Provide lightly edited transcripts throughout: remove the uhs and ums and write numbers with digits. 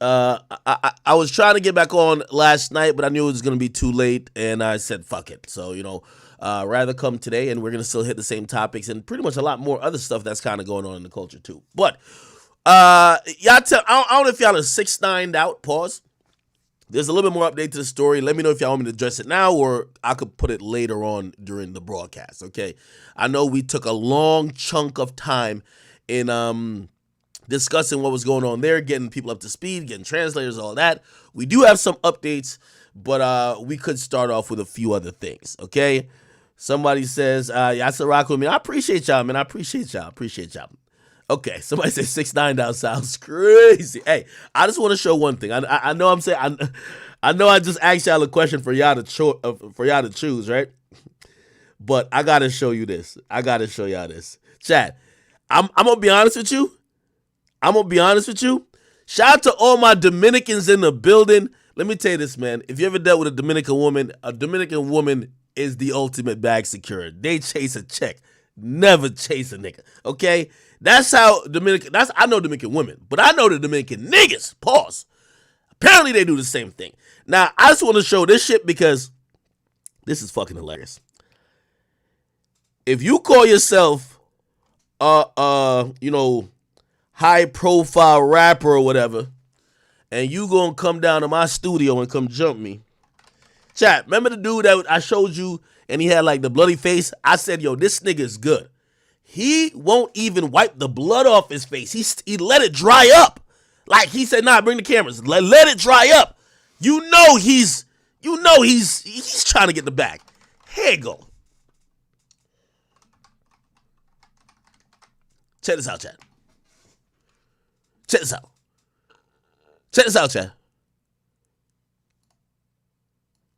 I was trying to get back on last night, but I knew it was gonna be too late, and I said fuck it. So rather come today, and we're gonna still hit the same topics and pretty much a lot more other stuff that's kind of going on in the culture too. But y'all tell I don't know if y'all are 6ix9ine out. Pause. There's a little bit more update to the story. Let me know if y'all want me to address it now or I could put it later on during the broadcast. Okay. I know we took a long chunk of time in discussing what was going on there, getting people up to speed, getting translators, all that. We do have some updates, but we could start off with a few other things. Okay. Somebody says, y'all still rock with me. I appreciate y'all, man. I appreciate y'all. Okay, somebody said 6ix9ine down sounds crazy. Hey, I just want to show one thing. I know I'm saying I know I just asked y'all a question for y'all to choose, right? But I gotta show you this. I gotta show y'all this. Chat, I'm gonna be honest with you. Shout out to all my Dominicans in the building. Let me tell you this, man. If you ever dealt with a Dominican woman is the ultimate bag securer. They chase a check, never chase a nigga. Okay? That's how I know Dominican women, but I know the Dominican niggas. Pause. Apparently they do the same thing. Now, I just want to show this shit because this is fucking hilarious. If you call yourself high profile rapper or whatever, and you gonna come down to my studio and come jump me. Chat, remember the dude that I showed you and he had like the bloody face? I said, yo, this nigga is good. He won't even wipe the blood off his face. He let it dry up. Like he said, nah, bring the cameras. Let it dry up. You know he's trying to get the bag. Here you go. Check this out, chat. Check this out, chat.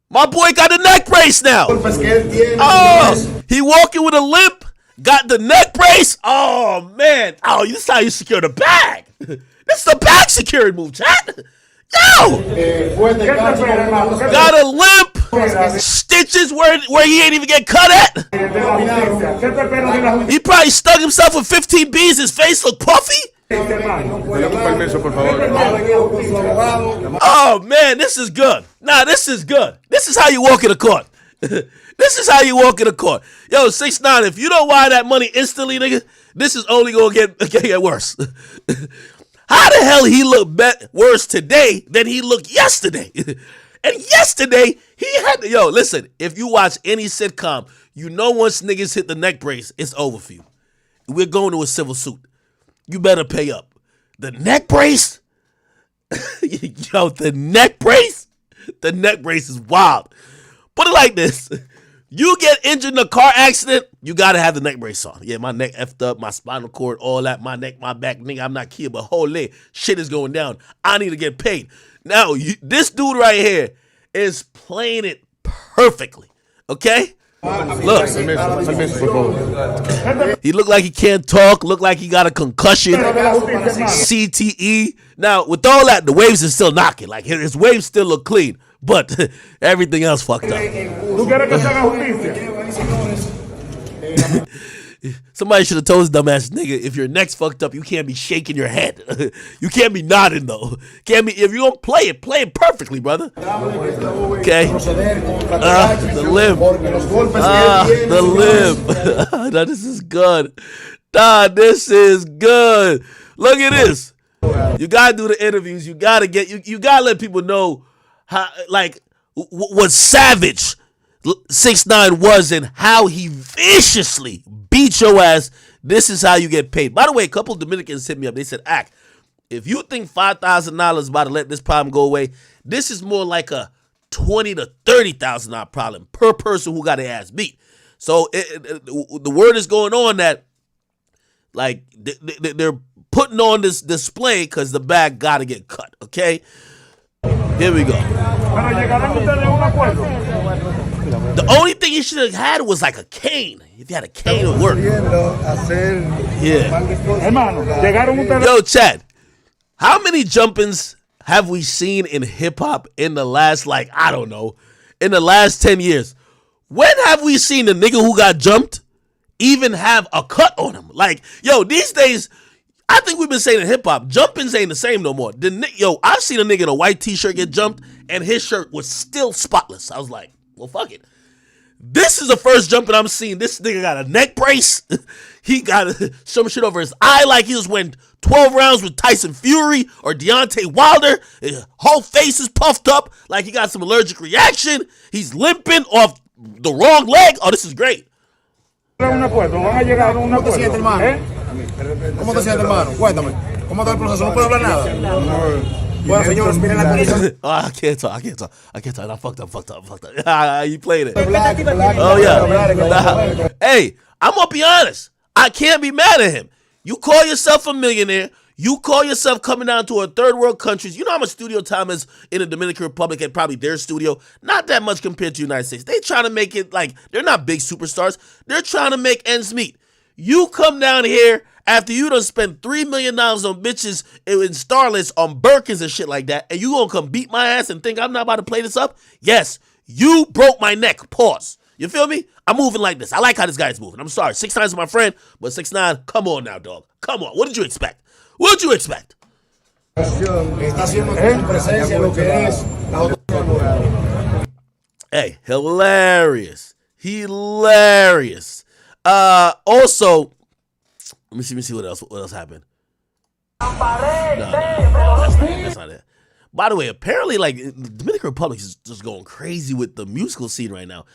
My boy got a neck brace now. Oh, he walking with a limp. Got the neck brace. Oh, man. Oh, this is how you secure the bag. This is the bag security move, chat. Yo. Got a limp. Stitches where he ain't even get cut at. He probably stung himself with 15 bees. His face look puffy. Oh, man, this is good. Nah, this is good. This is how you walk in the court. This is how you walk in the court. Yo, 6ix9ine, if you don't wire that money instantly, nigga, this is only going to get worse. How the hell he look worse today than he looked yesterday? And yesterday, he had to, yo, listen, if you watch any sitcom, you know once niggas hit the neck brace, it's over for you. We're going to a civil suit. You better pay up. The neck brace? Yo, the neck brace? The neck brace is wild. Put it like this. You get injured in a car accident, you got to have the neck brace on. Yeah, my neck effed up, my spinal cord, all that, my neck, my back, nigga, I'm not kidding, but holy shit is going down. I need to get paid. Now, this dude right here is playing it perfectly, okay? Look. He look like he can't talk, look like he got a concussion, CTE. Now, with all that, the waves is still knocking. Like, his waves still look clean. But everything else fucked up. Somebody should have told this dumbass nigga, if your neck's fucked up, you can't be shaking your head. You can't be nodding though. If you don't play it perfectly, brother. Okay. The limb. The limb. Nah, this is good. Nah, this is good. Look at this. You gotta do the interviews. You gotta let people know how, like, what savage 6ix9ine was and how he viciously beat your ass. This is how you get paid. By the way, a couple of Dominicans hit me up. They said, Ak, if you think $5,000 is about to let this problem go away, this is more like a $20,000 to $30,000 problem per person who got their ass beat. So the word is going on that, like, they're putting on this display because the bag got to get cut, okay? Here we go. The only thing he should have had was like a cane. If you had a cane, it would work. Yeah. Yo, Chad, how many jumpings have we seen in hip-hop in the last, like, I don't know, in the last 10 years? When have we seen the nigga who got jumped even have a cut on him? Like, yo, these days, I think we've been saying in hip hop, jumpings ain't the same no more. Yo, I've seen a nigga in a white t-shirt get jumped, and his shirt was still spotless. I was like, well, fuck it. This is the first jumping I'm seeing. This nigga got a neck brace. He got some shit over his eye like he just went 12 rounds with Tyson Fury or Deontay Wilder. His whole face is puffed up like he got some allergic reaction. He's limping off the wrong leg. Oh, this is great. ¿Cómo te sientes, hermano? ¿Cómo te sientes, hermano? Cuéntame. ¿Cómo está el proceso? ¿No puedo hablar nada? Bueno, señores, miren la condición. I can't talk. I fucked up. You played it. Oh, yeah. Hey, I'm going to be honest. I can't be mad at him. You call yourself a millionaire. You call yourself coming down to a third world countries. You know how much studio time is in the Dominican Republic and probably their studio? Not that much compared to the United States. They trying to make it like, they're not big superstars. They're trying to make ends meet. You come down here after you done spent $3 million on bitches in starlets on Birkins and shit like that, and you gonna come beat my ass and think I'm not about to play this up? Yes, you broke my neck. Pause. You feel me? I'm moving like this. I like how this guy's moving. I'm sorry. 6ix9ine's my friend, but 6ix9ine, come on now, dog. Come on. What did you expect? What did you expect? Hey, hilarious. Hilarious. Also, let me see what else happened. No, that's not it. By the way, apparently, like, the Dominican Republic is just going crazy with the musical scene right now.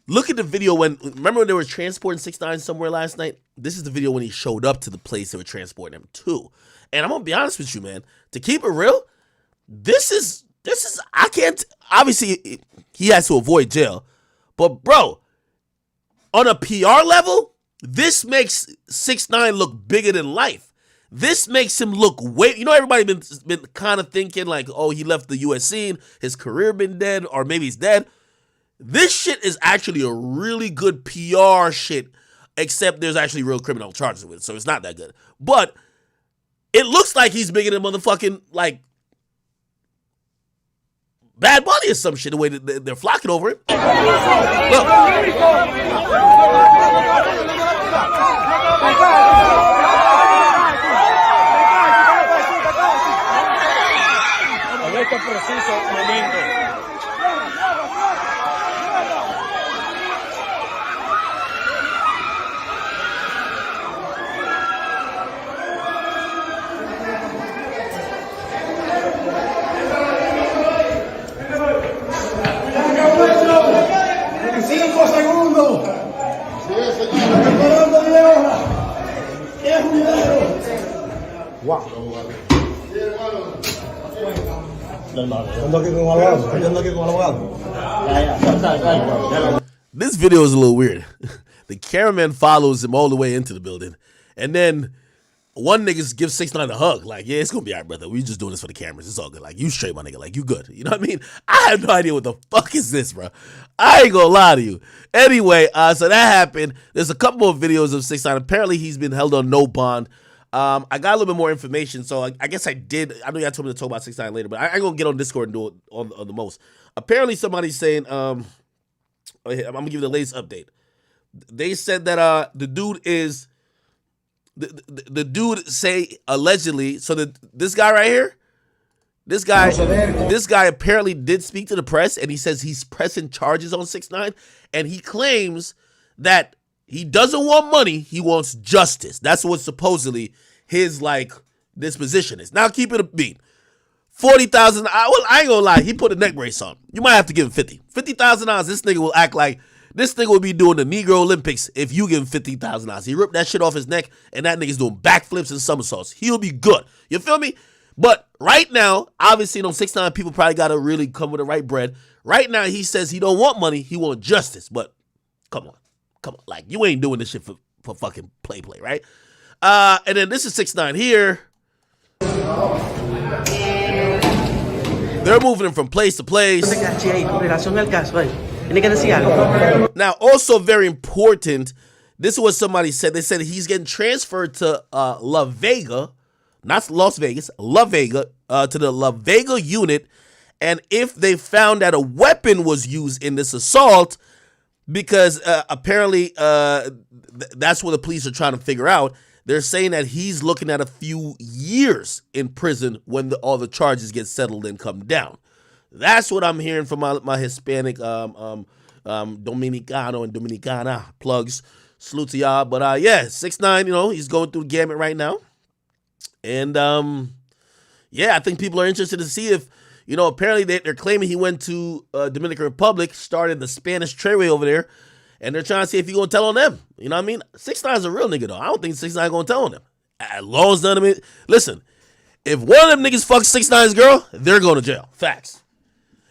Look at the video remember when they were transporting 6ix9ine somewhere last night? This is the video when he showed up to the place they were transporting him to. And I'm gonna be honest with you, man. To keep it real, this is I can't, obviously he has to avoid jail, but bro, on a PR level, this makes 6ix9ine look bigger than life. This makes him look way, everybody been kind of thinking like, oh, he left the US scene, his career been dead, or maybe he's dead. This shit is actually a really good PR shit, except there's actually real criminal charges with it, so it's not that good. But it looks like he's bigger than motherfucking, like, Bad Bunny or some shit, the way that they're flocking over it. Look. This video is a little weird. The cameraman follows him all the way into the building, and then one nigga gives 6ix9ine a hug. Like, yeah, it's gonna be all right, brother. We just doing this for the cameras. It's all good. Like, you straight, my nigga. Like, you good. You know what I mean? I have no idea what the fuck is this, bro. I ain't gonna lie to you. Anyway, so that happened. There's a couple more videos of 6ix9ine. Apparently, he's been held on no bond. I got a little bit more information, so I guess I did. I know y'all told me to talk about 6ix9ine later, but I ain't gonna get on Discord and do it on the most. Apparently, somebody's saying, I'm gonna give you the latest update. They said that the dude is the dude say allegedly. So this guy right here, this guy apparently did speak to the press, and he says he's pressing charges on 6ix9ine, and he claims that he doesn't want money, he wants justice. That's what supposedly his, like, disposition is. Now, keep it a beat. 40,000. Well, I ain't gonna lie. He put a neck brace on. You might have to give him 50. $50,000. This nigga will act like this nigga will be doing the Negro Olympics if you give him $50,000. He ripped that shit off his neck, and that nigga's doing backflips and somersaults. He'll be good. You feel me? But right now, obviously, 6ix9ine people probably gotta really come with the right bread. Right now, he says he don't want money. He want justice. But come on. Like, you ain't doing this shit for fucking play, right? And then this is 6ix9ine here. They're moving him from place to place. Now, also very important, this is what somebody said. They said he's getting transferred to La Vega, not Las Vegas, La Vega, to the La Vega unit. And if they found that a weapon was used in this assault, because apparently that's what the police are trying to figure out, they're saying that he's looking at a few years in prison when all the charges get settled and come down. That's what I'm hearing from my Hispanic Dominicano and Dominicana plugs. Salute to y'all. But yeah, 6ix9ine, he's going through the gamut right now. And yeah, I think people are interested to see if, apparently they're claiming he went to Dominican Republic, started the Spanish Treyway over there, and they're trying to see if he's going to tell on them. You know what I mean? 6ix9ine's a real nigga, though. I don't think 6ix9ine going to tell on them. As long as none of it. Listen, if one of them niggas fucks 6ix9ine's girl, they're going to jail. Facts.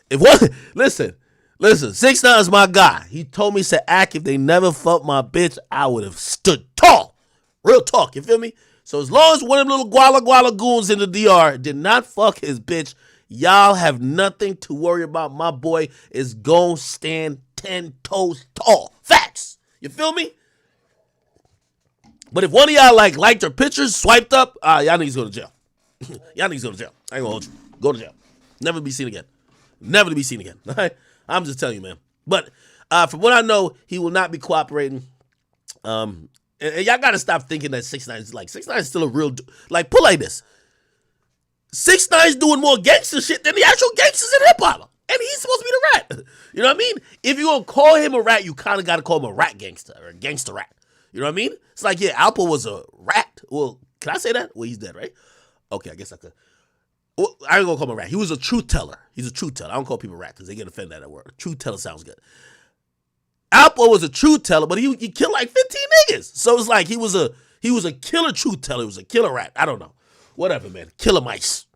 Listen, 6ix9ine's my guy. He told me to act if they never fucked my bitch, I would have stood tall. Real talk, you feel me? So as long as one of them little guala goons in the DR did not fuck his bitch, y'all have nothing to worry about. My boy is gon' stand 10 toes tall. Facts. You feel me? But if one of y'all liked her pictures, swiped up, y'all niggas go to jail. Y'all niggas go to jail. I ain't gonna hold you. Go to jail. Never to be seen again. Never to be seen again. All right? I'm just telling you, man. But from what I know, he will not be cooperating. And y'all gotta stop thinking that 6ix9ine is 6ix9ine is still a real put like this. 6ix9ine's doing more gangster shit than the actual gangsters in hip hop. And he's supposed to be the rat. You know what I mean? If you're gonna call him a rat, you kind of gotta call him a rat gangster or a gangster rat. You know what I mean? It's like, yeah, Alpo was a rat. Well, can I say that? Well, he's dead, right? Okay, I guess I could. Well, I ain't gonna call him a rat. He was a truth teller. He's a truth teller. I don't call people rat because they get offended at that word. Truth teller sounds good. Alpo was a truth teller, but he killed like 15 niggas. So it's like he was a killer truth teller. He was a killer rat. I don't know. Whatever, man. Killer mice.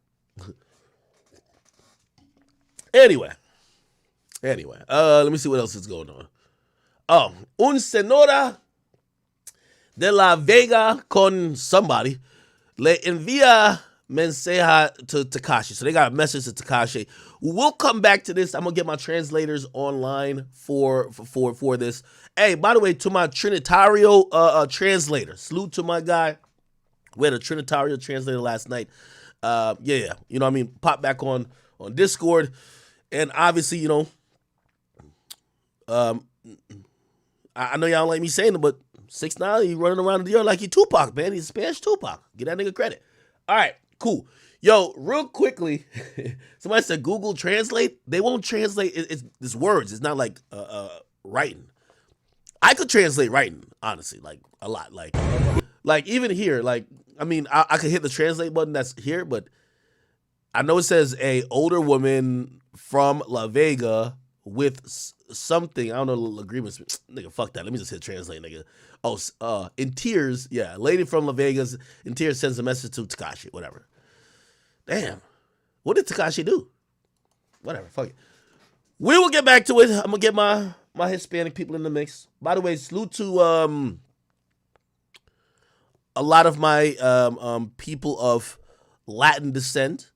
Anyway, let me see what else is going on. Oh, un senora de la Vega con somebody le envía mensaje to Tekashi. So they got a message to Tekashi. We'll come back to this. I'm gonna get my translators online for this. Hey, by the way, to my Trinitario translator, salute to my guy. We had a Trinitario translator last night. Yeah, you know what I mean? Pop back on Discord. And obviously, I know y'all don't like me saying it, but 6ix9ine, he running around the DR like he Tupac, man. He's Spanish Tupac. Get that nigga credit. All right, cool. Yo, real quickly, somebody said Google Translate. They won't translate. It's words. It's not like writing. I could translate writing, honestly, like a lot. Like even here, I could hit the translate button that's here, but I know it says a older woman from La Vega with something. I don't know the agreements. Nigga, fuck that. Let me just hit translate, nigga. Oh, in tears, yeah. Lady from La Vegas in tears sends a message to Tekashi. Whatever. Damn. What did Tekashi do? Whatever. Fuck it. We will get back to it. I'm gonna get my Hispanic people in the mix. By the way, salute to a lot of my people of Latin descent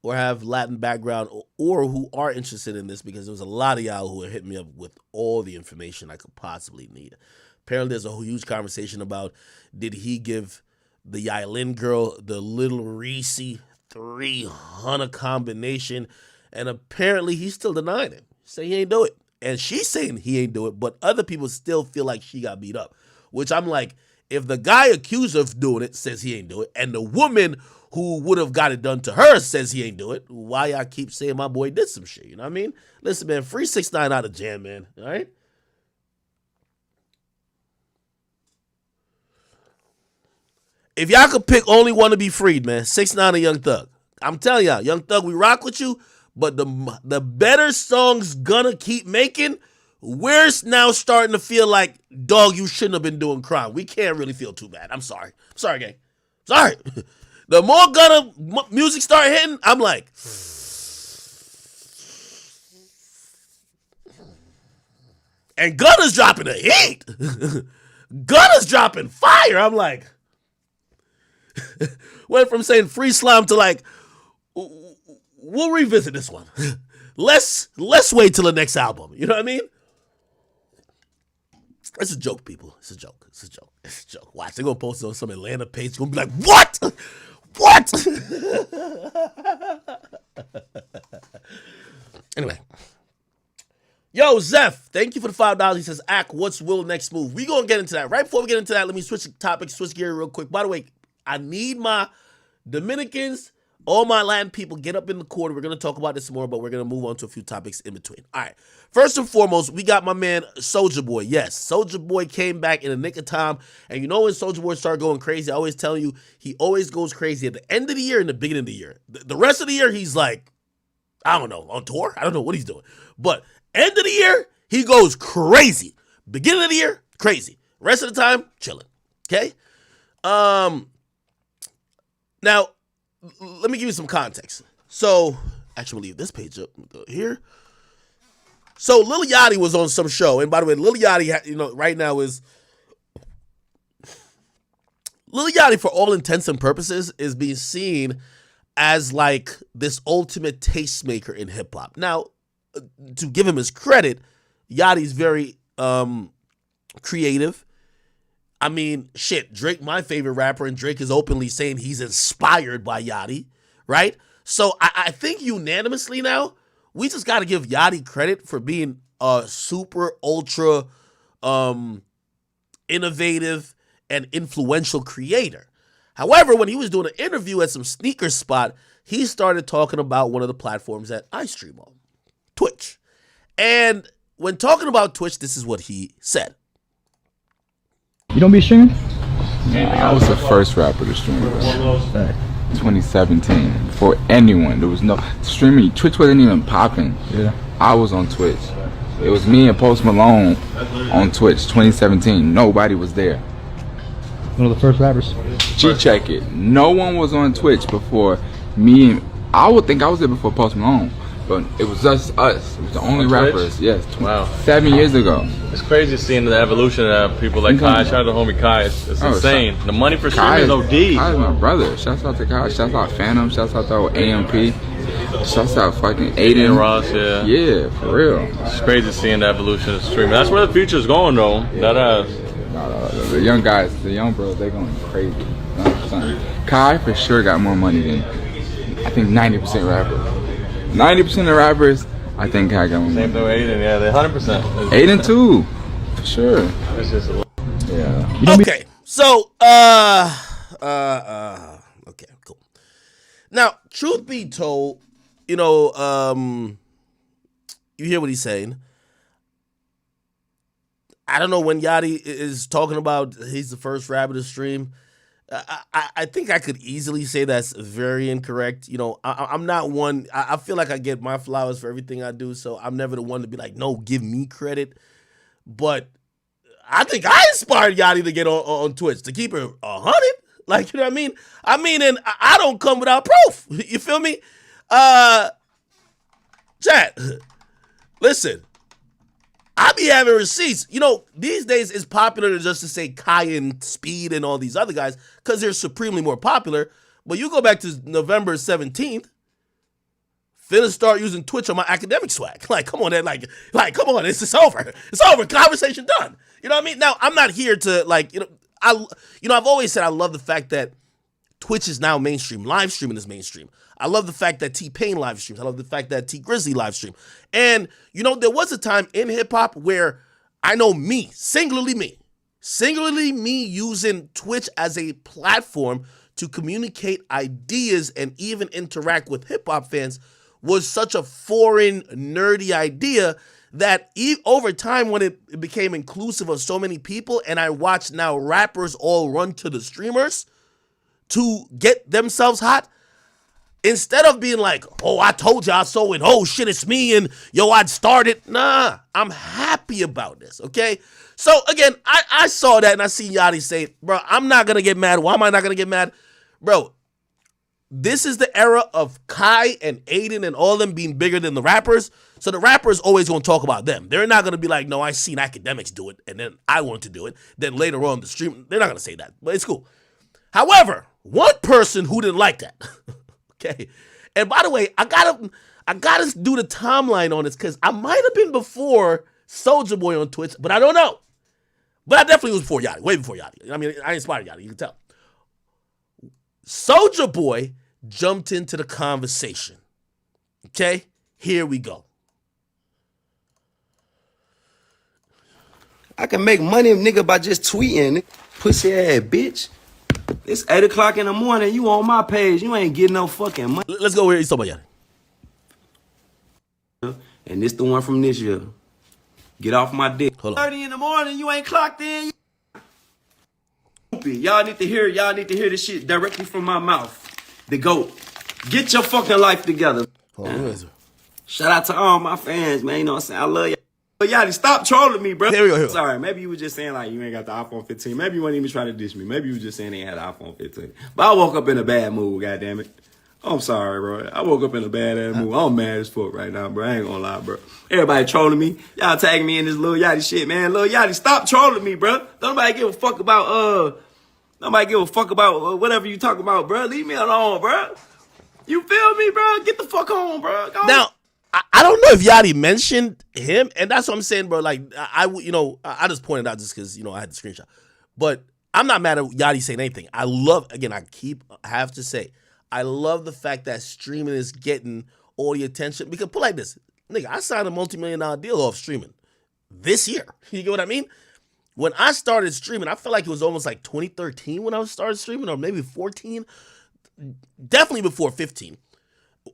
or have Latin background or who are interested in this, because there's a lot of y'all who are hitting me up with all the information I could possibly need. Apparently there's a huge conversation about, did he give the Yailin girl the Little Reese 300 combination? And apparently he's still denying it. Saying he ain't do it. And she's saying he ain't do it, but other people still feel like she got beat up. Which I'm like, if the guy accused of doing it says he ain't do it, and the woman who would have got it done to her says he ain't do it, why y'all keep saying my boy did some shit? You know what I mean? Listen, man, free 6ix9ine out of jam, man. All right? If y'all could pick only one to be freed, man, 6ix9ine or Young Thug. I'm telling y'all, Young Thug, we rock with you, but the better songs gonna keep making, we're now starting to feel like, dog, you shouldn't have been doing crime. We can't really feel too bad. I'm sorry. Sorry, gang. Sorry. The more Gunna music start hitting, I'm like, and Gunna's dropping a heat. Gunna's dropping fire. I'm like, went from saying free slime to like, we'll revisit this one. Let's wait till the next album. You know what I mean? It's a joke, people. It's a joke. It's a joke. It's a joke. Watch, they're gonna post it on some Atlanta page. It's gonna be like, what? What? Anyway. Yo, Yo, Zeph, thank you for the $5. He says, Ack, what's Will next move? We gonna get into that. Right before we get into that, let me switch topics, switch gear real quick. By the way, I need my Dominicans, all my Latin people, get up in the corner. We're gonna talk about this more, but we're gonna move on to a few topics in between. All right. First and foremost, we got my man Soulja Boy. Yes, Soulja Boy came back in the nick of time. And you know when Soulja Boy started going crazy, I always tell you, he always goes crazy at the end of the year and the beginning of the year. The rest of the year, he's like, I don't know, on tour? I don't know what he's doing. But end of the year, he goes crazy. Beginning of the year, crazy. Rest of the time, chilling. Okay? Now, let me give you some context. So, actually, leave this page up. Go here. So, Lil Yachty was on some show. And by the way, Lil Yachty, right now is... Lil Yachty, for all intents and purposes, is being seen as like this ultimate tastemaker in hip-hop. Now, to give him his credit, Yachty's very creative. I mean, shit, Drake, my favorite rapper, and Drake is openly saying he's inspired by Yachty, right? So I think unanimously now, we just got to give Yachty credit for being a super, ultra innovative and influential creator. However, when he was doing an interview at some sneaker spot, he started talking about one of the platforms that I stream on, Twitch. And when talking about Twitch, this is what he said. You don't be streaming? I was the first rapper to stream, bro. 2017. Before anyone, there was no streaming. Twitch wasn't even popping. Yeah. I was on Twitch. It was me and Post Malone on Twitch, 2017. Nobody was there. One of the first rappers. Check it. No one was on Twitch before me. And I would think I was there before Post Malone, but it was just us. It was the only rappers. Yes. Wow. 7 years ago. It's crazy seeing the evolution of people like Kai. Shout out to homie Kai. It's insane. The money for streaming is OD. Kai's my brother. Shouts out to Kai. Shouts out Phantom. Shouts out to AMP. Shouts out fucking Aiden Ross. Yeah. Yeah, for real. It's crazy seeing the evolution of streaming. That's where the future's going, though. That The young guys, the young bros, they going crazy. 100%. Kai for sure got more money than I think 90% rappers. 90% of rappers, I think Kai got more money. same thing with Aiden. Yeah, they 100%. Aiden too, for sure. It's just a Yeah. Okay, so, okay, cool. Now, truth be told, you hear what he's saying. I don't know when Yachty is talking about he's the first rapper to stream. I think I could easily say that's very incorrect. I'm not one. I feel like I get my flowers for everything I do, so I'm never the one to be like, no, give me credit. But I think I inspired Yachty to get on Twitch, to keep it 100. Like, you know what I mean? And I don't come without proof. You feel me? Chat, listen. I be having receipts. These days it's popular just to say Kai and Speed and all these other guys because they're supremely more popular. But you go back to November 17th, finna start using Twitch on my academic swag. Like, come on, man. Like, come on, it's over. It's over. Conversation done. You know what I mean? Now, I'm not here to I've always said I love the fact that Twitch is now mainstream. Live streaming is mainstream. I love the fact that T-Pain live streams. I love the fact that T-Grizzly live stream. And, there was a time in hip-hop where I know singularly me using Twitch as a platform to communicate ideas and even interact with hip-hop fans was such a foreign, nerdy idea that over time when it became inclusive of so many people, and I watch now rappers all run to the streamers to get themselves hot, instead of being like, oh, I told y'all so, and oh, shit, it's me, and yo, I'd started. Nah, I'm happy about this, okay? So, again, I saw that, and I see Yachty say, bro, I'm not going to get mad. Why am I not going to get mad? Bro, this is the era of Kai and Aiden and all of them being bigger than the rappers, so the rappers always going to talk about them. They're not going to be like, no, I seen academics do it, and then I want to do it. Then later on the stream, they're not going to say that, but it's cool. However, one person who didn't like that... Okay, and by the way, I gotta do the timeline on this because I might have been before Soulja Boy on Twitch, but I don't know. But I definitely was before Yachty, way before Yachty. I mean, I inspired Yachty, you can tell. Soulja Boy jumped into the conversation. Okay, here we go. I can make money, nigga, by just tweeting. Pussy ass bitch. It's 8 o'clock in the morning. You on my page. You ain't getting no fucking money. Let's go where he's talking about Yachty. And this the one from this year. Get off my dick. Hold on. 30 in the morning. You ain't clocked in. Y'all need to hear. Y'all need to hear this shit directly from my mouth. The GOAT. Get your fucking life together. Hold on. Shout out to all my fans, man. You know what I'm saying? I love y'all. But Yachty, stop trolling me, bro. Here we go. Sorry, maybe you were just saying like you ain't got the iPhone 15. Maybe you wasn't even trying to diss me. Maybe you were just saying they had the iPhone 15. But I woke up in a bad mood, goddammit. I'm sorry, bro. I woke up in a bad ass mood. I'm mad as fuck right now, bro. I ain't gonna lie, bro. Everybody trolling me. Y'all tagging me in this Lil Yachty shit, man. Lil Yachty, stop trolling me, bro. Don't nobody give a fuck about whatever you talking about, bro. Leave me alone, bro. You feel me, bro? Get the fuck on, bro. Go. Now, I don't know if Yachty mentioned him, and that's what I'm saying, bro. Like, I just pointed out just because, I had the screenshot. But I'm not mad at Yachty saying anything. I have to say, I love the fact that streaming is getting all the attention. Because put it like this, nigga, I signed a multi-million-dollar deal off streaming this year. You get what I mean? When I started streaming, I felt like it was almost like 2013 when I started streaming, or maybe 14. Definitely before 15.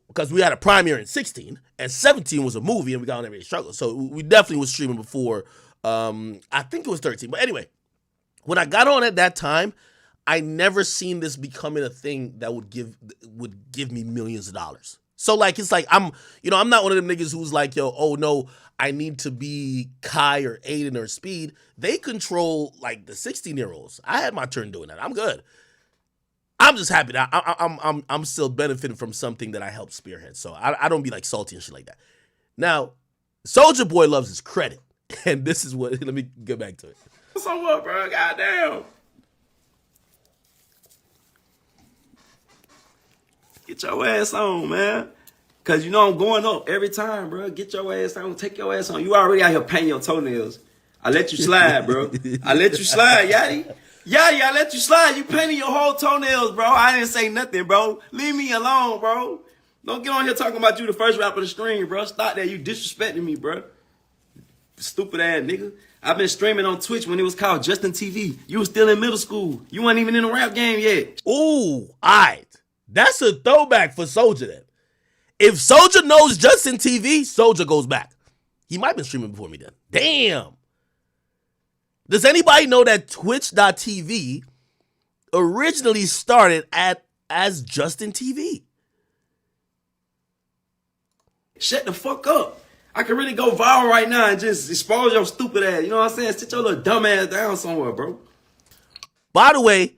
Because we had a premiere in 16, and 17 was a movie, and we got on every struggle. So we definitely was streaming before, I think it was 13. But anyway, when I got on at that time, I never seen this becoming a thing that would give me millions of dollars. So like, it's like, I'm not one of them niggas who's like, yo, oh no, I need to be Kai or Aiden or Speed. They control like the 16-year-olds. I had my turn doing that. I'm good. I'm just happy that I'm still benefiting from something that I helped spearhead. So I don't be like salty and shit like that. Now, Soulja Boy loves his credit. And this is what, let me get back to it. So what, bro? Goddamn. Get your ass on, man. Cause I'm going up every time, bro. Get your ass on. Take your ass on. You already out here painting your toenails. I let you slide, bro. I let you slide, Yachty. Yachty, I let you slide. You painted your whole toenails, bro. I didn't say nothing, bro. Leave me alone, bro. Don't get on here talking about you the first rapper to stream, bro. Stop that. You disrespecting me, bro. Stupid ass nigga. I've been streaming on Twitch when it was called Justin TV. You was still in middle school. You weren't even in the rap game yet. Ooh, all right. That's a throwback for Soulja then. If Soulja knows Justin TV, Soulja goes back. He might have been streaming before me then. Damn. Does anybody know that Twitch.tv originally started as Justin TV? Shut the fuck up. I can really go viral right now and just expose your stupid ass. You know what I'm saying? Sit your little dumb ass down somewhere, bro. By the way,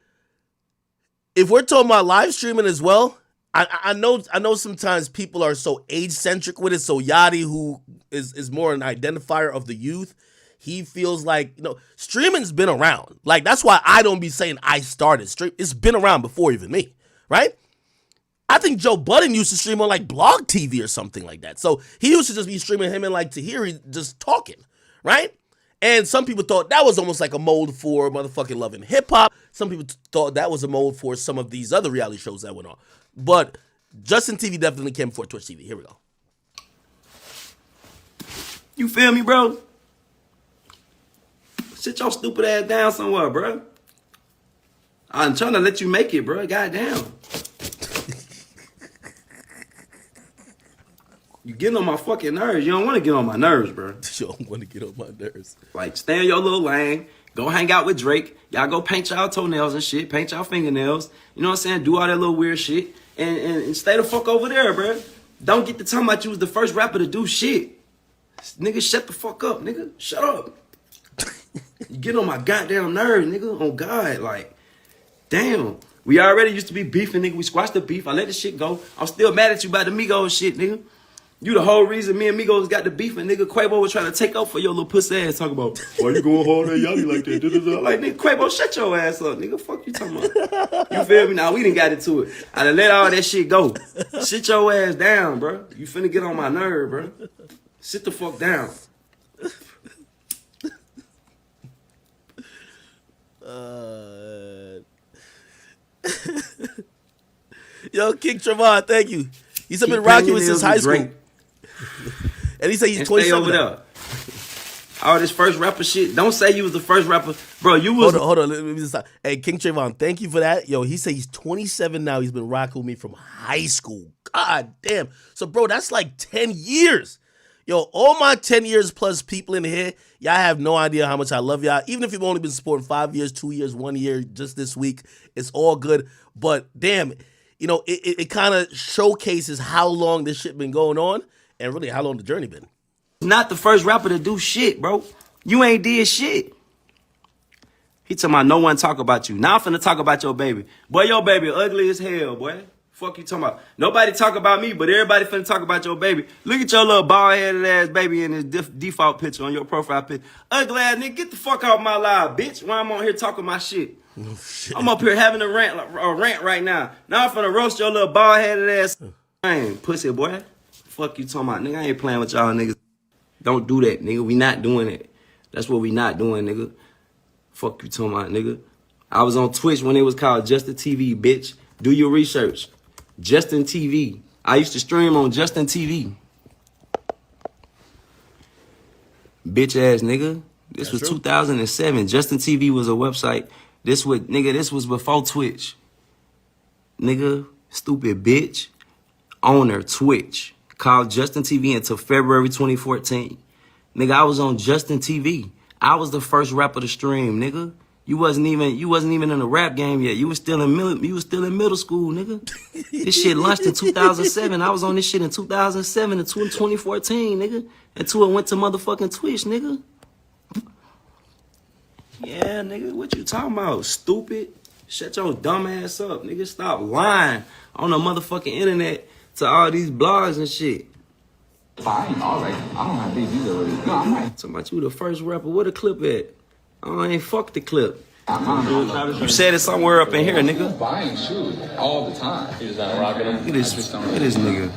if we're talking about live streaming as well, I know sometimes people are so age-centric with it. So Yachty, who is more an identifier of the youth, he feels like, streaming's been around. Like, that's why I don't be saying I started stream. It's been around before even me, right? I think Joe Budden used to stream on like Blog TV or something like that. So he used to just be streaming him and like Tahiri just talking, right? And some people thought that was almost like a mold for motherfucking Love and Hip Hop. Some people thought that was a mold for some of these other reality shows that went on. But Justin TV definitely came before Twitch TV. Here we go. You feel me, bro? Sit your stupid ass down somewhere, bro. I'm trying to let you make it, bro. Goddamn. You getting on my fucking nerves. You don't want to get on my nerves, bro. You don't want to get on my nerves. Like, stay in your little lane. Go hang out with Drake. Y'all go paint y'all toenails and shit. Paint y'all fingernails. You know what I'm saying? Do all that little weird shit. And stay the fuck over there, bro. Don't get to talking about you was the first rapper to do shit. Nigga, shut the fuck up, nigga. Shut up. You get on my goddamn nerves, nigga. On God, like, damn. We already used to be beefing, nigga. We squashed the beef. I let the shit go. I'm still mad at you about the Migos shit, nigga. You the whole reason me and Migos got the beef, and nigga Quavo was trying to take up for your little pussy ass talking about, why you going hard at Yachty like that? Like, nigga, Quavo, shut your ass up, nigga. Fuck you talking about. You feel me? Now, we done got into it. I done let all that shit go. Sit your ass down, bro. You finna get on my nerve, bro. Sit the fuck down. Yo, King Trevon, thank you. He's been rocking with since high school. And he said he's 27. Stay over there. All this first rapper shit. Don't say you was the first rapper. Bro, you was... Hold on. Let me just stop. Hey, King Trayvon, thank you for that. Yo, he said he's 27 now. He's been rocking with me from high school. God damn. So, bro, that's like 10 years. Yo, all my 10 years plus people in here, y'all have no idea how much I love y'all. Even if you've only been supporting 5 years, 2 years, 1 year, just this week, it's all good. But damn, you know, it kind of showcases how long this shit been going on and really how long the journey been. Not the first rapper to do shit, bro. You ain't did shit. He talking about no one talk about you. Now I'm finna talk about your baby. Boy, your baby ugly as hell, boy. Fuck you talking about. Nobody talk about me, but everybody finna talk about your baby. Look at your little bald-headed ass baby in his default picture on your profile picture. Ugly ass nigga, get the fuck out my live, bitch. Why I'm on here talking my shit? Oh, shit. I'm up here having a rant right now. Now I'm finna roast your little bald-headed ass. Man, pussy boy. Fuck you talking about, nigga. I ain't playing with y'all niggas. Don't do that, nigga. We not doing it. That's what we not doing, nigga. Fuck you talking about, nigga. I was on Twitch when it was called Justin TV, bitch. Do your research. Justin TV. I used to stream on Justin TV. Bitch ass nigga. This was 2007. Justin TV was a website. This was before Twitch. Nigga, stupid bitch. Owner, Twitch. Called Justin TV until February 2014. Nigga, I was on Justin TV. I was the first rapper to stream, nigga. You wasn't even in the rap game yet. You was still in middle school, nigga. This shit launched in 2007. I was on this shit in 2007 and 2014, nigga. Until it went to motherfucking Twitch, nigga. Yeah, nigga, what you talking about? Stupid. Shut your dumb ass up, nigga. Stop lying on the motherfucking internet to all these blogs and shit. I don't have these either. No, I'm not. Talking about you the first rapper. Where the clip at? I ain't fuck the clip. You said it somewhere up in here, nigga. I'm buying shoes all the time. He's not rocking them. Look at this nigga.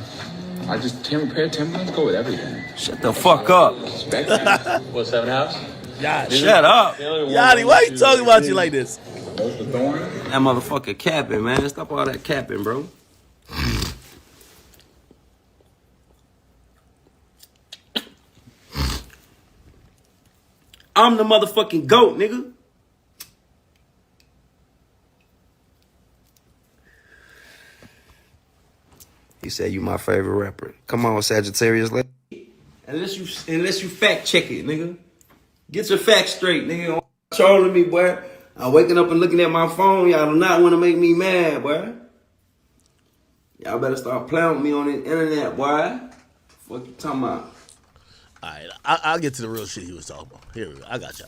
I just pair of Timberlands go with everything. Shut the fuck up. Respect that. What, 7 house? Shut up. Yachty, why you talking about you like this? Those the thorn. That motherfucker capping, man. Stop all that capping, bro. I'm the motherfucking GOAT, nigga. He said you my favorite rapper. Come on, Sagittarius. Unless you fact check it, nigga. Get your facts straight, nigga. Don't trolling me, boy. I'm waking up and looking at my phone. Y'all do not want to make me mad, boy. Y'all better start playing with me on the internet, boy. Fuck you talking about? All right, I'll get to the real shit he was talking about. Here we go. I got y'all.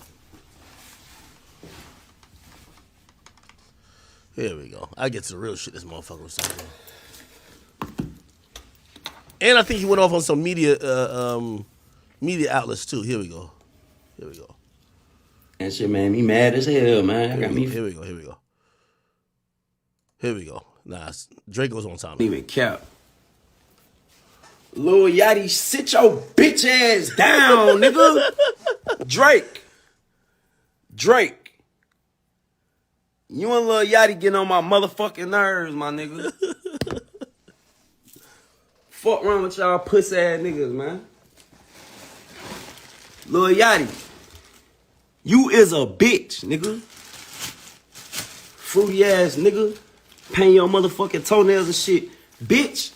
Here we go. I get to the real shit this motherfucker was talking about. And I think he went off on some media outlets too. Here we go. That shit, man, me mad as hell, man. Here we go. Nah, Drake goes on time. Even cap. Lil Yachty, sit your bitch ass down, nigga. Drake. You and Lil Yachty getting on my motherfucking nerves, my nigga. Fuck wrong with y'all pussy ass niggas, man. Lil Yachty, you is a bitch, nigga. Fruity ass nigga. Paint your motherfucking toenails and shit. Bitch.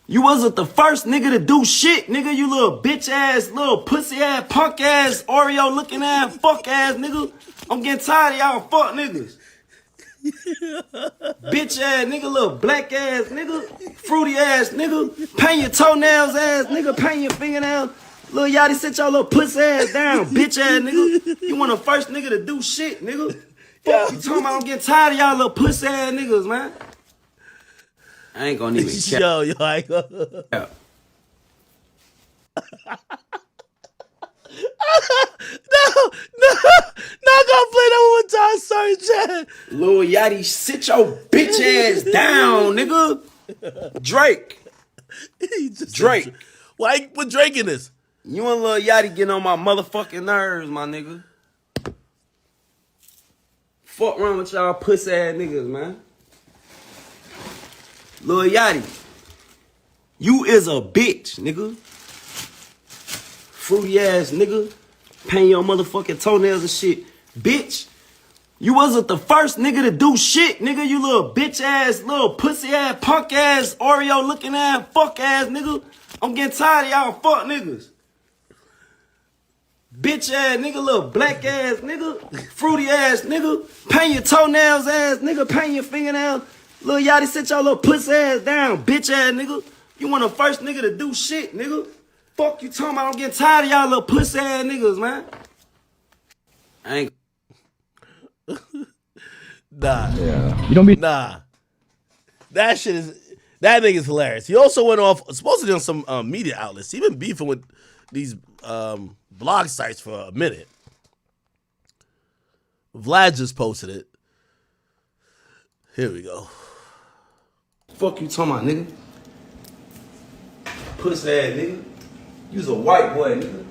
You wasn't the first nigga to do shit, nigga. You little bitch ass, little pussy ass, punk ass, Oreo looking ass, fuck ass nigga. I'm getting tired of y'all fuck niggas. Bitch ass nigga, little black ass nigga, fruity ass nigga, paint your toenails ass nigga, paint your fingernails. Lil Yachty, sit your little pussy ass down, bitch ass nigga. You one of the first nigga to do shit, nigga. Fuck you talking about? I'm getting tired of y'all little pussy ass niggas, man. I ain't gonna even care. Yo, I ain't gonna. Yeah. Not gonna play that one time. Sorry, Chad. Lil Yachty, sit your bitch ass down, nigga. Drake. Drake. Why you put Drake in this? You and Lil Yachty getting on my motherfucking nerves, my nigga. Fuck wrong with y'all pussy ass niggas, man. Lil Yachty, you is a bitch, nigga. Fruity ass nigga. paint your motherfucking toenails and shit. Bitch, you wasn't the first nigga to do shit, nigga. You little bitch ass, little pussy ass, punk ass, Oreo looking ass, fuck ass nigga. I'm getting tired of y'all fuck niggas. Bitch ass nigga, little black ass nigga, fruity ass nigga, paint your toenails ass nigga, paint your fingernails. Lil Yachty, sit your little pussy ass down, bitch ass nigga. You want the first nigga to do shit, nigga. Fuck you talking about? I'm getting tired of y'all little pussy ass niggas, man. I ain't. Nah. Yeah. You don't be. Nah. That nigga's hilarious. He also went off, supposedly on some media outlets. He been beefing with these blog sites for a minute. Vlad just posted it. Here we go. Fuck you talking about, nigga. Pussy ass nigga. You's a white boy, nigga.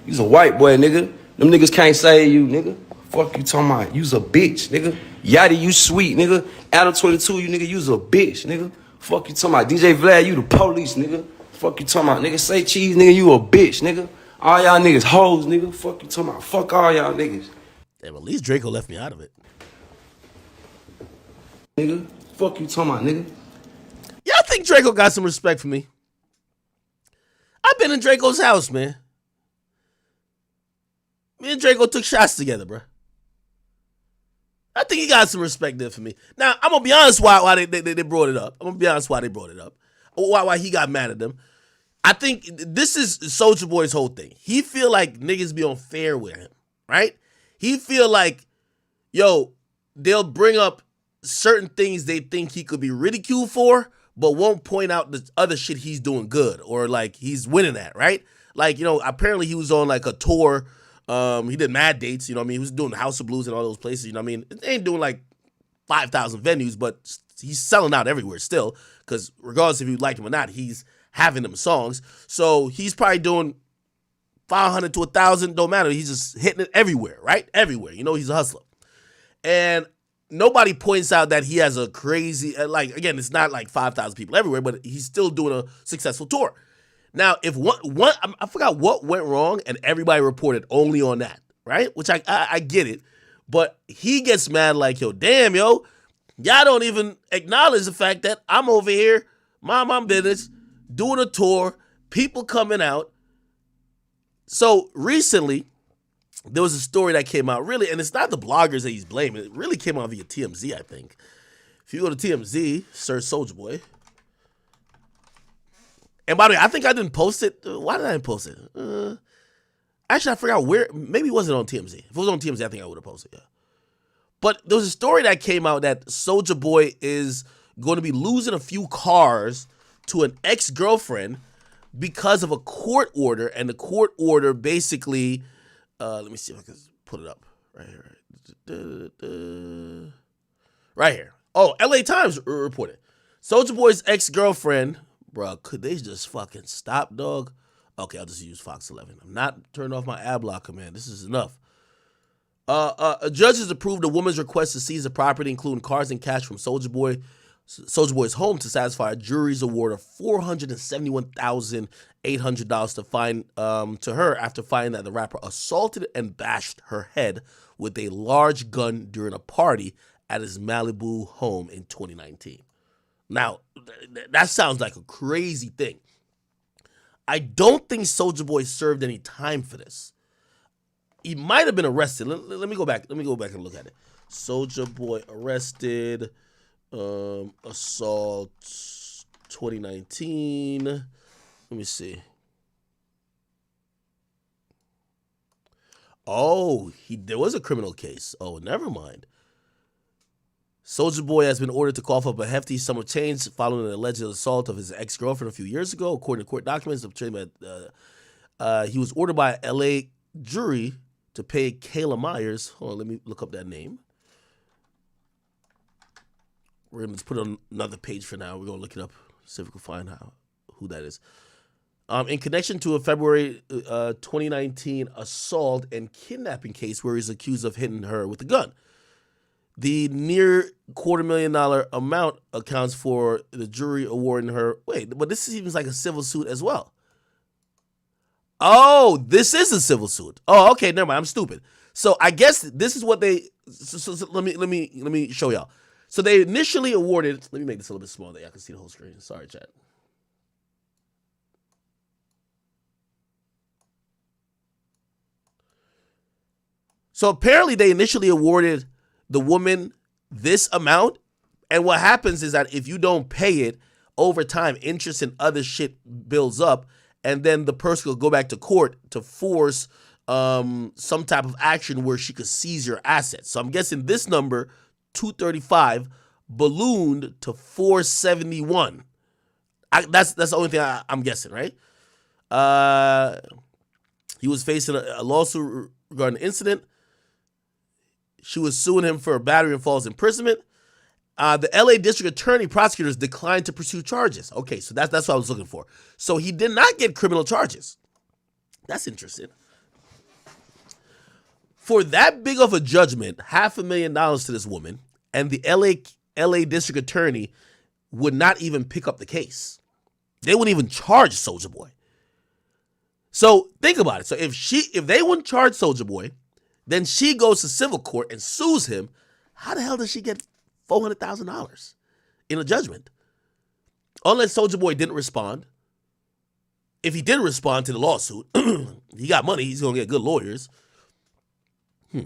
You's a white boy, nigga. Them niggas can't save you, nigga. Fuck you talking about. You's a bitch, nigga. Yachty, you sweet, nigga. Adam 22, you nigga, you's a bitch, nigga. Fuck you talking about. DJ Vlad, you the police, nigga. Fuck you talking about, nigga. Say cheese, nigga, you a bitch, nigga. All y'all niggas hoes, nigga. Fuck you talking about. Fuck all y'all niggas. Damn, at least Draco left me out of it. Nigga. Fuck you talking about, nigga. Yeah, I think Draco got some respect for me. I've been in Draco's house, man. Me and Draco took shots together, bro. I think he got some respect there for me. Now, I'm going to be honest why they brought it up. I'm going to be honest why they brought it up. Why he got mad at them. I think this is Soulja Boy's whole thing. He feel like niggas be unfair with him, right? He feel like, yo, they'll bring up certain things they think he could be ridiculed for, but won't point out the other shit he's doing good or like he's winning at, right? Like, you know, apparently he was on like a tour. He did mad dates, you know what I mean? He was doing House of Blues and all those places, you know what I mean? It ain't doing like 5,000 venues, but he's selling out everywhere still because regardless if you like him or not, he's having them songs. So he's probably doing 500 to 1,000, don't matter. He's just hitting it everywhere, right? Everywhere. You know, he's a hustler. And nobody points out that he has a crazy, like, again, it's not like 5,000 people everywhere, but he's still doing a successful tour. Now, if one I forgot what went wrong, and everybody reported only on that, right? Which I get it, but he gets mad like, yo, damn, yo, y'all don't even acknowledge the fact that I'm over here, mind my business, doing a tour, people coming out. So recently, there was a story that came out, really, and it's not the bloggers that he's blaming. It really came out via TMZ, I think. If you go to TMZ, search Soulja Boy. And by the way, I think I didn't post it. Why did I not post it? Actually, I forgot where. Maybe it wasn't on TMZ. If it was on TMZ, I think I would have posted it, yeah. But there was a story that came out that Soulja Boy is going to be losing a few cars to an ex-girlfriend because of a court order. And the court order basically, let me see if I can put it up right here. Right here. Oh, LA Times reported. Soulja Boy's ex-girlfriend, bro, could they just fucking stop, dog? Okay, I'll just use Fox 11. I'm not turning off my ad blocker, man. This is enough. A judge has approved a woman's request to seize the property, including cars and cash from Soulja Boy's home to satisfy a jury's award of $471,800 to find to her after finding that the rapper assaulted and bashed her head with a large gun during a party at his Malibu home in 2019. Now, that sounds like a crazy thing. I don't think Soulja Boy served any time for this. He might have been arrested. Let me go back. Let me go back and look at it. Soulja Boy arrested, assault, 2019. Let me see. Oh, there was a criminal case. Oh, never mind. Soulja Boy has been ordered to cough up a hefty sum of change following an alleged assault of his ex-girlfriend a few years ago. According to court documents, he was ordered by an L.A. jury to pay Kayla Myers. Hold on, let me look up that name. We're going to put it on another page for now. We're going to look it up, see if we can find who that is. In connection to a February 2019 assault and kidnapping case where he's accused of hitting her with a gun. The near $250,000 amount accounts for the jury awarding her. Wait, but this seems like a civil suit as well. Oh, this is a civil suit. Oh, okay, never mind. I'm stupid. So I guess this is what they. So let me show y'all. So they initially awarded. Let me make this a little bit smaller. Y'all can see the whole screen. Sorry, chat. So apparently they initially awarded the woman this amount, and what happens is that if you don't pay it over time, interest and other shit builds up, and then the person will go back to court to force some type of action where she could seize your assets. So I'm guessing this number, 235, ballooned to 471. That's the only thing I'm guessing, right? He was facing a lawsuit regarding the incident. She was suing him for battery and false imprisonment. The LA District Attorney prosecutors declined to pursue charges. Okay, so that's what I was looking for. So he did not get criminal charges. That's interesting. For that big of a judgment, $500,000 to this woman, and the LA District Attorney would not even pick up the case. They wouldn't even charge Soulja Boy. So think about it. So if they wouldn't charge Soulja Boy, then she goes to civil court and sues him. How the hell does she get $400,000 in a judgment? Unless Soulja Boy didn't respond. If he did respond to the lawsuit, he got money. He's going to get good lawyers. I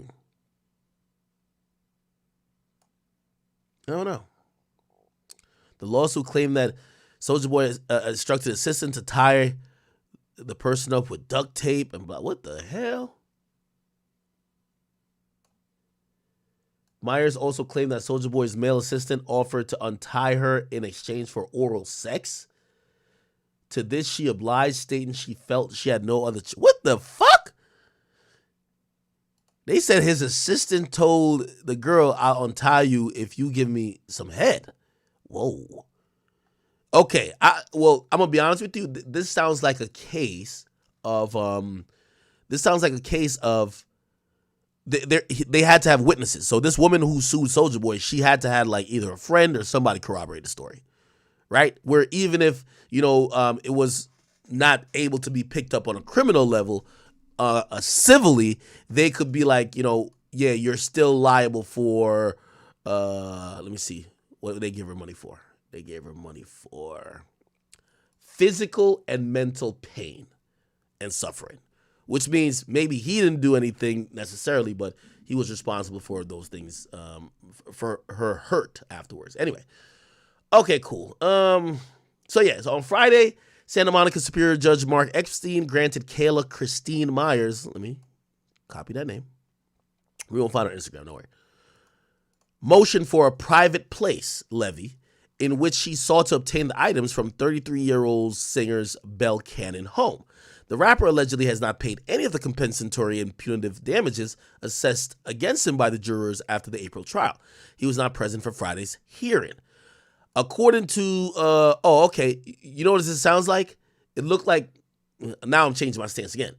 don't know. The lawsuit claimed that Soulja Boy instructed assistant to tie the person up with duct tape and blah. What the hell? Myers also claimed that Soulja Boy's male assistant offered to untie her in exchange for oral sex. To this, she obliged, stating she felt she had no other. What the fuck? They said his assistant told the girl, "I'll untie you if you give me some head." Whoa. Okay, I'm gonna be honest with you. This sounds like a case of They had to have witnesses. So this woman who sued Soulja Boy, she had to have like either a friend or somebody corroborate the story, right? Where even if it was not able to be picked up on a criminal level, civilly, they could be like, yeah, you're still liable for. Let me see, what did they give her money for? They gave her money for physical and mental pain and suffering. Which means maybe he didn't do anything necessarily, but he was responsible for those things, for her hurt afterwards. Anyway, okay, cool. So on Friday, Santa Monica Superior Judge Mark Epstein granted Kayla Christine Myers, let me copy that name. We won't find her on Instagram, don't worry. Motion for a private place levy in which she sought to obtain the items from 33-year-old singer's Bell Cannon home. The rapper allegedly has not paid any of the compensatory and punitive damages assessed against him by the jurors after the April trial. He was not present for Friday's hearing. According to, you know what this sounds like? It looked like, now I'm changing my stance again.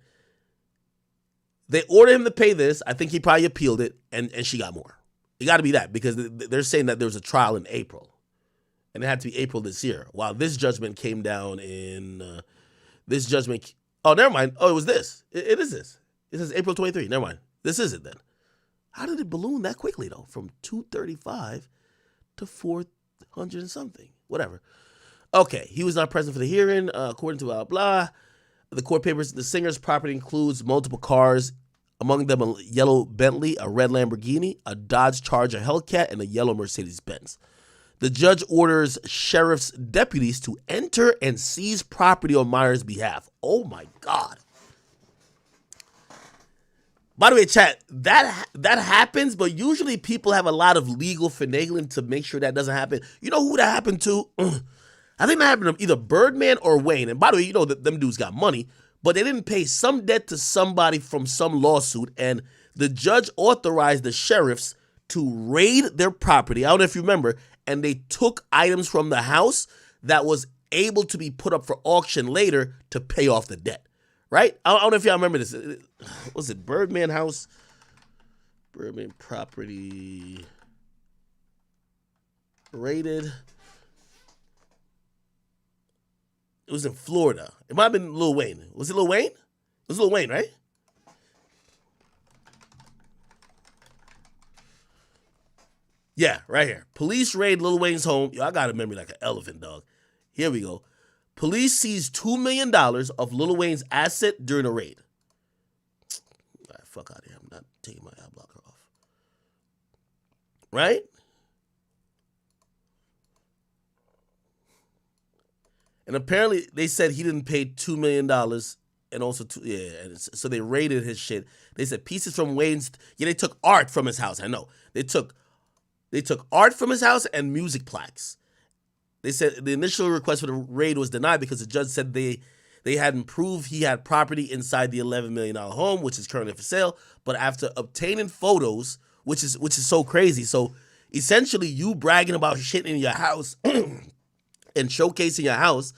They ordered him to pay this. I think he probably appealed it, and she got more. It got to be that, because they're saying that there was a trial in April, and it had to be April this year, while this judgment came down in, oh, never mind. Oh, it was this. It is this. It says April 23. Never mind. This is it then. How did it balloon that quickly, though? From 235 to 400 and something. Whatever. Okay. He was not present for the hearing, according to blah, blah. The court papers, the singer's property includes multiple cars, among them a yellow Bentley, a red Lamborghini, a Dodge Charger Hellcat, and a yellow Mercedes-Benz. The judge orders sheriff's deputies to enter and seize property on Myers' behalf. Oh my God. By the way, chat, that happens, but usually people have a lot of legal finagling to make sure that doesn't happen. You know who that happened to? I think that happened to either Birdman or Wayne. And by the way, them dudes got money, but they didn't pay some debt to somebody from some lawsuit, and the judge authorized the sheriffs to raid their property. I don't know if you remember, and they took items from the house that was able to be put up for auction later to pay off the debt, right? I don't know if y'all remember this. Was it Birdman house? Birdman property raided. It was in Florida. It might have been Lil Wayne. Was it Lil Wayne? It's Lil Wayne, right? Yeah, right here. Police raid Lil Wayne's home. Yo, I got to remember like an elephant, dog. Here we go. Police seized $2 million of Lil Wayne's asset during a raid. All right, fuck out of here. I'm not taking my ad blocker off. Right? And apparently they said he didn't pay $2 million and also, so they raided his shit. They said pieces from Wayne's, they took art from his house. I know. They took art from his house and music plaques. They said the initial request for the raid was denied because the judge said they hadn't proved he had property inside the $11 million home, which is currently for sale. But after obtaining photos, which is so crazy. So essentially you bragging about shit in your house and showcasing your house,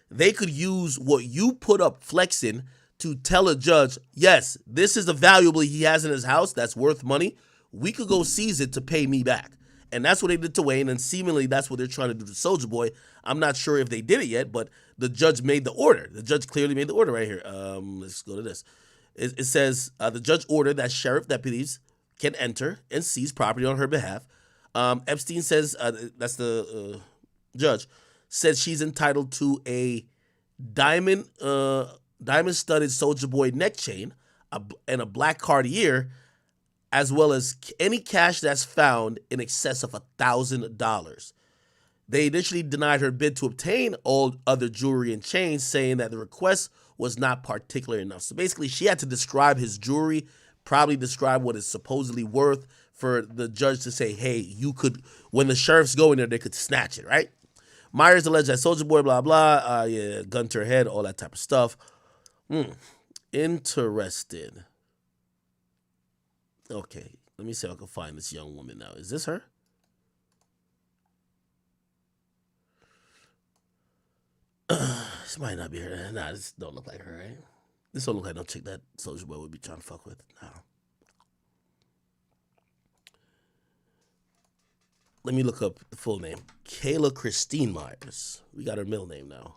they could use what you put up flexing to tell a judge, yes, this is the valuable he has in his house that's worth money. We could go seize it to pay me back. And that's what they did to Wayne, and seemingly that's what they're trying to do to Soulja Boy. I'm not sure if they did it yet, but the judge made the order. The judge clearly made the order right here. Let's go to this. It says, the judge ordered that sheriff deputies can enter and seize property on her behalf. Epstein says, that's the judge, said she's entitled to a diamond-studded Soulja Boy neck chain and a black Cartier, as well as any cash that's found in excess of $1,000. They initially denied her bid to obtain all other jewelry and chains, saying that the request was not particular enough. So basically, she had to describe his jewelry, probably describe what it's supposedly worth for the judge to say, hey, you could, when the sheriffs go in there, they could snatch it, right? Myers alleged that Soulja Boy, blah, blah, gun to her head, all that type of stuff. Interesting. Okay, let me see if I can find this young woman now. Is this her? This might not be her. Nah, this don't look like her, right? This don't look like no chick that Soulja Boy would be trying to fuck with. No. Let me look up the full name. Kayla Christine Myers. We got her middle name now.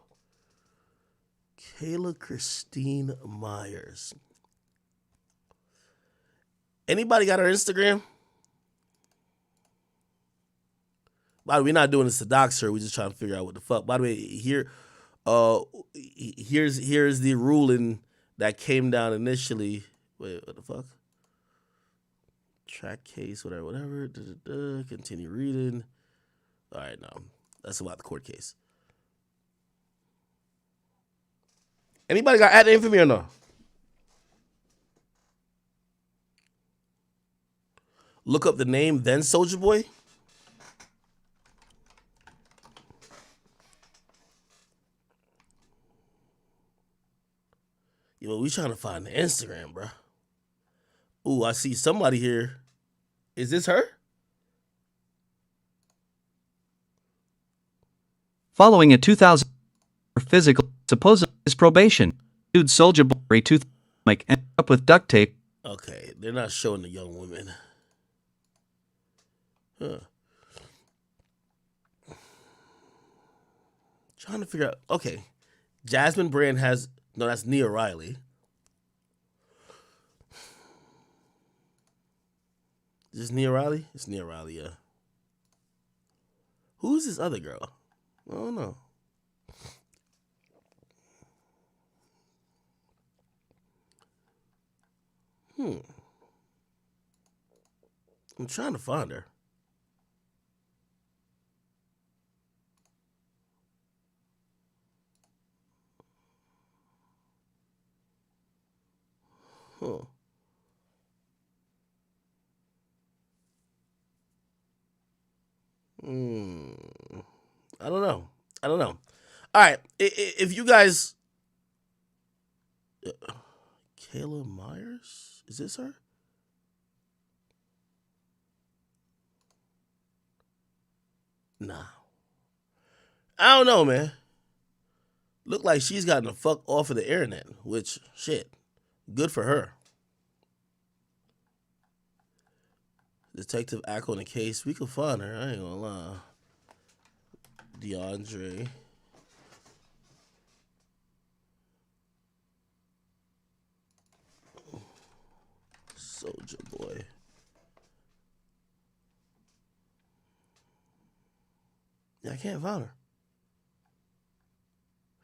Kayla Christine Myers. Anybody got our Instagram? By the way, we're not doing this to dox her. We're just trying to figure out what the fuck. By the way, here's the ruling that came down initially. Wait, what the fuck? Track case, whatever. Continue reading. All right, no. That's about the court case. Anybody got ad infamy or no? Look up the name, then Soulja Boy. Yo, we trying to find the Instagram, bro. Ooh, I see somebody here. Is this her? Following a 2000 physical, supposedly his probation, dude Soulja Boy tooth ended up with duct tape. Okay, they're not showing the young woman. Huh. Trying to figure out. Okay. Jasmine Brand has. No, that's Nia Riley. Is this Nia Riley? It's Nia Riley, yeah. Who's this other girl? I don't know. I'm trying to find her. Huh. I don't know. All right. If you guys... Kayla Myers? Is this her? Nah. I don't know, man. Look like she's gotten the fuck off of the internet, which, shit, good for her. Detective act on the case. We could find her. I ain't gonna lie. DeAndre. can't find her.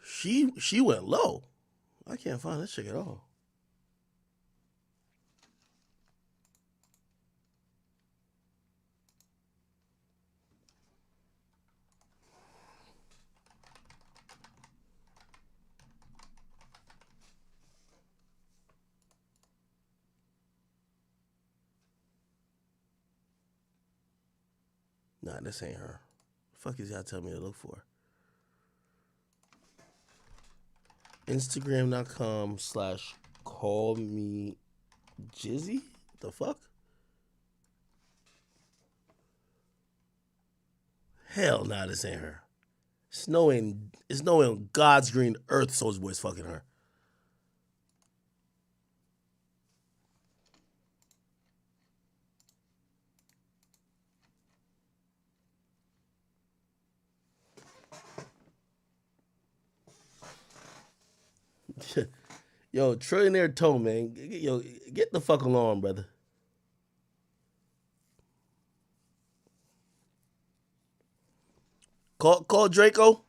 She went low. I can't find this chick at all. Nah, this ain't her. Fuck is y'all telling me to look for? Instagram.com/callmejizzy? The fuck? Hell nah, this ain't her. It's no way on God's green earth Soulja Boy's fucking her. Yo, Trillionaire Tone, man. Yo, get the fuck along, brother. Call Draco.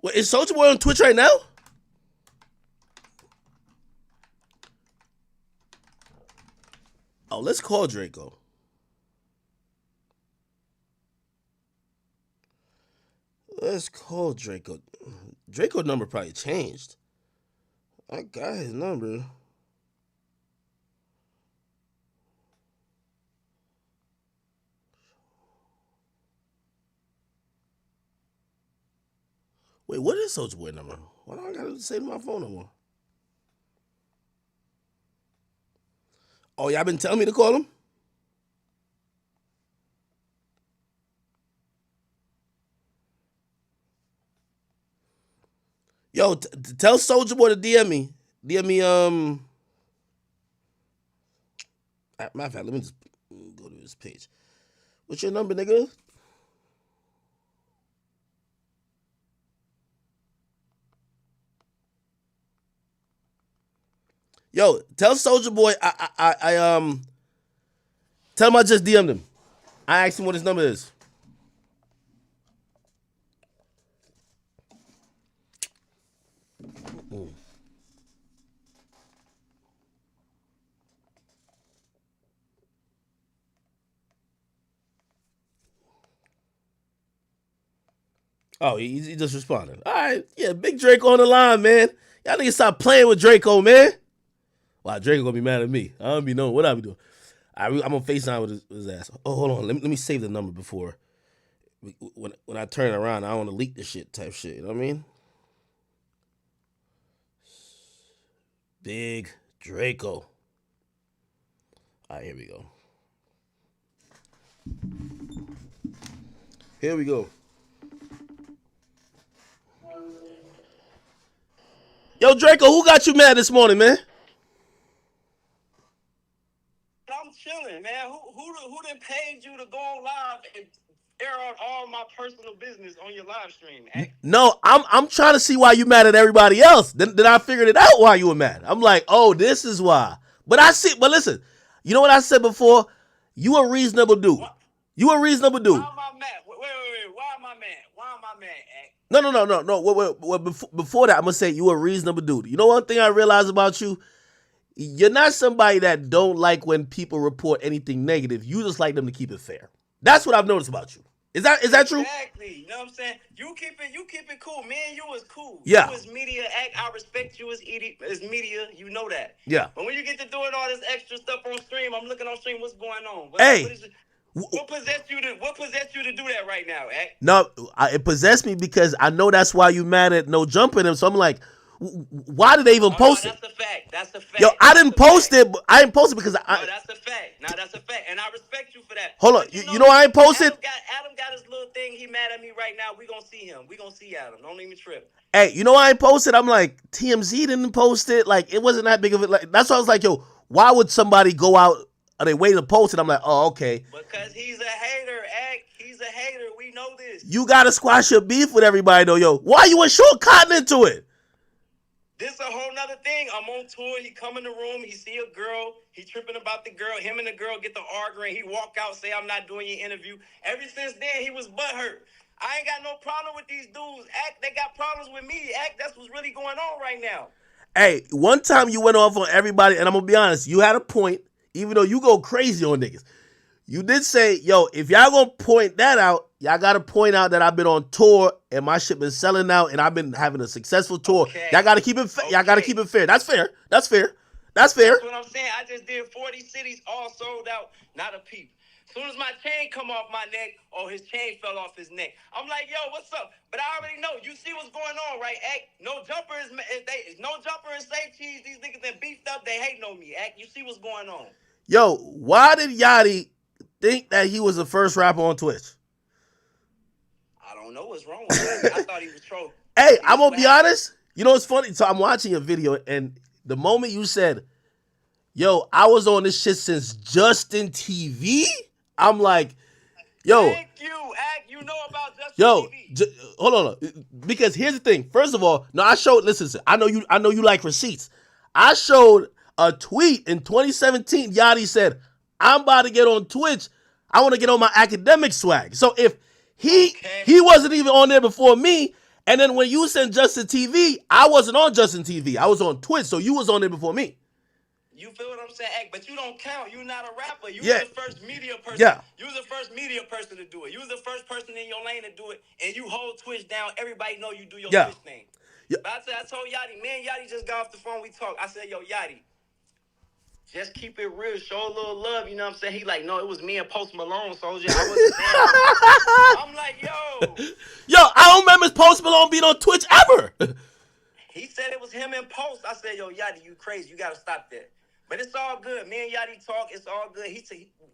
Wait, is Soulja Boy on Twitch right now? Oh, let's call Draco. Let's call Draco. Draco's number probably changed. I got his number. Wait, what is Soulja Boy number? Why don't I gotta say to my phone no more? Oh, y'all been telling me to call him? Yo, tell Soulja Boy to DM me. Matter of fact, let me just go to his page. What's your number, nigga? Yo, tell Soulja Boy tell him I just DM'd him. I asked him what his number is. Oh, he just responded. All right, yeah, Big Draco on the line, man. Y'all niggas stop playing with Draco, man. Wow, Draco gonna be mad at me. I don't be knowing what I be doing. I'm on FaceTime with his ass. Oh, hold on. Let me save the number before. When I turn around, I don't want to leak the shit type shit. You know what I mean? Big Draco. All right, here we go. Here we go. Yo, Draco, who got you mad this morning, man? I'm chilling, man. Who done paid you to go on live and air out all my personal business on your live stream? No, I'm trying to see why you mad at everybody else. Then I figured it out why you were mad. I'm like, oh, this is why. But listen, you know what I said before? You a reasonable dude. What? You a reasonable dude. Why am I mad? Wait. Why am I mad? Why am I mad, No. Before that, I'm gonna say you a reasonable dude. You know one thing I realized about you? You're not somebody that don't like when people report anything negative. You just like them to keep it fair. That's what I've noticed about you. Is that true? Exactly. You know what I'm saying? You keep it cool. Me and you is cool. Yeah. You is media act. I respect you as media. You know that. Yeah. But when you get to doing all this extra stuff on stream, I'm looking on stream. What's going on? What possessed you to do that right now, Act? No, it possessed me because I know that's why you mad at No Jumping Him. So I'm like, why did they even post it? That's a fact. Yo, I didn't post it. But I didn't post it because No, that's a fact. Now that's a fact, and I respect you for that. Hold on, you know I ain't posted. Adam got his little thing. He mad at me right now. We gonna see him. We gonna see Adam. Don't even trip. Hey, you know I ain't posted. I'm like TMZ didn't post it. Like it wasn't that big of it. Like that's why I was like, yo, why would somebody go out? Are they waiting to post it? I'm like, oh, okay. Because he's a hater, Act. He's a hater. We know this. You gotta squash your beef with everybody though, yo. Why you and Short cotton into it? This a whole nother thing. I'm on tour. He come in the room. He see a girl. He tripping about the girl. Him and the girl get to arguing. He walk out, say, I'm not doing your interview. Ever since then, he was butthurt. I ain't got no problem with these dudes. They got problems with me. That's what's really going on right now. Hey, one time you went off on everybody, and I'm going to be honest, you had a point, even though you go crazy on niggas. You did say, yo, if y'all going to point that out, y'all got to point out that I've been on tour and my shit been selling out and I've been having a successful tour. Okay. Y'all got to keep it y'all got to keep it fair. That's fair. That's fair. That's fair. That's what I'm saying. I just did 40 cities, all sold out, not a peep. As soon as my chain come off my neck or his chain fell off his neck, I'm like, yo, what's up? But I already know. You see what's going on, right? No jumper is safe cheese. These niggas that beefed up, they hating on me. You see what's going on. Yo, why did Yachty think that he was the first rapper on Twitch? I don't know what's wrong with him. I thought he was trolling. Hey, I'm going to be honest. You know what's funny? So I'm watching a video, and the moment you said, yo, I was on this shit since Justin TV, I'm like, yo. Thank you, you know about Justin TV. Hold on. Because here's the thing. First of all, no, I showed, listen, I know you like receipts. I showed a tweet in 2017. Yachty said, I'm about to get on Twitch. I want to get on my academic swag. So if he wasn't even on there before me, and then when you sent Justin TV, I wasn't on Justin TV. I was on Twitch, so you was on there before me. You feel what I'm saying? But you don't count. You're not a rapper. You Yeah. was the first media person. Yeah. You was the first media person to do it. You was the first person in your lane to do it, and you hold Twitch down. Everybody know you do your Twitch thing. Yeah. But I told Yachty, me and Yachty just got off the phone. We talked. I said, yo, Yachty, just keep it real. Show a little love. You know what I'm saying? He like, no, it was me and Post Malone, Soldier. I wasn't there. I'm like, yo. Yo, I don't remember Post Malone being on Twitch ever. He said it was him and Post. I said, yo, Yachty, you crazy. You got to stop that. But it's all good. Me and Yachty talk. It's all good.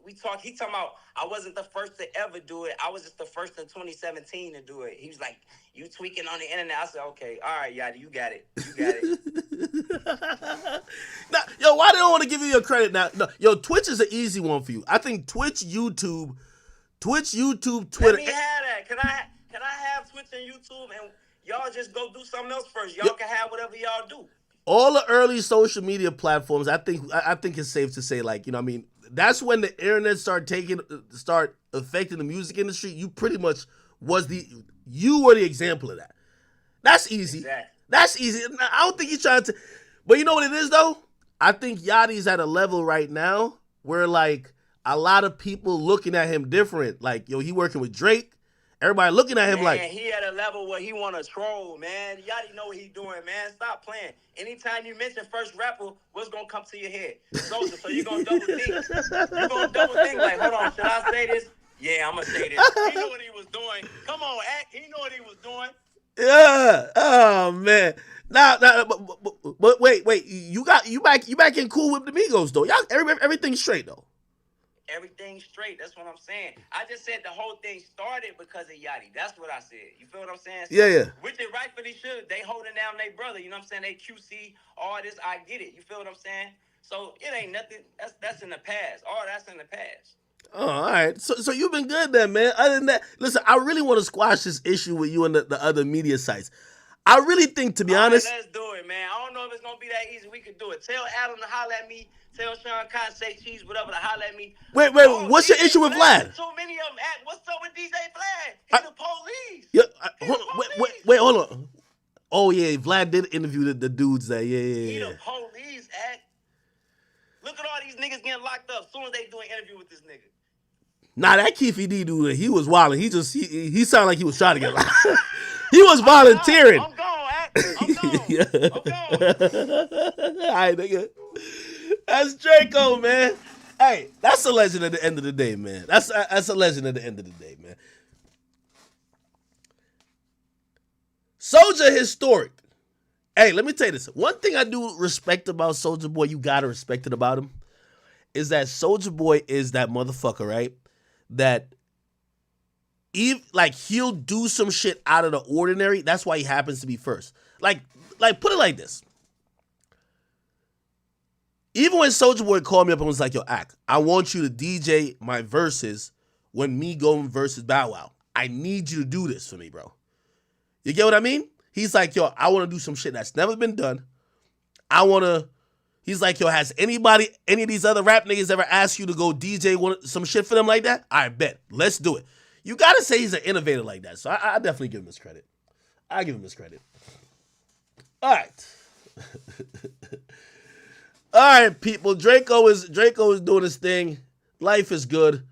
We talk. He talking about I wasn't the first to ever do it. I was just the first in 2017 to do it. He was like, you tweaking on the internet. I said, okay. All right, Yachty, you got it. You got it. Now, yo, why they don't want to give you your credit now? No, yo, Twitch is an easy one for you. I think Twitch, YouTube, Twitter. Let me have that. Can I have Twitch and YouTube and y'all just go do something else first? Y'all can have whatever y'all do. All the early social media platforms, I think it's safe to say, like, you know what I mean, that's when the internet start affecting the music industry. You pretty much were the example of that. That's easy. Exactly. That's easy. I don't think he's trying to, but you know what it is though? I think Yachty's at a level right now where like a lot of people looking at him different. Like, yo, he working with Drake. Everybody looking at him man, like he at a level where he want to troll, man. Yachty know what he doing, man. Stop playing. Anytime you mention first rapper, what's gonna come to your head? Soldier, so you gonna double think. You gonna double think like, hold on, should I say this? Yeah, I'm gonna say this. He knew what he was doing. Come on, he knew what he was doing. yeah. Oh man. Now, but wait. You back in cool with the Migos though. Y'all everything's straight though. Everything's straight. That's what I'm saying. I just said the whole thing started because of Yachty. That's what I said. You feel what I'm saying? So, Yeah. Which they rightfully should. They holding down their brother. You know what I'm saying? They QC, all this. I get it. You feel what I'm saying? So it ain't nothing. That's in the past. All that's in the past. Oh, all right. So you've been good then, man. Other than that, listen, I really want to squash this issue with you and the other media sites. I really think, to be honest. Let's do it, man. I don't know if it's going to be that easy. We can do it. Tell Adam to holler at me. Tell Sean Khan, say cheese, whatever, to holler at me. Wait. What's your issue with Vlad? Too many of them. What's up with DJ Vlad? He's the police. Yeah. Wait, hold on. Oh, yeah. Vlad did interview the dudes that, yeah. He the police, Look at all these niggas getting locked up as soon as they do an interview with this nigga. Nah, that Keefy D dude, he was wilding. He sounded like he was trying to get locked. He was volunteering. I'm gone, I'm gone. All right, nigga. That's Draco, man. Hey, that's a legend at the end of the day, man. That's a legend at the end of the day, man. Soulja historic. Hey, let me tell you this. One thing I do respect about Soulja Boy, you gotta respect it about him, is that Soulja Boy is that motherfucker, right? That he'll do some shit out of the ordinary. That's why he happens to be first. Like put it like this. Even when Soulja Boy called me up and was like, yo, Ack, I want you to DJ my verses when me going versus Bow Wow. I need you to do this for me, bro. You get what I mean? He's like, yo, I want to do some shit that's never been done. He's like, yo, has any of these other rap niggas ever asked you to go DJ some shit for them like that? I bet. Let's do it. You got to say he's an innovator like that. So I definitely give him his credit. I give him his credit. All right. All right, people. Draco is doing his thing. Life is good.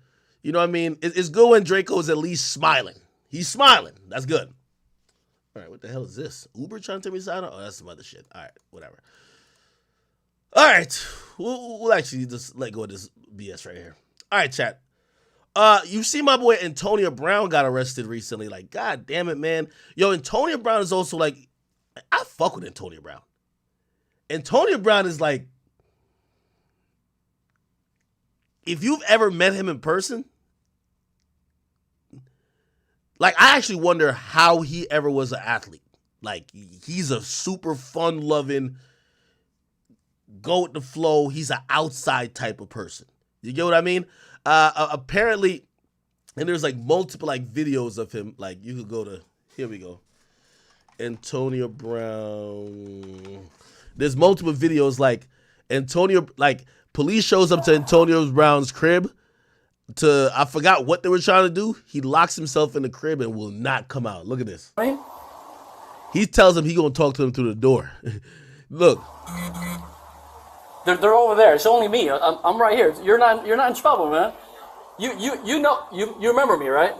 You know what I mean? It's good when Draco is at least smiling. He's smiling. That's good. All right, what the hell is this? Uber trying to tell me to sign up? Oh, that's some other shit. All right, whatever. All right, we'll actually just let go of this BS right here. All right, chat. You see my boy Antonio Brown got arrested recently. Like, god damn it, man. Yo, Antonio Brown is also like, I fuck with Antonio Brown. Antonio Brown is like, if you've ever met him in person, like, I actually wonder how he ever was an athlete. Like, he's a super fun-loving, go with the flow. He's an outside type of person. You get what I mean? Apparently, and there's like multiple like videos of him. Like, you could go to, here we go. Antonio Brown. There's multiple videos like police shows up to Antonio Brown's crib I forgot what they were trying to do. He locks himself in the crib and will not come out. Look at this. He tells him he gonna talk to him through the door. Look. They're over there. It's only me. I'm right here. You're not in trouble, man. You know you remember me, right?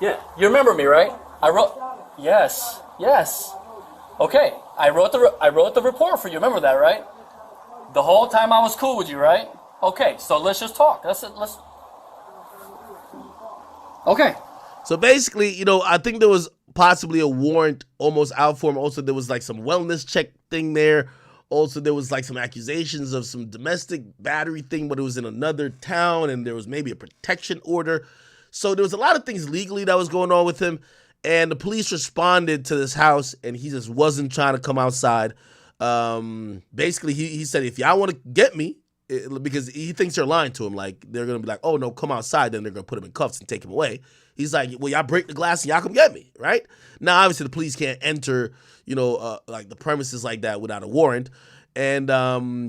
Yeah, you remember me, right? I wrote. Yes. Okay, I wrote the report for you. Remember that, right? The whole time I was cool with you, right? Okay, so let's just talk. That's it. Let's. Okay. So basically, you know, I think there was possibly a warrant almost out for him. Also, there was like some wellness check thing there. Also, there was like some accusations of some domestic battery thing, but it was in another town, and there was maybe a protection order. So there was a lot of things legally that was going on with him, and the police responded to this house, and he just wasn't trying to come outside. Basically, he said, if y'all want to get me, because he thinks they're lying to him, like they're going to be like, oh, no, come outside, then they're going to put him in cuffs and take him away. He's like, well, y'all break the glass and y'all come get me, right? Now, obviously, the police can't enter, you know, like the premises like that without a warrant. And,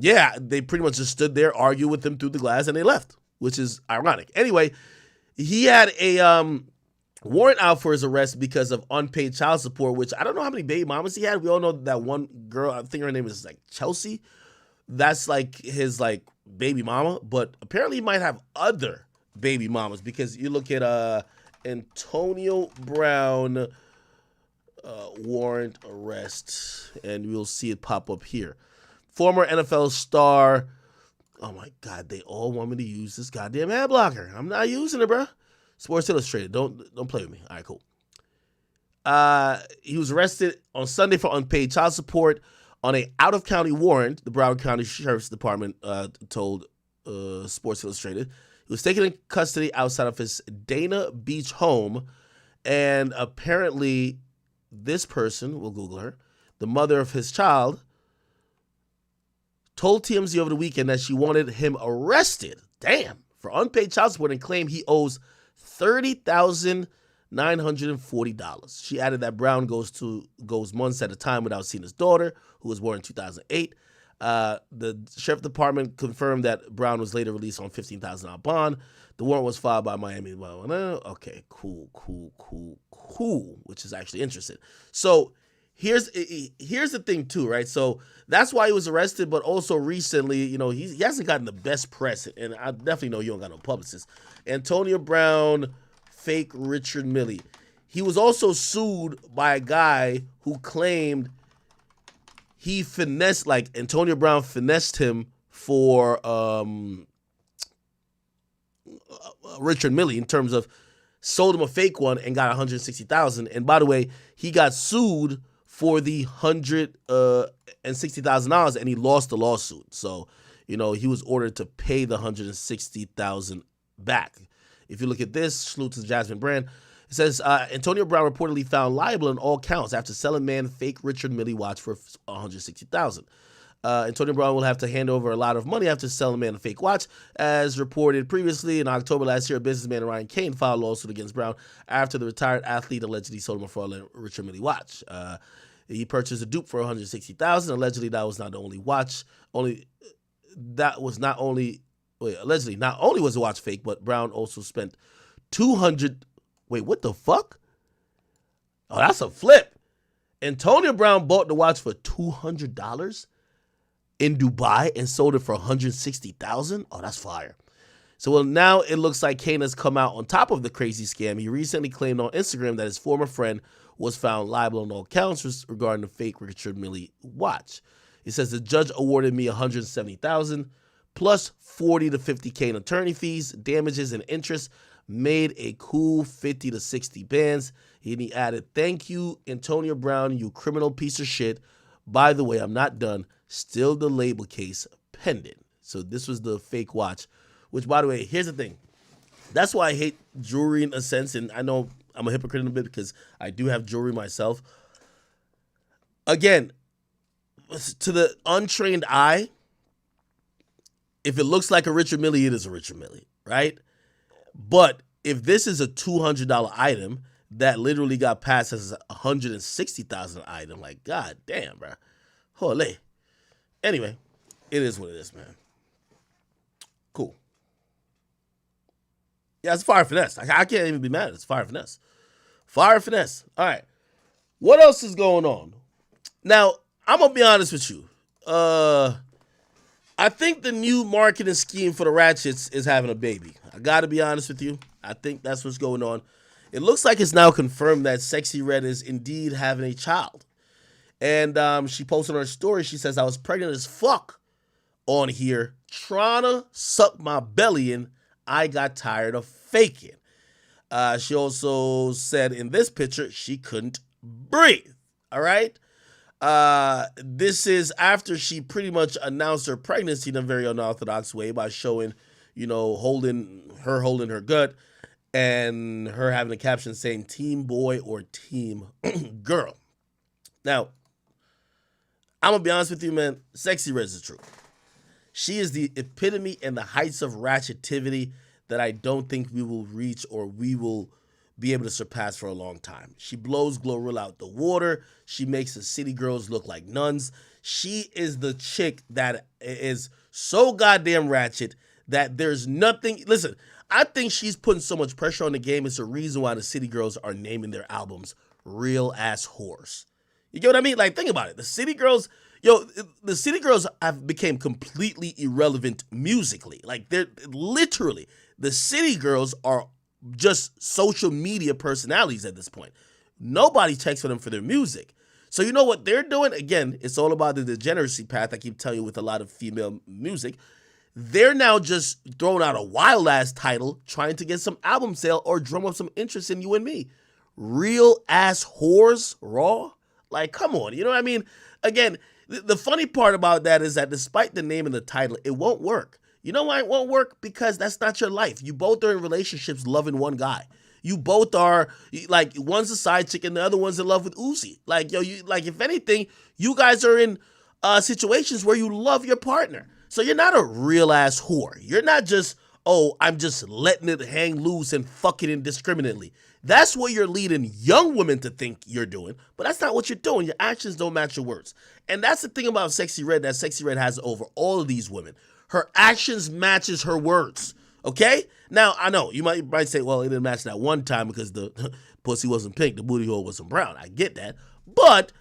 yeah, they pretty much just stood there, argued with him through the glass, and they left, which is ironic. Anyway, he had a warrant out for his arrest because of unpaid child support, which I don't know how many baby mamas he had. We all know that one girl, I think her name is like Chelsea. That's like his like baby mama, but apparently he might have other baby mamas because you look at Antonio Brown warrant arrest, and we'll see it pop up here. Former NFL star. Oh my God, they all want me to use this goddamn ad blocker. I'm not using it, bro. Sports Illustrated. Don't play with me. All right, cool. He was arrested on Sunday for unpaid child support on a out-of-county warrant. The Broward County Sheriff's Department told Sports Illustrated. He was taken in custody outside of his Dana Beach home, and apparently this person, we'll Google her, the mother of his child, told TMZ over the weekend that she wanted him arrested, for unpaid child support and claimed he owes $30,940. She added that Brown goes months at a time without seeing his daughter, who was born in 2008. The sheriff department confirmed that Brown was later released on $15,000 bond. The warrant was filed by Miami. Okay, cool, which is actually interesting. So here's the thing too, right? So that's why he was arrested, but also recently, you know, he hasn't gotten the best press, and I definitely know you don't got no publicist. Antonio Brown, fake Richard Mille. He was also sued by a guy who claimed he finessed, like Antonio Brown finessed him for Richard Mille in terms of sold him a fake one and got $160,000. And by the way, he got sued for the $160,000 and he lost the lawsuit. So, you know, he was ordered to pay the $160,000 back. If you look at this, salute to Jasmine Brand. It says Antonio Brown reportedly found liable in all counts after selling man fake Richard Mille watch for $160,000. Antonio Brown will have to hand over a lot of money after selling man a fake watch. As reported previously, in October last year, businessman Ryan Kane filed a lawsuit against Brown after the retired athlete allegedly sold him a fraudulent Richard Mille watch. He purchased a dupe for $160,000. Allegedly, that was not the only watch. Allegedly, not only was the watch fake, but Brown also spent $200. Wait, what the fuck? Oh, that's a flip. Antonio Brown bought the watch for $200 in Dubai and sold it for $160,000. Oh, that's fire. So now it looks like Kane has come out on top of the crazy scam. He recently claimed on Instagram that his former friend was found liable on all counts regarding the fake Richard Mille watch. He says the judge awarded me $170,000 plus 40 to 50K in attorney fees, damages, and interest. Made a cool 50 to 60 bands. And he added, "Thank you, Antonio Brown, you criminal piece of shit. By the way, I'm not done. Still the label case pending." So this was the fake watch, which, by the way, here's the thing. That's why I hate jewelry in a sense, and I know I'm a hypocrite in a bit because I do have jewelry myself. Again, to the untrained eye, if it looks like a Richard Mille, it is a Richard Mille, right? But if this is a $200 item that literally got passed as a $160,000 item, like, god damn, bro. Holy. Anyway, it is what it is, man. Cool. Yeah, it's fire finesse. I can't even be mad at it. It's fire finesse. Fire finesse. All right. What else is going on? Now, I'm going to be honest with you. I think the new marketing scheme for the Ratchets is having a baby. I got to be honest with you. I think that's what's going on. It looks like it's now confirmed that Sexy Red is indeed having a child. And she posted on her story, she says, "I was pregnant as fuck on here trying to suck my belly in. I got tired of faking." She also said in this picture she couldn't breathe. All right. This is after she pretty much announced her pregnancy in a very unorthodox way by showing, holding her gut and her having a caption saying "Team Boy" or "Team Girl." Now, I'm going to be honest with you, man. Sexy Red is the truth. She is the epitome and the heights of ratchetivity that I don't think we will reach or we will be able to surpass for a long time. She blows Glorilla out the water. She makes the city girls look like nuns. She is the chick that is so goddamn ratchet that there's nothing. Listen, I think she's putting so much pressure on the game. It's the reason why the city girls are naming their albums Real Ass Whores. You get what I mean? Like, think about it. The city girls have become completely irrelevant musically. Like, they're literally, the city girls are just social media personalities at this point. Nobody checks for them for their music. So you know what they're doing? Again, it's all about the degeneracy path I keep telling you with a lot of female music. They're now just throwing out a wild ass title, trying to get some album sale or drum up some interest in you and me. Real Ass Whores, raw? Like, come on, you know what I mean? Again, the funny part about that is that despite the name and the title, it won't work. You know why it won't work? Because that's not your life. You both are in relationships loving one guy. You both are, like, one's a side chick and the other one's in love with Uzi. Like, if anything, you guys are in situations where you love your partner. So you're not a real ass whore. You're not just, oh, I'm just letting it hang loose and fucking indiscriminately. That's what you're leading young women to think you're doing, but that's not what you're doing. Your actions don't match your words. And that's the thing about Sexy Red that Sexy Red has over all of these women. Her actions matches her words, okay? Now, I know, you might say, well, it didn't match that one time because the pussy wasn't pink, the booty hole wasn't brown. I get that. But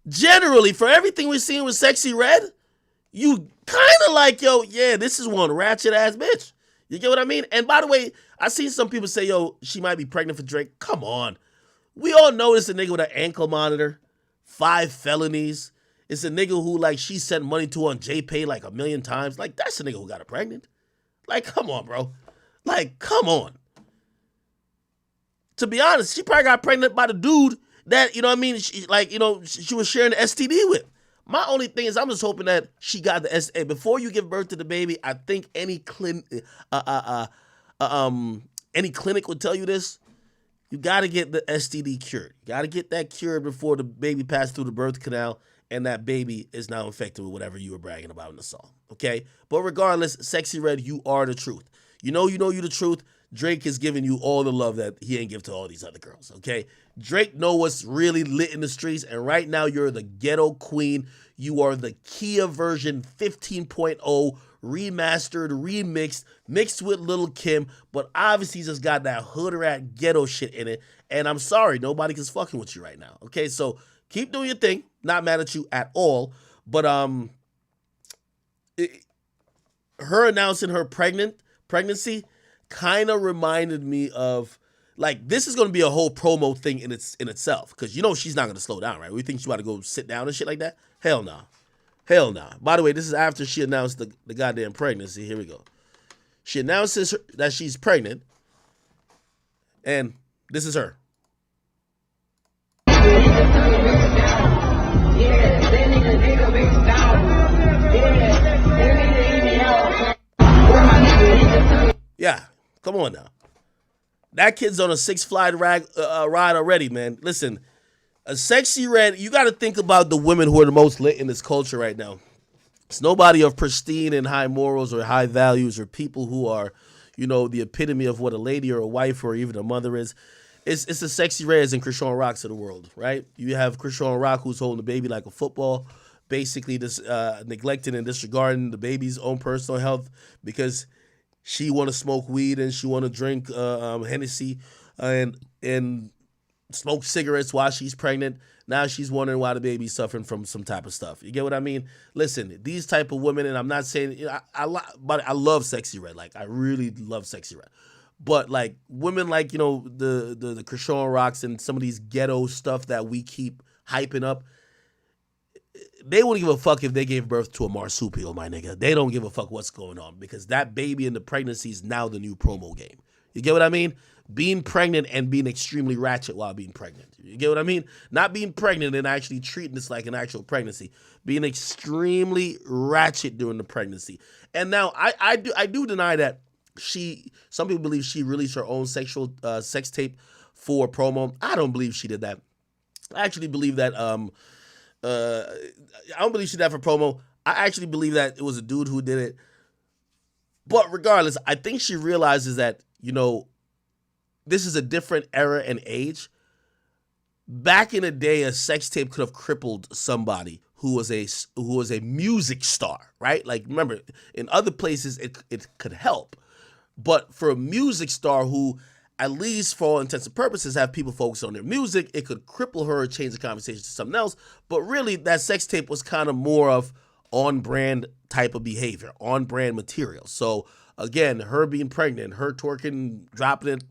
generally, for everything we're seeing with Sexy Red, you kind of like, yo, yeah, this is one ratchet-ass bitch. You get what I mean? And by the way, I seen some people say, yo, she might be pregnant for Drake. Come on. We all know it's a nigga with an ankle monitor, 5 felonies. It's a nigga who, like, she sent money to on JPay like 1 million times. Like, that's a nigga who got her pregnant. Like, come on, bro. Like, come on. To be honest, she probably got pregnant by the dude that, you know what I mean, she was sharing the STD with. My only thing is I'm just hoping that she got the STD. Before you give birth to the baby, I think any clinic would tell you this. You got to get the STD cured. You got to get that cured before the baby passes through the birth canal and that baby is now infected with whatever you were bragging about in the song, okay? But regardless, Sexy Red, you are the truth. You know you're the truth. Drake is giving you all the love that he ain't give to all these other girls, okay? Drake know what's really lit in the streets, and right now you're the ghetto queen. You are the Kia version 15.0, remastered, remixed, mixed with Lil' Kim, but obviously just got that hood rat ghetto shit in it, and I'm sorry, nobody is fucking with you right now, okay? So keep doing your thing, not mad at you at all, but her announcing her pregnancy kind of reminded me of, like, this is going to be a whole promo thing in itself, because you know she's not going to slow down, right? We think she's about to go sit down and shit like that? Hell nah. Hell nah. By the way, this is after she announced the goddamn pregnancy. Here we go. She announces that she's pregnant, and this is her. Yeah, come on now. That kid's on a 6ix9ine ride already, man. Listen, a Sexy Red, you got to think about the women who are the most lit in this culture right now. It's nobody of pristine and high morals or high values or people who are, you know, the epitome of what a lady or a wife or even a mother is. It's the Sexy Reds and Krishan Rocks of the world, right? You have Krishan Rock who's holding the baby like a football, basically just neglecting and disregarding the baby's own personal health because she want to smoke weed and she want to drink Hennessy and smoke cigarettes while she's pregnant. Now she's wondering why the baby's suffering from some type of stuff. You get what I mean? Listen, these type of women, and I'm not saying, you know, but I love Sexy Red. Like, I really love Sexy Red. But, like, women like, you know, the Krishan Rocks and some of these ghetto stuff that we keep hyping up, they wouldn't give a fuck if they gave birth to a marsupial, my nigga. They don't give a fuck what's going on because that baby in the pregnancy is now the new promo game. You get what I mean? Being pregnant and being extremely ratchet while being pregnant. You get what I mean? Not being pregnant and actually treating this like an actual pregnancy. Being extremely ratchet during the pregnancy. And now I do deny that some people believe she released her own sexual sex tape for promo. I don't believe she did that. I actually believe that I don't believe she did that for promo. I actually believe that it was a dude who did it. But regardless, I think she realizes that, you know, this is a different era and age. Back in the day, a sex tape could have crippled somebody who was a music star, right? Like, remember, in other places it could help. But for a music star who, at least for all intents and purposes, have people focus on their music, it could cripple her or change the conversation to something else. But really, that sex tape was kind of more of on-brand type of behavior, on-brand material. So, again, her being pregnant, her twerking, dropping it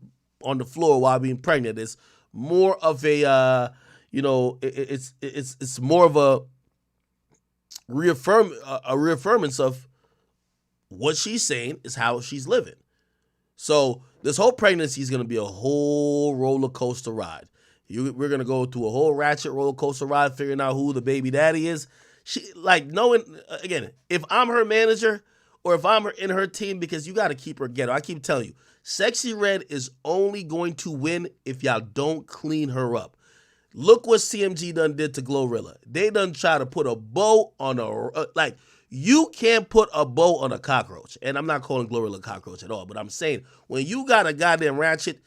on the floor while being pregnant is more of a, you know, it's more of a reaffirmance of what she's saying is how she's living. So this whole pregnancy is going to be a whole roller coaster ride. We're going to go through a whole ratchet roller coaster ride figuring out who the baby daddy is. She, like, knowing, again, if I'm her manager or if I'm in her team, because you got to keep her ghetto. I keep telling you, Sexy Red is only going to win if y'all don't clean her up. Look what CMG done did to Glorilla. They done try to put a bow on like, you can't put a bow on a cockroach. And I'm not calling Glorilla a cockroach at all, but I'm saying when you got a goddamn ratchet,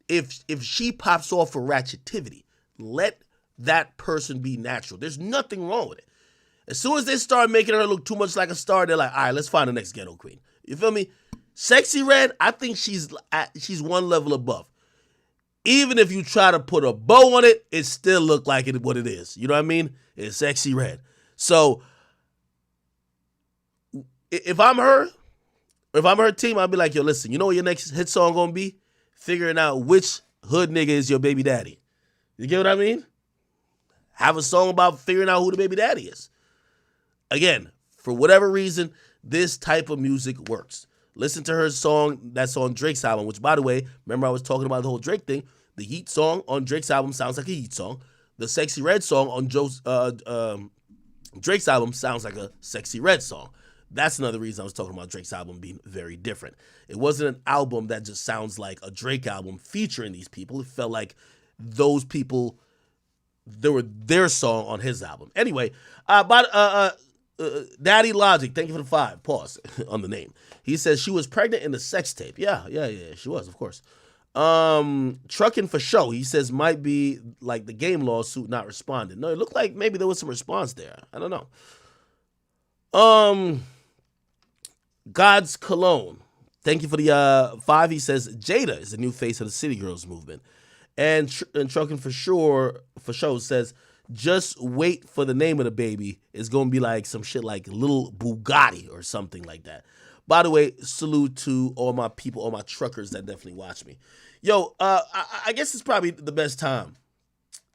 if she pops off for ratchetivity, let that person be natural. There's nothing wrong with it. As soon as they start making her look too much like a star, they're like, all right, let's find the next ghetto queen. You feel me? Sexy Red, I think she's one level above. Even if you try to put a bow on it, it still look like what it is. You know what I mean? It's Sexy Red. So if I'm her team, I'll be like, yo, listen, you know what your next hit song gonna be? Figuring out which hood nigga is your baby daddy. You get what I mean? Have a song about figuring out who the baby daddy is. Again, for whatever reason, this type of music works. Listen to her song that's on Drake's album, which, by the way, remember I was talking about the whole Drake thing. The Heat song on Drake's album sounds like a Heat song. The Sexy Red song on Drake's album sounds like a Sexy Red song. That's another reason I was talking about Drake's album being very different. It wasn't an album that just sounds like a Drake album featuring these people. It felt like those people, they were their song on his album. Anyway, Daddy Logic, thank you for the 5. Pause on the name. He says she was pregnant in the sex tape. Yeah, she was, of course. Trucking for show. He says might be like the game lawsuit not responding. No, it looked like maybe there was some response there. I don't know. God's Cologne. Thank you for the 5. He says Jada is the new face of the City Girls movement. And Trucking for show says just wait for the name of the baby. It's going to be like some shit like Little Bugatti or something like that. By the way, salute to all my people, all my truckers that definitely watch me. Yo, I guess it's probably the best time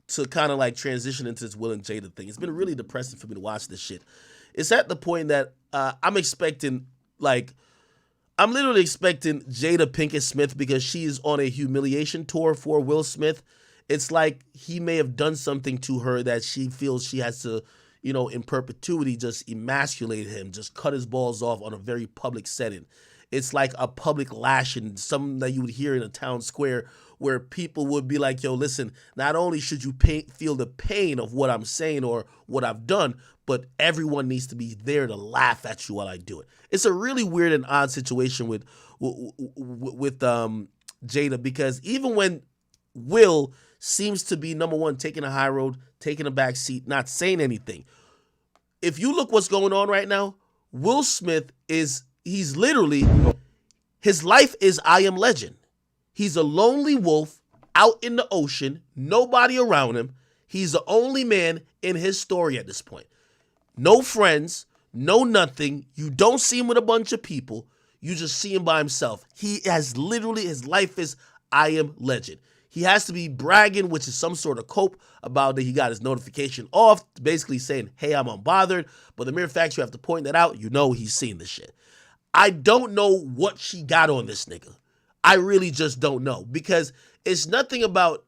to kind of like transition into this Will and Jada thing. It's been really depressing for me to watch this shit. It's at the point that I'm literally expecting Jada Pinkett Smith, because she is on a humiliation tour for Will Smith. It's like he may have done something to her that she feels she has to, in perpetuity, just emasculate him, just cut his balls off on a very public setting. It's like a public lashing, something that you would hear in a town square where people would be like, yo, listen, not only should you feel the pain of what I'm saying or what I've done, but everyone needs to be there to laugh at you while I do it. It's a really weird and odd situation with Jada, because even when Will seems to be, number one, taking a high road, taking a back seat, not saying anything. If you look what's going on right now, Will Smith he's literally, his life is I Am Legend. He's a lonely wolf out in the ocean, nobody around him. He's the only man in his story at this point. No friends, no nothing. You don't see him with a bunch of people. You just see him by himself. He has literally, his life is I Am Legend. He has to be bragging, which is some sort of cope about that he got his notification off, basically saying, hey, I'm unbothered. But the mere fact you have to point that out, he's seen this shit. I don't know what she got on this nigga. I really just don't know, because it's nothing about,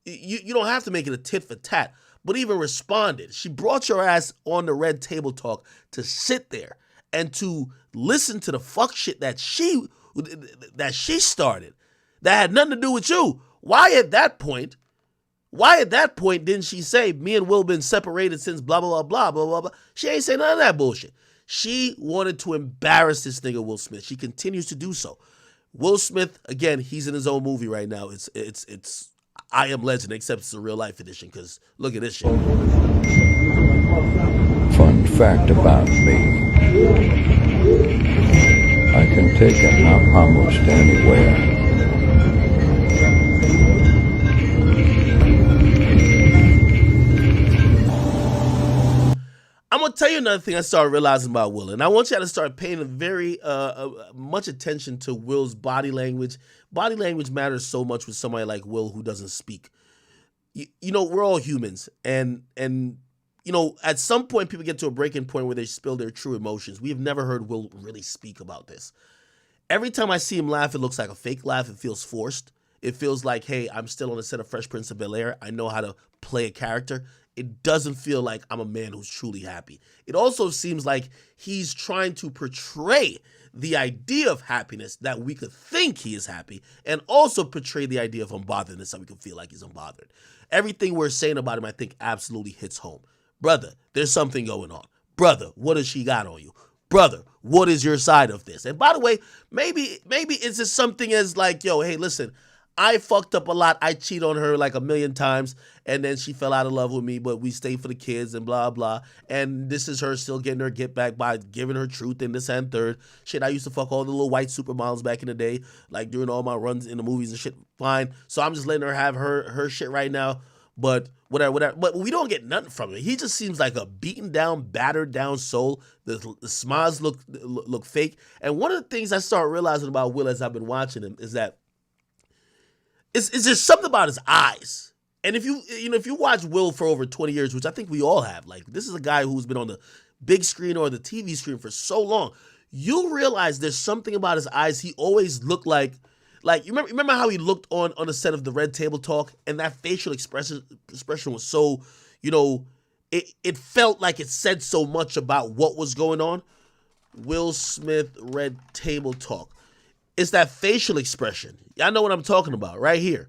you don't have to make it a tit for tat, but even responded. She brought your ass on the Red Table Talk to sit there and to listen to the fuck shit that she started that had nothing to do with you. Why at that point didn't she say, me and Will been separated since blah, blah, blah, blah, blah, blah. She ain't say none of that bullshit. She wanted to embarrass this nigga Will Smith. She continues to do so. Will Smith, again, he's in his own movie right now. It's I Am Legend, except it's a real life edition, because look at this shit. Fun fact about me. I can take a nap almost anywhere. I'm going to tell you another thing I started realizing about Will, and I want you to start paying very much attention to Will's body language. Body language matters so much with somebody like Will who doesn't speak. We're all humans, and at some point people get to a breaking point where they spill their true emotions. We have never heard Will really speak about this. Every time I see him laugh, it looks like a fake laugh. It feels forced. It feels like, hey, I'm still on the set of Fresh Prince of Bel-Air. I know how to play a character. It doesn't feel like I'm a man who's truly happy. It also seems like he's trying to portray the idea of happiness that we could think he is happy, and also portray the idea of unbotheredness that we can feel like he's unbothered. Everything we're saying about him, I think, absolutely hits home. Brother, there's something going on. Brother, what has she got on you? Brother, what is your side of this? And by the way, maybe it's just something as like, yo, hey, listen, I fucked up a lot. I cheated on her like 1,000,000 times, and then she fell out of love with me, but we stayed for the kids and blah, blah. And this is her still getting her get back by giving her truth in this and third. Shit, I used to fuck all the little white supermodels back in the day, like during all my runs in the movies and shit. Fine. So I'm just letting her have her shit right now. But whatever. But we don't get nothing from it. He just seems like a beaten down, battered down soul. The smiles look fake. And one of the things I started realizing about Will as I've been watching him is that is there's something about his eyes. And if you watch Will for over 20 years, which I think we all have, like this is a guy who's been on the big screen or the TV screen for so long, you'll realize there's something about his eyes. He always looked like you remember how he looked on the set of the Red Table Talk, and that facial expression was so, it felt like it said so much about what was going on. Will Smith Red Table Talk. It's that facial expression. Y'all know what I'm talking about right here.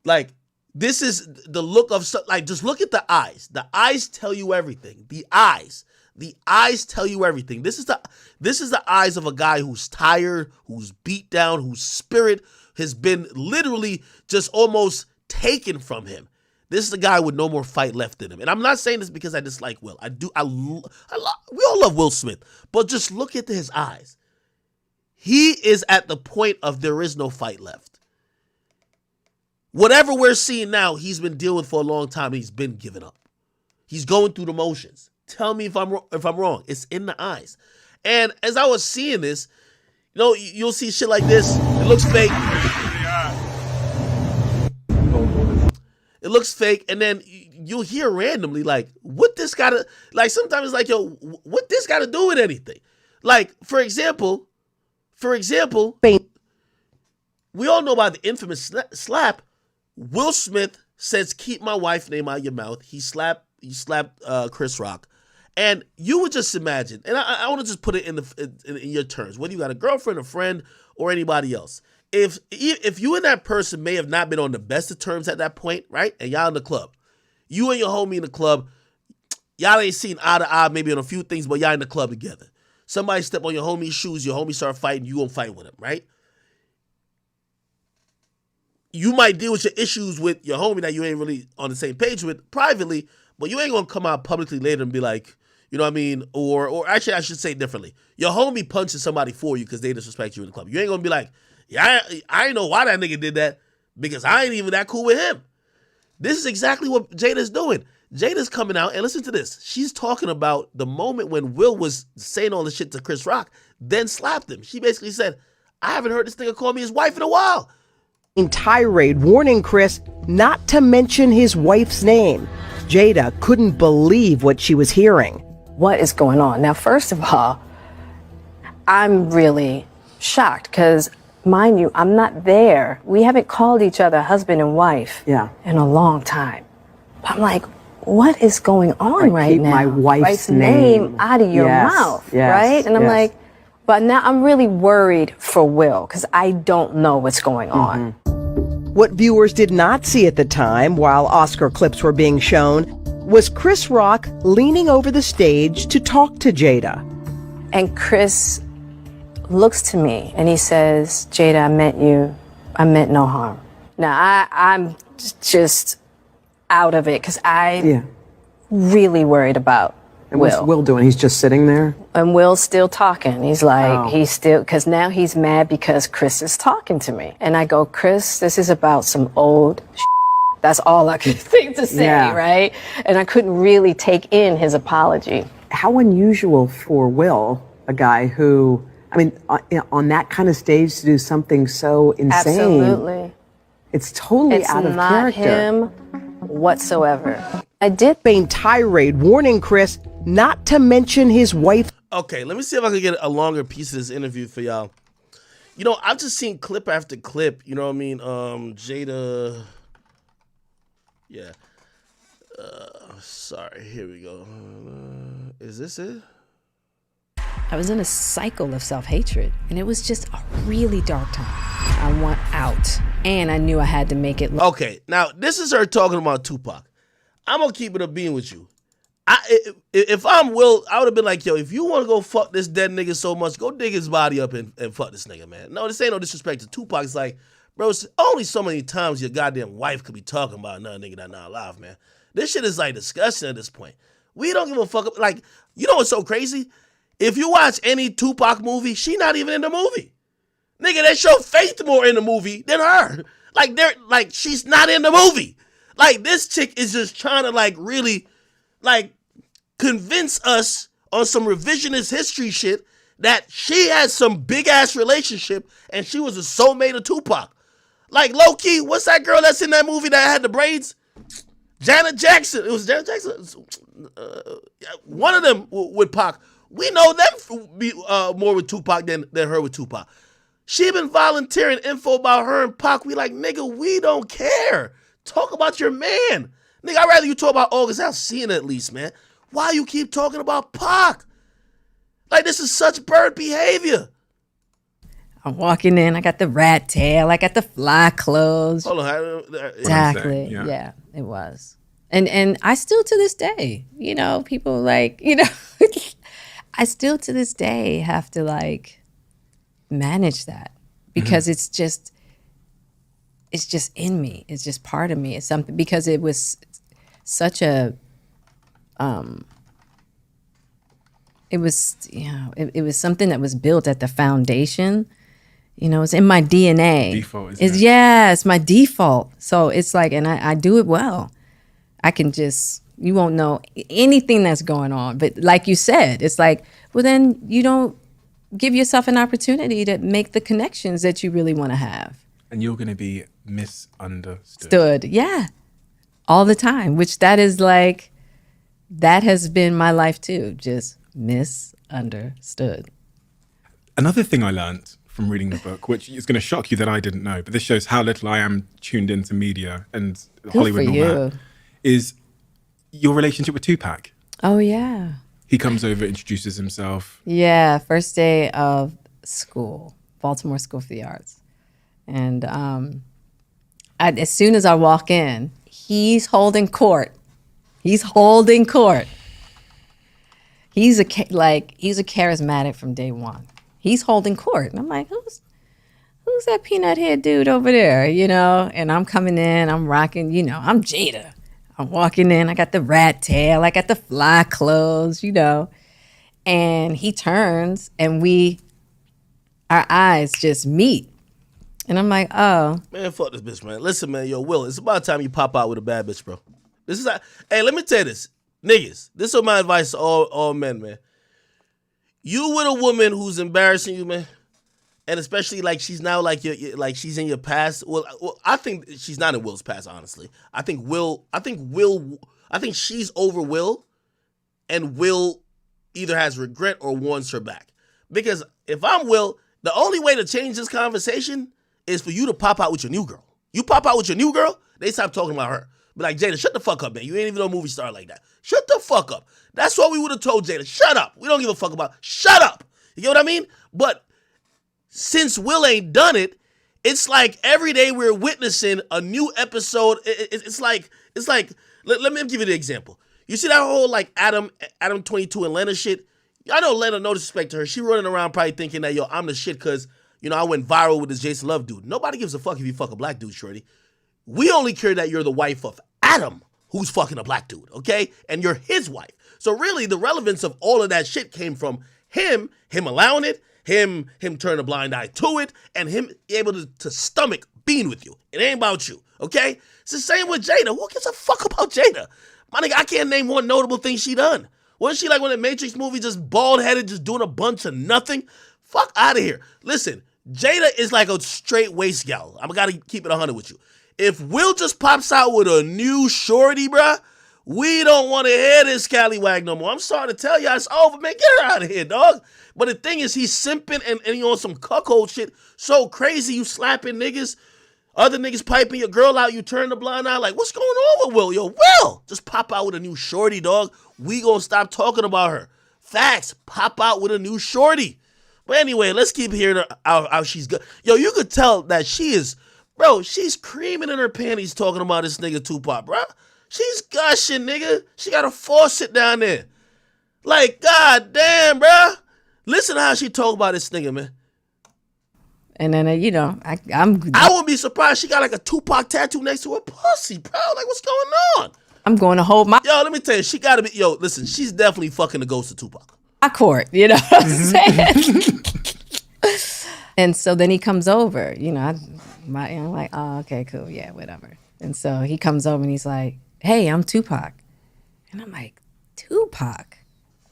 Like, this is the look of, like, just look at the eyes. The eyes tell you everything. The eyes. The eyes tell you everything. This is the eyes of a guy who's tired, who's beat down, whose spirit has been literally just almost taken from him. This is a guy with no more fight left in him. And I'm not saying this because I dislike Will. We all love Will Smith. But just look at his eyes. He is at the point of there is no fight left. Whatever we're seeing now, he's been dealing with for a long time. He's been giving up. He's going through the motions. Tell me if I'm wrong. It's in the eyes. And as I was seeing this, you know, you'll see shit like this. It looks fake. It looks fake, and then you'll hear randomly, like, what this gotta, like, sometimes it's like, yo, what this gotta do with anything? Like, for example, we all know about the infamous slap. Will Smith says, keep my wife's name out of your mouth. He slapped Chris Rock. And you would just imagine, and I want to just put it in your terms, whether you got a girlfriend, a friend, or anybody else. If you and that person may have not been on the best of terms at that point, right? And y'all in the club. You and your homie in the club, y'all ain't seen eye to eye maybe on a few things, but y'all in the club together. Somebody step on your homie's shoes, your homie start fighting, you gonna fight with him, right? You might deal with your issues with your homie that you ain't really on the same page with privately, but you ain't gonna come out publicly later and be like, you know what I mean? Or actually, I should say it differently. Your homie punches somebody for you because they disrespect you in the club. You ain't gonna be like, yeah, I ain't know why that nigga did that because I ain't even that cool with him. This is exactly what Jada's doing. Jada's coming out, and listen to this. She's talking about the moment when Will was saying all this shit to Chris Rock, then slapped him. She basically said, I haven't heard this nigga call me his wife in a while. Tirade warning Chris not to mention his wife's name. Jada couldn't believe what she was hearing. What is going on? Now, first of all, I'm really shocked because, mind you, I'm not there. We haven't called each other husband and wife in a long time. But I'm like, what is going on right keep now? my wife's name out of your mouth, right? And I'm like, but now I'm really worried for Will because I don't know what's going on. What viewers did not see at the time, while Oscar clips were being shown, was Chris Rock leaning over the stage to talk to Jada. And Chris looks to me and he says, Jada, I meant no harm. Now, I'm just out of it because I really worried about And what's Will doing? He's just sitting there? And Will's still talking. He's like, because now he's mad because Chris is talking to me. And I go, Chris, this is about some old shit. That's all I could think to say, right? And I couldn't really take in his apology. How unusual for Will, a guy who, I mean, on that kind of stage to do something so insane. Absolutely. It's totally out of character. It's not him whatsoever. I did a tirade warning Chris not to mention his wife. Okay, let me see if I can get a longer piece of this interview for y'all. You know, I've just seen clip after clip, you know what I mean? Jada, sorry, here we go. Is this it? I was in a cycle of self-hatred, and it was just a really dark time. I want out, and I knew I had to make it. Okay, now this is her talking about Tupac. I'm gonna keep it a bean with you. If I'm Will, I would have been like, yo, if you want to go fuck this dead nigga so much, go dig his body up and fuck this nigga, man. No, this ain't no disrespect to Tupac. It's like, bro, it's only so many times your goddamn wife could be talking about another nigga that's not alive, man. This shit is like disgusting at this point. We don't give a fuck. Like, you know what's so crazy? If you watch any Tupac movie, she not even in the movie. Nigga, they show Faith more in the movie than her. Like, she's not in the movie. Like, this chick is just trying to, like, really, like, convince us on some revisionist history shit that she had some big-ass relationship and she was a soulmate of Tupac. Like, low-key, what's that girl that's in that movie that had the braids? Janet Jackson. It was Janet Jackson? One of them with Pac. We know them be more with Tupac than her with Tupac. She been volunteering info about her and Pac. We like, nigga, we don't care. Talk about your man. Nigga, I'd rather you talk about August Alsina at least, man. Why you keep talking about Pac? Like, this is such bird behavior. I'm walking in, I got the rat tail, I got the fly clothes. Hold on. Exactly. Yeah, it was. And I still to this day, you know, people like, you know, I still to this day have to like manage that because it's just in me. It's just part of me. It's something because it was such a it was it was something that was built at the foundation. It's in my DNA. Default, isn't it? Yeah, it's my default. So it's like, and I do it well. I can just, you won't know anything that's going on. But like you said, it's like, well, then you don't give yourself an opportunity to make the connections that you really want to have. And you're going to be misunderstood. Yeah. All the time, which that is like, that has been my life too. Just misunderstood. Another thing I learned from reading the book, which is going to shock you that I didn't know, but this shows how little I am tuned into media and Hollywood and all that, is your relationship with Tupac. Oh, yeah. He comes over, introduces himself. Yeah, first day of school, Baltimore School for the Arts. And as soon as I walk in, he's holding court. He's holding court. He's a charismatic from day one. He's holding court. And I'm like, who's that peanut head dude over there? And I'm coming in, I'm rocking, I'm Jada. I'm walking in, I got the rat tail, I got the fly clothes, And he turns and our eyes just meet. And I'm like, oh. Man, fuck this bitch, man. Listen, man, yo, Will, it's about time you pop out with a bad bitch, bro. Hey, let me tell you this. Niggas, this is my advice to all men, man. You with a woman who's embarrassing you, man, and especially like she's now like like she's in your past. Well, I think she's not in Will's past, honestly. I think she's over Will, and Will either has regret or wants her back. Because if I'm Will, the only way to change this conversation is for you to pop out with your new girl. You pop out with your new girl, they stop talking about her. Be like, Jada, shut the fuck up, man. You ain't even no movie star like that. Shut the fuck up. That's what we would have told Jada. Shut up. We don't give a fuck about. Shut up. You get what I mean? But since Will ain't done it, it's like every day we're witnessing a new episode. It's like let me give you the example. You see that whole like Adam 22 and Lena shit? I know Lena, no disrespect to her. She running around probably thinking that, yo, I'm the shit because, I went viral with this Jason Love dude. Nobody gives a fuck if you fuck a black dude, shorty. We only care that you're the wife of Adam, who's fucking a black dude, okay? And you're his wife. So really, the relevance of all of that shit came from him allowing it, him turning a blind eye to it, and him able to stomach being with you. It ain't about you, okay? It's the same with Jada. Who gives a fuck about Jada? My nigga, I can't name one notable thing she done. Wasn't she like one of the Matrix movies, just bald-headed, just doing a bunch of nothing? Fuck out of here. Listen, Jada is like a straight waist gal. I gotta keep it 100 with you. If Will just pops out with a new shorty, bruh, we don't want to hear this scallywag no more. I'm sorry to tell y'all, it's over, man. Get her out of here, dog. But the thing is, he's simping and he on some cuckold shit so crazy, you slapping niggas, other niggas piping your girl out, you turn the blind eye. Like, what's going on with Will? Yo, Will, just pop out with a new shorty, dog. We gonna stop talking about her. Facts, pop out with a new shorty. But anyway, let's keep hearing how she's good. Yo, you could tell that she is... Bro, she's creaming in her panties talking about this nigga Tupac, bro. She's gushing, nigga. She got a faucet down there. Like, god damn, bro. Listen to how she talk about this nigga, man. And then, I wouldn't be surprised she got like a Tupac tattoo next to her pussy, bro. Like, what's going on? I'm going to hold my... Yo, let me tell you, she gotta be... Yo, listen, she's definitely fucking the ghost of Tupac. My court, you know what I'm saying? And so then he comes over, I'm like, oh, okay, cool, yeah, whatever. And so he comes over and he's like, hey, I'm Tupac. And I'm like, Tupac?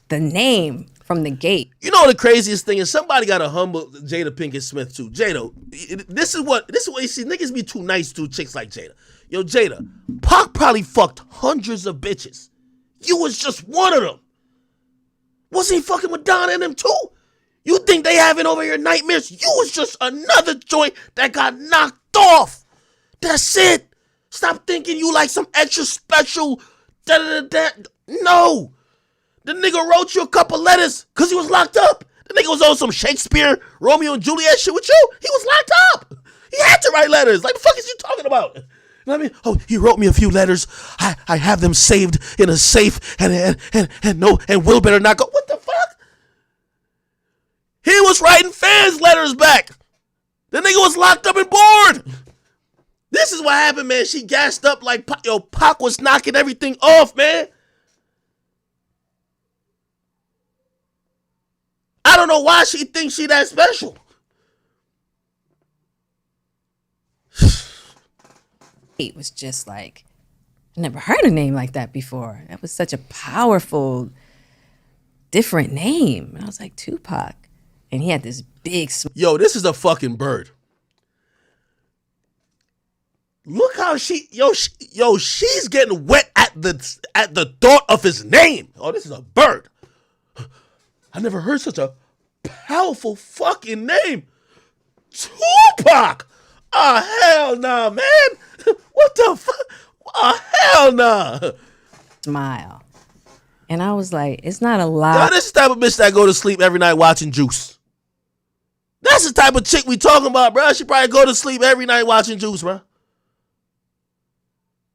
The name from the gate. You know the craziest thing is somebody got to humble Jada Pinkett Smith too. Jada, this is what you see. Niggas be too nice to chicks like Jada. Yo, Jada, Pac probably fucked hundreds of bitches. You was just one of them. Wasn't he fucking Madonna and them too? You think they having over your nightmares? You was just another joint that got knocked off. That's it. Stop thinking you like some extra special da-da-da-da. No. The nigga wrote you a couple letters because he was locked up. The nigga was on some Shakespeare, Romeo and Juliet shit with you. He was locked up. He had to write letters. Like, the fuck is you talking about? You know what I mean? Oh, he wrote me a few letters. I have them saved in a safe and Will better not go. What the fuck? was writing fans letters back. The nigga was locked up and bored. This is what happened, man. She gassed up like, Pac was knocking everything off, man. I don't know why she thinks she that special. It was just like, I never heard a name like that before. That was such a powerful, different name. And I was like, Tupac. And he had this big... Yo, this is a fucking bird. Look how she's getting wet at the thought of his name. Oh, this is a bird. I never heard such a powerful fucking name. Tupac. Oh, hell nah, man. What the fuck? Oh, hell nah. Smile. And I was like, it's not a lot. Yo, this is the type of bitch that go to sleep every night watching Juice. That's the type of chick we talking about, bro. She probably go to sleep every night watching Juice, bro.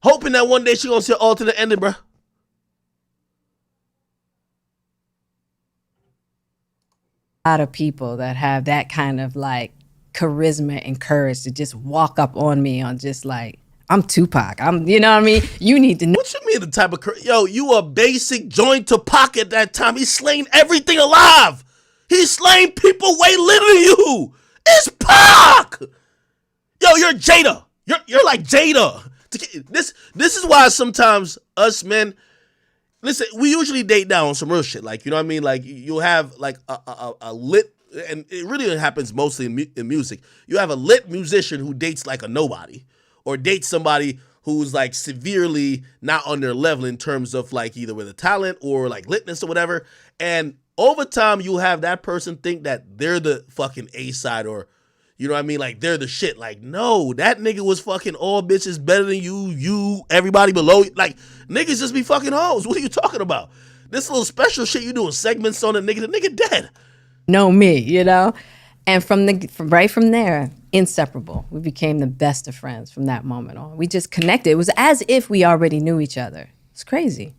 Hoping that one day she gonna see an alternate ending, bro. A lot of people that have that kind of like charisma and courage to just walk up on me on just like, I'm Tupac. You know what I mean? You need to know. What you mean the type of yo, you a basic joint to Pac at that time. He's slaying everything alive. He's slaying people way littler than you. It's Pac. Yo, you're Jada. You're like Jada. This is why sometimes us men, listen, we usually date down on some real shit. Like, you know what I mean? Like, you'll have like a lit, and it really happens mostly in music. You have a lit musician who dates like a nobody, or dates somebody who's like severely not on their level in terms of like either with a talent or like litness or whatever. And over time, you'll have that person think that they're the fucking A side, or you know what I mean? Like, they're the shit. Like, no, that nigga was fucking all bitches better than you, everybody below you. Like, niggas just be fucking hoes. What are you talking about? This little special shit you doing segments on the nigga dead. Know me, you know? And from right from there, inseparable. We became the best of friends from that moment on. We just connected. It was as if we already knew each other. It's crazy.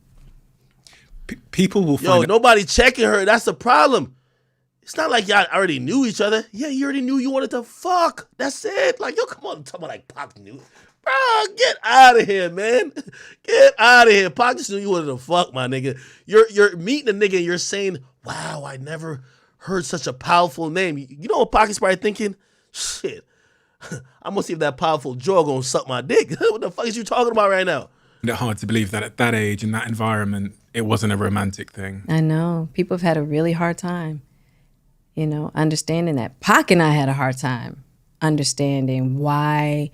People will find nobody checking her. That's the problem. It's not like y'all already knew each other. Yeah, you already knew you wanted to fuck. That's it. Like, yo, come on, talk about like Pac knew. Bro, get out of here, man. Get out of here. Pac just knew you wanted to fuck, my nigga. You're meeting a nigga and you're saying, wow, I never heard such a powerful name. You know what Pac is probably thinking? Shit. I'm gonna see if that powerful jaw gonna suck my dick. What the fuck is you talking about right now? It's hard to believe that at that age, in that environment, it wasn't a romantic thing. I know. People have had a really hard time, you know, understanding that. Pac and I had a hard time understanding why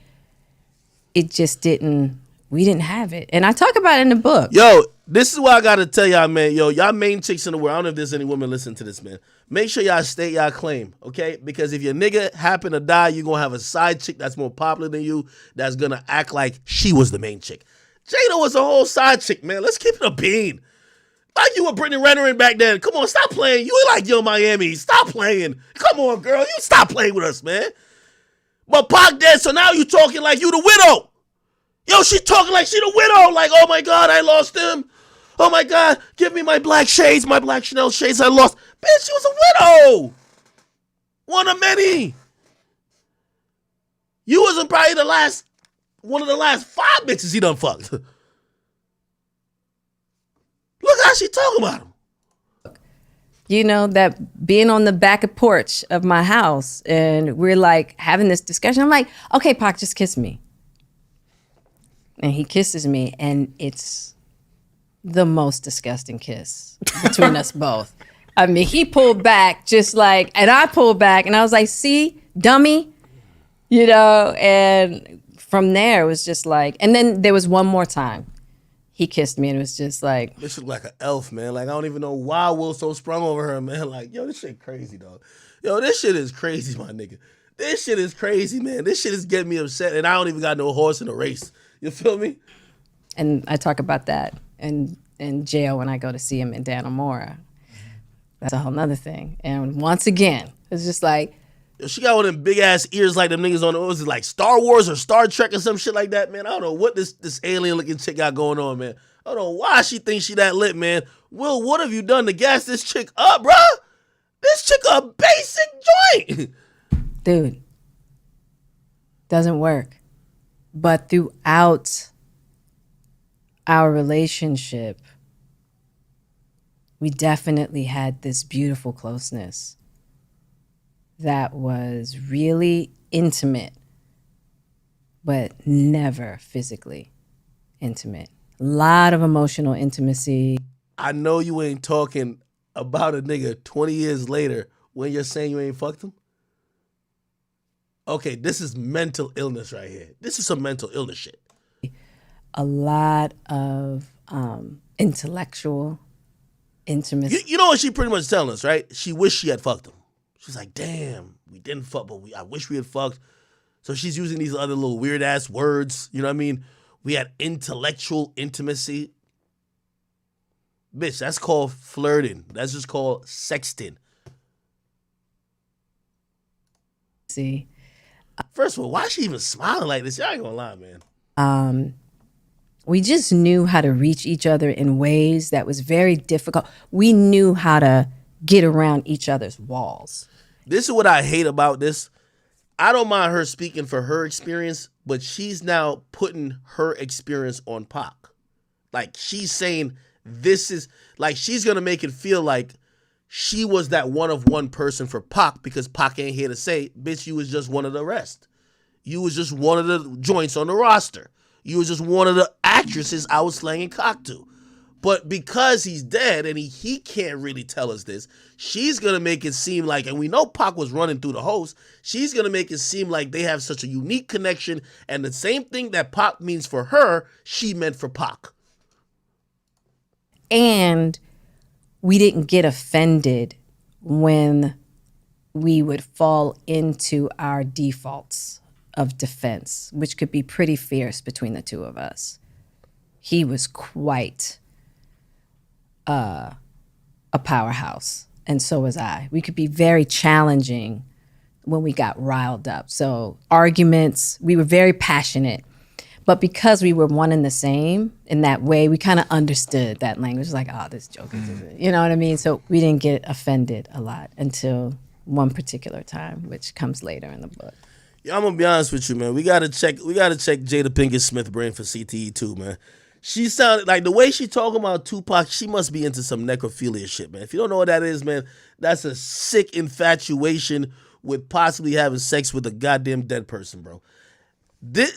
it just we didn't have it. And I talk about it in the book. Yo, this is what I gotta tell y'all, man. Yo, y'all main chicks in the world, I don't know if there's any women listening to this, man. Make sure y'all state y'all claim, okay? Because if your nigga happen to die, you're gonna have a side chick that's more popular than you that's gonna act like she was the main chick. Jada was a whole side chick, man. Let's keep it a bean. Like you were Brittany Renner back then. Come on, stop playing. You ain't like Yo Miami. Stop playing. Come on, girl. You stop playing with us, man. But Pac dead, so now you talking like you the widow. Yo, she talking like she the widow. Like, oh my God, I lost him. Oh my God, give me my black shades, my black Chanel shades I lost. Bitch, she was a widow. One of many. You wasn't probably one of the last 5 bitches he done fucked. Look how she talking about him. You know, that being on the back porch of my house and we're like having this discussion. I'm like, okay, Pac, just kiss me. And he kisses me and it's the most disgusting kiss between us both. I mean, he pulled back just like, and I pulled back and I was like, see, dummy, you know, and from there it was just like, and then there was one more time. He kissed me and it was just like. This look like an elf, man. Like, I don't even know why Will so sprung over her, man. Like, yo, this shit crazy, dog. Yo, this shit is crazy, my nigga. This shit is crazy, man. This shit is getting me upset and I don't even got no horse in the race. You feel me? And I talk about that in jail when I go to see him in Dannemora. That's a whole nother thing. And once again, it's just like. Yo, she got one of them big ass ears like them niggas on what was it, like Star Wars or Star Trek or some shit like that, man. I don't know what this alien looking chick got going on, man. I don't know why she thinks she that lit, man. Will, what have you done to gas this chick up, bruh? This chick a basic joint. Dude, doesn't work. But throughout our relationship, we definitely had this beautiful closeness that was really intimate, but never physically intimate. A lot of emotional intimacy. I know you ain't talking about a nigga 20 years later when you're saying you ain't fucked him. Okay, this is mental illness right here. This is some mental illness shit. A lot of intellectual intimacy. You know what she pretty much telling us, right? She wished she had fucked him. She's like, damn, we didn't fuck, but I wish we had fucked. So she's using these other little weird ass words. You know what I mean? We had intellectual intimacy. Bitch, that's called flirting. That's just called sexting. See. First of all, why is she even smiling like this? Y'all ain't gonna lie, man. We just knew how to reach each other in ways that was very difficult. We knew how to get around each other's walls. This is what I hate about this. I don't mind her speaking for her experience, but she's now putting her experience on Pac. Like, she's saying this is, like, she's going to make it feel like she was that one of one person for Pac because Pac ain't here to say, bitch, you was just one of the rest. You was just one of the joints on the roster. You was just one of the actresses I was slanging cock to. But because he's dead and he can't really tell us this, she's going to make it seem like, and we know Pac was running through the host, she's going to make it seem like they have such a unique connection, and the same thing that Pac means for her, she meant for Pac. And we didn't get offended when we would fall into our defaults of defense, which could be pretty fierce between the two of us. He was quite a powerhouse, and so was I. We could be very challenging when we got riled up. So arguments, we were very passionate, but because we were one and the same in that way, we kind of understood that language. Like, oh, this joke is, you know what I mean? So we didn't get offended a lot until one particular time, which comes later in the book. Yeah, I'm gonna be honest with you, man. We gotta check Jada Pinkett Smith brain for CTE too, man. She sounded like the way she talking about Tupac, she must be into some necrophilia shit, man. If you don't know what that is, man, that's a sick infatuation with possibly having sex with a goddamn dead person, bro.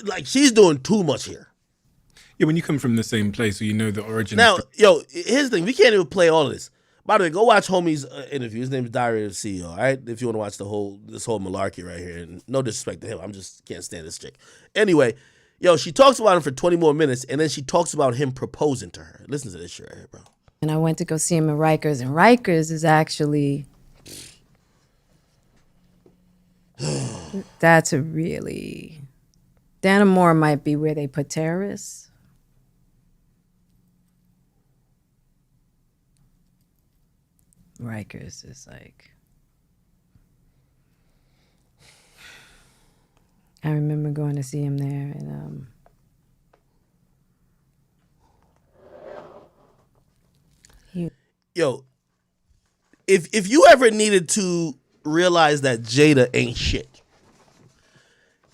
Like, she's doing too much here. Yeah, when you come from the same place, so you know the origin. Now, yo, here's the thing. We can't even play all of this. By the way, go watch Homie's interview. His name is Diary of the CEO, all right? If you want to watch this whole malarkey right here. And no disrespect to him. I'm just can't stand this chick. Anyway, yo, she talks about him for 20 more minutes, and then she talks about him proposing to her. Listen to this shit right here, bro. And I went to go see him in Rikers, and Rikers is actually... that's a really... Dannemora might be where they put terrorists. Rikers is like... I remember going to see him there, and yo, if you ever needed to realize that Jada ain't shit,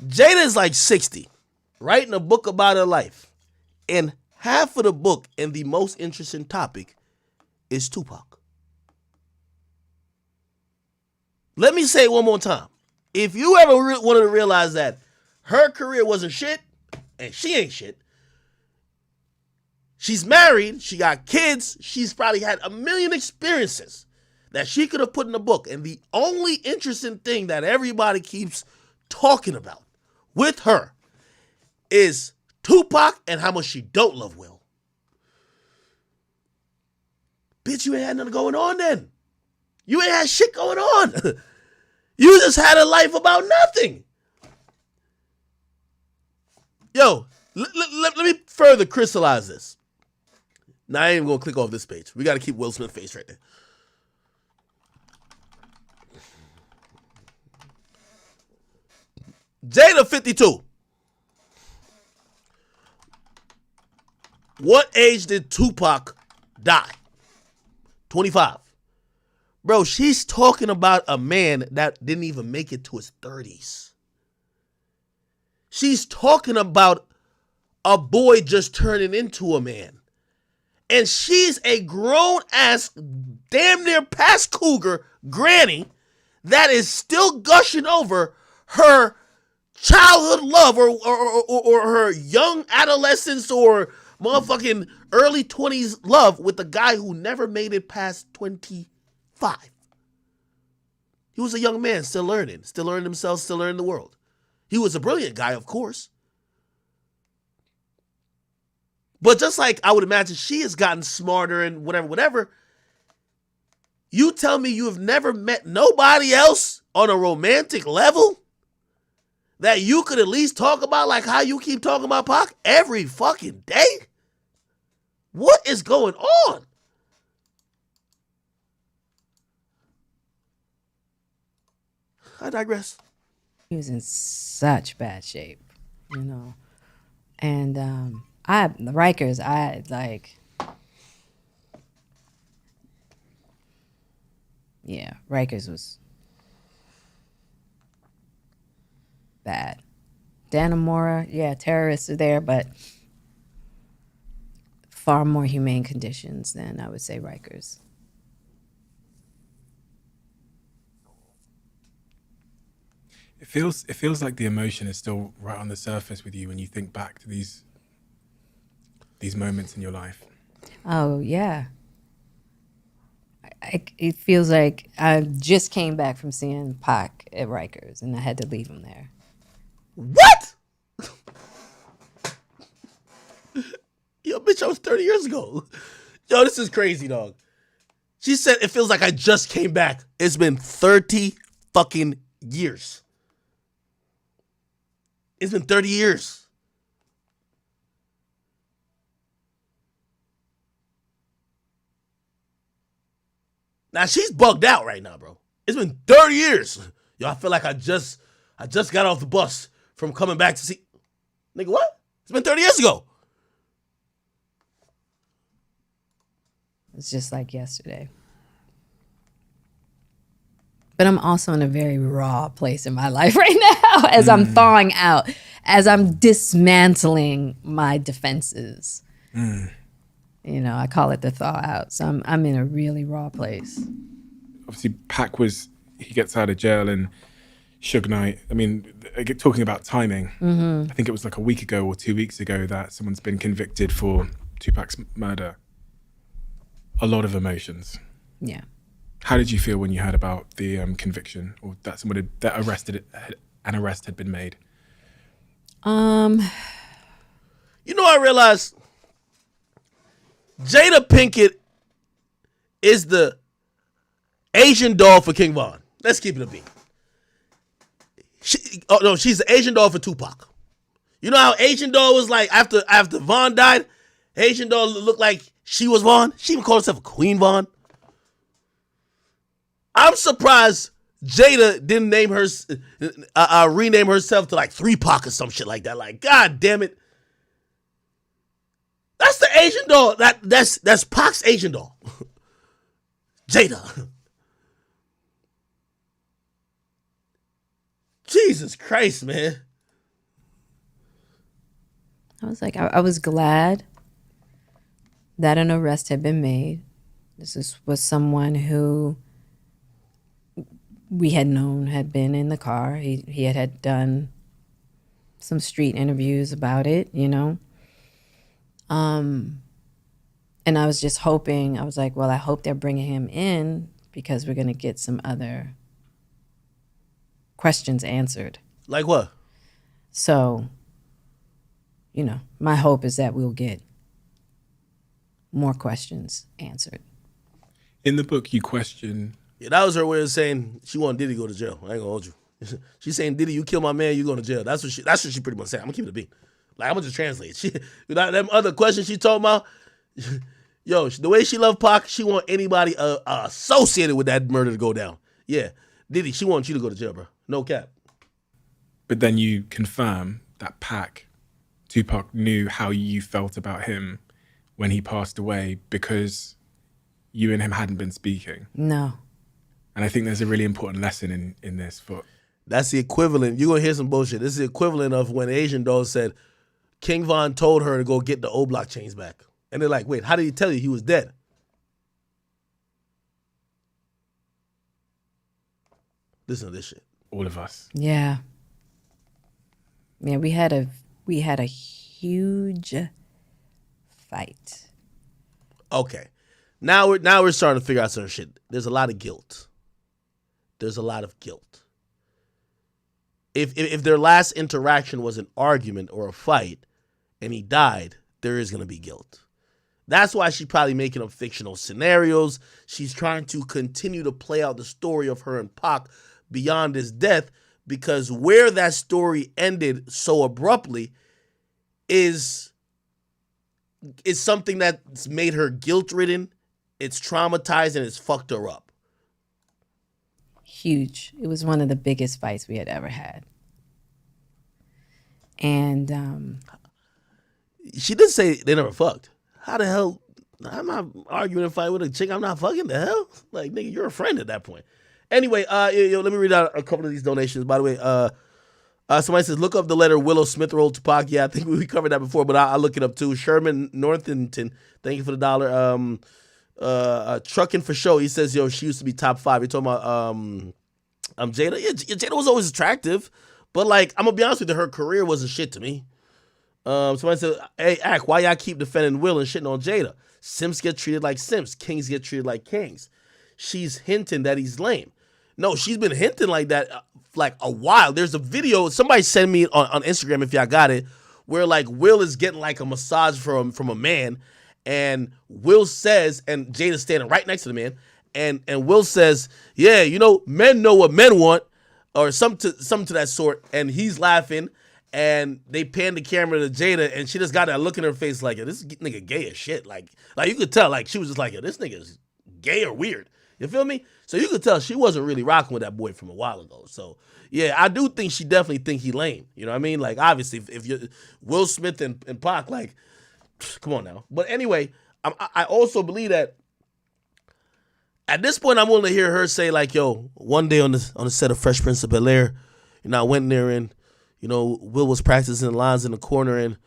Jada is like 60, writing a book about her life, and half of the book and the most interesting topic is Tupac. Let me say it one more time. If you ever wanted to realize that her career wasn't shit, and she ain't shit, she's married, she got kids, she's probably had a million experiences that she could have put in a book. And the only interesting thing that everybody keeps talking about with her is Tupac and how much she don't love Will. Bitch, you ain't had nothing going on then. You ain't had shit going on. You just had a life about nothing. Yo, let me further crystallize this. Now, I ain't even going to click off this page. We got to keep Will Smith's face right there. Jada, 52. What age did Tupac die? 25. Bro, she's talking about a man that didn't even make it to his 30s. She's talking about a boy just turning into a man. And she's a grown-ass, damn near past cougar granny that is still gushing over her childhood love or her young adolescence or motherfucking early 20s love with the guy who never made it past 25. He was a young man, still learning himself, still learning the world. He was a brilliant guy, of course. But just like I would imagine she has gotten smarter and whatever, you tell me you have never met nobody else on a romantic level that you could at least talk about like how you keep talking about Pac every fucking day? What is going on? I digress. He was in such bad shape, you know. And Rikers, Rikers was bad. Dannemora, yeah, terrorists are there, but far more humane conditions than I would say Rikers. It feels like the emotion is still right on the surface with you when you think back to these moments in your life. Oh yeah. It feels like I just came back from seeing Pac at Rikers and I had to leave him there. What? Yo, bitch, I was 30 years ago. Yo, this is crazy, dog. She said it feels like I just came back. It's been 30 fucking years. It's been 30 years. Now she's bugged out right now, bro. It's been 30 years. Yo, I feel like I just got off the bus from coming back to see. Nigga, what? It's been 30 years ago. It's just like yesterday. But I'm also in a very raw place in my life right now as I'm thawing out, as I'm dismantling my defenses. You know, I call it the thaw out. So I'm in a really raw place. Obviously, Pac he gets out of jail and 6ix9ine. I mean, talking about timing, I think it was like a week ago or 2 weeks ago that someone's been convicted for Tupac's murder. A lot of emotions. Yeah. How did you feel when you heard about the conviction or that an arrest had been made? You know, I realized Jada Pinkett is the Asian doll for King Von. Let's keep it a beat. She's the Asian doll for Tupac. You know how Asian doll was like after Von died? Asian doll looked like she was Von. She even called herself Queen Von. I'm surprised Jada didn't rename herself to like 3Pac or some shit like that. Like, God damn it. That's the Asian doll. That's Pac's Asian doll. Jada. Jesus Christ, man. I was like, I was glad that an arrest had been made. This was someone who we had known had been in the car. He had done some street interviews about it, you know. And I was just hoping, I was like, well, I hope they're bringing him in because we're going to get some other questions answered. Like what? So, you know, my hope is that we'll get more questions answered. In the book, you question... Yeah, that was her way of saying she wanted Diddy to go to jail. I ain't gonna hold you. She's saying, Diddy, you kill my man, you going to jail. That's what she pretty much said. I'm gonna keep it a beat. Like, I'm gonna just translate. Them other questions she talking about, yo, the way she loved Pac, she want anybody associated with that murder to go down. Yeah, Diddy, she wants you to go to jail, bro. No cap. But then you confirm that Tupac knew how you felt about him when he passed away because you and him hadn't been speaking. No. And I think there's a really important lesson in this for. That's the equivalent. You're going to hear some bullshit. This is the equivalent of when Asian Doll said King Von told her to go get the old block chains back. And they're like, wait, how did he tell you he was dead? Listen to this shit. All of us. Yeah. Yeah, we had a huge fight. Okay. Now we're starting to figure out certain shit. There's a lot of guilt. There's a lot of guilt. If their last interaction was an argument or a fight and he died, there is going to be guilt. That's why she's probably making up fictional scenarios. She's trying to continue to play out the story of her and Pac beyond his death, because where that story ended so abruptly is something that's made her guilt-ridden, it's traumatized, and it's fucked her up. Huge. It was one of the biggest fights we had ever had. And she did say they never fucked. How the hell? I'm not arguing a fight with a chick I'm not fucking. The hell? Like, nigga, you're a friend at that point. Anyway, let me read out a couple of these donations. By the way, somebody says, look up the letter Willow Smith wrote to Pac. Yeah, I think we covered that before, but I'll look it up too. Sherman Northington, thank you for the $1. Trucking for show. He says, yo, she used to be top 5. You're talking about Jada? Yeah, Jada was always attractive, but like, I'm gonna be honest with you, her career wasn't shit to me. Somebody said, hey, Ack, why y'all keep defending Will and shitting on Jada? Simps get treated like simps. Kings get treated like kings. She's hinting that he's lame. No, she's been hinting like that like a while. There's a video, somebody sent me on Instagram if y'all got it, where like Will is getting like a massage from a man, and Will says, and Jada's standing right next to the man, and Will says, yeah, you know, men know what men want, or something to that sort, and he's laughing, and they pan the camera to Jada, and she just got that look in her face like, this nigga gay as shit. Like you could tell, like she was just like, this nigga's gay or weird. You feel me? So you could tell she wasn't really rocking with that boy from a while ago. So yeah, I do think she definitely think he lame. You know what I mean? Like obviously, if you're Will Smith and Pac, like, come on now. But anyway, I also believe that at this point, I'm willing to hear her say like, yo, one day on the set of Fresh Prince of Bel-Air, you know, I went in there and, you know, Will was practicing lines in the corner, and,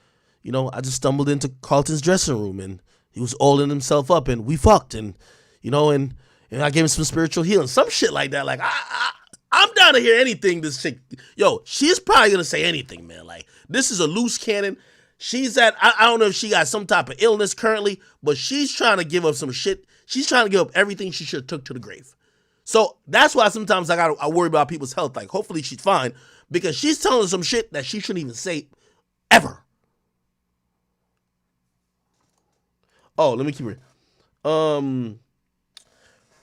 you know, I just stumbled into Carlton's dressing room, and he was oiling himself up, and we fucked, and, you know, and I gave him some spiritual healing, some shit like that. Like, I'm down to hear anything this chick, yo, she's probably going to say anything, man. Like, this is a loose cannon. She's I don't know if she got some type of illness currently, but she's trying to give up some shit. She's trying to give up everything she should have took to the grave. So that's why sometimes I worry about people's health. Like, hopefully she's fine, because she's telling us some shit that she shouldn't even say ever. Oh, let me keep it.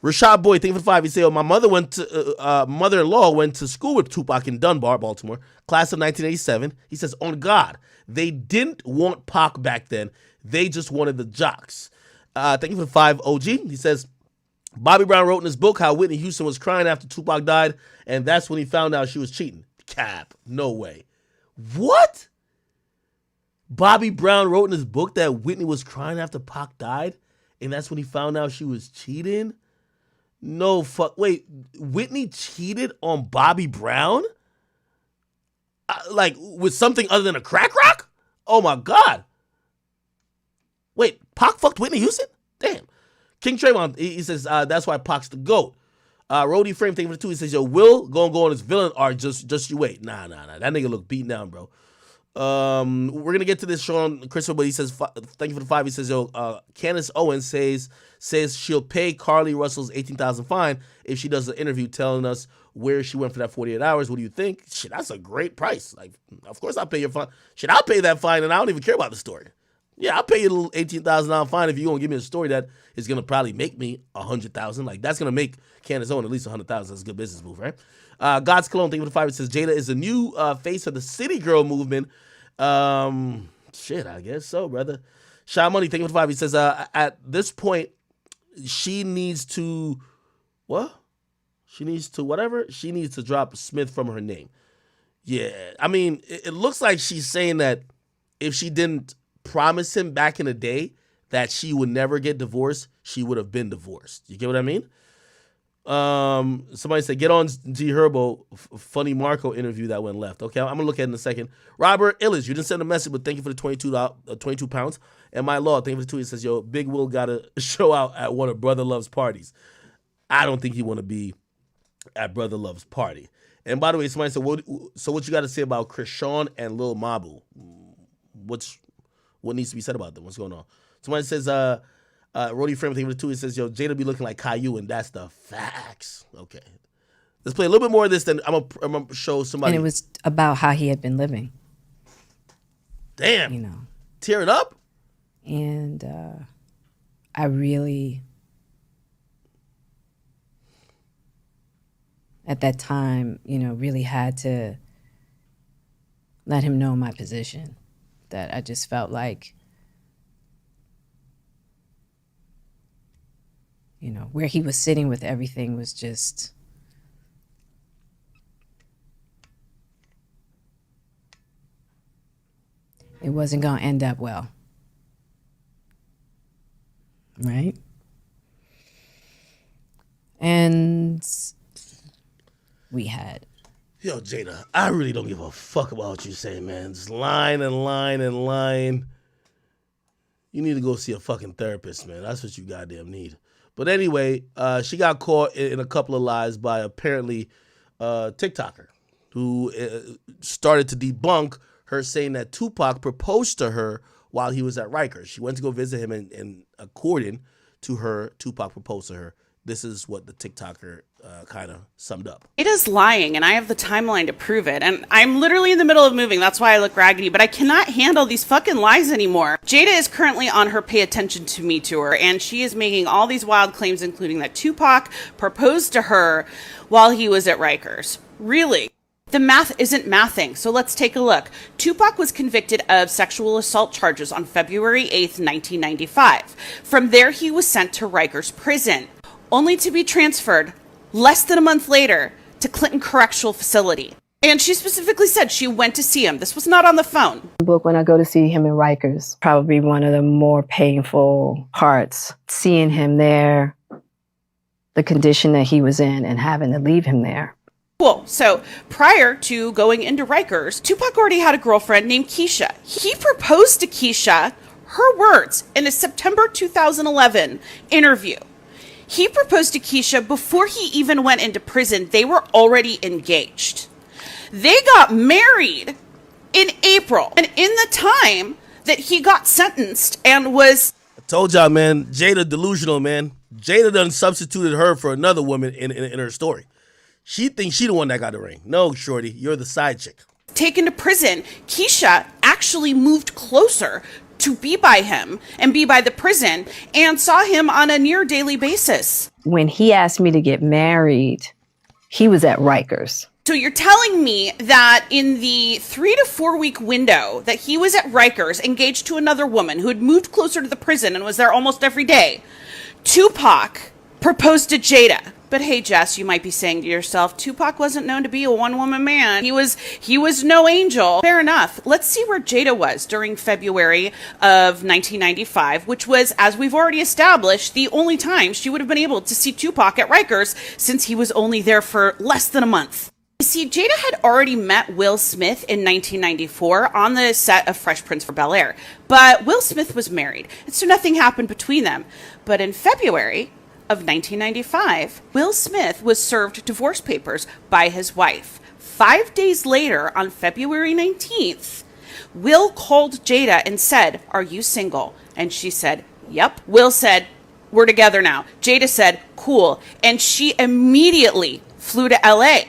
Rashad Boy, thank you for the 5. He said, oh, my mother-in-law went to school with Tupac in Dunbar, Baltimore, class of 1987. He says, on God, they didn't want Pac back then. They just wanted the jocks. Thank you for the 5, OG. He says, Bobby Brown wrote in his book how Whitney Houston was crying after Tupac died, and that's when he found out she was cheating. Cap. No way. What? Bobby Brown wrote in his book that Whitney was crying after Pac died, and that's when he found out she was cheating? No fuck. Wait, Whitney cheated on Bobby Brown? Like, with something other than a crack rock? Oh my God. Wait, Pac fucked Whitney Houston? Damn. King Trayvon, he says, that's why Pac's the GOAT. Rody Frame, thank you for the 2. He says, yo, Will gonna go on his villain arc, just you wait. Nah. That nigga look beaten down, bro. We're gonna get to this, Sean Christopher, but he says, thank you for the 5. He says, yo, Candace Owens says she'll pay Carly Russell's $18,000 fine if she does an interview telling us where she went for that 48 hours. What do you think? Shit, that's a great price. Like, of course I'll pay your fine. Shit, I'll pay that fine, and I don't even care about the story. Yeah, I'll pay you a little $18,000 fine if you're gonna give me a story that is gonna probably make me $100,000. Like, that's gonna make Candace Owens at least $100,000. That's a good business move, right? God's Cologne, thank you for the 5. It says Jada is the new face of the City Girl movement. Shit, I guess so, brother. Shy Money, thank you for the 5. He says, at this point, she needs to what? She needs to drop Smith from her name. Yeah, I mean, it looks like she's saying that if she didn't promise him back in the day that she would never get divorced, she would have been divorced. You get what I mean? Somebody said, get on G Herbo, funny Marco interview that went left. Okay, I'm going to look at it in a second. Robert Illis, you didn't send a message, but thank you for the 22 pounds. And my law, thank you for the tweet. It says, yo, Big Will got to show out at one of Brother Love's parties. I don't think he want to be at Brother Love's party. And by the way, somebody said, what you got to say about Krishan and Lil Mabu? What needs to be said about them? What's going on? Somebody says, Rody Frame, thank you for the tweet. It says, yo, Jada be looking like Caillou, and that's the facts. Okay. Let's play a little bit more of this, then I'm going to show somebody. And it was about how he had been living. Damn. You know. Tear it up? And I really, at that time, you know, really had to let him know my position. That I just felt like, you know, where he was sitting with everything was just, it wasn't going to end up well. Right? And we had. Yo, Jada, I really don't give a fuck about what you say, man. Just line and line and line. You need to go see a fucking therapist, man. That's what you goddamn need. But anyway, she got caught in a couple of lies by apparently a TikToker who started to debunk her saying that Tupac proposed to her while he was at Rikers. She went to go visit him, and according to her, Tupac proposed to her. This is what the TikToker kind of summed up. It is lying, and I have the timeline to prove it. And I'm literally in the middle of moving. That's why I look raggedy. But I cannot handle these fucking lies anymore. Jada is currently on her Pay Attention to Me tour, and she is making all these wild claims, including that Tupac proposed to her while he was at Rikers. Really? The math isn't mathing, so let's take a look. Tupac was convicted of sexual assault charges on February 8th, 1995. From there, he was sent to Rikers Prison, only to be transferred less than a month later to Clinton Correctional Facility. And she specifically said she went to see him. This was not on the phone. Book when I go to see him in Rikers, probably one of the more painful parts. Seeing him there, the condition that he was in, and having to leave him there. Cool. So prior to going into Rikers, Tupac already had a girlfriend named Keisha. He proposed to Keisha, her words, in a September 2011 interview. He proposed to Keisha before he even went into prison. They were already engaged. They got married in April. And in the time that he got sentenced and was... I told y'all, man, Jada delusional, man. Jada done substituted her for another woman in her story. She thinks she the one that got the ring. No, shorty, you're the side chick. Taken to prison, Keisha actually moved closer to be by him and be by the prison and saw him on a near daily basis. When he asked me to get married, he was at Rikers. So you're telling me that in the 3 to 4 week window that he was at Rikers engaged to another woman who had moved closer to the prison and was there almost every day, Tupac proposed to Jada. But hey, Jess, you might be saying to yourself, Tupac wasn't known to be a one-woman man. He was no angel. Fair enough. Let's see where Jada was during February of 1995, which was, as we've already established, the only time she would have been able to see Tupac at Rikers since he was only there for less than a month. You see, Jada had already met Will Smith in 1994 on the set of Fresh Prince of Bel-Air, but Will Smith was married, and so nothing happened between them. But in February of 1995, Will Smith was served divorce papers by his wife. 5 days later, on February 19th, Will called Jada and said, "Are you single?" And she said, "Yep." Will said, "We're together now." Jada said, "Cool." And she immediately flew to LA.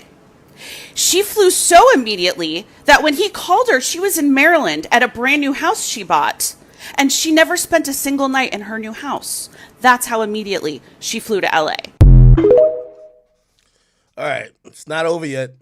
She flew so immediately that when he called her, she was in Maryland at a brand new house she bought. And she never spent a single night in her new house. That's how immediately she flew to LA. All right, it's not over yet.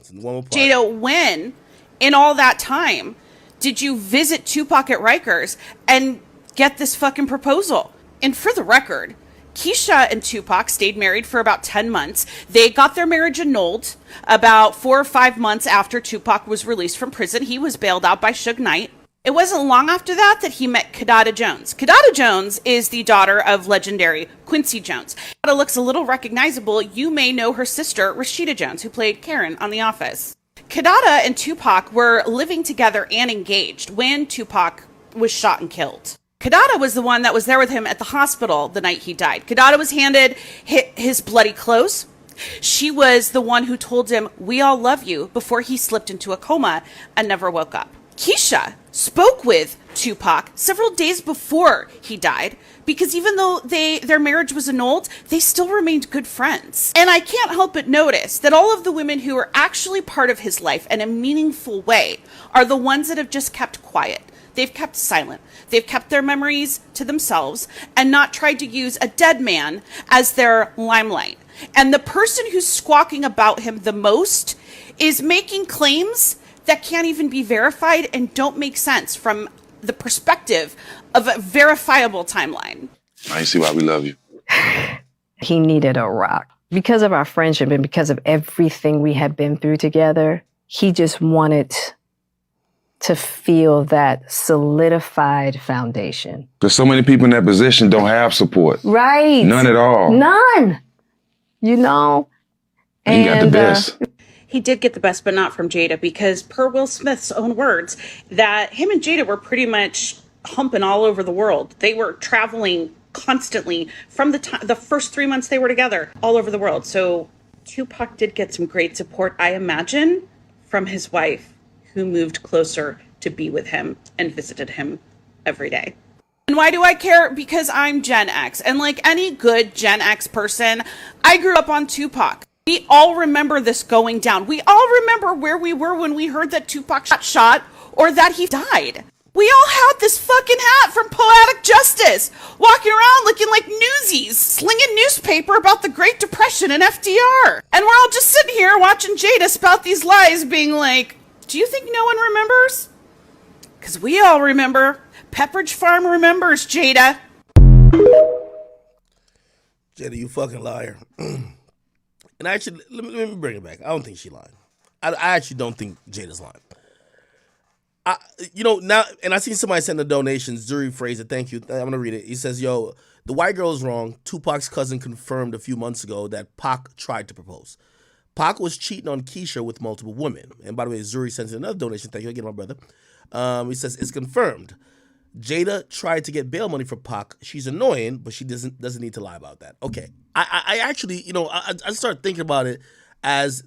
It's one more part. Jada, when in all that time did you visit Tupac at Rikers and get this fucking proposal? And for the record, Keisha and Tupac stayed married for about 10 months. They got their marriage annulled about 4 or 5 months after Tupac was released from prison. He was bailed out by 6ix9ine. It wasn't long after that he met Kidada Jones. Kidada Jones is the daughter of legendary Quincy Jones. Kidada looks a little recognizable. You may know her sister, Rashida Jones, who played Karen on The Office. Kidada and Tupac were living together and engaged when Tupac was shot and killed. Kidada was the one that was there with him at the hospital the night he died. Kidada was handed his bloody clothes. She was the one who told him, "We all love you," before he slipped into a coma and never woke up. Keisha spoke with Tupac several days before he died because even though their marriage was annulled, they still remained good friends. And I can't help but notice that all of the women who are actually part of his life in a meaningful way are the ones that have just kept quiet. They've kept silent. They've kept their memories to themselves and not tried to use a dead man as their limelight. And the person who's squawking about him the most is making claims that can't even be verified and don't make sense from the perspective of a verifiable timeline. I see why we love you. He needed a rock. Because of our friendship and because of everything we had been through together, he just wanted to feel that solidified foundation. Because so many people in that position don't have support. Right. None at all. None. You know? And he got the best. He did get the best, but not from Jada, because per Will Smith's own words, that him and Jada were pretty much humping all over the world. They were traveling constantly from the first 3 months they were together, all over the world. So Tupac did get some great support, I imagine, from his wife, who moved closer to be with him and visited him every day. And why do I care? Because I'm Gen X. And like any good Gen X person, I grew up on Tupac. We all remember this going down. We all remember where we were when we heard that Tupac got shot or that he died. We all had this fucking hat from Poetic Justice, walking around looking like newsies, slinging newspaper about the Great Depression and FDR. And we're all just sitting here watching Jada spout these lies, being like, do you think no one remembers? Because we all remember. Pepperidge Farm remembers, Jada. Jada, you fucking liar. And actually, let me bring it back. I don't think she lied. I actually don't think Jada's lying. Now, and I seen somebody send a donation. Zuri Fraser, thank you. I'm gonna read it. He says, "Yo, the white girl is wrong. Tupac's cousin confirmed a few months ago that Pac tried to propose. Pac was cheating on Keisha with multiple women." And by the way, Zuri sends another donation. Thank you again, my brother. He says it's confirmed. Jada tried to get bail money for Pac. She's annoying, but she doesn't need to lie about that. Okay, I actually, I started thinking about it as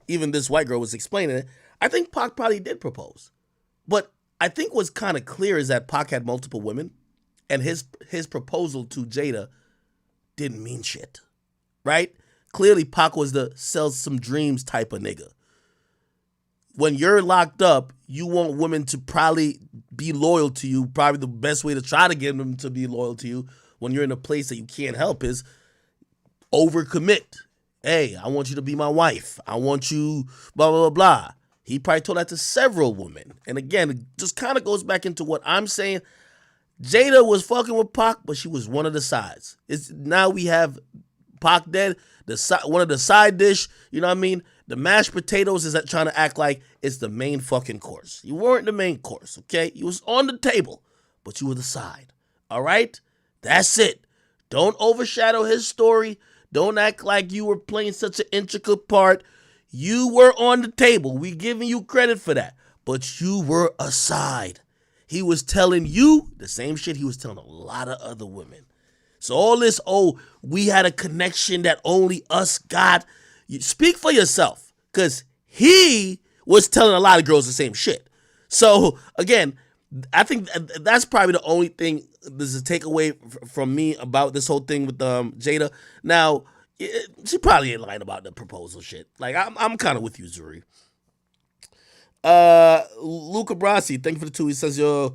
even this white girl was explaining it. I think Pac probably did propose, but I think what's kind of clear is that Pac had multiple women, and his proposal to Jada didn't mean shit, right? Clearly, Pac was the sell some dreams type of nigga. When you're locked up, you want women to probably be loyal to you. Probably the best way to try to get them to be loyal to you when you're in a place that you can't help is overcommit. Hey, I want you to be my wife. I want you, blah, blah, blah, blah. He probably told that to several women. And again, it just kind of goes back into what I'm saying. Jada was fucking with Pac, but she was one of the sides. Now we have Pac dead, one of the side dish, you know what I mean? The mashed potatoes is trying to act like it's the main fucking course. You weren't the main course, okay? You was on the table, but you were the side, all right? That's it. Don't overshadow his story. Don't act like you were playing such an intricate part. You were on the table. We giving you credit for that, but you were a side. He was telling you the same shit he was telling a lot of other women. So all this, we had a connection that only us got. You speak for yourself, because he was telling a lot of girls the same shit. So again, I think that's probably the only thing this is a takeaway from me about this whole thing with Jada. Now, she probably ain't lying about the proposal shit. Like I'm kind of with you, Zuri. Luca Brasi, thank you for the 2. He says, "Yo,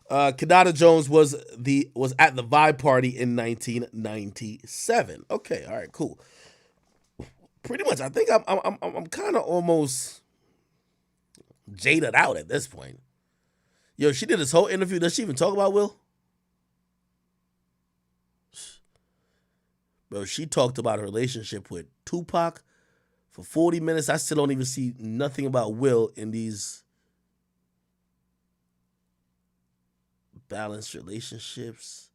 Kidada Jones was at the Vibe party in 1997." Okay, all right, cool. Pretty much, I think I'm kind of almost jaded out at this point. Yo, she did this whole interview. Does she even talk about Will? Bro, she talked about her relationship with Tupac for 40 minutes. I still don't even see nothing about Will in these balanced relationships,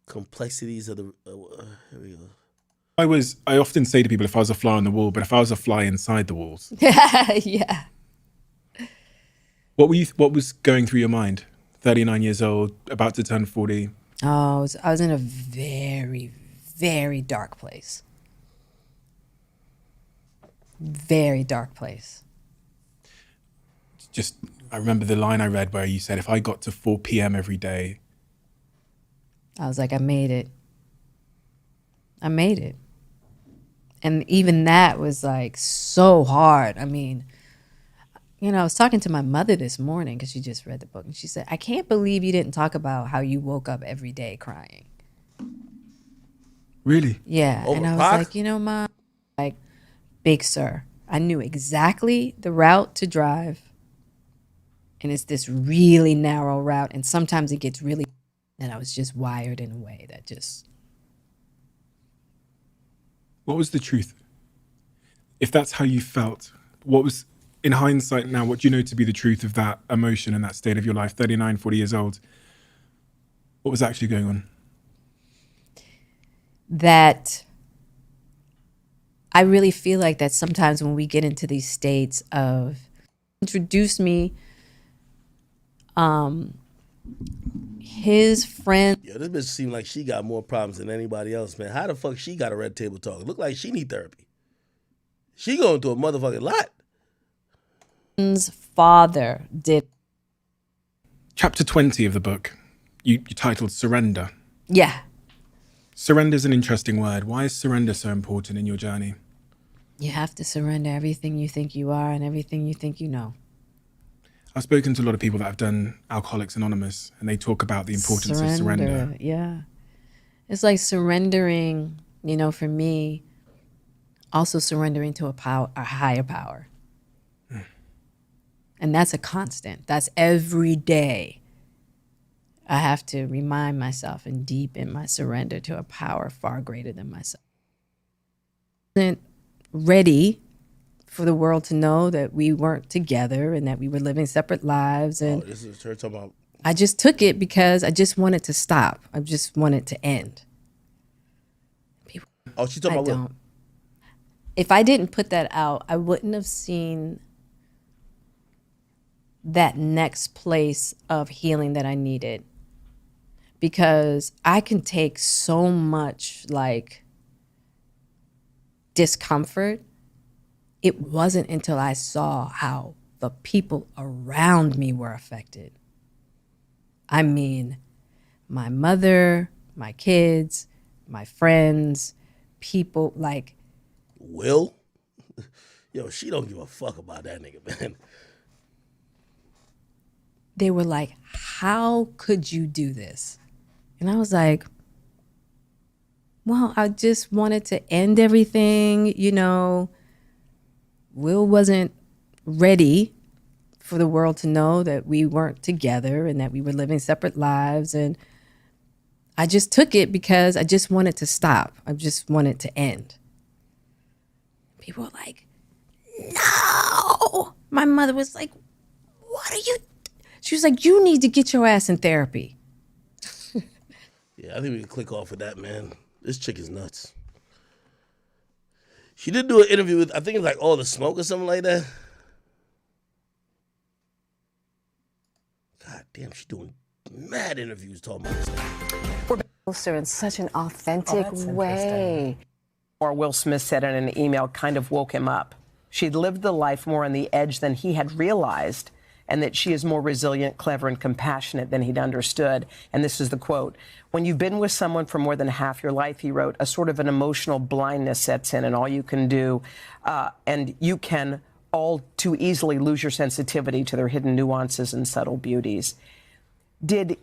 complexities of the. Here we go. I often say to people, if I was a fly on the wall, but if I was a fly inside the walls. Yeah. What was going through your mind? 39 years old, about to turn 40. Oh, I was in a very, very dark place. Very dark place. Just, I remember the line I read where you said, if I got to 4 p.m. every day. I was like, I made it. I made it. And even that was like so hard. I mean, you know, I was talking to my mother this morning because she just read the book, and she said, I can't believe you didn't talk about how you woke up every day crying. Really? Yeah. And I was like, you know, Mom, like, Big Sur, I knew exactly the route to drive. And it's this really narrow route. And sometimes it gets really, and I was just wired in a way that just. What was the truth? If that's how you felt, what was, in hindsight now, what do you know to be the truth of that emotion and that state of your life, 39, 40 years old? What was actually going on? That I really feel like that sometimes when we get into these states of introduce me, his friend. Yo, this bitch seemed like she got more problems than anybody else, man. How the fuck she got a red table talk? Look like she need therapy. She going through a motherfucking lot. His father did. Chapter 20 of the book, you titled Surrender. Yeah. Surrender is an interesting word. Why is surrender so important in your journey? You have to surrender everything you think you are and everything you think you know. I've spoken to a lot of people that have done Alcoholics Anonymous, and they talk about the importance of surrender. Yeah. It's like surrendering, you know, for me, also surrendering to a higher power. And that's a constant. That's every day. I have to remind myself and deepen my surrender to a power far greater than myself. I wasn't ready for the world to know that we weren't together and that we were living separate lives. And this is her talking about. I just took it because I just wanted to stop. I just wanted to end. Oh, she's talking about what? If I didn't put that out, I wouldn't have seen that next place of healing that I needed. Because I can take so much like discomfort. It wasn't until I saw how the people around me were affected. I mean, my mother, my kids, my friends, people like. Will? Yo, she don't give a fuck about that nigga, man. They were like, how could you do this? And I was like, well, I just wanted to end everything, you know. Will wasn't ready for the world to know that we weren't together and that we were living separate lives. And I just took it because I just wanted to stop. I just wanted to end. People were like, no. My mother was like, what are you? She was like, you need to get your ass in therapy. Yeah, I think we can click off of that, man. This chick is nuts. She did do an interview with, I think it was like All the Smoke or something like that. God damn, she's doing mad interviews talking about this thing. We're closer in such an authentic way. Or Will Smith said in an email kind of woke him up. She'd lived the life more on the edge than he had realized, and that she is more resilient, clever, and compassionate than he'd understood. And this is the quote. When you've been with someone for more than half your life, he wrote, a sort of an emotional blindness sets in, and all you can do, and you can all too easily lose your sensitivity to their hidden nuances and subtle beauties. And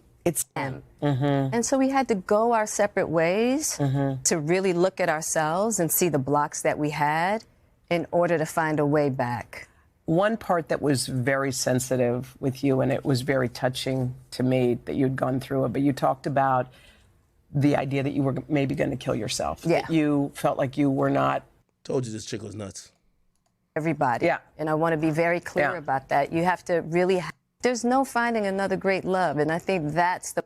so we had to go our separate ways to really look at ourselves and see the blocks that we had in order to find a way back. One part that was very sensitive with you, and it was very touching to me that you'd gone through it, but you talked about the idea that you were maybe going to kill yourself. Yeah. That you felt like you were not. Told you this chick was nuts. Everybody. Yeah. And I want to be very clear about that. You have to really there's no finding another great love. And I think that's the.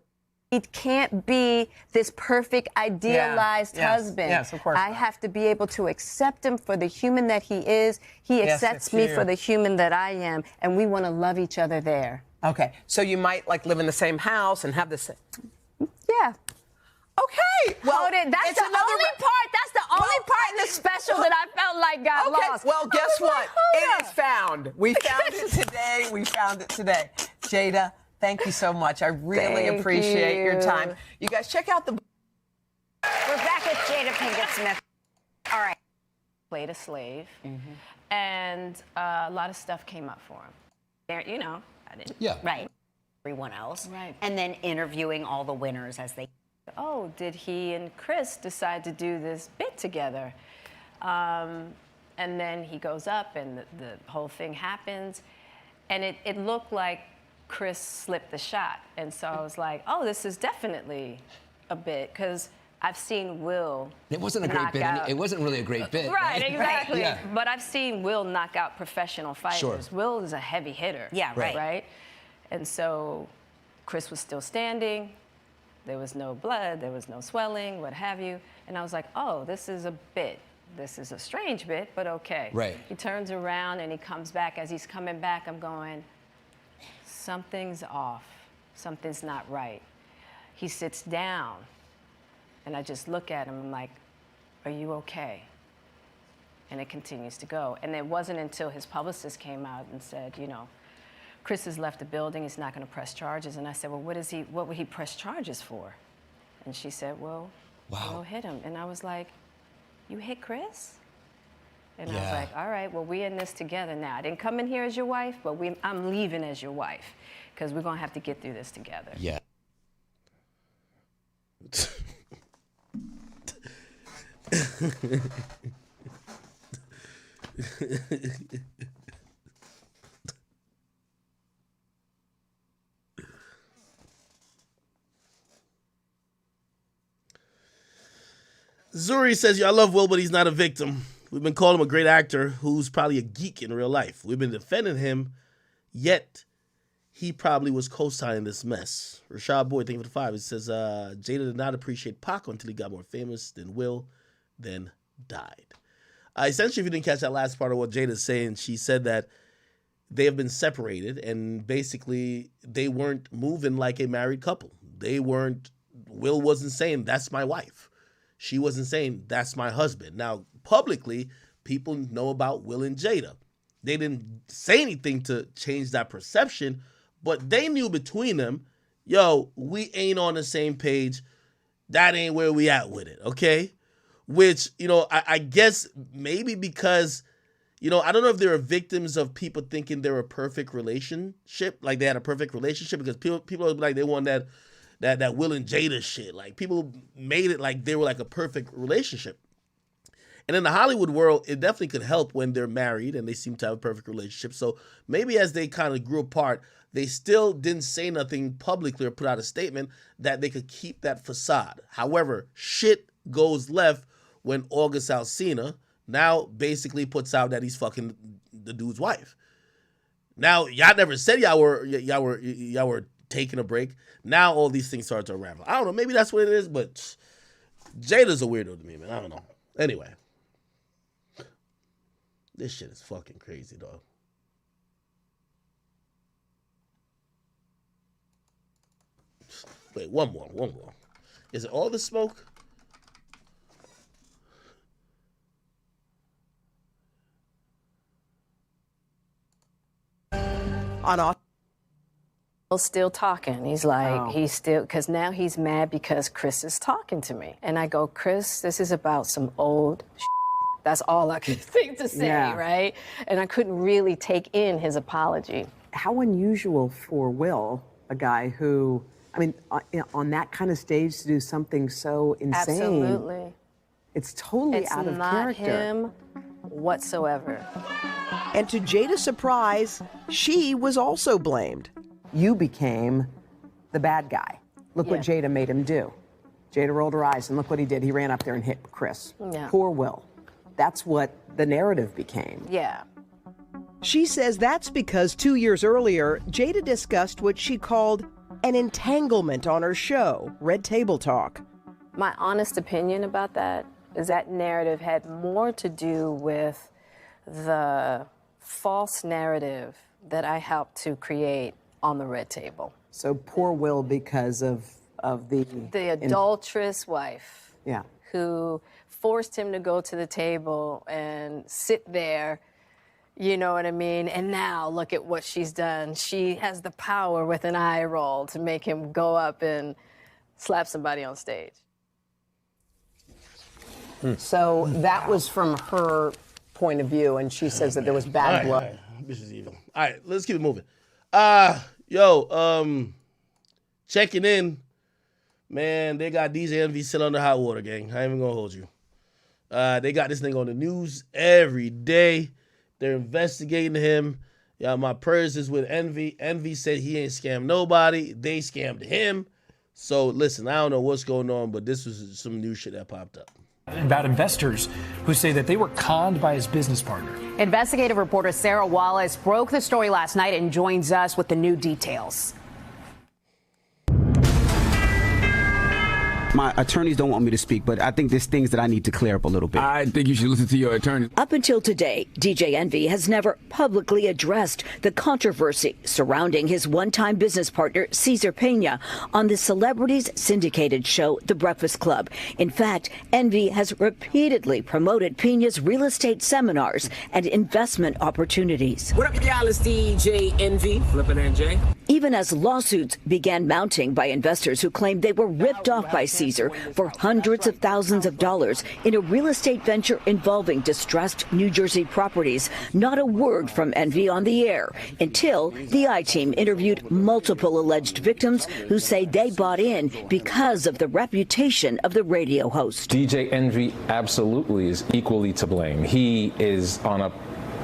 It can't be this perfect, idealized husband. Yes, of course. I have to be able to accept him for the human that he is. He accepts me for the human that I am, and we want to love each other there. Okay, so you might like live in the same house and have the same. Yeah. Okay. Well, that's the only part. That's the only part in the special that I felt like got lost. Well, guess what? It up. is found. We found it today. We found it today. Jada, thank you so much. I really appreciate your time. You guys check out the. We're back with Jada Pinkett Smith. All right. Played a slave, and a lot of stuff came up for him. There, you know, I didn't. Yeah. Right. Everyone else. Right. And then interviewing all the winners as they. Oh, did he and Chris decide to do this bit together? And then he goes up, and the whole thing happens, and it looked like Chris slipped the shot, and so I was like, oh, this is definitely a bit, because I've seen Will. It wasn't a great bit. It wasn't really a great bit. Right, exactly. Yeah. But I've seen Will knock out professional fighters. Sure. Will is a heavy hitter. Yeah, right. Right? And so Chris was still standing. There was no blood. There was no swelling, what have you. And I was like, oh, this is a bit. This is a strange bit, but okay. Right. He turns around and he comes back. As he's coming back, I'm going, something's off. Something's not right. He sits down. And I just look at him, I'm like, are you okay? And it continues to go. And it wasn't until his publicist came out and said, you know, Chris has left the building, he's not gonna press charges. And I said, well, what would he press charges for? And she said, well, we'll hit him. And I was like, you hit Chris? And I was like, all right, well, we're in this together now. I didn't come in here as your wife, but I'm leaving as your wife, because we're gonna have to get through this together. Yeah. Zuri says, I love Will, but he's not a victim. We've been calling him a great actor who's probably a geek in real life. We've been defending him, yet he probably was co-signing this mess. Rashad Boyd, thank you for the 5. It says, Jada did not appreciate Pac until he got more famous than Will, then died. Essentially, if you didn't catch that last part of what Jada's saying, she said that they have been separated, and basically they weren't moving like a married couple. Will wasn't saying, that's my wife. She wasn't saying, that's my husband. Now, publicly, people know about Will and Jada. They didn't say anything to change that perception, but they knew between them, yo, we ain't on the same page. That ain't where we at with it, okay? Which, I guess maybe because, I don't know if they were victims of people thinking they're a perfect relationship, like they had a perfect relationship, because people are like, they want that Will and Jada shit. Like, people made it like they were like a perfect relationship. And in the Hollywood world, it definitely could help when they're married and they seem to have a perfect relationship. So maybe as they kind of grew apart, they still didn't say nothing publicly or put out a statement that they could keep that facade. However, shit goes left when August Alsina now basically puts out that he's fucking the dude's wife. Now, y'all never said y'all were taking a break. Now all these things start to unravel. I don't know. Maybe that's what it is, but Jada's a weirdo to me, man. I don't know. Anyway. This shit is fucking crazy, dog. Wait, one more. Is it all the smoke? Still talking. He's like, he's still, because now he's mad because Chris is talking to me. And I go, Chris, this is about some old shit. That's all I could think to say, right? And I couldn't really take in his apology. How unusual for Will, a guy who, on that kind of stage to do something so insane. Absolutely. It's totally out of character. It's not him whatsoever. And to Jada's surprise, she was also blamed. You became the bad guy. Look what Jada made him do. Jada rolled her eyes, and look what he did. He ran up there and hit Chris. Yeah. Poor Will. That's what the narrative became. Yeah. She says that's because 2 years earlier, Jada discussed what she called an entanglement on her show, Red Table Talk. My honest opinion about that is that narrative had more to do with the false narrative that I helped to create on the Red Table. So poor Will because of the adulterous wife. Yeah. Who forced him to go to the table and sit there, you know what I mean? And now look at what she's done. She has the power with an eye roll to make him go up and slap somebody on stage. So that was from her point of view, and she says that there was bad blood. All right. This is evil. All right, let's keep it moving. Checking in. Man, they got DJ Envy sitting under hot water, gang. I ain't even gonna hold you. They got this thing on the news every day. They're investigating him. Yeah, my prayers is with Envy. Envy said he ain't scammed nobody. They scammed him. So listen, I don't know what's going on, but this was some new shit that popped up. About investors who say that they were conned by his business partner. Investigative reporter Sarah Wallace broke the story last night and joins us with the new details. My attorneys don't want me to speak, but I think there's things that I need to clear up a little bit. I think you should listen to your attorney. Up until today, DJ Envy has never publicly addressed the controversy surrounding his one-time business partner, Cesar Pena, on the celebrities syndicated show, The Breakfast Club. In fact, Envy has repeatedly promoted Pena's real estate seminars and investment opportunities. What up, y'all? It's DJ Envy, Flippin' NJ. Even as lawsuits began mounting by investors who claimed they were ripped off by Cesar for hundreds of thousands of dollars in a real estate venture involving distressed New Jersey properties, not a word from Envy on the air until the I-Team interviewed multiple alleged victims who say they bought in because of the reputation of the radio host. DJ Envy absolutely is equally to blame. He is on a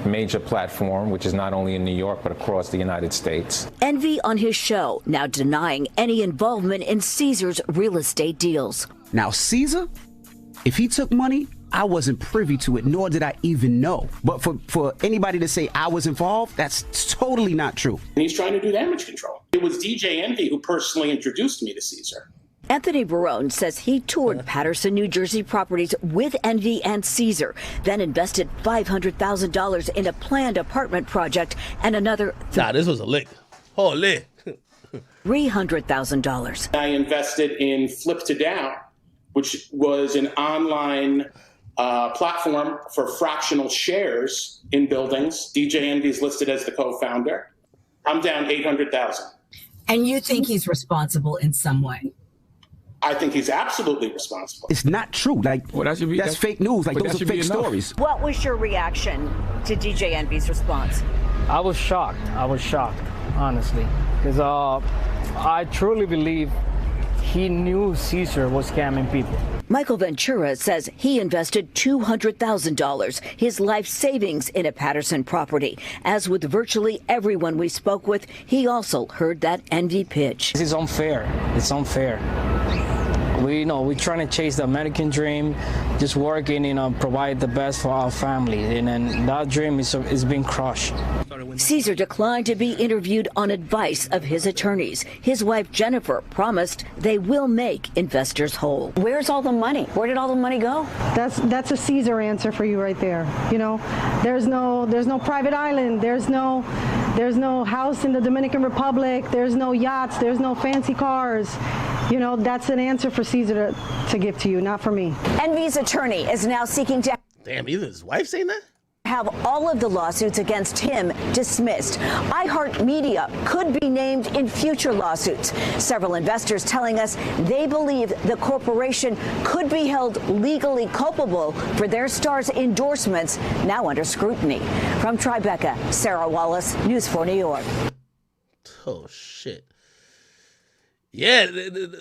major platform, which is not only in New York, but across the United States. Envy on his show now denying any involvement in Cesar's real estate deals. Now, Cesar, if he took money, I wasn't privy to it, nor did I even know. But for anybody to say I was involved, that's totally not true. And he's trying to do damage control. It was DJ Envy who personally introduced me to Cesar. Anthony Barone says he toured Paterson, New Jersey properties with Envy and Cesar, then invested $500,000 in a planned apartment project and another this was a lick. Holy. $300,000. I invested in Flip to Down, which was an online platform for fractional shares in buildings. DJ Envy is listed as the co-founder. I'm down $800,000. And you think he's responsible in some way? I think he's absolutely responsible. It's not true. Like, that's fake news. Like, those are fake stories. What was your reaction to DJ Envy's response? I was shocked, honestly, because I truly believe he knew Cesar was scamming people. Michael Ventura says he invested $200,000, his life savings, in a Paterson property. As with virtually everyone we spoke with, he also heard that Envy pitch. This is unfair. It's unfair. We're trying to chase the American dream, just working, provide the best for our family, and that dream is being crushed. Cesar declined to be interviewed on advice of his attorneys. His wife Jennifer promised they will make investors whole. Where's all the money? Where did all the money go? That's a Cesar answer for you right there. There's no private island. There's no house in the Dominican Republic. There's no yachts. There's no fancy cars. That's an answer for Cesar to give to you, not for me. Envy's attorney is now seeking to Damn, even his wife saying that? Have all of the lawsuits against him dismissed. iHeartMedia could be named in future lawsuits. Several investors telling us they believe the corporation could be held legally culpable for their star's endorsements, now under scrutiny. From Tribeca, Sarah Wallace, News 4 New York. Oh, shit. Yeah,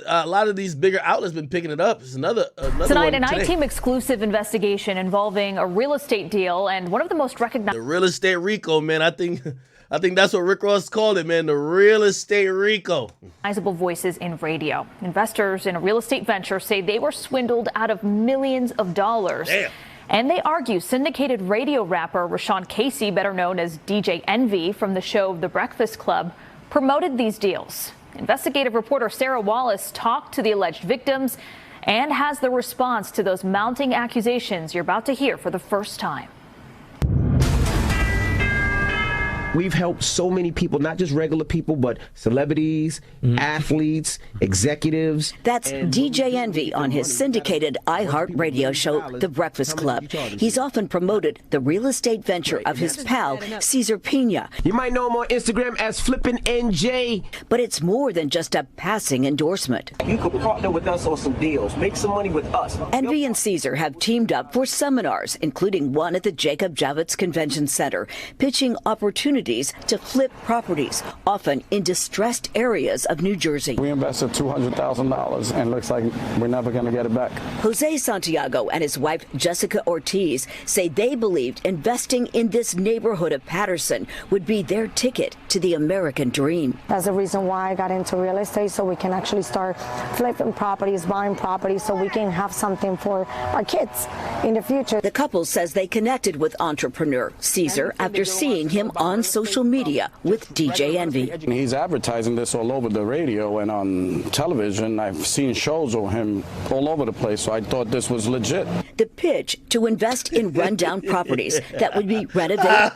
a lot of these bigger outlets been picking it up. It's another Tonight, one an today. I-Team exclusive investigation involving a real estate deal and one of the most recognized. The real estate RICO, man. I think that's what Rick Ross called it, man. The real estate RICO. Recognizable voices in radio. Investors in a real estate venture say they were swindled out of millions of dollars. Damn. And they argue syndicated radio rapper Rashawn Casey, better known as DJ Envy from the show The Breakfast Club, promoted these deals. Investigative reporter Sarah Wallace talked to the alleged victims and has the response to those mounting accusations you're about to hear for the first time. We've helped so many people, not just regular people, but celebrities, athletes, executives. That's DJ Envy on his syndicated iHeart radio show, The Breakfast Club. He's often promoted the real estate venture of his pal, Cesar Pina. You might know him on Instagram as Flippin' NJ. But it's more than just a passing endorsement. You could partner with us on some deals, make some money with us. Envy and Cesar have teamed up for seminars, including one at the Jacob Javits Convention Center, pitching opportunities to flip properties, often in distressed areas of New Jersey. We invested $200,000 and looks like we're never going to get it back. Jose Santiago and his wife Jessica Ortiz say they believed investing in this neighborhood of Patterson would be their ticket to the American dream. That's the reason why I got into real estate, so we can actually start flipping properties, buying properties, so we can have something for our kids in the future. The couple says they connected with entrepreneur Cesar after seeing him on social media with DJ Envy. He's advertising this all over the radio and on television. I've seen shows of him all over the place, so I thought this was legit. The pitch to invest in rundown properties that would be renovated.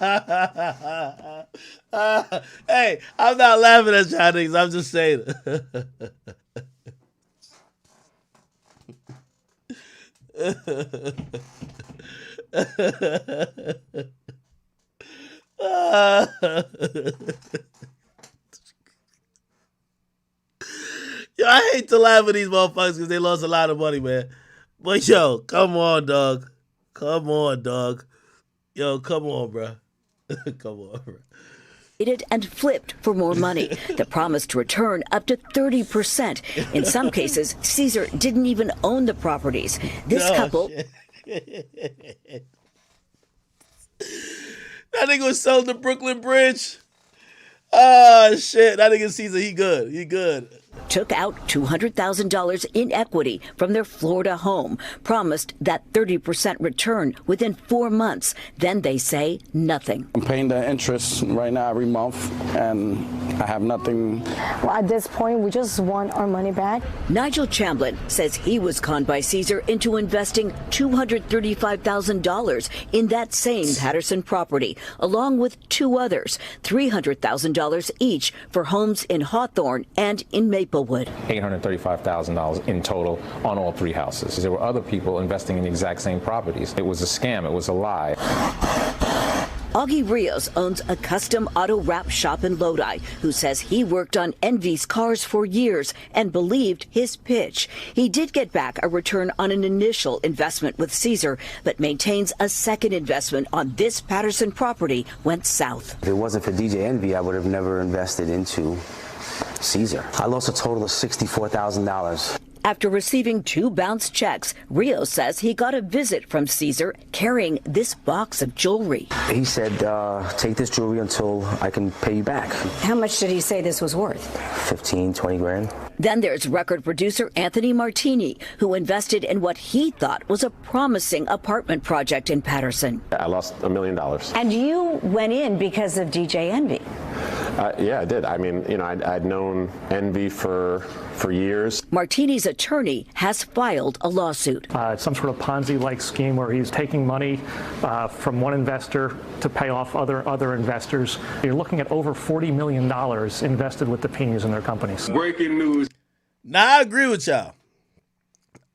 Hey, I'm not laughing at y'all niggas. I'm just saying. Yo, I hate to laugh at these motherfuckers because they lost a lot of money, man. But yo, come on, dog. Come on, dog. Yo, come on, bro. Come on, bro. And flipped for more money. The promise to return up to 30%. In some cases, Cesar didn't even own the properties. This couple. That nigga was selling the Brooklyn Bridge. Oh, shit. That nigga Cesar, he good. He good. Took out $200,000 in equity from their Florida home, promised that 30% return within 4 months. Then they say nothing. I'm paying the interest right now every month, and I have nothing. Well, at this point, we just want our money back. Nigel Chamblin says he was conned by Cesar into investing $235,000 in that same Patterson property, along with two others, $300,000 each for homes in Hawthorne and in Maplewood. $835,000 in total on all three houses. There were other people investing in the exact same properties. It was a scam. It was a lie. Augie Rios owns a custom auto wrap shop in Lodi, who says he worked on Envy's cars for years and believed his pitch. He did get back a return on an initial investment with Cesar, but maintains a second investment on this Patterson property went south. If it wasn't for DJ Envy, I would have never invested into Cesar. I lost a total of $64,000. After receiving 2 bounced checks, Rio says he got a visit from Cesar carrying this box of jewelry. He said, take this jewelry until I can pay you back. How much did he say this was worth? 15, 20 grand. Then there's record producer Anthony Martini, who invested in what he thought was a promising apartment project in Patterson. I lost $1 million. And you went in because of DJ Envy. Yeah, I did. I mean, you know, I'd known Envy for years. Martini's attorney has filed a lawsuit. It's some sort of Ponzi-like scheme where he's taking money from one investor to pay off other investors. You're looking at over $40 million invested with the Pinas in their companies. Breaking news. Now, I agree with y'all.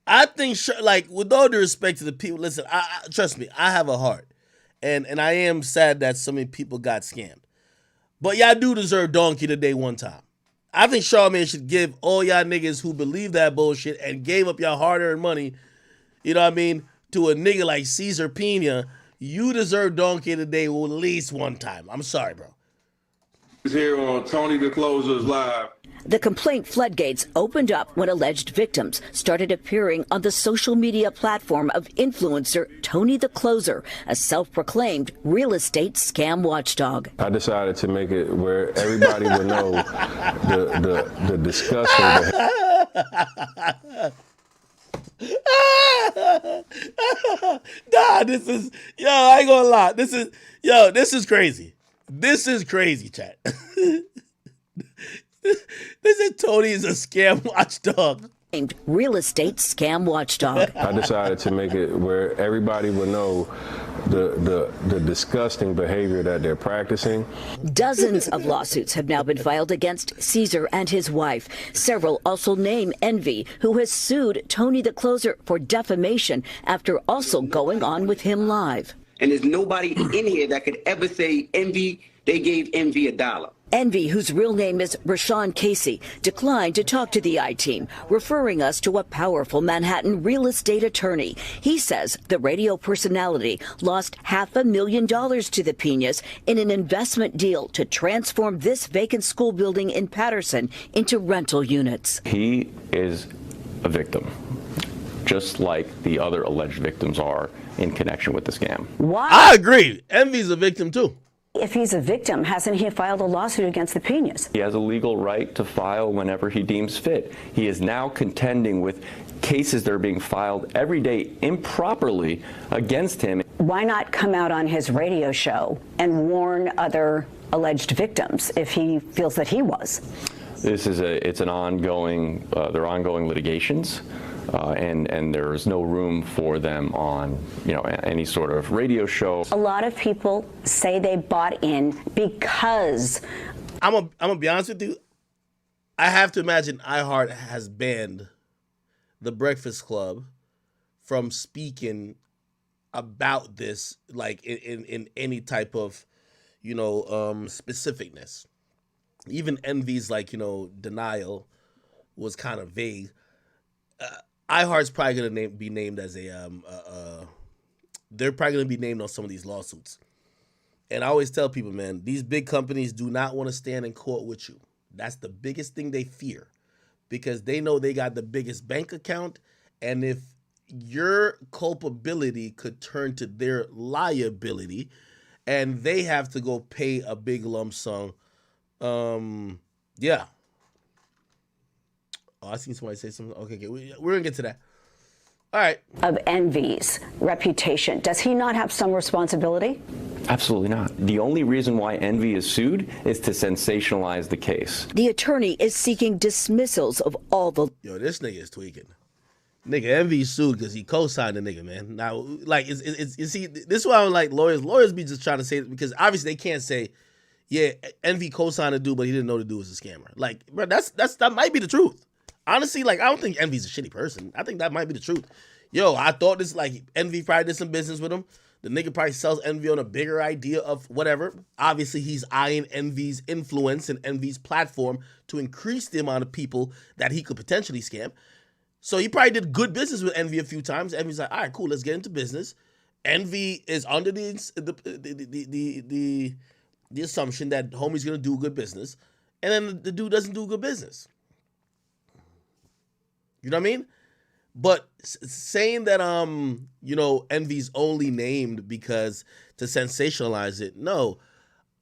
I think, like, with all due respect to the people, listen, trust me, I have a heart. And I am sad that so many people got scammed. But y'all do deserve donkey today one time. I think Charlamagne should give all y'all niggas who believe that bullshit and gave up y'all hard-earned money, you know what I mean, to a nigga like Cesar Pina. You deserve donkey today at least one time. I'm sorry, bro. Here on Tony the Closer's Live. The complaint floodgates opened up when alleged victims started appearing on the social media platform of influencer Tony the Closer, a self-proclaimed real estate scam watchdog. I decided to make it where everybody would know the discussion. Nah, this is, yo, I ain't gonna lie. This is crazy. This is crazy, chat. This is Tony is a scam watchdog. Real estate scam watchdog. I decided to make it where everybody would know the disgusting behavior that they're practicing. Dozens of lawsuits have now been filed against Caesar and his wife. Several also name Envy, who has sued Tony the Closer for defamation after also going on with him live. And there's nobody in here that could ever say Envy, they gave Envy $1. Envy, whose real name is Rashawn Casey, declined to talk to the I-Team, referring us to a powerful Manhattan real estate attorney. He says the radio personality lost $500,000 to the Piñas in an investment deal to transform this vacant school building in Patterson into rental units. He is a victim, just like the other alleged victims are in connection with the scam. Why? I agree. Envy's a victim too. If he's a victim, hasn't he filed a lawsuit against the Piñas? He has a legal right to file whenever he deems fit. He is now contending with cases that are being filed every day improperly against him. Why not come out on his radio show and warn other alleged victims if he feels that he was? This is it's an ongoing, they're ongoing litigations. And there is no room for them on, any sort of radio show. A lot of people say they bought in because I'm gonna be honest with you. I have to imagine iHeart has banned the Breakfast Club from speaking about this, like in any type of, specificness. Even Envy's denial was kind of vague. iHeart's probably gonna be named as they're probably gonna be named on some of these lawsuits. And I always tell people, man, these big companies do not want to stand in court with you. That's the biggest thing they fear, because they know they got the biggest bank account, and if your culpability could turn to their liability, and they have to go pay a big lump sum. Yeah. Oh, I seen somebody say something. Okay, we're going to get to that. All right. Of Envy's reputation. Does he not have some responsibility? Absolutely not. The only reason why Envy is sued is to sensationalize the case. The attorney is seeking dismissals of all the... Yo, this nigga is tweaking. Nigga, Envy sued because he co-signed the nigga, man. Now, like, you see, this is why I don't like lawyers. Lawyers be just trying to say it because obviously they can't say, yeah, Envy co-signed a dude, but he didn't know the dude was a scammer. Like, bro, that might be the truth. Honestly, like, I don't think Envy's a shitty person. I think that might be the truth. Yo, I thought this, like, Envy probably did some business with him. The nigga probably sells Envy on a bigger idea of whatever. Obviously, he's eyeing Envy's influence and Envy's platform to increase the amount of people that he could potentially scam. So he probably did good business with Envy a few times. Envy's like, all right, cool, let's get into business. Envy is under the assumption that homie's gonna do good business, and then the dude doesn't do good business. You know what I mean? But saying that Envy's only named because to sensationalize it, no.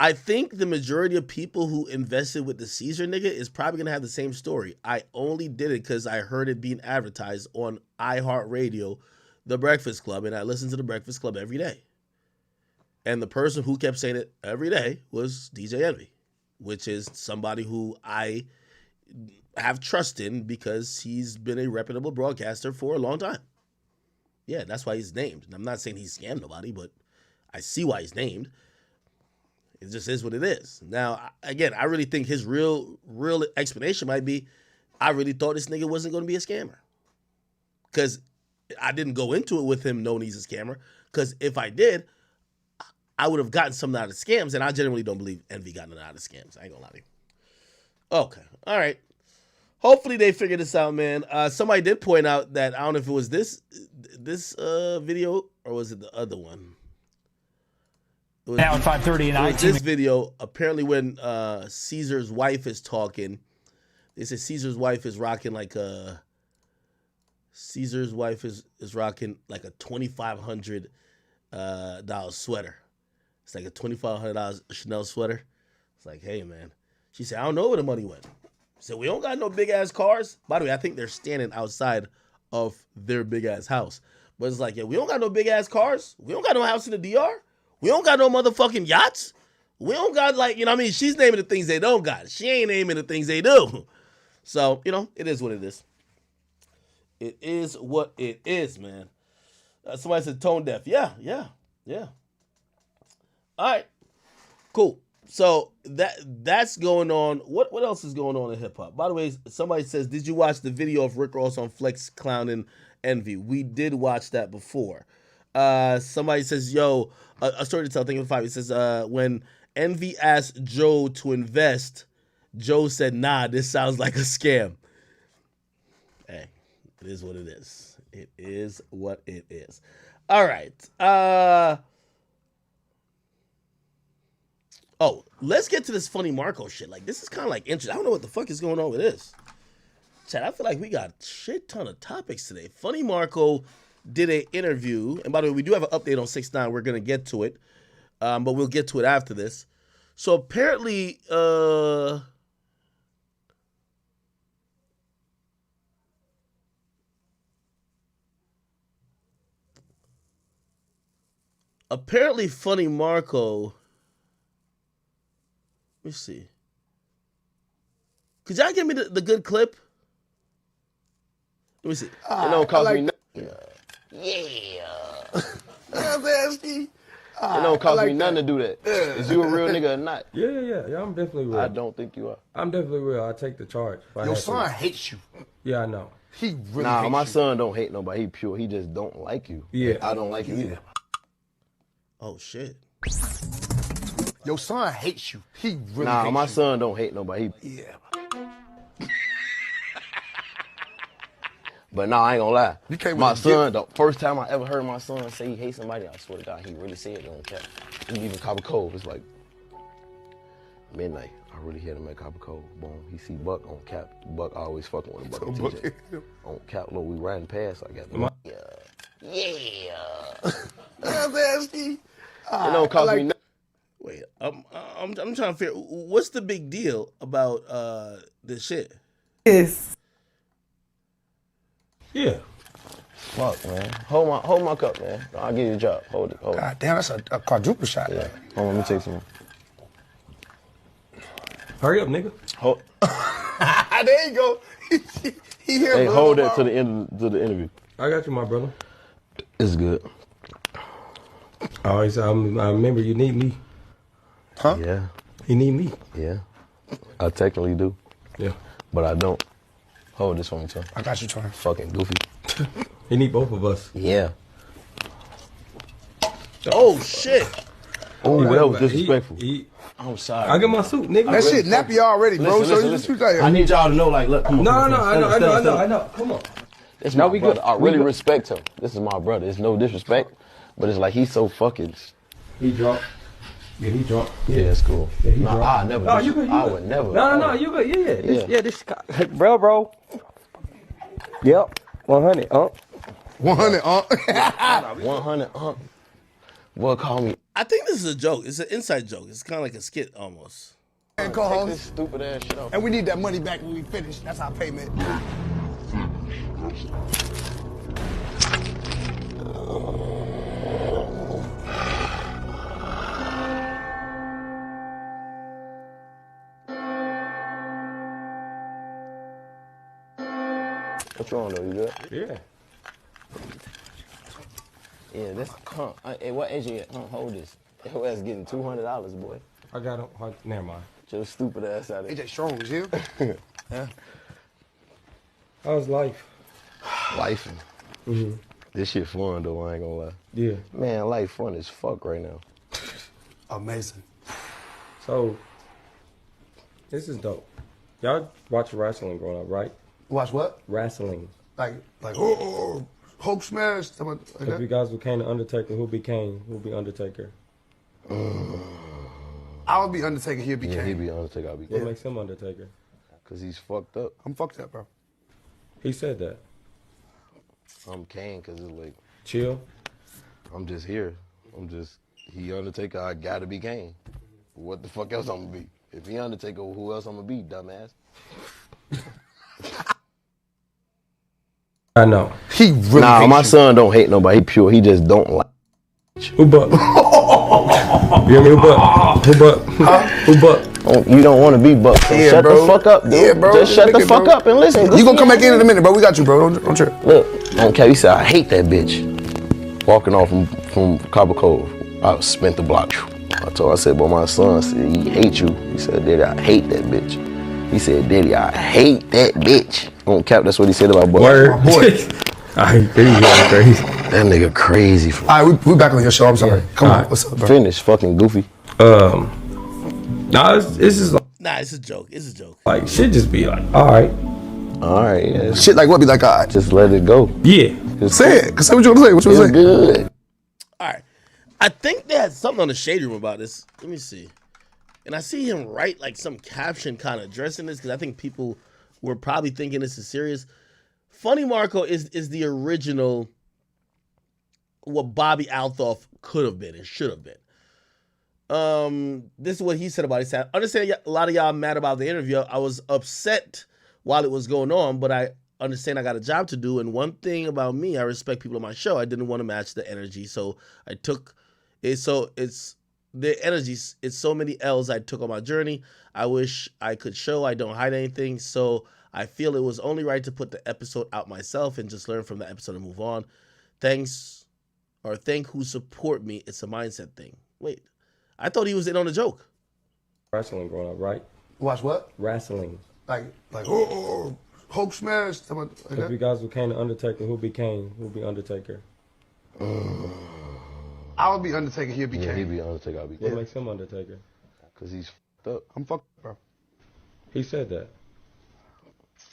I think the majority of people who invested with the Caesar nigga is probably gonna have the same story. I only did it because I heard it being advertised on iHeartRadio, The Breakfast Club, and I listened to The Breakfast Club every day. And the person who kept saying it every day was DJ Envy, which is somebody who I have trust in because he's been a reputable broadcaster for a long time. Yeah, that's why he's named. And I'm not saying he's scammed nobody, but I see why he's named. It just is what it is. Now, again, I really think his real explanation might be, I really thought this nigga wasn't going to be a scammer. Because I didn't go into it with him knowing he's a scammer. Because if I did, I would have gotten something out of scams. And I generally don't believe Envy got nothing out of scams. I ain't going to lie to you. Okay. All right. Hopefully they figure this out, man. Somebody did point out that, I don't know if it was this video or was it the other one. Now at 5:30 and I this video, apparently when Caesar's wife is talking, they say Caesar's wife is rocking like a $2,500 sweater. It's like a $2,500 Chanel sweater. It's like, hey man. She said, I don't know where the money went. She said, we don't got no big ass cars. By the way, I think they're standing outside of their big ass house. But it's like, yeah, we don't got no big ass cars. We don't got no house in the DR. We don't got no motherfucking yachts. We don't got, like, you know what I mean? She's naming the things they don't got. She ain't naming the things they do. So, you know, it is what it is. It is what it is, man. Somebody said tone deaf. Yeah. All right, cool. So that's going on. What else is going on in hip hop? By the way, somebody says, did you watch the video of Rick Ross on Flex clowning Envy? We did watch that before. Somebody says, yo, a story to tell. Thinking of 5. It says, when Envy asked Joe to invest, Joe said, nah, this sounds like a scam. Hey, it is what it is. It is what it is. All right. Oh, let's get to this Funny Marco shit. Like, this is kind of like interesting. I don't know what the fuck is going on with this. Chad, I feel like we got a shit ton of topics today. Funny Marco did an interview. And by the way, we do have an update on 6ix9ine. We're going to get to it. But we'll get to it after this. So apparently, Funny Marco. Let me see. Could y'all give me the good clip? Let me see. It don't cost me nothing. It don't cost me nothing to do that. Is you a real nigga or not? Yeah, I'm definitely real. I don't think you are. I'm definitely real. I take the charge. Your son hates you. Yeah, I know. He really Nah, hates my you. son don't hate nobody. He pure. He just don't like you. Yeah. I don't like you either. Oh, shit. Your son hates you. He really Nah, hates my you. son don't hate nobody. Yeah. But nah, I ain't gonna lie. You can't My really son, the first time I ever heard my son say he hates somebody, I swear to God, he really said it on cap. He even Copper Cove. It's like midnight. I really hit him at Copper Cove. Boom. He see Buck on cap. Buck always fucking with a Buck and TJ. On cap, look, we riding past. I got the It don't cost me nothing. Wait, I'm trying to figure what's the big deal about this shit. Yes. Yeah. Fuck, man. Hold my cup, man. I'll give you a job. Hold it. God damn, that's a quadruple shot. Yeah. Hold on, let me take some. Hurry up, nigga. Hold. There you go. He here. Hey, hold that to the end of the interview. I got you, my brother. It's good. I always, I remember you need me. Huh? Yeah. You need me. Yeah. I technically do. Yeah. But I don't. Hold this for me, too. I got you, Tony. Fucking goofy. You need both of us. Yeah. Oh, shit. Oh, that was disrespectful. I'm sorry. I get my suit, nigga. That shit nappy already, bro. I need y'all to know, like, look, come on. No, I know. Come on. It's my brother. I really respect him. This is my brother. It's no disrespect, but it's like he's so fucking. He drunk. Yeah, he drunk. Yeah, it's cool. Yeah, he nah, drunk. I never. No, you good. I would never. No, you good. Yeah. This bro. Yep. 100. 100. 100. Well, call me. I think this is a joke. It's an inside joke. It's kind of like a skit almost. And go home. This stupid ass shit off. And we need that money back when we finish. That's our payment. What's wrong though? You good? Yeah. Yeah, this. Hey, what age you at? Hold this. Your ass getting $200, boy. I got him. Never mind. Your stupid ass out of AJ Strong was you? Yeah. How's life? Life. Mm-hmm. This shit fun though. I ain't gonna lie. Yeah. Man, life fun as fuck right now. Amazing. So, this is dope. Y'all watch wrestling growing up, right? Watch what? Wrestling. Like Hulk smash. Like If you guys became the Undertaker, who'll be Undertaker? I would be Undertaker. He'd be Yeah, Kane. he'd be Undertaker. I'll be What Kane. makes him Undertaker? Cause he's fucked up. I'm fucked up, bro. He said that. I'm Kane cause it's like Chill. I'm just here. He Undertaker. I gotta be Kane. What the fuck else I'm gonna be? If he Undertaker, who else I'm gonna be, dumbass? I know. He really Nah, my hates son don't hate nobody. He pure. He just don't like. Who but? You hear me? Who but? Who but? Who but? Oh, you don't want to be buck. So shut the fuck up, dude. Yeah, bro. Just shut the fuck up and listen. You gonna come back in a minute, bro. We got you, bro. Don't trip. Look, don't care. He said, I hate that bitch. Walking off from Copper Cove, I spent the block. I said, but my son said, he hate you. He said, Daddy, I hate that bitch. He said, Daddy, I hate that bitch. On cap, that's what he said about Buck. Word. Boy. I hate that crazy. That nigga crazy. All right, we back on your show. I'm sorry. Come on. What's up, bro? Finish, fucking goofy. Nah, it's just like, Nah, it's a joke. It's a joke. like shit just be like, all right. All right. Yeah. Shit like what be like, all right. Just let it go. Yeah. Say it. Cause say what you want to say. What you want to say? Good. All right. I think they had something on the Shade Room about this. Let me see. And I see him write like some caption kind of addressing this because I think people were probably thinking this is serious. Funny Marco is the original what Bobby Althoff could have been and should have been. This is what he said about it. He said, I understand a lot of y'all mad about the interview. I was upset while it was going on, but I understand I got a job to do. And one thing about me, I respect people on my show. I didn't want to match the energy, so I took it. So it's the energy. It's so many L's I took on my journey. I wish I could show I don't hide anything. So I feel it was only right to put the episode out myself and just learn from the episode and move on. Thanks, or thank who support me. It's a mindset thing. Wait, I thought he was in on the joke. Wrestling growing up, right? Watch what? Wrestling. Like Hulk smash. Like If you guys became the Undertaker, who'll be Undertaker? I would be Undertaker. He'd be Yeah, Kane. he'd be Undertaker. I'll be What makes him Undertaker? Cause he's fucked up. I'm fucked, bro. He said that.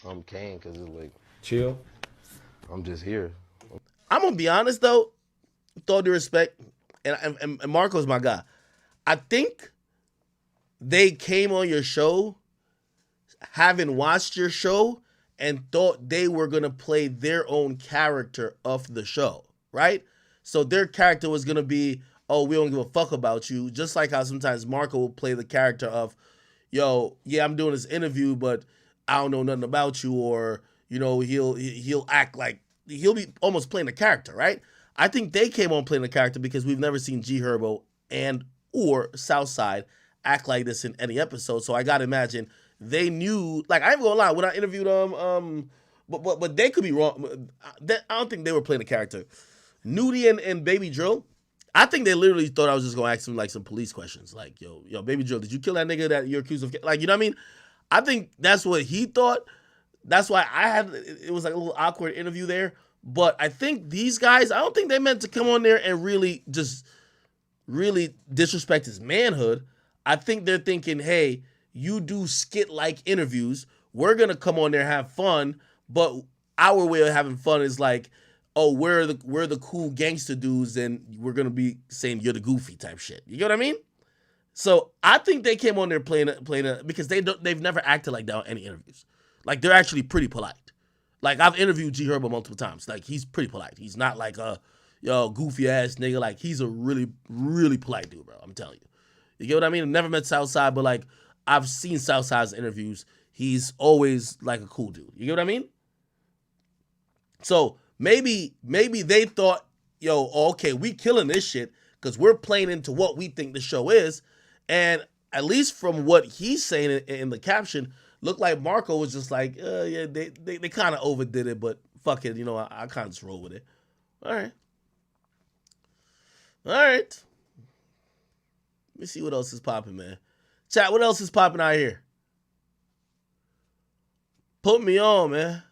I'm Kane cause it's like Chill. I'm just here. I'm gonna be honest though, with all due respect, and Marco's my guy. I think they came on your show, having watched your show, and thought they were gonna play their own character of the show, right? So their character was gonna be, oh, we don't give a fuck about you. Just like how sometimes Marco will play the character of, yo, yeah, I'm doing this interview, but I don't know nothing about you, or he'll act like he'll be almost playing a character, right? I think they came on playing a character because we've never seen G Herbo and or Southside act like this in any episode. So I gotta imagine they knew. Like, I ain't gonna lie, when I interviewed them, but they could be wrong. I don't think they were playing a character. Nudie and Baby Drill, I think they literally thought I was just gonna ask them like some police questions, like, yo, Baby Drill, did you kill that nigga that you're accused of? Like, you know what I mean? I think that's what he thought. That's why it was like a little awkward interview there. But I think these guys, I don't think they meant to come on there and really disrespect his manhood. I think they're thinking, hey, you do skit-like interviews. We're going to come on there and have fun. But our way of having fun is like, oh, we're the cool gangster dudes, and we're going to be saying you're the goofy type shit. You get what I mean? So I think they came on there playing because they've never acted like that on any interviews. Like, they're actually pretty polite. Like, I've interviewed G Herbo multiple times. Like, he's pretty polite. He's not like a goofy ass nigga. Like, he's a really, really polite dude, bro. I'm telling you. You get what I mean? I've never met Southside, but like, I've seen Southside's interviews. He's always like a cool dude. You get what I mean? So maybe they thought, yo, okay, we killing this shit because we're playing into what we think the show is. And at least from what he's saying in the caption, looked like Marco was just like, yeah, they kind of overdid it, but fuck it, I kind of just roll with it. All right. Let me see what else is popping, man. Chat, what else is popping out here? Put me on, man.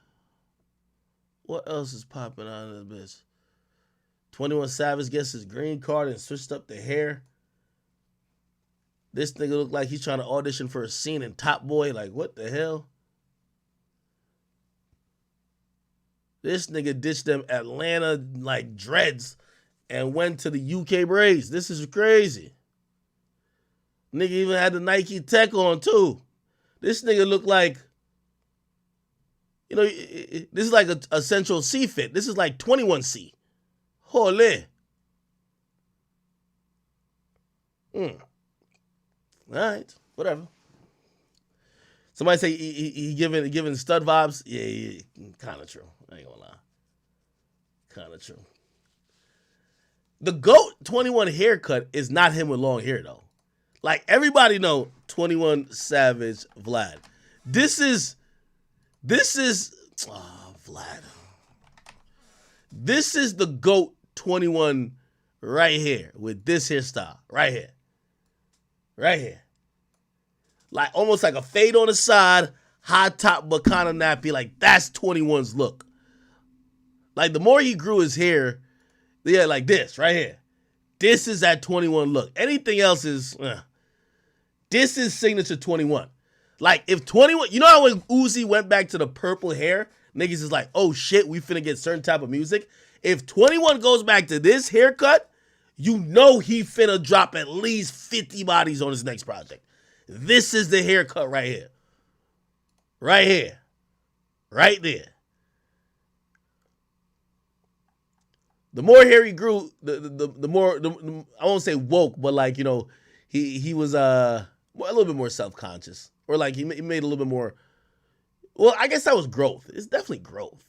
What else is popping out of this bitch? 21 Savage gets his green card and switched up the hair. This nigga look like he's trying to audition for a scene in Top Boy. Like, what the hell? This nigga ditched them Atlanta, like, dreads and went to the UK braids. This is crazy. Nigga even had the Nike Tech on, too. This nigga look like, this is like a Central C fit. This is like 21C. Holy. All right, whatever. Somebody say he giving stud vibes. Yeah, kind of true. I ain't gonna lie. Kind of true. The GOAT 21 haircut is not him with long hair, though. Like, everybody know 21 Savage Vlad. This is Vlad. This is the GOAT 21 right here with this hairstyle. Right here. Right here. Like, almost like a fade on the side, high top, but kind of nappy. Like, that's 21's look. Like, the more he grew his hair, yeah, like this, right here. This is that 21 look. Anything else is, this is signature 21. Like, if 21, you know how when Uzi went back to the purple hair, niggas is like, oh shit, we finna get certain type of music. If 21 goes back to this haircut, you know he finna drop at least 50 bodies on his next project. This is the haircut right here. Right here. Right there. The more hair he grew, the more, I won't say woke, but like, you know, he was a little bit more self-conscious. Or like he made a little bit more, well, I guess that was growth. It's definitely growth.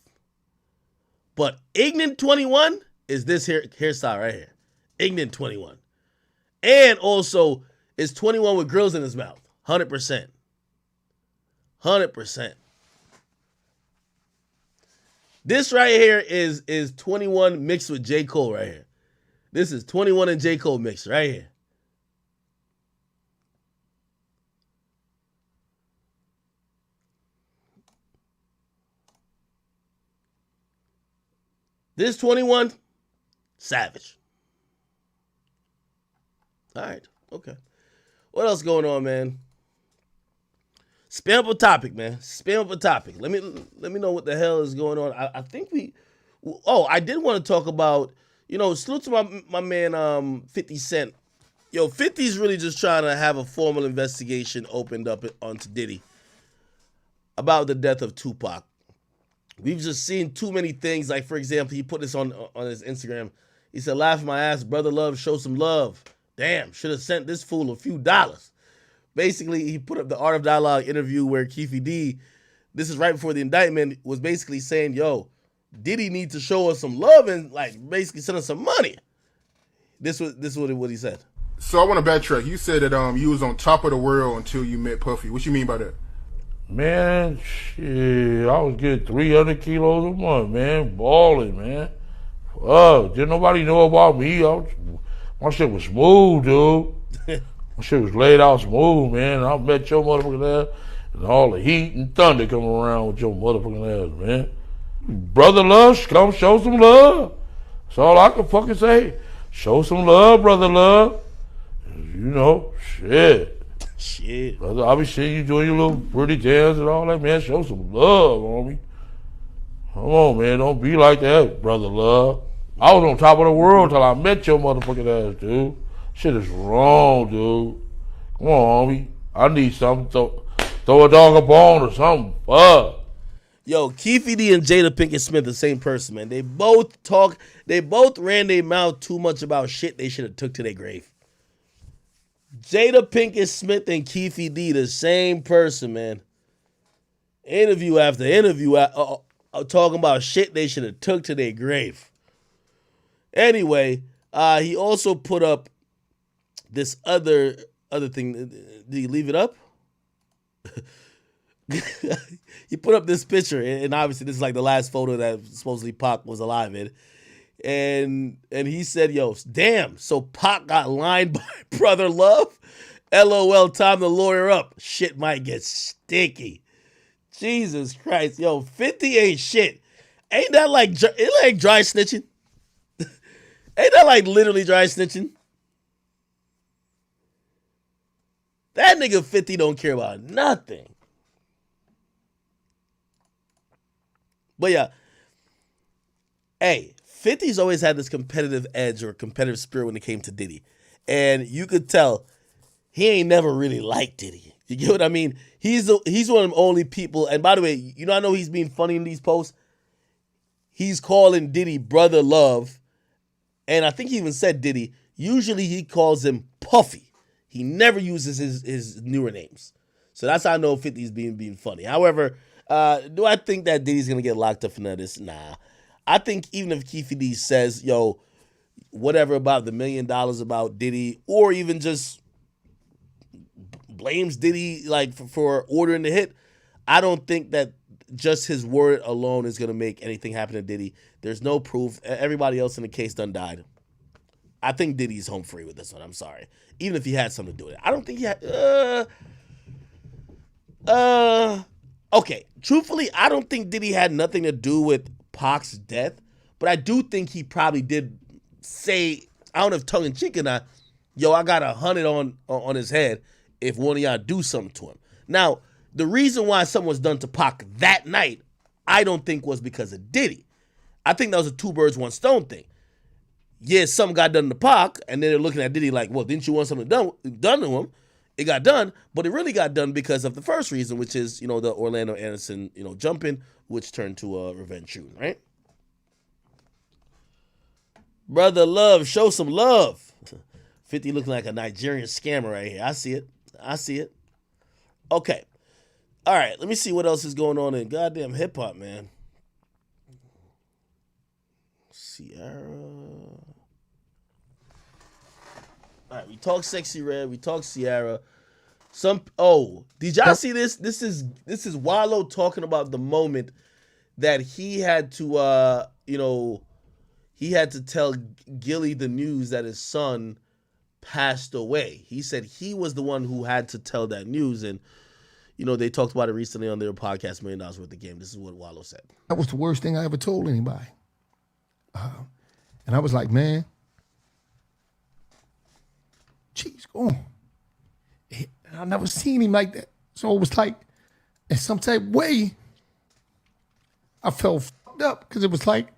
But Ignan 21 is this hairstyle right here. Ignan 21. And also, it's 21 with grills in his mouth. 100%. 100%. This right here is 21 mixed with J. Cole right here. This is 21 and J. Cole mixed right here. This 21, Savage. All right, okay. What else going on, man? Spam up a topic, man. Spam up a topic. Let me know what the hell is going on. I think I did want to talk about, you know, salute to my man 50 Cent. Yo, 50's really just trying to have a formal investigation opened up onto Diddy about the death of Tupac. We've just seen too many things. Like, for example, he put this on his Instagram. He said, laugh my ass, brother love, show some love. Damn, should have sent this fool a few dollars. Basically, he put up the Art of Dialogue interview where Keefe D, this is right before the indictment, was basically saying, yo, Diddy need to show us some love and like basically send us some money. This is what he said. So I want to backtrack. You said that you was on top of the world until you met Puffy. What you mean by that? Man, shit, I was getting 300 kilos a month, man, balling, man. Didn't nobody know about me. My shit was smooth, dude. My shit was laid out smooth, man. I met your motherfucking ass, and all the heat and thunder coming around with your motherfucking ass, man. Brother love, come show some love. That's all I can fucking say. Show some love, brother love. You know, shit. Shit. Brother, I be seeing you doing your little pretty dance and all that, man. Show some love, homie. Come on, man. Don't be like that, brother love. I was on top of the world till I met your motherfucking ass, dude. Shit is wrong, dude. Come on, homie. I need something. Throw a dog a bone or something. Fuck. Yo, Keefe D and Jada Pinkett Smith, the same person, man. They both ran their mouth too much about shit they should have took to their grave. Jada Pinkett Smith and Keefe D, the same person, man. Interview after interview, talking about shit they should have took to their grave. Anyway, he also put up this other thing. Did he leave it up? He put up this picture, and obviously this is like the last photo that supposedly Pac was alive in. And he said, yo, damn, so Pac got lined by Brother Love? LOL, time to lawyer up. Shit might get sticky. Jesus Christ. Yo, 50 ain't shit. Ain't that like dry snitching? Ain't that like literally dry snitching? That nigga 50 don't care about nothing. But yeah, hey, 50's always had this competitive edge or competitive spirit when it came to Diddy. And you could tell he ain't never really liked Diddy. You get what I mean? He's one of the only people, and by the way, you know I know he's being funny in these posts. He's calling Diddy Brother Love. And I think he even said Diddy. Usually he calls him Puffy. He never uses his newer names. So that's how I know 50's being funny. However, do I think that Diddy's going to get locked up for none of this? Nah. I think even if Keefe D says, yo, whatever about the $1 million about Diddy, or even just blames Diddy like for ordering the hit, I don't think that just his word alone is going to make anything happen to Diddy. There's no proof. Everybody else in the case done died. I think Diddy's home free with this one. I'm sorry. Even if he had something to do with it. I don't think he had... Okay. Truthfully, I don't think Diddy had nothing to do with Pac's death, but I do think he probably did say, I don't know if tongue-in-cheek or not, yo, I got 100 on his head if one of y'all do something to him. Now, the reason why something was done to Pac that night, I don't think was because of Diddy. I think that was a two birds, one stone thing. Yeah, something got done to Pac, and then they're looking at Diddy like, well, didn't you want something done to him? It got done, but it really got done because of the first reason, which is, the Orlando Anderson, jumping, which turned to a revenge shooting, right? Brother Love, show some love. 50 looking like a Nigerian scammer right here. I see it. Okay. All right, let me see what else is going on in goddamn hip-hop, man. Sierra. All right, we talk Sexy Red, we talk Sierra. Did y'all see this? This is Wallow talking about the moment that he had to he had to tell Gilly the news that his son passed away. He said he was the one who had to tell that news, and they talked about it recently on their podcast, $1 Million Worth of Game. This is what Wallow said. That was the worst thing I ever told anybody. And I was like, man, G's gone. And I never seen him like that. So it was like, in some type of way, I felt fucked up because it was like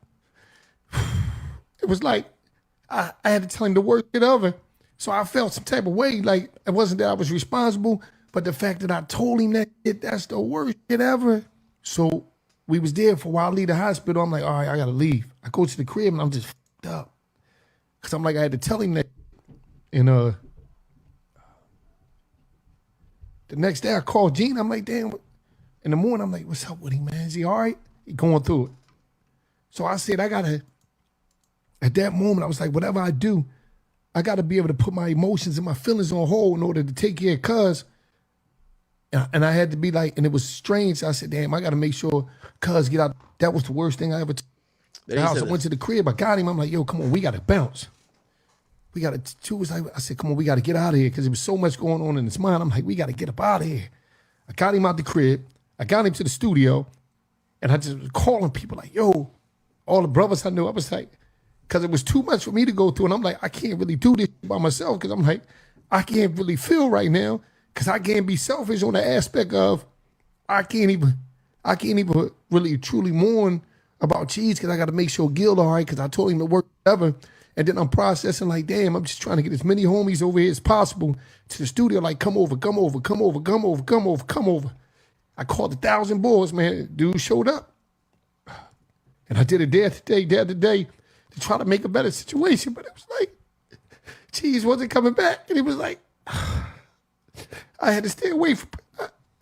I had to tell him the worst shit ever. So I felt some type of way, like it wasn't that I was responsible, but the fact that I told him that shit, that's the worst shit ever. So we was there for a while, I leave the hospital. I'm like, all right, I gotta leave. I go to the crib and I'm just fucked up. Cause I'm like, I had to tell him that. And the next day I called Gene. I'm like, damn. In the morning, I'm like, what's up with him, man? Is he all right? He going through it. So I said, at that moment, I was like, whatever I do, I gotta be able to put my emotions and my feelings on hold in order to take care of Cuz. And I had to be like, and it was strange. I said, damn, I gotta make sure Cuz get out. That was the worst thing I ever took. The house. I went to the crib, I got him. I'm like, yo, come on, we gotta bounce. We gotta, I said, come on, we gotta get out of here. Cause there was so much going on in his mind. I'm like, we gotta get up out of here. I got him out the crib. I got him to the studio. And I just was calling people like, yo, all the brothers I knew. I was like, cause it was too much for me to go through. And I'm like, I can't really do this by myself. Cause I'm like, I can't really feel right now. Cause I can't be selfish on the aspect of, I can't even really truly mourn about Cheese because I got to make sure Gil all right because I told him to work ever. And then I'm processing like, damn, I'm just trying to get as many homies over here as possible to the studio. Like, come over. I called 1,000 boys, man. Dude showed up. And I did it day after day to try to make a better situation. But it was like, Cheese wasn't coming back. And it was like, I had to stay away from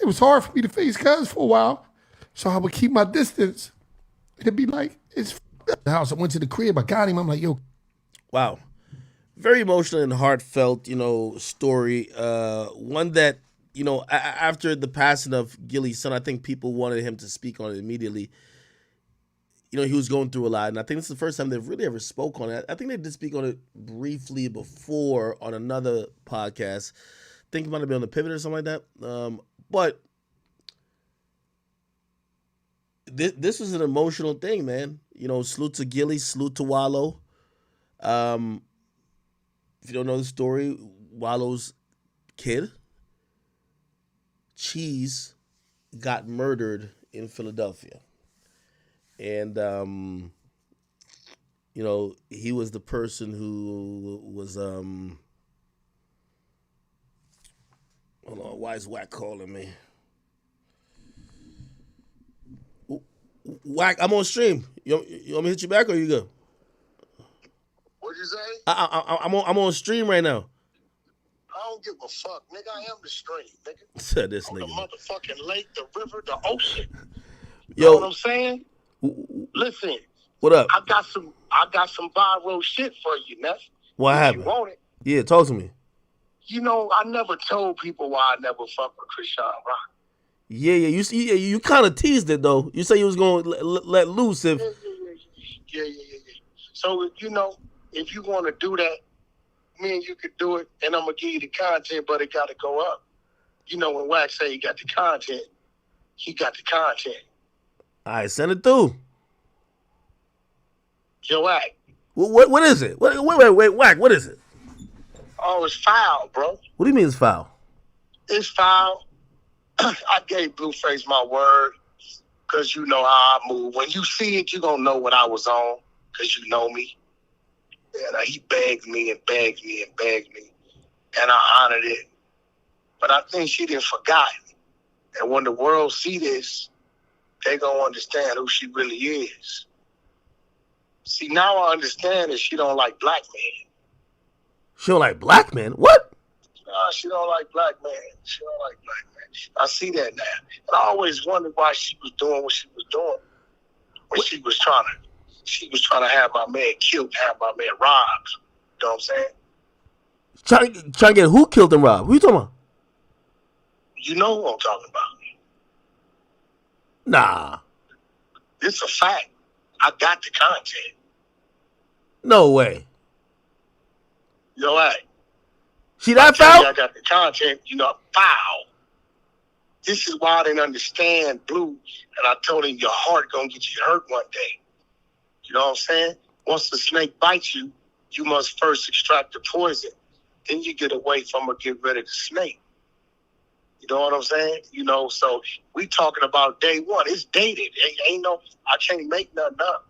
it. Was hard for me to face Cuz for a while. So I would keep my distance. It'd be like, it's the house. I went to the crib. I got him. I'm like, yo. Wow. Very emotional and heartfelt, story. One that, after the passing of Gilly's son, I think people wanted him to speak on it immediately. He was going through a lot. And I think this is the first time they've really ever spoke on it. I think they did speak on it briefly before on another podcast. I think it might have been on the Pivot or something like that. But this was an emotional thing, man. Salute to Gilly, salute to Wallow. If you don't know the story, Wallow's kid, Cheese, got murdered in Philadelphia. And, he was the person who was, hold on, why is Wack calling me? Wack, I'm on stream. You want me to hit you back or you good? What'd you say? I'm on stream right now. I don't give a fuck, nigga. I am the stream, nigga. Said this nigga. The motherfucking lake, the river, the ocean. Yo, know what I'm saying? Listen, What up? I got some viral shit for you, Neff. What if happened? You want it? Yeah, talk to me. You know, I never told people why I never fucked with Krishan Rock. Yeah. You kind of teased it though. You say you was gonna let loose if. Yeah. So you know, if you want to do that, me and you could do it, and I'm gonna give you the content, but it got to go up. You know, when Wax say he got the content, he got the content. All right, send it through. Yo, Wax. What is it? Wait, Whack. What is it? Oh, it's foul, bro. What do you mean it's foul? It's foul. I gave Blueface my word because you know how I move. When you see it, you're going to know what I was on because you know me. And he begged me and begged me and begged me. And I honored it. But I think she didn't forgot. And when the world see this, they going to understand who she really is. See, now I understand that she don't like black men. She don't like black men? What? She don't like black men. She don't like black men. I see that now. And I always wondered why she was doing what she was doing. When she was trying to have my man killed, have my man robbed. You know what I'm saying? Trying to get who killed and robbed? Who you talking about? You know who I'm talking about. Nah. It's a fact. I got the content. No way. Yo, hey. She that foul? I got the content, foul. This is why I didn't understand Blue, and I told him your heart gonna get you hurt one day. You know what I'm saying? Once the snake bites you, you must first extract the poison. Then you get away from or get rid of the snake. You know what I'm saying? So we talking about day one. It's dated. I can't make nothing up.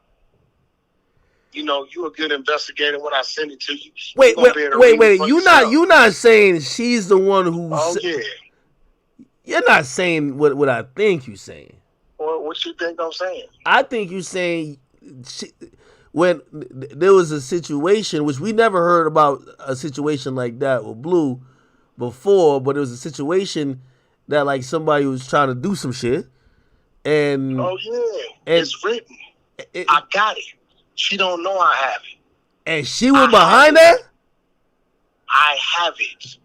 You a good investigator when I send it to you. Wait. You not saying she's the one who? Oh yeah. You're not saying what I think you're saying. Well, what you think I'm saying? I think you're saying when there was a situation, which we never heard about a situation like that with Blue before, but it was a situation that like somebody was trying to do some shit. And it's written. I got it. She don't know I have it. And she was behind that? I have it.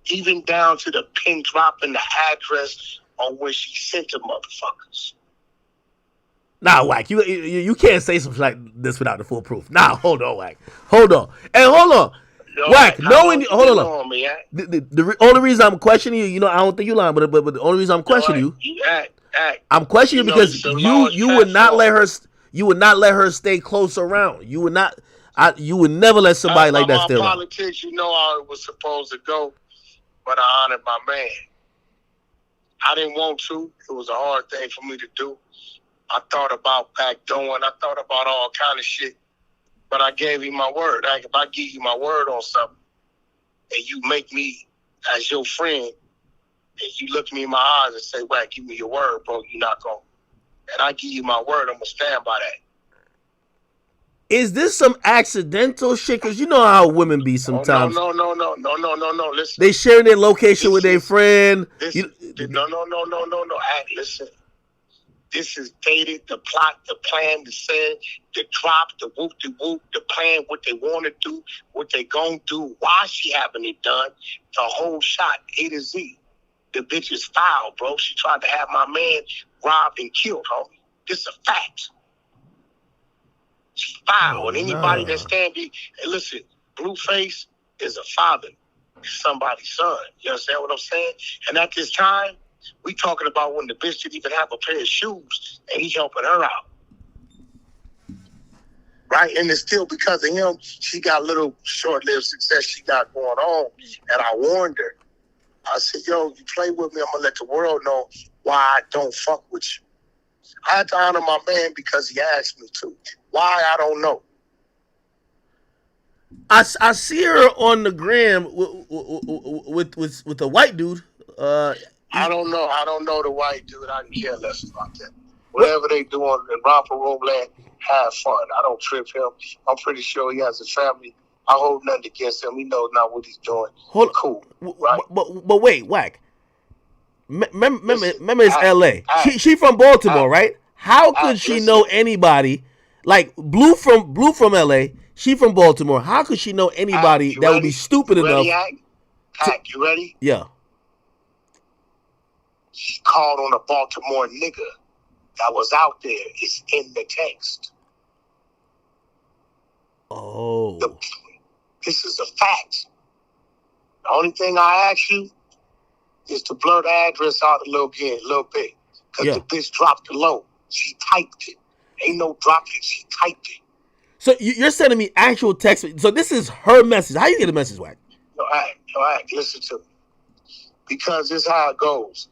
Even down to the pin drop and the address on where she sent the motherfuckers. Nah, Wack, you can't say something like this without the full proof. Nah, hold on, Wack. Hold on. And hold on. Wack, hold on. The only reason I'm questioning you, I don't think you lying, but the only reason I'm questioning you, I'm questioning you because you would not let her stay close around. You would never let somebody like that stay around. Politics, how it was supposed to go, but I honored my man. I didn't want to. It was a hard thing for me to do. I thought about backdooring. I thought about all kind of shit, but I gave him my word. If I give you my word on something, and you make me as your friend, and you look me in my eyes and say, "Well, give me your word, bro. You're not going." And I give you my word. I'm gonna stand by that. Is this some accidental shit? Because you know how women be sometimes. No. Listen. They sharing their location with their friend. No. Listen. This is dated, the plot, the plan, the set, the drop, the whoop, the plan, what they want to do, what they gonna do, why she having it done, the whole shot, A to Z. The bitch is foul, bro. She tried to have my man robbed and killed, homie. This is a fact. She's foul. And anybody that's standing, and listen, Blueface is a father. He's somebody's son. You understand what I'm saying? And at this time, we talking about when the bitch didn't even have a pair of shoes and he helping her out. Right? And it's still because of him, she got little short-lived success she got going on. And I warned her. I said, yo, you play with me, I'm going to let the world know why I don't fuck with you. I had to honor my man because he asked me to. Why, I don't know. I see her on the gram with a white dude. I don't know. I don't know the white dude. I can care less about that. Whatever they doing in romper room land, have fun. I don't trip him. I'm pretty sure he has a family. I hold nothing against him. He knows not what he's doing. Cool. Right? But wait, Wack. Remember it's L.A. She from Baltimore, right? How could she know anybody? Like Blue from LA, she from Baltimore. How could she know anybody that would be stupid enough? Hack, you ready? Yeah. She called on a Baltimore nigga that was out there. It's in the text. Oh. This is a fact. The only thing I ask you is to blur the address out a little bit. Because the bitch dropped the low. She typed it. Ain't no drop it. She typed it. So you're sending me actual text. So this is her message. How you get a message, Wack? Yo, Act, listen to me. Because this is how it goes.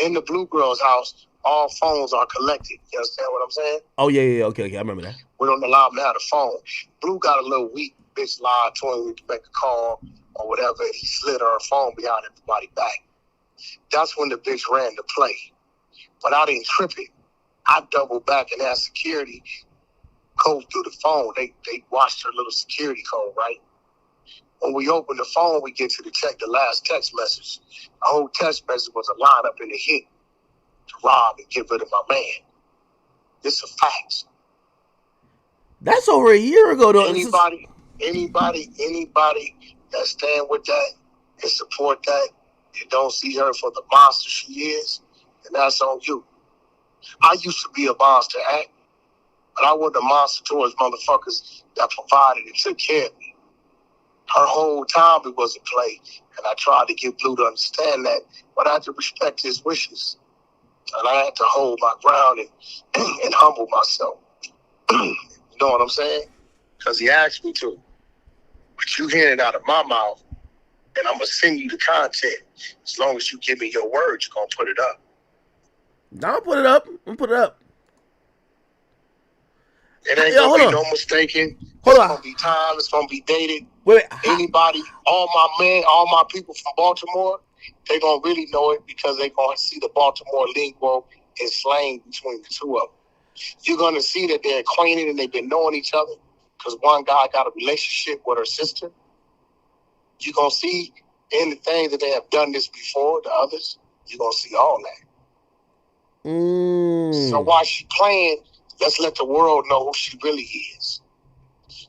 In the Blue Girl's house, all phones are collected. You understand what I'm saying? Oh, yeah. Okay, I remember that. We don't allow them to have the phone. Blue got a little weak. Bitch lied to him to make a call or whatever. And he slid her phone behind everybody back. That's when the bitch ran the play. But I didn't trip it. I doubled back and asked security code through the phone. They watched her little security code, right? When we open the phone, we get to the last text message. The whole text message was a line up in the hit to rob and get rid of my man. This is facts. That's over a year ago, though. Anybody that stand with that and support that and don't see her for the monster she is, then that's on you. I used to be a monster, but I wasn't a monster towards motherfuckers that provided and took care of me. Her whole time it was a play, and I tried to get Blue to understand that, but I had to respect his wishes. And I had to hold my ground and humble myself. You know what I'm saying? Because he asked me to. But you hearing it out of my mouth, and I'm going to send you the content. As long as you give me your word, you're going to put it up. I'll put it up. It ain't going to be no mistaking. It's going to be time. It's going to be dated. Anybody, all my people from Baltimore, they're going to really know it because they're going to see the Baltimore lingo and slang between the two of them. You're going to see that they're acquainted and they've been knowing each other because one guy got a relationship with her sister. You're going to see in the things that they have done this before, the others, you're going to see all that. So while she playing, let's let the world know who she really is.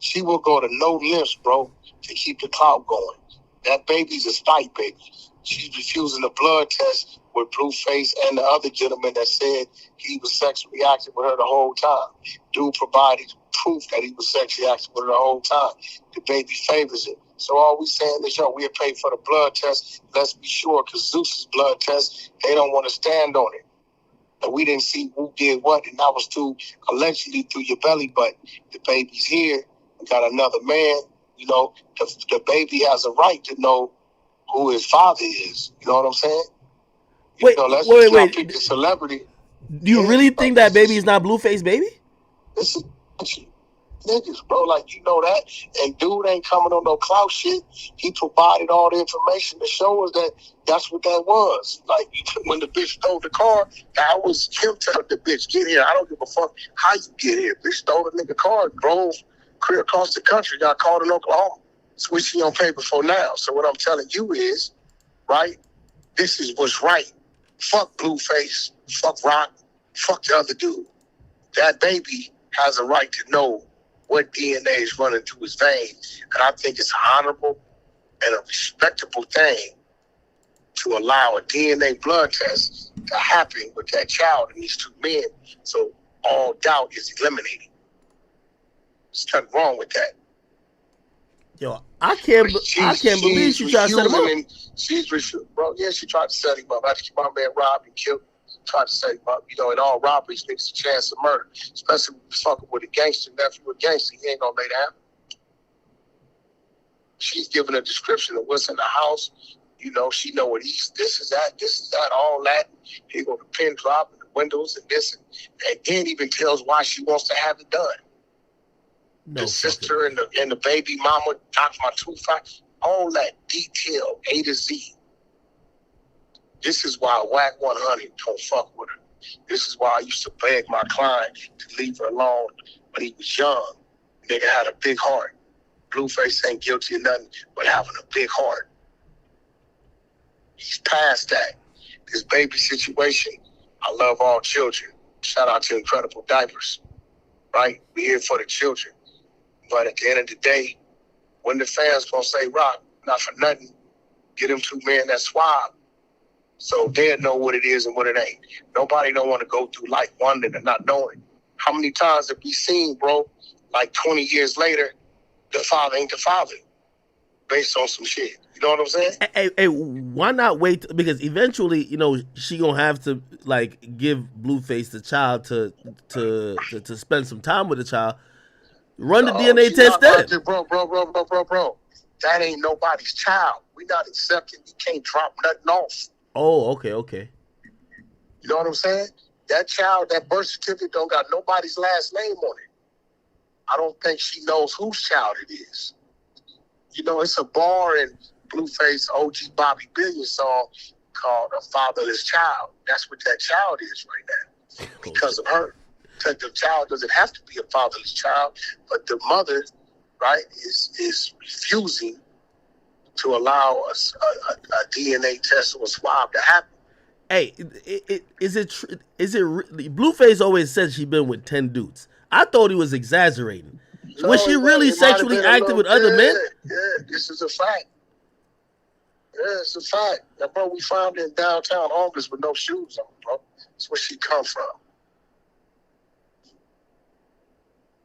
She will go to no lengths, bro, to keep the clout going. That baby's a spite baby. She's refusing a blood test with Blueface and the other gentleman that said he was sexually active with her the whole time. Dude provided proof that he was sexually active with her the whole time. The baby favors it. So all we saying is, we'll pay for the blood test. Let's be sure, because Zeus's blood test, they don't want to stand on it. And we didn't see who did what, and that was allegedly through your belly, but the baby's here. We got another man. You know, the baby has a right to know who his father is. You know what I'm saying? Wait. Pick the celebrity. Do you really think that baby is not Blueface baby? This is niggas, bro. Like, you know that. And dude ain't coming on no clout shit. He provided all the information to show us that that's what that was. Like, when the bitch stole the car, that was him telling the bitch, get here. I don't give a fuck how you get here. Bitch stole the nigga car, drove clear across the country, got caught in Oklahoma. That's what she on paper for now. So what I'm telling you is, right, this is what's right. Fuck Blueface, fuck Rock, fuck the other dude. That baby has a right to know what DNA is running through his veins. And I think it's honorable and a respectable thing to allow a DNA blood test to happen with that child and these two men. So all doubt is eliminated. There's nothing wrong with that. Yo, I can't believe she tried to set him up. She's refused, bro. Yeah, she tried to set him up. After my man robbed and killed, tried to set him up. You know, in all robberies, niggas a chance of murder. Especially when you're fucking with a gangster, nephew a gangster, he ain't gonna lay down. She's giving a description of what's in the house. You know, she know what this is that, all that. He go to pin drop in the windows and this, and then even tells why she wants to have it done. The sister and the baby mama, knocked my tooth out, all that detail, A to Z. This is why Wack 100 don't fuck with her. This is why I used to beg my client to leave her alone when he was young. Nigga had a big heart. Blueface ain't guilty of nothing but having a big heart. He's past that. This baby situation, I love all children. Shout out to Incredible Diapers, right? We here for the children. But at the end of the day, when the fans gonna say, Rock, not for nothing, get them 2 men that swab. So they'll know what it is and what it ain't. Nobody don't want to go through life wondering and not knowing. How many times have we seen, bro, like 20 years later, the father ain't the father based on some shit. You know what I'm saying? Hey, why not wait? Because eventually, she gonna have to like give Blueface the child to spend some time with the child. Run the DNA test then. Bro. That ain't nobody's child. We not accepting. You can't drop nothing off. Oh, okay. You know what I'm saying? That child, that birth certificate don't got nobody's last name on it. I don't think she knows whose child it is. It's a bar in Blueface OG Bobby Billion song called A Fatherless Child. That's what that child is right now because of her. Because the child doesn't have to be a fatherless child, but the mother, right, is refusing to allow us a DNA test or a swab to happen. Hey, is it Blueface always said she been with 10 dudes. I thought he was exaggerating. No, was she really sexually active with other men? Yeah, this is a fact. Yeah, it's a fact. Now, bro, we found her in downtown homeless with no shoes on, bro. That's where she come from.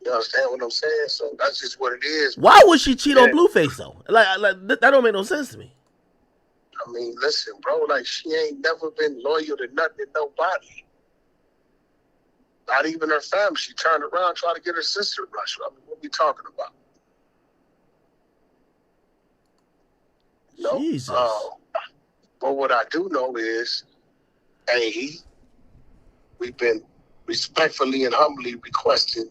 You understand what I'm saying? So that's just what it is. Why would she cheat on Blueface though? Like that don't make no sense to me. I mean, listen, bro. Like she ain't never been loyal to nothing, nobody. Not even her family. She turned around, tried to get her sister rushed. I mean, what we talking about? Jesus. But what I do know is, we've been respectfully and humbly requesting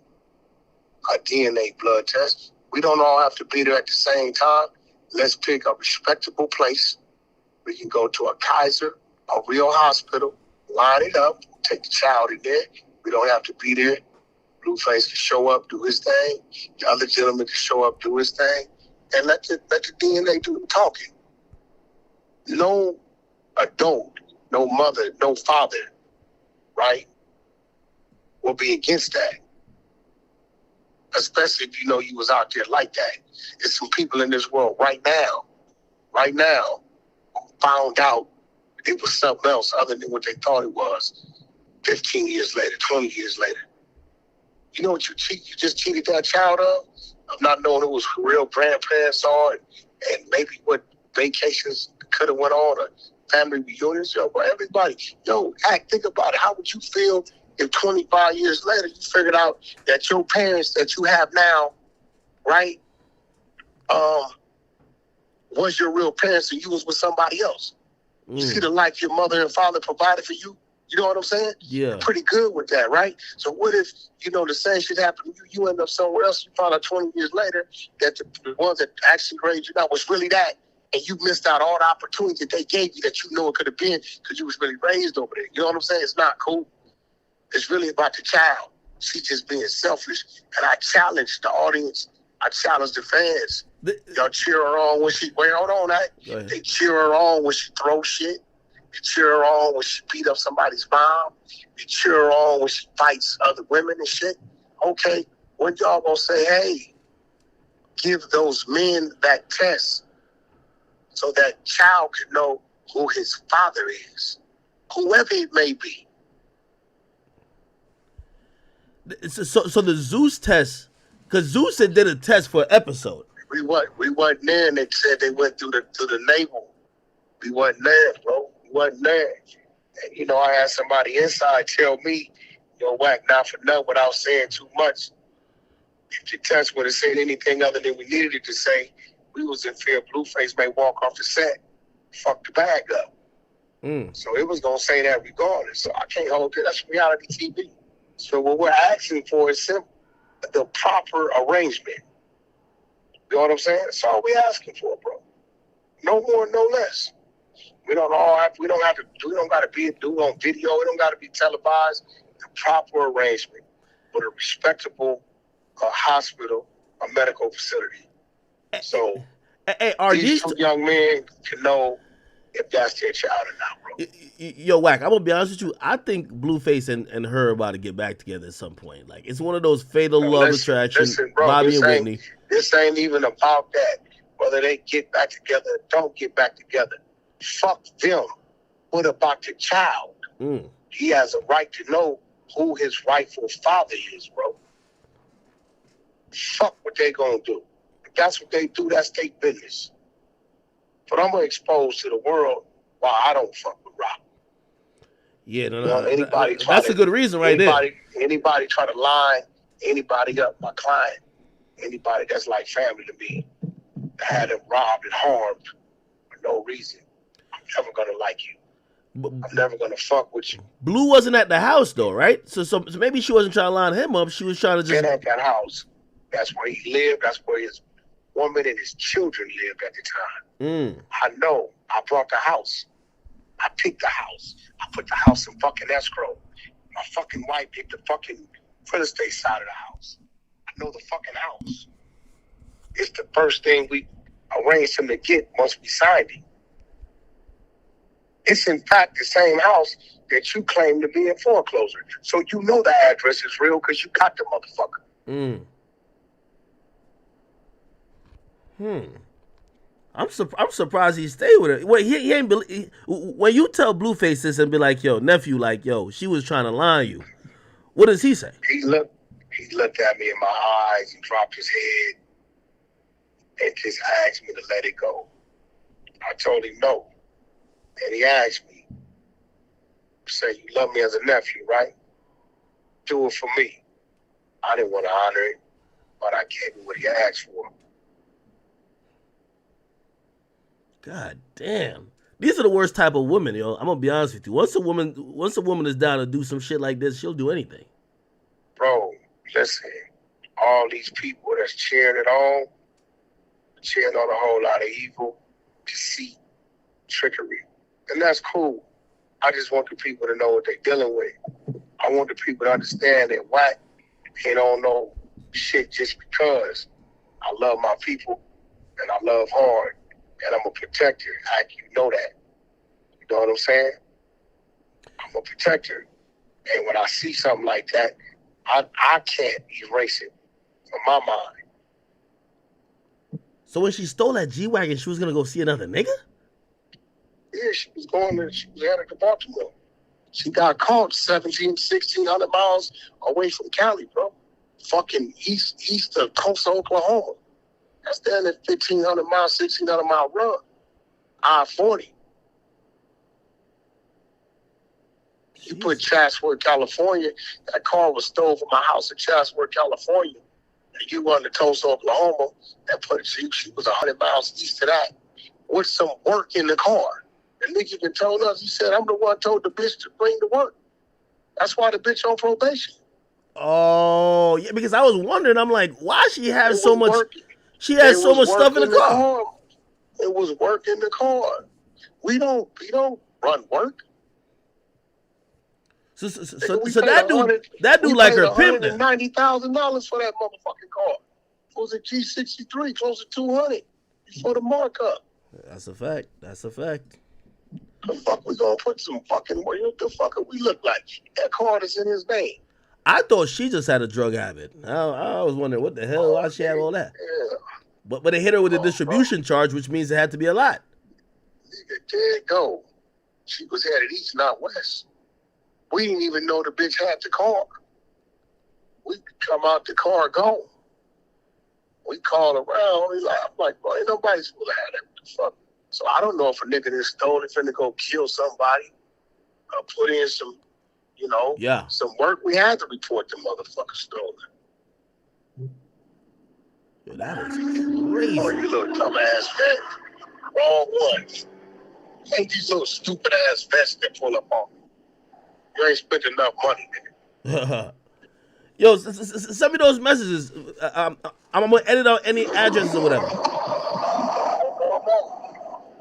a DNA blood test. We don't all have to be there at the same time. Let's pick a respectable place. We can go to a Kaiser, a real hospital, line it up, take the child in there. We don't have to be there. Blueface can show up, do his thing. The other gentleman can show up, do his thing. And let the DNA do the talking. No adult, no mother, no father, right, will be against that. Especially if you know you was out there like that. There's some people in this world right now, who found out it was something else other than what they thought it was 15 years later, 20 years later. You know what you just cheated that child of not knowing who was real grandparents are and maybe what vacations could have went on or family reunions. Bro, everybody, think about it. How would you feel if 25 years later you figured out that your parents that you have now, right, was your real parents and you was with somebody else? You see the life your mother and father provided for you? You know what I'm saying? Yeah. You're pretty good with that, right? So what if, the same shit happened to you, you end up somewhere else, you find out 20 years later that the ones that actually raised you now was really that, and you missed out all the opportunity that they gave you that you know it could have been because you was really raised over there. You know what I'm saying? It's not cool. It's really about the child. She's just being selfish. And I challenge the audience. I challenge the fans. Y'all cheer her on when she, hold on, they cheer her on when she throws shit. They cheer her on when she beat up somebody's mom. They cheer her on when she fights other women and shit. Okay, when y'all gonna say, hey, give those men that test so that child can know who his father is, whoever it may be. So the Zeus test, because Zeus did a test for an episode. We wasn't there, and they said they went through the navel. We wasn't there, bro. We wasn't there. And I had somebody inside tell me, whack not for nothing without saying too much. If the test would have said anything other than we needed it to say, we was in fear Blueface may walk off the set, fuck the bag up. So it was gonna say that regardless. So I can't hold it. That's reality TV. So what we're asking for is simple: the proper arrangement. You know what I'm saying? That's all we asking for, bro. No more, no less. We don't gotta be do on video. It don't gotta be televised. The proper arrangement with a respectable hospital, a medical facility. So these two young men can know if that's their child or not, bro. Yo, Wack, I'm gonna be honest with you. I think Blueface and her are about to get back together at some point. Like, it's one of those fatal love attraction. Listen, bro, Bobby and Whitney. This ain't even about that. Whether they get back together or don't get back together. Fuck them. What about the child? He has a right to know who his rightful father is, bro. Fuck what they gonna do. If that's what they do, that's their business. But I'm gonna expose to the world why I don't fuck with Rock. Yeah, no. That's a good reason right there. Anybody try to line anybody up, my client, anybody that's like family to me, that had them robbed and harmed for no reason, I'm never gonna like you. I'm never gonna fuck with you. Blue wasn't at the house though, right? So maybe she wasn't trying to line him up. She was trying to just been at that house. That's where he lived. That's where his woman and his children lived at the time. I know. I brought the house. I picked the house. I put the house in fucking escrow. My fucking wife did the fucking real estate side of the house. I know the fucking house. It's the first thing we arranged him to get once we signed him. It's in fact the same house that you claim to be in foreclosure. So you know the address is real because you got the motherfucker. I'm surprised he stayed with her. Wait, he ain't believe when you tell Blueface this and be like, yo, nephew, like, yo, she was trying to line you. What does he say? He looked at me in my eyes and dropped his head and just asked me to let it go. I told him no. And he asked me, say, you love me as a nephew, right? Do it for me. I didn't want to honor it, but I gave him what he asked for. God damn. These are the worst type of women, yo. I'm gonna be honest with you. Once a woman is down to do some shit like this, she'll do anything. Bro, listen, all these people that's cheering it on a whole lot of evil, deceit, trickery. And that's cool. I just want the people to know what they're dealing with. I want the people to understand that Wack, they don't know shit just because. I love my people and I love hard. And I'm a protector. You know that. You know what I'm saying? I'm a protector. And when I see something like that, I can't erase it from my mind. So when she stole that G-Wagon, she was going to go see another nigga? Yeah, she was headed to Baltimore. She got caught 1,600 miles away from Cali, bro. Fucking east of Tulsa, Oklahoma. That's down at 1,500 miles, 1,600 mile run. I-40. You put Chatsworth, California. That car was stolen from my house in Chatsworth, California. And you run to Tulsa, Oklahoma. That put she was 100 miles east of that with some work in the car. The nigga even told us, he said, I'm the one told the bitch to bring the work. That's why the bitch on probation. Oh, yeah, because I was wondering, I'm like, why she have so much... Working. She has so much stuff in the car. It was work in the car. We don't run work. So that dude like her pimp. $190,000 for that motherfucking car. It was a G63, close to 200 before the markup. That's a fact. The fuck we gonna put some fucking what the fuck we look like? That card is in his name. I thought she just had a drug habit. I was wondering what the hell, why she have all that? Yeah. But they hit her with a distribution charge, which means it had to be a lot. There it go. She was headed east, not west. We didn't even know the bitch had the car. We come out the car gone. We called around. I'm like, bro, ain't nobody supposed to have that. What the fuck? So I don't know if a nigga that stole it finna go kill somebody or put in some, some work. We had to report the motherfucker stolen. Yo, that is crazy. Oh, you little dumbass vet. Wrong one. Ain't these little stupid ass vets that pull up on. You ain't spent enough money, nigga. Yo, send me those messages. I'm gonna edit out any addresses or whatever.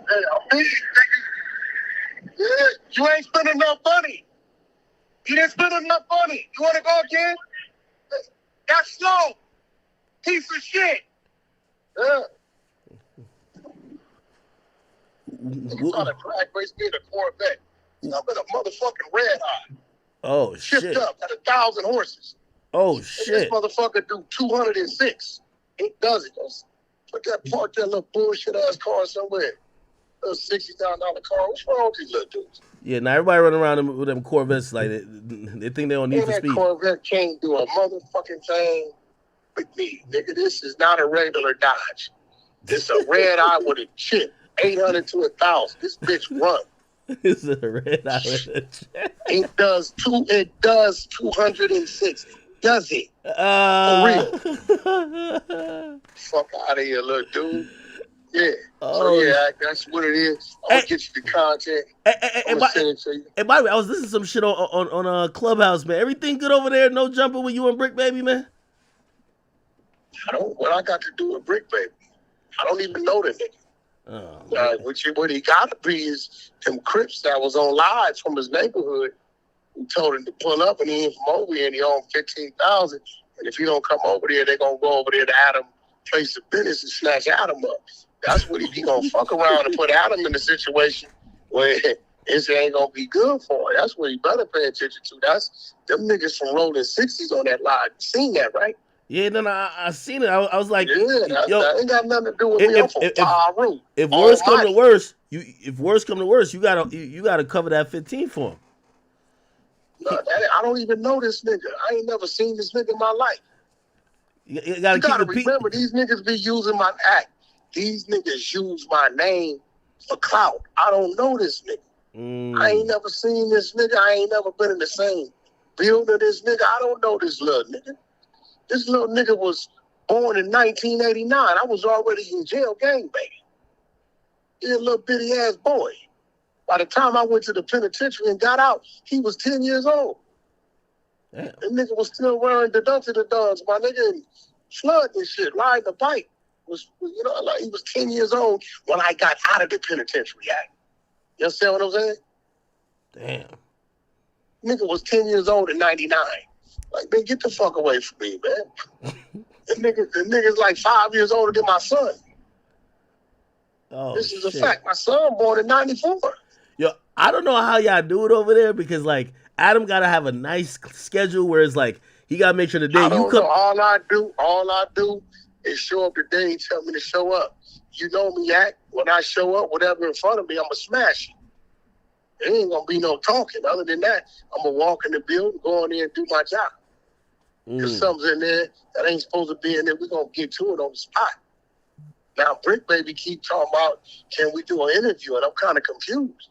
Hey, I'm busy, nigga. Yeah, you ain't spent enough money. You didn't spend enough money. You wanna go again? That's slow. Piece of shit. Yeah. Nigga trying to drag race me in a Corvette. I'm in a motherfucking red eye. Oh Shipped shit. up at 1,000 horses. Oh And this shit. motherfucker do 206. He does it. Put that little bullshit ass car somewhere. A $60,000 car. What's wrong with these little dudes? Yeah, now everybody running around with them Corvettes like they think they don't need for that speed. Corvette can't do a motherfucking thing with me. Nigga, this is not a regular Dodge. It's a red eye with a chip. 800 to 1,000. This bitch run. It's a red eye with a chip. It does 206. Does it? For real. Fuck out of here, little dude. Yeah. So yeah, that's what it is. I'm gonna get you the content. I'm gonna send it to you. Hey, by the way, I was listening to some shit on Clubhouse, man. Everything good over there? No jumping with you and Brick Baby, man? What I got to do with Brick Baby? I don't even know the nigga. What he got to be is them Crips that was on live from his neighborhood who told him to pull up, and he ain't from over here, and he owned 15,000. And if he don't come over there, they gonna go over there to Adam place of business and snatch Adam up. That's what he gonna fuck around and put Adam in a situation where it ain't gonna be good for him. That's what he better pay attention to. That's them niggas from rolling 60s on that line. You seen that, right? Yeah, then I seen it. I was like, yeah, that ain't got nothing to do with me. I'm from Paru. If worse come to worse, you gotta cover that 15 for him. No, I don't even know this nigga. I ain't never seen this nigga in my life. You gotta remember, these niggas be using my act. These niggas use my name for clout. I don't know this nigga. I ain't never seen this nigga. I ain't never been in the same building this nigga. I don't know this little nigga. This little nigga was born in 1989. I was already in jail gang baby. He a little bitty ass boy. By the time I went to the penitentiary and got out, he was 10 years old. Damn. That nigga was still wearing the duns, my nigga, and flooding and shit, riding a bike. Like he was 10 years old when I got out of the penitentiary. You understand what I'm saying? Damn. Nigga was 10 years old in 99. Like, man, get the fuck away from me, man. The nigga's like 5 years older than my son. Oh, this is a fact. My son born in 94. Yo, I don't know how y'all do it over there because, like, Adam got to have a nice schedule where it's like, he got to make sure the day you come. All I do is show up the day and tell me to show up. You know me, Act. When I show up, whatever in front of me, I'm going to smash it. There ain't going to be no talking. Other than that, I'm going to walk in the building, go in there and do my job. Because something's in there that ain't supposed to be in there. We're going to get to it on the spot. Now, Brick Baby keep talking about, can we do an interview? And I'm kind of confused.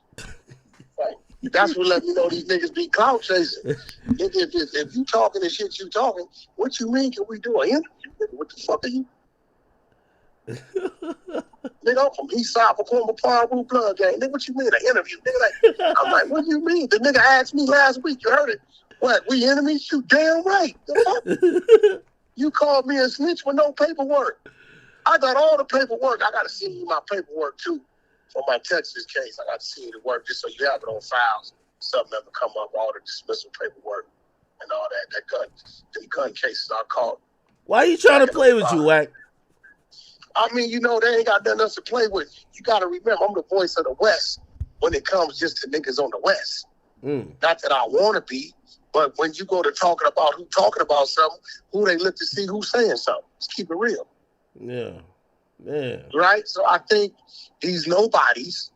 Like, that's what let me know these niggas be clout chasing. If you talking the shit you talking, what you mean, can we do an interview? What the fuck are you? Nigga, I'm from Eastside, Pacoima, Paru, Blood Gang. Nigga, what you mean, an interview? Nigga, like, I'm like, what do you mean? The nigga asked me last week, you heard it. What, we enemies? You damn right. You called me a snitch with no paperwork. I got all the paperwork. I got to see you my paperwork, too, for my Texas case. I got to see you the work just so you have it on files. Something ever come up, all the dismissal paperwork and all that. The gun cases I caught. Why are you trying to play with you, Wack? I mean, they ain't got nothing else to play with. You got to remember, I'm the voice of the West when it comes just to niggas on the West. Not that I want to be, but when you go to talking about who talking about something, who they look to see who's saying something. Let's keep it real. Yeah. Right? So I think these nobodies,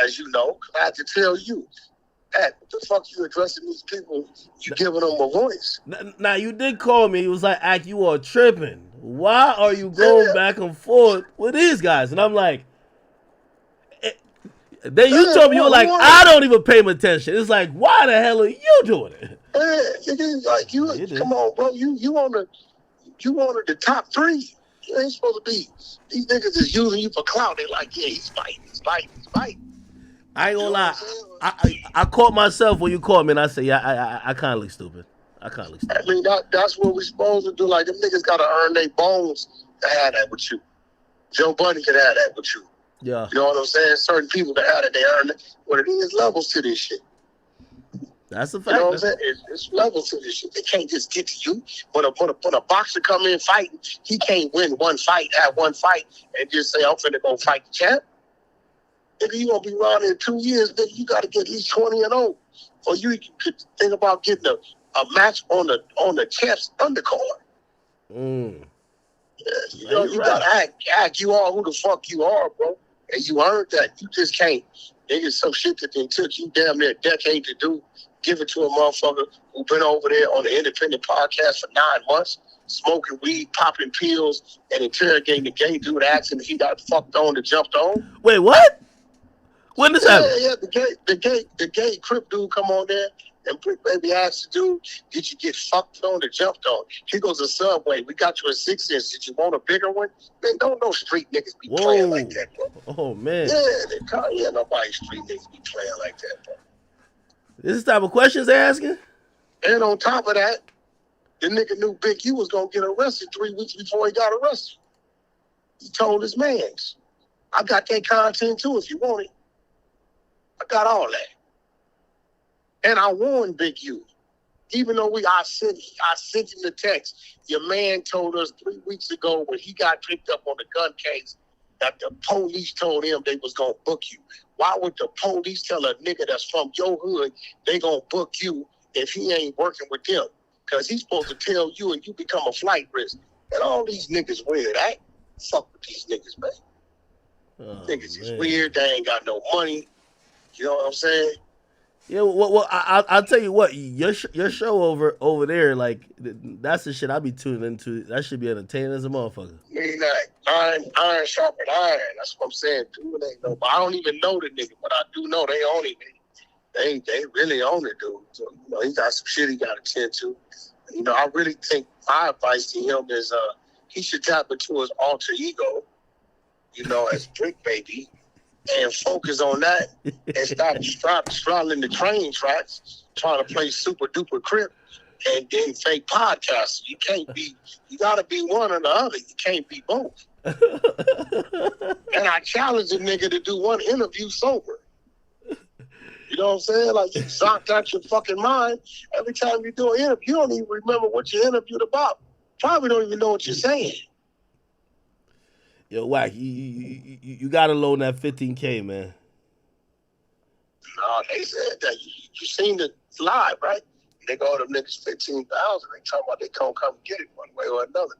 as you know, I have to tell you, what the fuck you addressing these people? You giving them a voice. Now, you did call me. He was like, Act, you are tripping. Why are you going back and forth with these guys? And I'm like, then you told me, you were like, I don't even pay my attention. It's like, why the hell are you doing it? Like come on, bro. You on the top 3. You ain't supposed to be. These niggas is using you for clout. They like, yeah, he's fighting. I ain't gonna lie. I caught myself when you called me, and I said, yeah, I kind of look stupid. I mean, that's what we supposed to do. Like, them niggas got to earn their bones to have that with you. Joe Budden can have that with you. Yeah. You know what I'm saying? Certain people that have it, they earn it. What it is, levels to this shit. That's a fact. You know what I'm saying? It's levels to this shit. They can't just get to you. When a boxer come in fighting, he can't win one fight, and just say, I'm finna go fight the champ. Nigga, you gonna be around in 2 years, nigga, you gotta get at least 20-0. Or you could think about getting a match on the champ's undercard. Yeah, you know, you gotta act you are who the fuck you are, bro. And you earned that. You just can't. Nigga, some shit that then took you damn near a decade to do. Give it to a motherfucker who been over there on the independent podcast for 9 months, smoking weed, popping pills, and interrogating the gay dude asking if he got fucked on and jumped on. Wait, what? When this happened? Yeah, the gay Crip dude come on there and Brick Baby asked the dude, did you get fucked on or jumped on? He goes to Subway, we got you a 6-inch, did you want a bigger one? Man, don't no street niggas be playing like that, bro. Oh, man. Yeah, nobody street niggas be playing like that, bro. This is the type of questions they're asking? And on top of that, the nigga knew Big U was going to get arrested 3 weeks before he got arrested. He told his mans, I got that content too if you want it. I got all that. And I warned Big U. Even though I sent him the text. Your man told us 3 weeks ago when he got picked up on the gun case that the police told him they was going to book you. Why would the police tell a nigga that's from your hood they going to book you if he ain't working with them? Because he's supposed to tell you and you become a flight risk. And all these niggas weird. I ain't fuck with these niggas, man. Niggas is weird. They ain't got no money. You know what I'm saying? Yeah, well, I'll tell you what, your show over there, like, that's the shit I be tuning into. That should be entertaining as a motherfucker. Mean like iron sharpened iron. That's what I'm saying. Dude, ain't no, I don't even know the nigga, but I do know they own it. They really own it, dude. So, you know, he got some shit he got to tend to. You know, I really think my advice to him is he should tap into his alter ego, you know, as Brick Baby, and focus on that and stop straddling the train tracks, trying to play super duper Crip and then fake podcasts. You gotta be one or the other. You can't be both. And I challenge a nigga to do one interview sober. You know what I'm saying? Like, you zonked out your fucking mind. Every time you do an interview, you don't even remember what you interviewed about. Probably don't even know what you're saying. Yo, Wack, you gotta loan that $15K, man. No, they said that. You seen the live, right? They go to them niggas 15,000. They talking about they gonna come get it one way or another.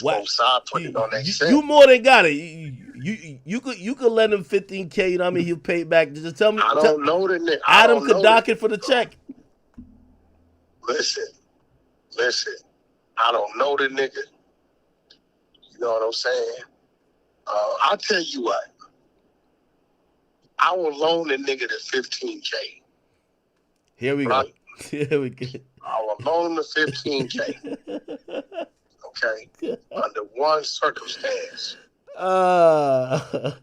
What? Put it on their set. You more than got it. You could lend him $15K. You know what I mean? He'll pay it back. Just tell me. I don't know the nigga. Adam could dock it for the check. Listen. I don't know the nigga. You know what I'm saying? I'll tell you what. I will loan the nigga the $15K. Here we go. Here we go. I will loan him the $15K. Okay? Under one circumstance. I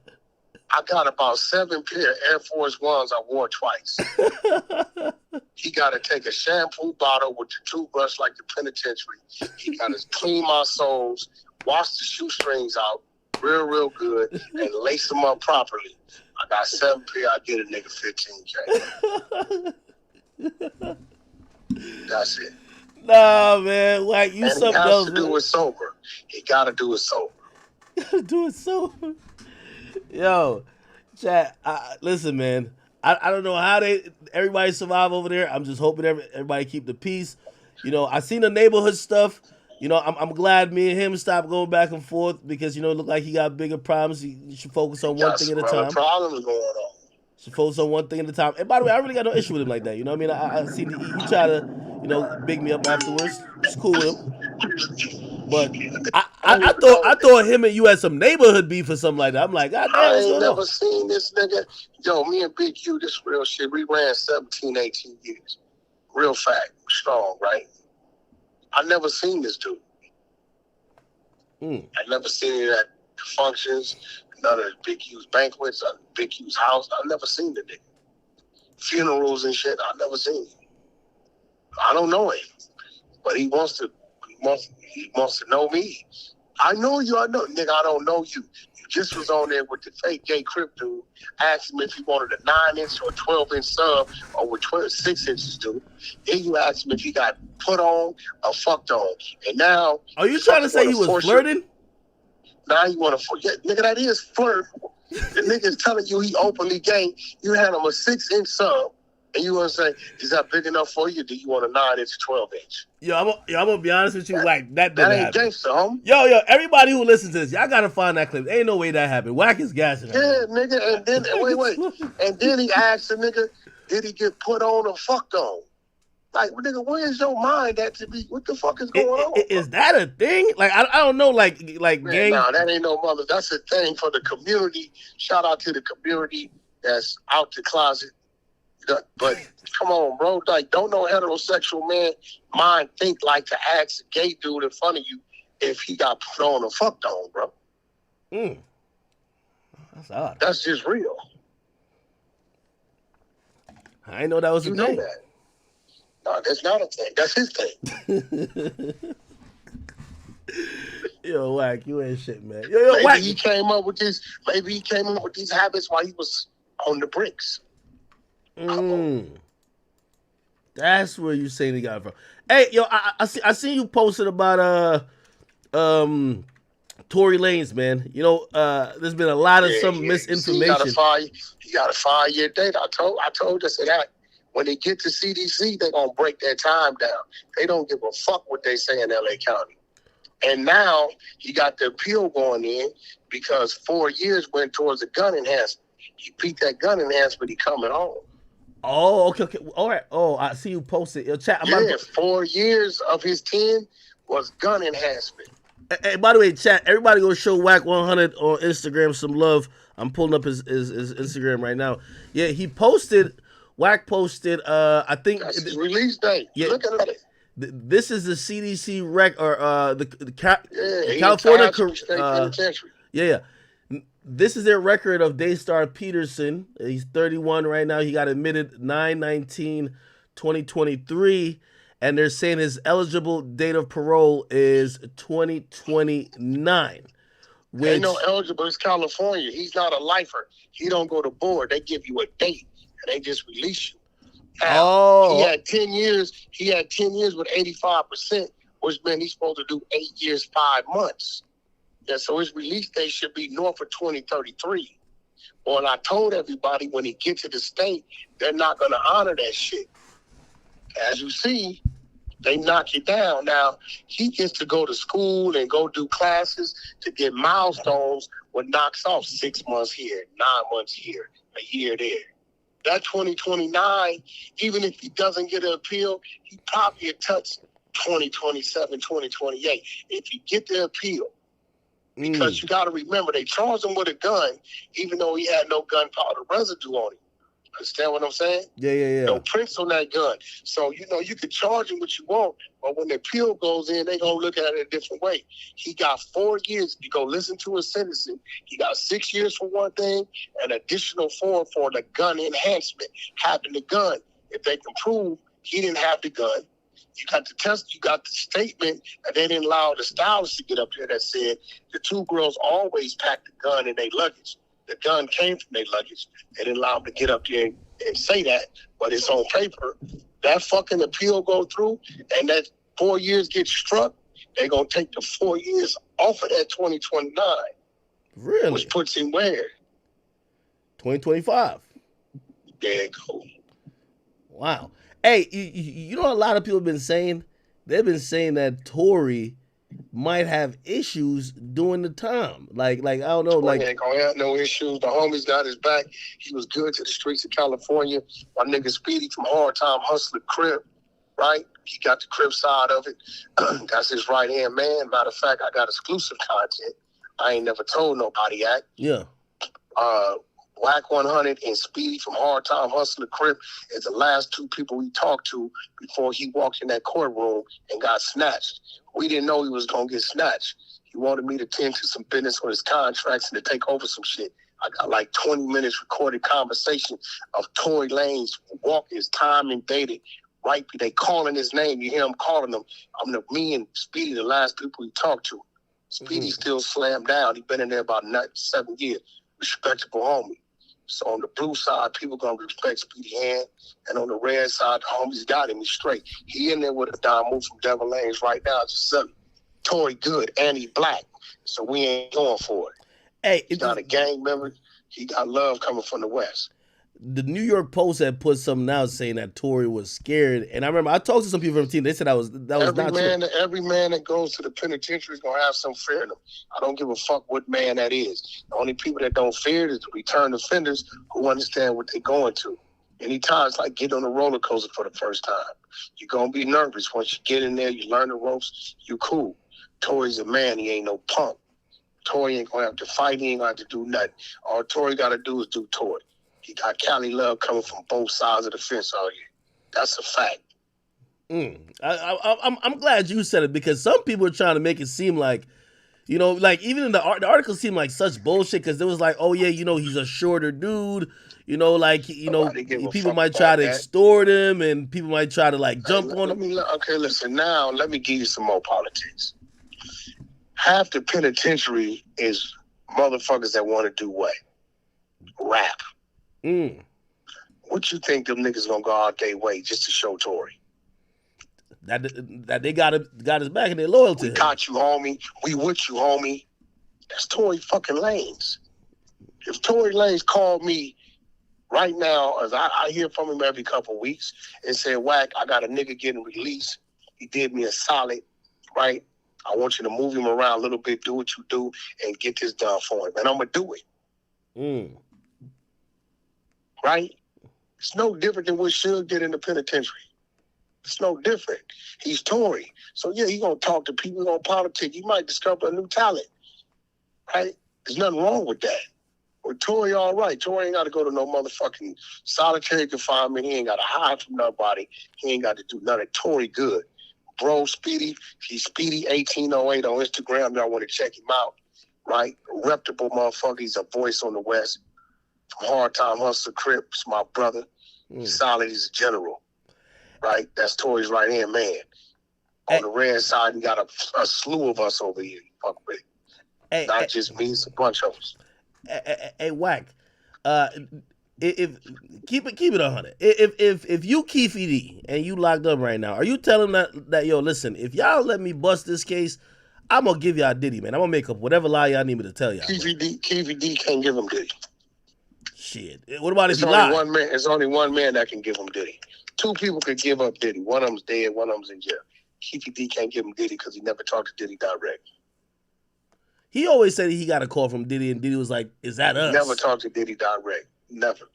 got about 7 pair of Air Force Ones I wore twice. He got to take a shampoo bottle with the toothbrush like the penitentiary. He got to clean my soles, wash the shoestrings out real good, and lace them up properly. I got 7 pair. I get a nigga $15K. That's it. Nah, man. Like, you something else. He has to do it sober. He got to do it sober. Do it sober. Yo, chat. Listen, man. I don't know how everybody survive over there. I'm just hoping everybody keep the peace. You know, I seen the neighborhood stuff. You know, I'm glad me and him stopped going back and forth because, you know, it looked like he got bigger problems. He should focus on one thing at a time. Problems going on. Should focus on one thing at a time. And by the way, I really got no issue with him like that. You know what I mean? I seen he try to, you know, big me up afterwards. It's cool with him. But I thought him and you had some neighborhood beef or something like that. I'm like, God damn, I ain't never seen this nigga. Yo, me and Big Q, this real shit. We ran 17, 18 years. Real fact. Strong, right? I never seen this dude. I never seen any of that functions, none of Big Q's banquets, Big Q's house. I never seen the nigga. Funerals and shit, I never seen him. I don't know him, but he wants to know me. I know you. I know, nigga. I don't know you. You just was on there with the fake gay Crip dude. Asked him if he wanted a 9-inch or a 12-inch sub or with 6 inches, dude. Then you asked him if he got put on or fucked on. And now, are you trying to say he was flirting? Now you want to forget, nigga. That is flirt. The nigga's telling you he openly gay. You had him a 6-inch sub, and you want to say, is that big enough for you? Do you want a 9-inch, 12-inch? Yo, I'm gonna be honest with you. Like that That didn't ain't happen. gangster, homie. Yo, everybody who listens to this, y'all gotta find that clip. Ain't no way that happened. Whack is gassing. Yeah, nigga. And then wait. And then he asked the nigga, did he get put on or fucked on? Like, nigga, where's your mind at to be? What the fuck is going on? Is that a thing? Like, I don't know. Like Man, gang. nah, that ain't no mother. That's a thing for the community. Shout out to the community that's out the closet. But come on, bro. Like, don't no heterosexual man mind think like to ask a gay dude in front of you if he got put on or fucked on, bro. That's odd. That's just real. I didn't know that was a You thing. know that. No, that's not a thing. That's his thing. Yo, Whack, you ain't shit, man. Maybe Whack. he came up with this. Maybe he came up with these habits while he was on the bricks. That's where you saying he got it from. Hey, yo, I seen you posted about Tory Lanez, man. You know, there's been a lot of misinformation. He got a 5-year date. I told us that when they get to CDC, they're gonna break their time down. They don't give a fuck what they say in LA County. And now he got the appeal going in because 4 years went towards a gun enhancement. He beat that gun enhancement, he coming home. Oh, okay. All right. Oh, I see you posted. Yo, chat. 4 years of his 10 was gun enhancement. Hey, by the way, chat, everybody go show Whack 100 on Instagram some love. I'm pulling up his Instagram right now. Yeah, Whack posted, I think. That's his release date. Yeah, look at it. This is the CDC rec, or the California California. Yeah. This is their record of Daystar Peterson. He's 31 right now. He got admitted 9/19/2023. And they're saying his eligible date of parole is 2029. Ain't no eligible. It's California. He's not a lifer. He don't go to board. They give you a date and they just release you. Now, he had 10 years. He had 10 years with 85%, which meant he's supposed to do 8 years, 5 months. Yeah, so his release date should be north of 2033. Well, and I told everybody when he gets to the state, they're not going to honor that shit. As you see, they knock you down. Now, he gets to go to school and go do classes to get milestones, what knocks off 6 months here, 9 months here, a year there. That 2029, even if he doesn't get an appeal, he probably touch 2027, 2028 if he get the appeal. Because you got to remember, they charged him with a gun, even though he had no gunpowder residue on him. Understand what I'm saying? Yeah. No prints on that gun. So, you can charge him what you want, but when the appeal goes in, they going to look at it a different way. He got 4 years to go listen to his sentencing. He got 6 years for one thing, and additional 4 for the gun enhancement. Having the gun, if they can prove he didn't have the gun, you got the test, you got the statement, and they didn't allow the stylist to get up there that said the 2 girls always packed the gun in their luggage. The gun came from their luggage. They didn't allow them to get up there and say that, but it's on paper. That fucking appeal go through, and that 4 years get struck, they're going to take the 4 years off of that 2029. Really? Which puts him where? 2025. There you go. Wow. Hey, you know what a lot of people have been saying? They've been saying that Tory might have issues during the time. Like I don't know. He ain't gonna have no issues. The homies got his back. He was good to the streets of California. My nigga Speedy from Hard Time Hustler Crib, right? He got the Crib side of it. That's his right hand man. Matter of fact, I got exclusive content. I ain't never told nobody that. Yeah. Whack 100 and Speedy from Hard Time Hustler Crib is the last 2 people we talked to before he walked in that courtroom and got snatched. We didn't know he was going to get snatched. He wanted me to tend to some business with his contracts and to take over some shit. I got like 20 minutes recorded conversation of Tory Lanez walking his time and dated. Right, they calling his name. You hear him calling them. Me and Speedy, the last people he talked to. Speedy still slammed down. He been in there about 7 years. Respectable homie. So on the blue side, people gonna respect Speedy Hand, and on the red side, the homies got him. He's straight. He in there with a dime move from Devil Lanes right now. Just selling. Tory good and he black, so we ain't going for it. Hey, he's not a gang member. He got love coming from the West. The New York Post had put something out saying that Tory was scared, and I remember I talked to some people from the team. They said that was not true. Every man that goes to the penitentiary is gonna have some fear in them. I don't give a fuck what man that is. The only people that don't fear it is the return offenders who understand what they're going to. Anytime it's like getting on a roller coaster for the first time. You're gonna be nervous. Once you get in there, you learn the ropes. You cool. Tory's a man. He ain't no punk. Tory ain't gonna have to fight. He ain't gonna have to do nothing. All Tory gotta do is do Tory. He got Cali love coming from both sides of the fence all year. That's a fact. I'm glad you said it, because some people are trying to make it seem like, you know, like even in the article seemed like such bullshit, because it was like, oh yeah, you know, he's a shorter dude, you know, like, you know, people might try to extort him, and people might try to like jump on him. Okay, listen, now let me give you some more politics. Half the penitentiary is motherfuckers that want to do what? Rap. What you think them niggas gonna go out their way just to show Tory? That they got his back and their loyalty. We got you, homie. We with you, homie. That's Tory fucking Lanez. If Tory Lanez called me right now, as I hear from him every couple of weeks, and said, Wack, I got a nigga getting released. He did me a solid, right? I want you to move him around a little bit, do what you do, and get this done for him. And I'm gonna do it. Right? It's no different than what Suge did in the penitentiary. It's no different. He's Tory. So yeah, he gonna talk to people on politics. He might discover a new talent. Right? There's nothing wrong with that. With Tory, all right. Tory ain't gotta go to no motherfucking solitary confinement. He ain't gotta hide from nobody. He ain't got to do nothing. Tory good. Bro, Speedy, he's Speedy 1808 on Instagram. Y'all want to check him out. Right? A reputable motherfucker. He's a voice on the West. From Hard Time Hustle Crips, my brother. He's solid. He's a general. Right? That's Tory's right-hand man. On the red side, you got a slew of us over here. Fuck with it. Not just me, it's a bunch of us. Hey, Wack. If keep it 100. If you Keefe D and you locked up right now, are you telling that yo, listen, if y'all let me bust this case, I'm gonna give y'all Diddy, man. I'm gonna make up whatever lie y'all need me to tell y'all. Keefe D can't give him Diddy. Shit. What about if he lied? There's only one man that can give him Diddy. Two people could give up Diddy. One of them's dead, one of them's in jail. Keefe D can't give him Diddy because he never talked to Diddy direct. He always said he got a call from Diddy, and Diddy was like, "Is that us?" He never talked to Diddy direct. Never.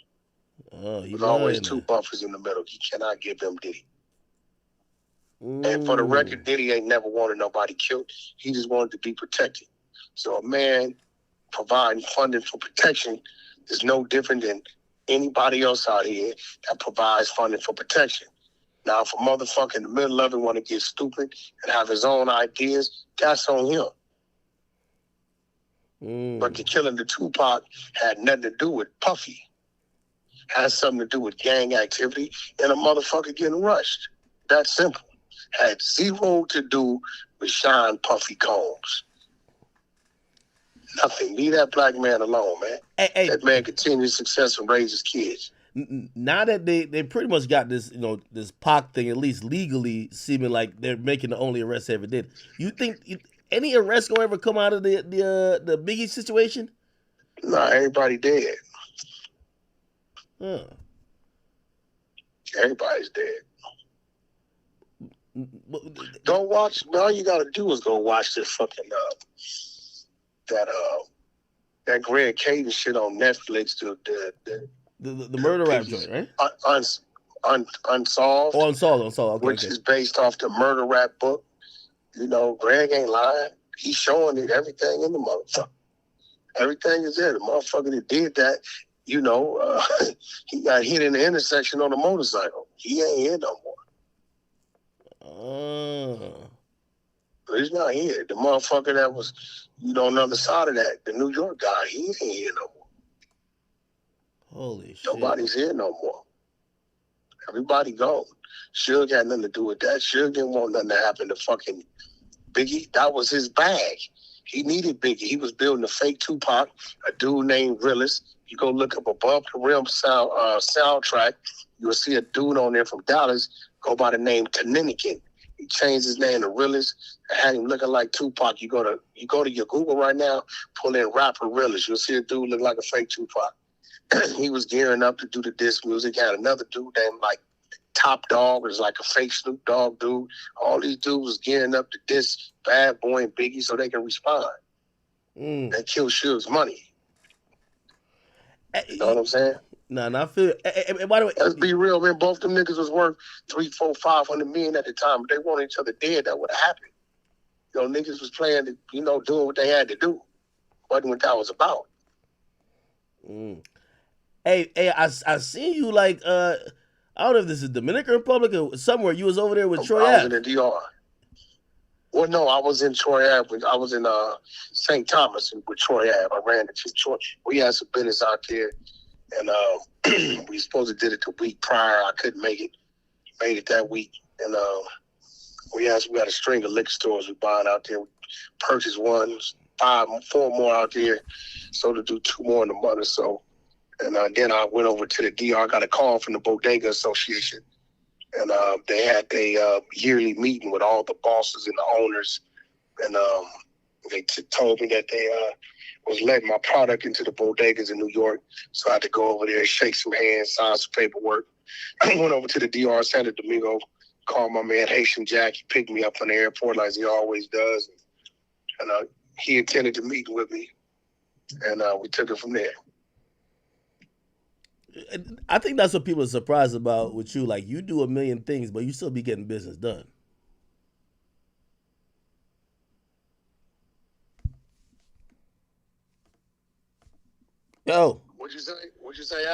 Oh, There's always two buffers in the middle. He cannot give them Diddy. And for the record, Diddy ain't never wanted nobody killed. He just wanted to be protected. So a man providing funding for protection is no different than anybody else out here that provides funding for protection. Now, if a motherfucker in the middle of it want to get stupid and have his own ideas, that's on him. But the killing of Tupac had nothing to do with Puffy. Had something to do with gang activity and a motherfucker getting rushed. That simple. Had zero to do with Sean Puffy Combs. Nothing. Leave that black man alone, man. Hey. That man continues success and raise his kids. Now that they pretty much got this, you know, this Pac thing at least legally seeming like they're making the only arrest they ever did. You think any arrest gonna ever come out of the Biggie situation? Nah, everybody dead. Huh. Everybody's dead. Go watch. All you gotta do is go watch this fucking that Greg Caden shit on Netflix. The murder rap joint, right? Unsolved. Oh, Unsolved. Okay, which is based off the murder rap book. You know, Greg ain't lying. He's showing it everything in the motherfucker. Everything is there. The motherfucker that did that, you know, he got hit in the intersection on a motorcycle. He ain't here no more. But he's not here. The motherfucker that was, you know, on the other side of that, the New York guy, he ain't here no more. Holy shit. Nobody's here no more. Everybody gone. Suge had nothing to do with that. Suge didn't want nothing to happen to fucking Biggie. That was his bag. He needed Biggie. He was building a fake Tupac, a dude named Realist. You go look up Above the Rim soundtrack, you'll see a dude on there from Dallas go by the name Taninikin. He changed his name to Realist. I had him looking like Tupac. You go to your Google right now, pull in rapper Realist. You'll see a dude look like a fake Tupac. He was gearing up to do the diss music. Had another dude named like Top Dog, was like a fake Snoop Dogg dude. All these dudes was gearing up to diss Bad Boy and Biggie so they can respond. They kill Suge's money. You know what I'm saying? No, I feel. By the way, let's be real, man. Both them niggas was worth $300, $400, $500 million at the time, but they wanted each other dead. That would have happened. You know, niggas was playing, doing what they had to do. Wasn't what that was about. Hey, I seen you like I don't know if this is Dominican Republic or somewhere. You was over there with Troy I was Ave. in the DR. Well, no, I was in Troy Ave. I was in St. Thomas with Troy Ave. I ran into Troy. We had some business out there, and we supposed to did it the week prior. I couldn't make it. Made it that week, and we had a string of liquor stores we buying out there. We purchased one, 4 more out there, so to do 2 more in the month or so. And then I went over to the DR. I got a call from the Bodega Association. And they had a yearly meeting with all the bosses and the owners. And they told me that they was letting my product into the bodegas in New York. So I had to go over there, shake some hands, sign some paperwork. I went over to the DR, Santo Domingo, called my man Haitian Jack. He picked me up from the airport like he always does. And he attended the meeting with me. And we took it from there. I think that's what people are surprised about with you. Like, you do a million things, but you still be getting business done. Yo. What'd you say,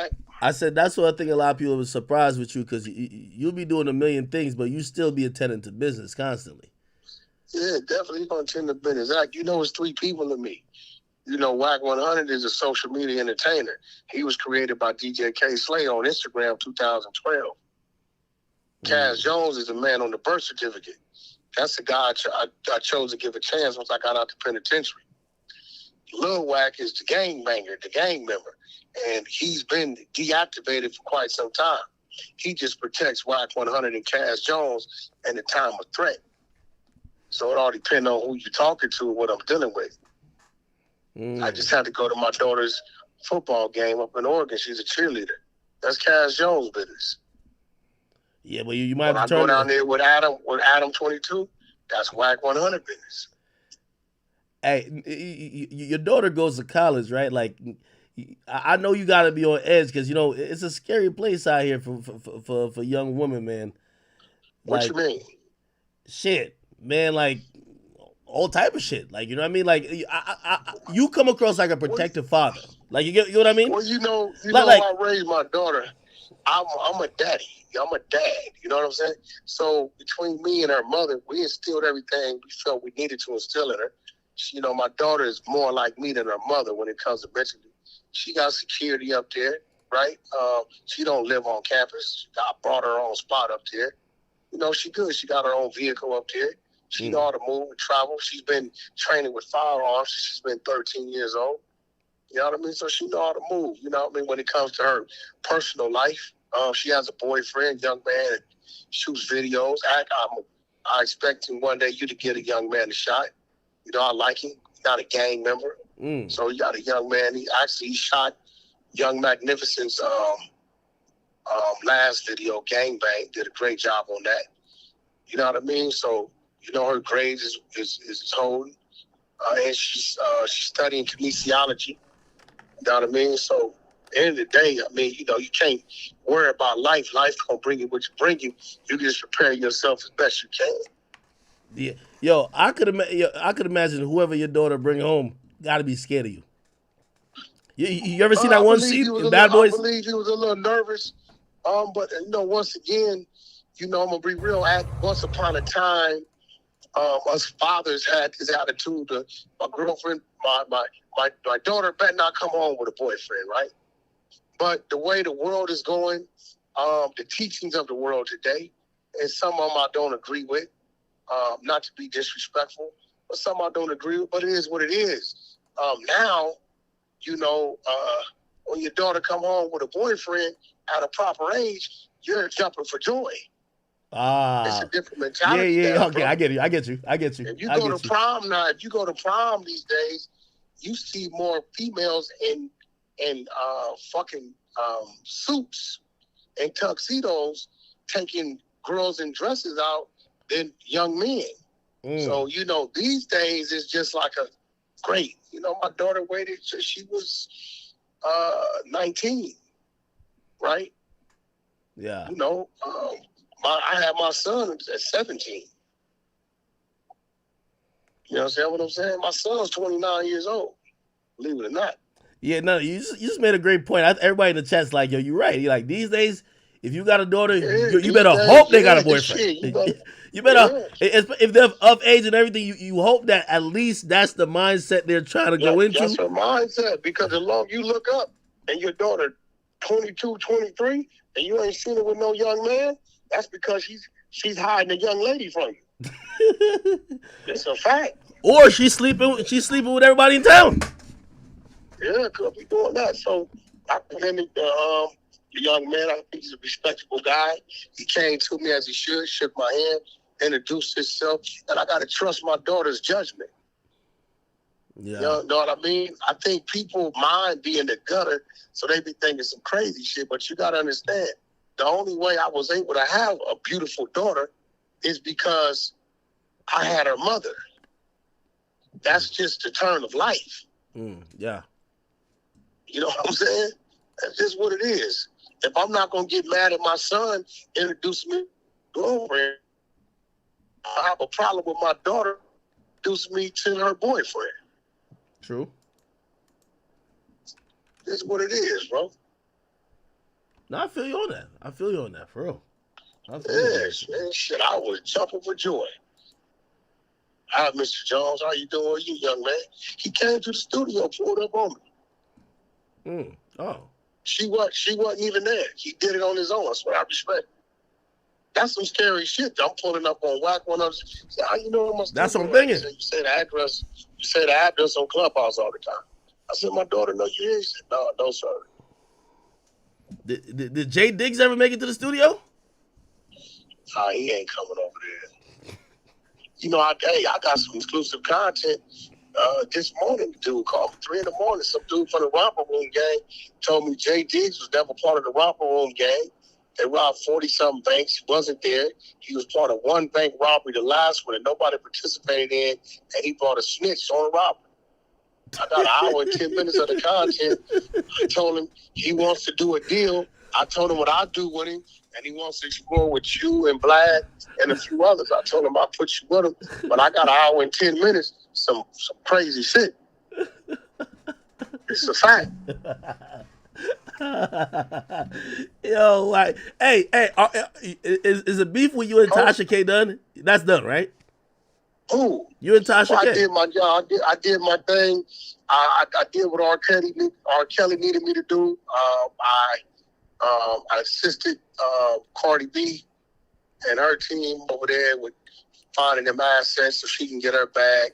I said that's what I think a lot of people are surprised with you, because you'll be doing a million things, but you still be attending to business constantly. Yeah, definitely going to attend to business. It's 3 people to me. Whack 100 is a social media entertainer. He was created by DJ K. Slay on Instagram 2012. Cass Jones is the man on the birth certificate. That's the guy I chose to give a chance once I got out the penitentiary. Lil Whack is the gangbanger, the gang member, and he's been deactivated for quite some time. He just protects Whack 100 and Cass Jones in the time of threat. So it all depends on who you're talking to and what I'm dealing with. I just had to go to my daughter's football game up in Oregon. She's a cheerleader. That's Cass Jones' business. Yeah, but you might have to turn. I go down there with Adam 22. That's Whack 100 business. Hey, your daughter goes to college, right? Like, I know you got to be on edge because it's a scary place out here for young women, man. What you mean? Shit, man. Like, all type of shit. Like, you know what I mean? Like, you come across like a protective father. Like, you know what I mean? Well, you know like, how I raised my daughter. I'm a daddy. I'm a dad. You know what I'm saying? So between me and her mother, we instilled everything we felt we needed to instill in her. My daughter is more like me than her mother when it comes to mentally. She got security up there, right? She don't live on campus. I brought her own spot up there. She good. She got her own vehicle up there. She know how to move and travel. She's been training with firearms since she's been 13 years old. You know what I mean? So she know how to move. You know what I mean? When it comes to her personal life, she has a boyfriend, young man, and shoots videos. I expect him one day you to get a young man a shot. I like him. He's not a gang member. So you got a young man. He shot Young Magnificent's last video, Gangbang. Did a great job on that. You know what I mean? So, her grades is holding. And she's studying kinesiology. You know what I mean? So, at the end of the day, you can't worry about life. Life gonna bring you what you bring you. You can just prepare yourself as best you can. Yeah, yo, I could imagine whoever your daughter bring home got to be scared of you. You ever seen that one scene in Bad Boys? I believe he was a little nervous. But once again, I'm gonna be real. Once upon a time, us fathers had this attitude. My girlfriend, my daughter better not come home with a boyfriend, right? But the way the world is going, the teachings of the world today, and some of them I don't agree with. Not to be disrespectful, but some I don't agree with. But it is what it is. Now, when your daughter come home with a boyfriend at a proper age, you're jumping for joy. It's a different mentality. Yeah. now, Okay, bro. I get you. If you go to prom now, if you go to prom these days, you see more females in fucking suits and tuxedos taking girls in dresses out than young men. So, these days it's just like a great. My daughter waited till she was 19, right? Yeah. I had my son at 17. You understand what I'm saying? My son's 29 years old, believe it or not. Yeah, no, you just made a great point. Everybody in the chat's like, yo, you're right. You're like, these days, if you got a daughter, you better hope they got a boyfriend. Shit, you better, if they're of age and everything, you hope that at least that's the mindset they're trying to go into. That's her mindset, because the longer you look up and your daughter 22, 23, and you ain't seen her with no young man, that's because she's hiding a young lady from you. It's a fact. Or she's sleeping with everybody in town. Yeah, could be doing that. So I presented the young man. I think he's a respectable guy. He came to me as he should, shook my hand, introduced himself, and I got to trust my daughter's judgment. Yeah. You know what I mean? I think people mind being the gutter, so they be thinking some crazy shit, but you got to understand, the only way I was able to have a beautiful daughter is because I had her mother. That's just the turn of life. Yeah. You know what I'm saying? That's just what it is. If I'm not going to get mad at my son introducing me to a girlfriend, I have a problem with my daughter introducing me to her boyfriend. True. That's what it is, bro. No, I feel you on that. For real. Yes, man. Shit, I was jumping for joy. Hi, Mr. Jones. How you doing? You young man. He came to the studio, pulled up on me. Oh. She wasn't even there. He did it on his own. That's what I respect. That's some scary shit. I'm pulling up on Whack 100. How you know my studio? That's what I'm thinking. You say the address. You say the address on Clubhouse all the time. I said, my daughter know you here. He said, no, sir. Did Jay Diggs ever make it to the studio? He ain't coming over there. I got some exclusive content. This morning, the dude called me 3 a.m. Some dude from the Romper Room gang told me Jay Diggs was never part of the Romper Room gang. They robbed 40-something banks. He wasn't there. He was part of one bank robbery, the last one, that nobody participated in, and he brought a snitch on a robbery. I got an hour and 10 minutes of the content. I told him he wants to do a deal. I told him what I do with him, and he wants to explore with you and Vlad and a few others. I told him I'll put you with him, but I got an hour and 10 minutes, some crazy shit. It's a fact. Yo, like, hey, is it beef with you and Tasha K done? That's done, right? Who? You and Tasha K. I did my job. I did my thing. I did what R. Kelly needed me to do. I assisted Cardi B and her team over there with finding them assets so she can get her bag.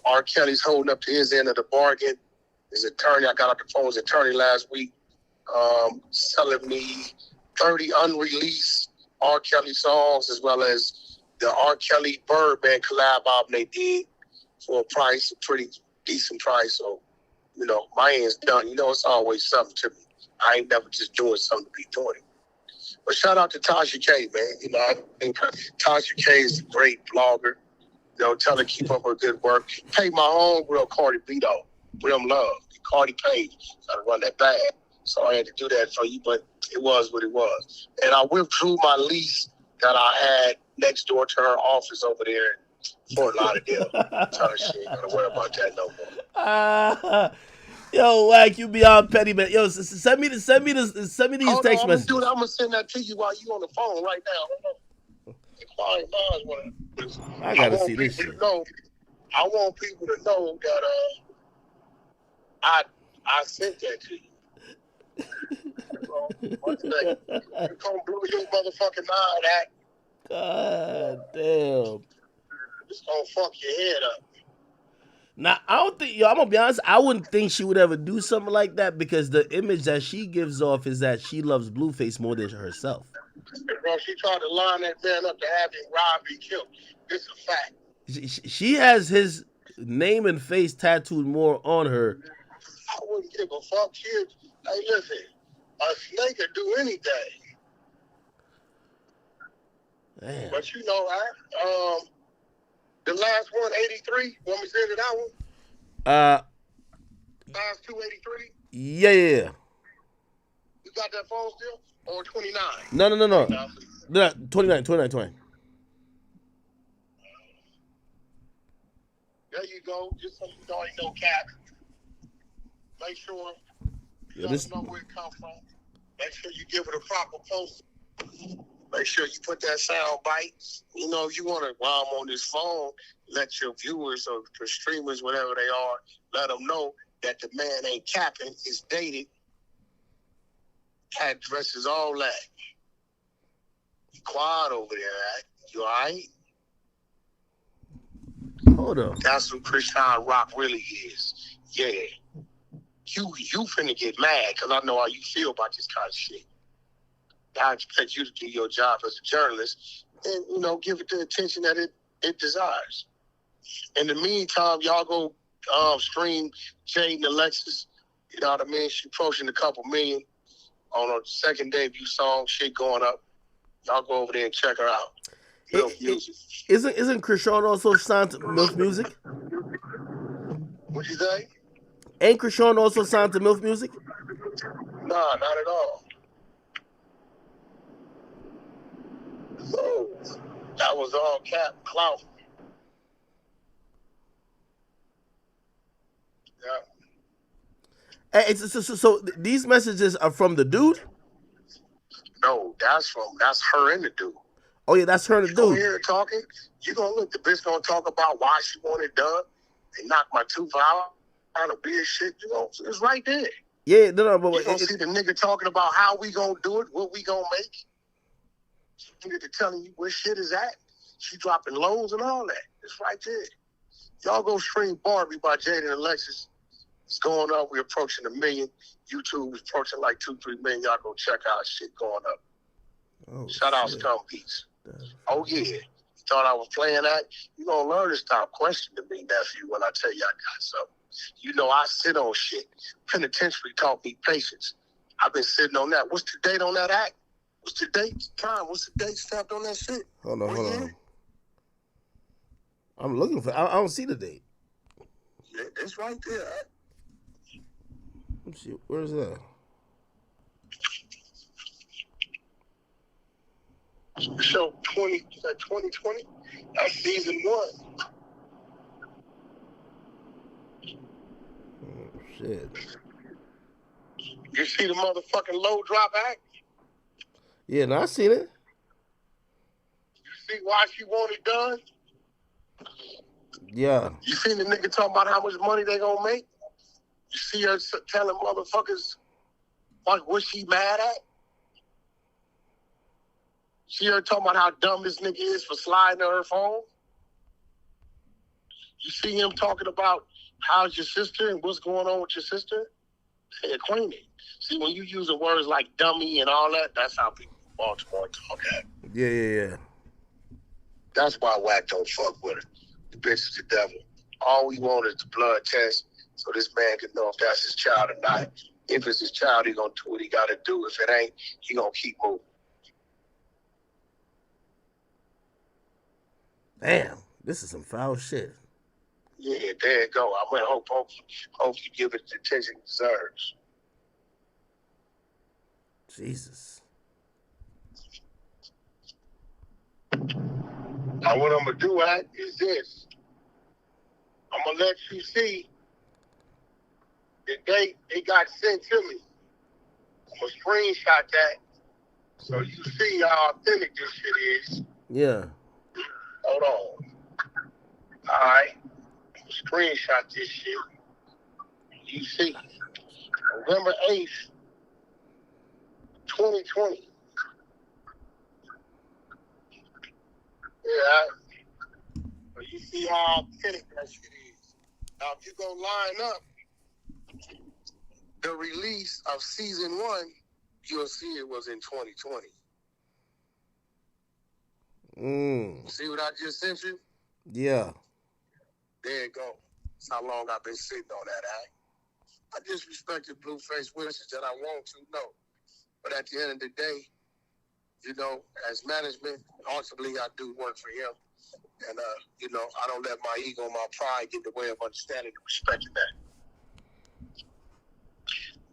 R. Kelly's holding up to his end of the bargain. His attorney, I got off the phone with his attorney last week, selling me 30 unreleased R. Kelly songs, as well as the R. Kelly Birdman collab album they did for a price, a pretty decent price. So, my end's done. It's always something to me. I ain't never just doing something to be doing it. But shout out to Tasha K, man. I think Tasha K is a great blogger. Tell her to keep up her good work. Pay my homegirl Cardi B, though. Real love. Cardi paid. Got to run that bag. So I had to do that for you, but it was what it was. And I withdrew my lease that I had next door to her office over there in Fort Lauderdale. Tell her she ain't got to worry about that no more. Yo, Wack, you beyond petty, man. Yo, send me these text messages. I'm gonna send that to you while you on the phone right now. Inquiring minds I gotta see this shit. I want people to know that I sent that to you. What's that? You gonna blow your motherfucking mind, Act. God damn. It's gonna fuck your head up. Now, I don't think, I'm gonna be honest, I wouldn't think she would ever do something like that, because the image that she gives off is that she loves Blueface more than herself. Bro, she tried to line that man up to have him robbed and killed. This is a fact. She has his name and face tattooed more on her. I wouldn't give a fuck. Hey, listen, a snake could do anything. Damn. But you know, the last one, 83, want me to send it that one? Last 283? Yeah. You got that phone still? Or 29? No. 29. There you go. Just so you know ain't no cap. Make sure you let them know where it come from. Make sure you give it a proper post. Make sure you put that sound bite. You know, if you want to, while I'm on this phone, let your viewers or the streamers, whatever they are, let them know that the man ain't capping, is dated, addresses, all that. Quiet over there, right? You all right? Hold up. That's what Christian rock really is. Yeah. You finna get mad because I know how you feel about this kind of shit. I expect you to do your job as a journalist and, you know, give it the attention that it desires. In the meantime, y'all go stream Jada and Alexis. You know what I mean? She approaching a couple million on her second debut song, shit going up. Y'all go over there and check her out. MILF Music. Isn't Krishan also signed to MILF Music? What'd you say? Ain't Krishan also signed to MILF Music? Nah, not at all. So, that was all cap clout. Yeah. Hey, so these messages are from the dude? No, that's her and the dude. Oh yeah, that's her and the dude. You gonna hear her talking? You gonna look, the bitch gonna talk about why she want it done. They knocked my tooth out of beer shit. You know, it's right there. Yeah, no, but you gonna see the nigga talking about how we gonna do it, what we gonna make. Nigga telling you where shit is at. She dropping lows and all that. It's right there. Y'all go stream Barbie by Jada and Alexis. It's going up. We're approaching 1 million. YouTube is approaching like 2-3 million. Y'all go check out shit going up. Oh, shout out Scum Beats. Oh yeah. You thought I was playing that? You gonna learn to stop questioning me, nephew, when I tell you I got something. You know I sit on shit. Penitentiary taught me patience. I've been sitting on that. What's the date on that act? What's the date? Time? What's the date stamped on that shit? Hold on. I'm looking for. I don't see the date. Yeah, it's right there. Let's see. Where's that? Show 2020. That's season 1. Oh shit. You see the motherfucking low drop act? Yeah, no, I seen it. You see why she want it done? Yeah. You seen the nigga talking about how much money they gonna make? You see her telling motherfuckers like what she mad at? See her talking about how dumb this nigga is for sliding to her phone? You see him talking about how's your sister and what's going on with your sister? They acquainted. See, when you using words like dummy and all that, that's how people in Baltimore talk at. Yeah. That's why Wack don't fuck with her. The bitch is the devil. All we want is the blood test so this man can know if that's his child or not. If it's his child, he gonna do what he gotta do. If it ain't, he gonna keep moving. Damn, this is some foul shit. Yeah, there you go. I'm gonna hope you give it the attention it deserves. Jesus. Now what I'm gonna do is this. I'm gonna let you see the date it got sent to me. I'm gonna screenshot that so you see how authentic this shit is. Yeah. Hold on. Alright. Screenshot this shit. You see. November 8th, 2020. Yeah. But you see how authentic that shit is. Now if you go line up the release of season 1, you'll see it was in 2020. See what I just sent you? Yeah. There you go. That's how long I've been sitting on that act. I disrespected Blueface wishes that I want to, no. But at the end of the day, you know, as management, ultimately I do work for him. And, you know, I don't let my ego and my pride get in the way of understanding and respecting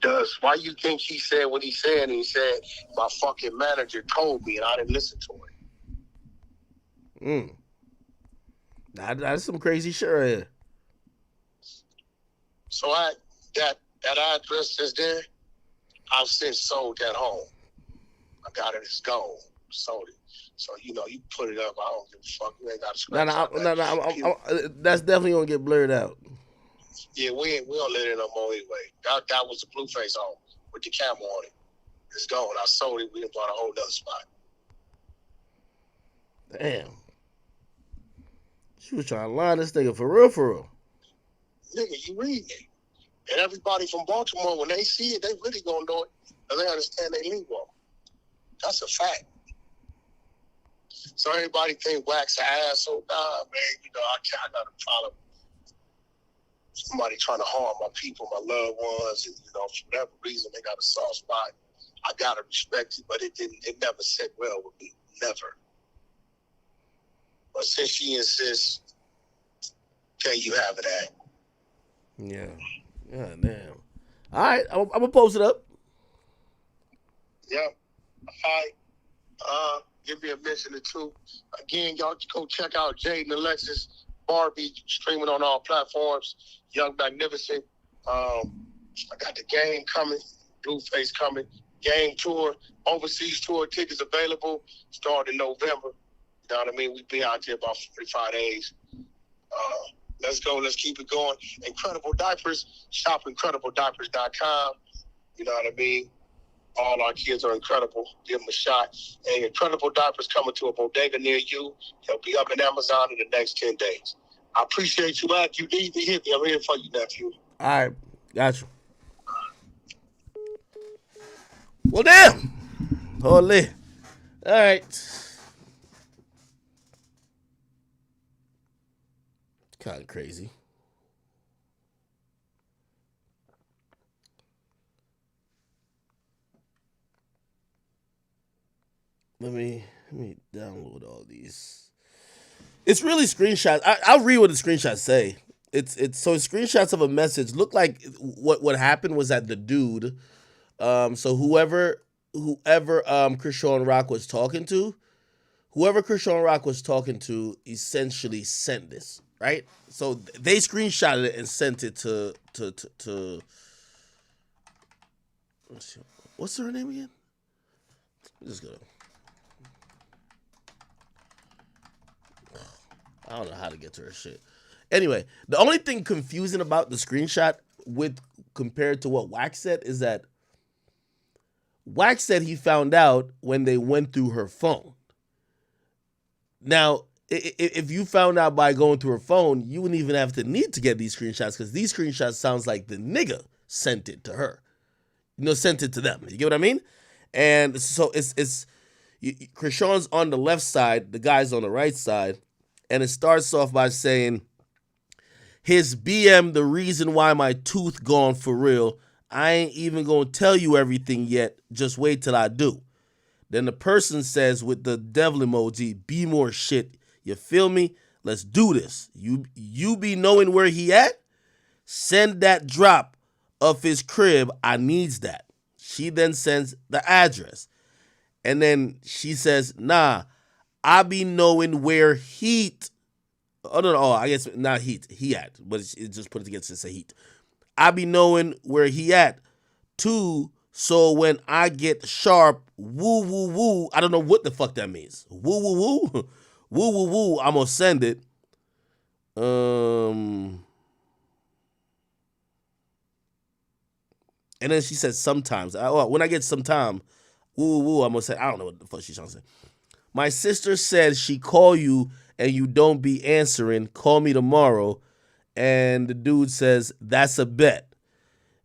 that. Why you think he said what he said? And he said, my fucking manager told me and I didn't listen to him. That's some crazy shit right here. So that address that's there, I've since sold that home. I got it, it's gone. Sold it. So, you know, you put it up, I don't give a fuck. You ain't got to scratch That's definitely going to get blurred out. Yeah, we don't let it no more anyway. That was the Blueface home with the camera on it. It's gone. I sold it. We done bought a whole other spot. Damn. She was trying to line this nigga for real, for real. Nigga, you read it. And everybody from Baltimore, when they see it, they really gonna know it. Because they understand they lingo. That's a fact. So everybody think wax an asshole. Nah, man, you know, I got a problem. Somebody trying to harm my people, my loved ones, and, you know, for whatever reason, they got a soft spot. I gotta respect it, but it never set well with me. Never. But since she insists, can you have it at? Yeah. God damn. All right, I'm gonna post it up. Yeah. All right. Give me a mention or two. Again, y'all go check out Jada and Alexis Barbie streaming on all platforms. Young Magnificent. I got the game coming. Blueface coming. Game tour. Overseas tour tickets available. Starting in November. You know what I mean? We be out there about 45 days. Let's go. Let's keep it going. Incredible Diapers. Shop IncredibleDiapers.com. You know what I mean? All our kids are incredible. Give them a shot. And Incredible Diapers coming to a bodega near you. They'll be up in Amazon in the next 10 days. I appreciate you, Mac. You need to hit me. I'm here for you, nephew. All right. Got you. Well, damn. Holy. All right. Kind of crazy. Let me download all these. It's really screenshots. I'll read what the screenshots say. It's screenshots of a message. Look like what happened was that the dude, so whoever Krishan Rock was talking to, essentially sent this, right? So they screenshotted it and sent it to what's her name again? I'm just gonna. I don't know how to get to her shit. Anyway, the only thing confusing about the screenshot compared to what Wax said is that Wax said he found out when they went through her phone. Now, if you found out by going through her phone, you wouldn't even have to need to get these screenshots because these screenshots sounds like the nigga sent it to her. You know, sent it to them. You get what I mean? And so it's Krishan's on the left side, the guy's on the right side. And it starts off by saying, his BM, the reason why my tooth gone for real. I ain't even gonna tell you everything yet. Just wait till I do. Then the person says with the devil emoji, be more shit. You feel me? Let's do this. You be knowing where he at? Send that drop of his crib. I needs that. She then sends the address. And then she says, nah, I be knowing where heat. Oh, I guess not heat. He at, but it just put it together to say heat. I be knowing where he at too. So when I get sharp, woo woo woo. I don't know what the fuck that means. Woo woo woo, woo woo woo. I'm gonna send it. And then she said sometimes. When I get some time, woo woo woo. I'm gonna say I don't know what the fuck she's trying to say. My sister said she call you and you don't be answering. Call me tomorrow. And the dude says, that's a bet.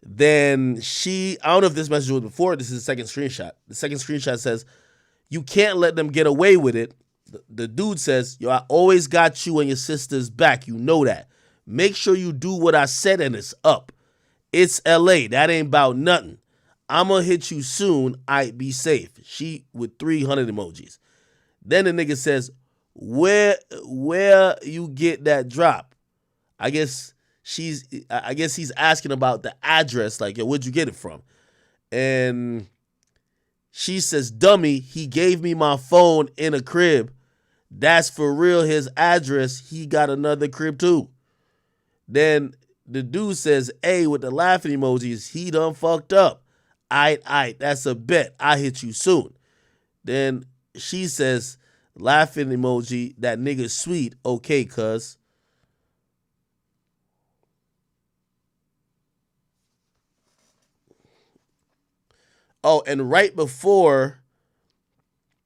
Then I don't know if this message was before. This is the second screenshot. The second screenshot says, you can't let them get away with it. The dude says, yo, I always got you and your sister's back. You know that. Make sure you do what I said and it's up. It's LA. That ain't about nothing. I'ma hit you soon. I'd be safe. She with 300 emojis. Then the nigga says, where you get that drop? I guess he's asking about the address, like, yo, where'd you get it from? And she says, dummy, he gave me my phone in a crib. That's for real his address. He got another crib too. Then the dude says, hey, with the laughing emojis, he done fucked up. Aight, that's a bet. I hit you soon. Then she says, laughing emoji, that nigga sweet. Okay, cuz. Oh, and right before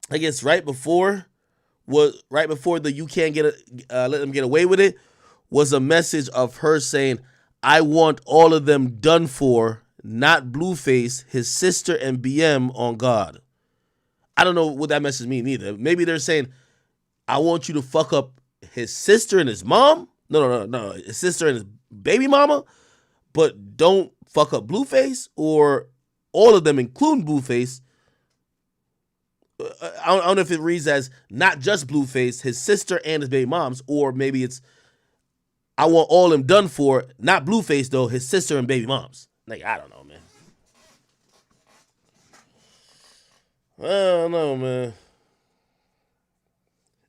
the you can't let them get away with it was a message of her saying, I want all of them done for, not Blueface, his sister, and BM on God. I don't know what that message means either. Maybe they're saying, I want you to fuck up his sister and his mom. No. His sister and his baby mama. But don't fuck up Blueface, or all of them, including Blueface. I don't know if it reads as not just Blueface, his sister and his baby moms, or maybe it's I want all them done for, not Blueface though, his sister and baby moms. Like, I don't know, man. I don't know, man.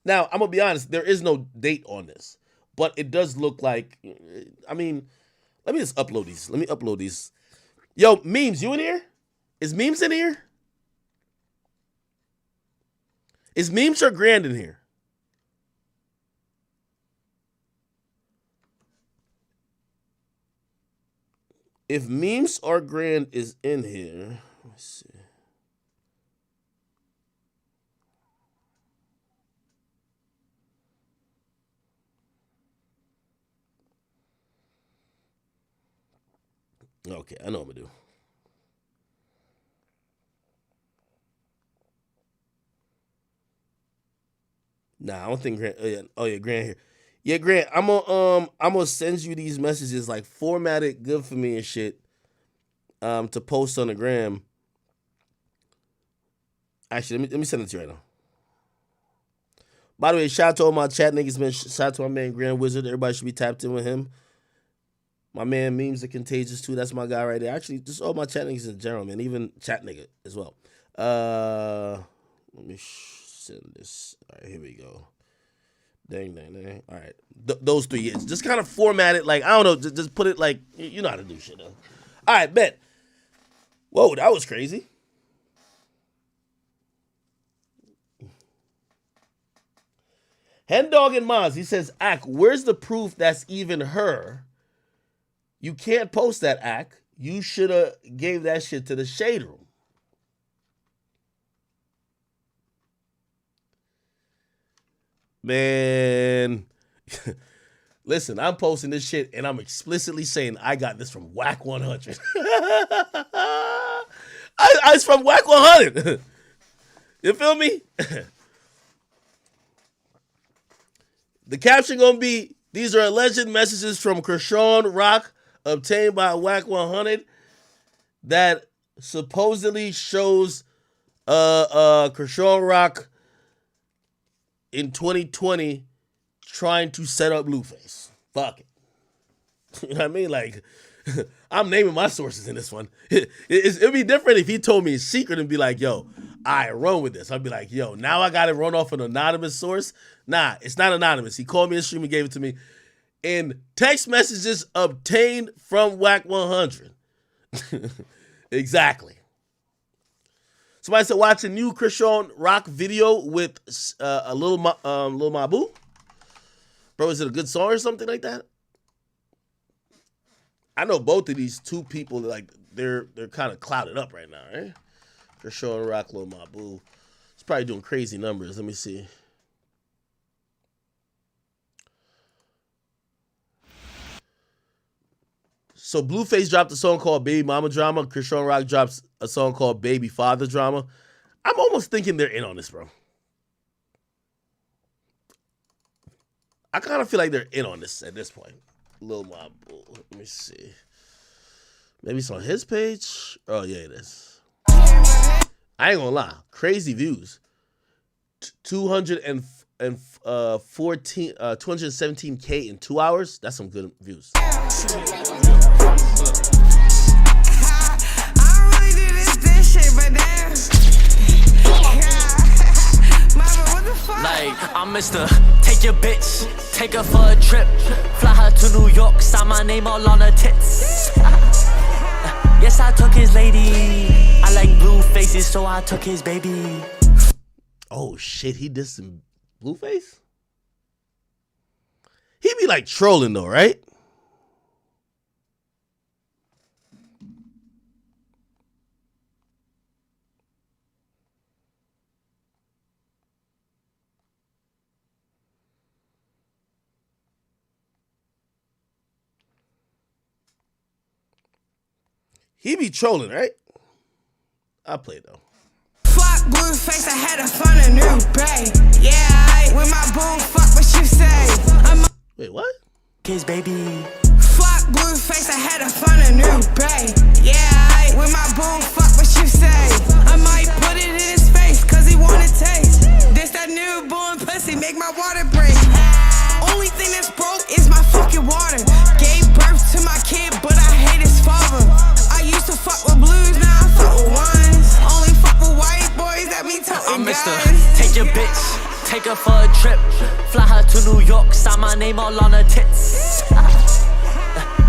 Now, I'm going to be honest, there is no date on this, but it does look like, I mean, let me just upload these. Let me upload these. Yo, Memes, you in here? Is Memes in here? Is Memes or Grand in here? If Memes or Grand is in here, let's see. Okay, I know what I'm gonna do. Nah, I don't think Grant. Oh yeah, Grant here. Yeah, Grant. I'm gonna send you these messages, like formatted good for me and shit. To post on the gram. Actually, let me send it to you right now. By the way, shout out to all my chat niggas, man. Shout out to my man Grand Wizard. Everybody should be tapped in with him. My man Memes are contagious too. That's my guy right there. Actually, just all my chat niggas in general, man. Even chat nigga as well. Let me send this. All right, here we go. Dang. All right, those three. Just kind of format it like, I don't know. Just put it like, you know how to do shit though. All right, bet. Whoa, that was crazy. Hen Dog and Maz, he says, Ack, where's the proof that's even her? You can't post that, Ack. You should have gave that shit to the Shade Room. Man, listen, I'm posting this shit and I'm explicitly saying I got this from Whack 100. It's from Whack 100. You feel me? The caption gonna be, these are alleged messages from Kershawn Rock obtained by Whack 100 that supposedly shows Kershawn Rock in 2020 trying to set up Blueface. Fuck it. You know what I mean? Like, I'm naming my sources in this one. It'd be different if he told me a secret and be like, yo, I run with this. I'd be like, yo, now I got to run off an anonymous source. Nah, it's not anonymous. He called me in the stream and gave it to me. In text messages obtained from Whack 100. Exactly. Somebody said, watch a new Kershawn Rock video with a Lil Mabu. Bro, is it a good song or something like that? I know both of these two people, like, they're kind of clouded up right now, right? Kershawn Rock, Lil Mabu. He's probably doing crazy numbers. Let me see. So Blueface dropped a song called Baby Mama Drama. Kershawn Rock drops a song called Baby Father Drama. I'm almost thinking they're in on this, bro. I kind of feel like they're in on this at this point. Lil Mob. Let me see. Maybe it's on his page. Oh yeah, it is. I ain't gonna lie. Crazy views. 217K in 2 hours. That's some good views. Like, I'm Mr. Take your bitch, take her for a trip, fly her to New York, sign my name all on her tits. Yes, I took his lady. I like blue faces, so I took his baby. Oh shit, he did some Blueface? He be like trolling though, right? He be trolling, right? I'll play though. Fuck Blueface, I had to find a new bae. Yeah, with my boo, fuck what you say. Wait, what? His baby. Fuck Blueface, I had to find a new bae. Yeah, with my boo, fuck what you say. I might put it in his face, cause he wanna taste. This that newborn pussy, make my water break. Only thing that's broke is my fucking water. Gave birth to my kid, but I hate his father. I used to fuck with blues, now I fuck with ones. Only fuck with white boys that be toting I'm Mr. guns. Take your bitch, take her for a trip, fly her to New York, sign my name all on her tits.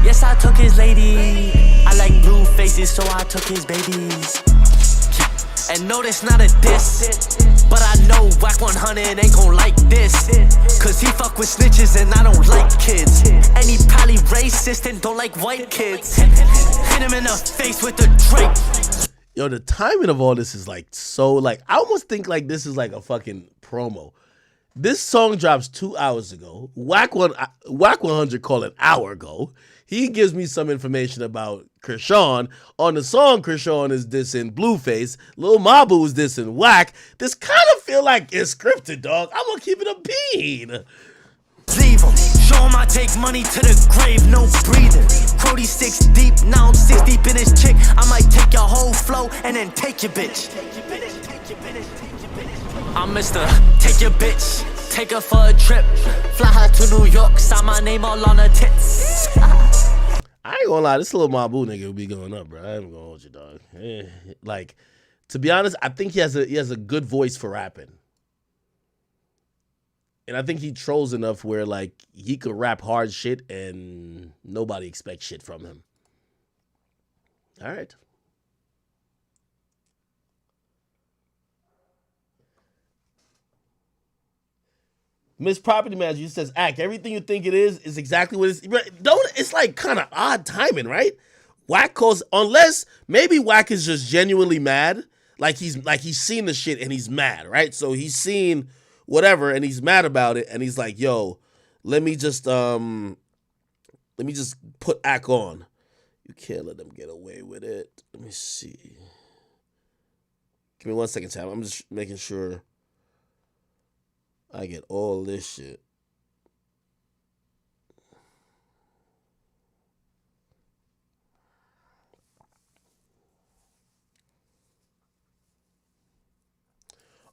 Yes, I took his lady. I like blue faces, so I took his babies. And no, that's not a diss, but I know Whack 100 ain't gon' like this, cause he fuck with snitches and I don't like kids. And he probably racist and don't like white kids. Hit him in the face with the Drake. Yo, the timing of all this is like so like I almost think like this is like a fucking promo. This song drops 2 hours ago. Whack 100 called an hour ago. He gives me some information about Krishan. On the song, Krishan is dissing Blueface. Lil Mabu is dissing Whack. This kind of feel like it's scripted, dog. I'm gonna keep it a bean. Leave him, show him I take money to the grave, no breathing. Crody 6 deep, now I'm 6 deep in his chick. I might take your whole flow and then take your bitch. I'm Mr. Take your bitch, take her for a trip, fly her to New York, sign my name all on her tits. I ain't gonna lie, this little Mabu nigga will be going up, bro. I ain't gonna hold you, dog. Like, to be honest, I think he has a good voice for rapping. And I think he trolls enough where like he could rap hard shit and nobody expects shit from him. All right. Miss Property Manager says, Act, everything you think it is exactly what it is. Don't, it's like kind of odd timing, right? Whack calls, unless maybe Whack is just genuinely mad. Like he's seen the shit and he's mad, right? So he's seen whatever and he's mad about it and he's like, yo, let me just put Act on. You can't let them get away with it. Let me see. Give me 1 second, Tam. I'm just making sure I get all this shit.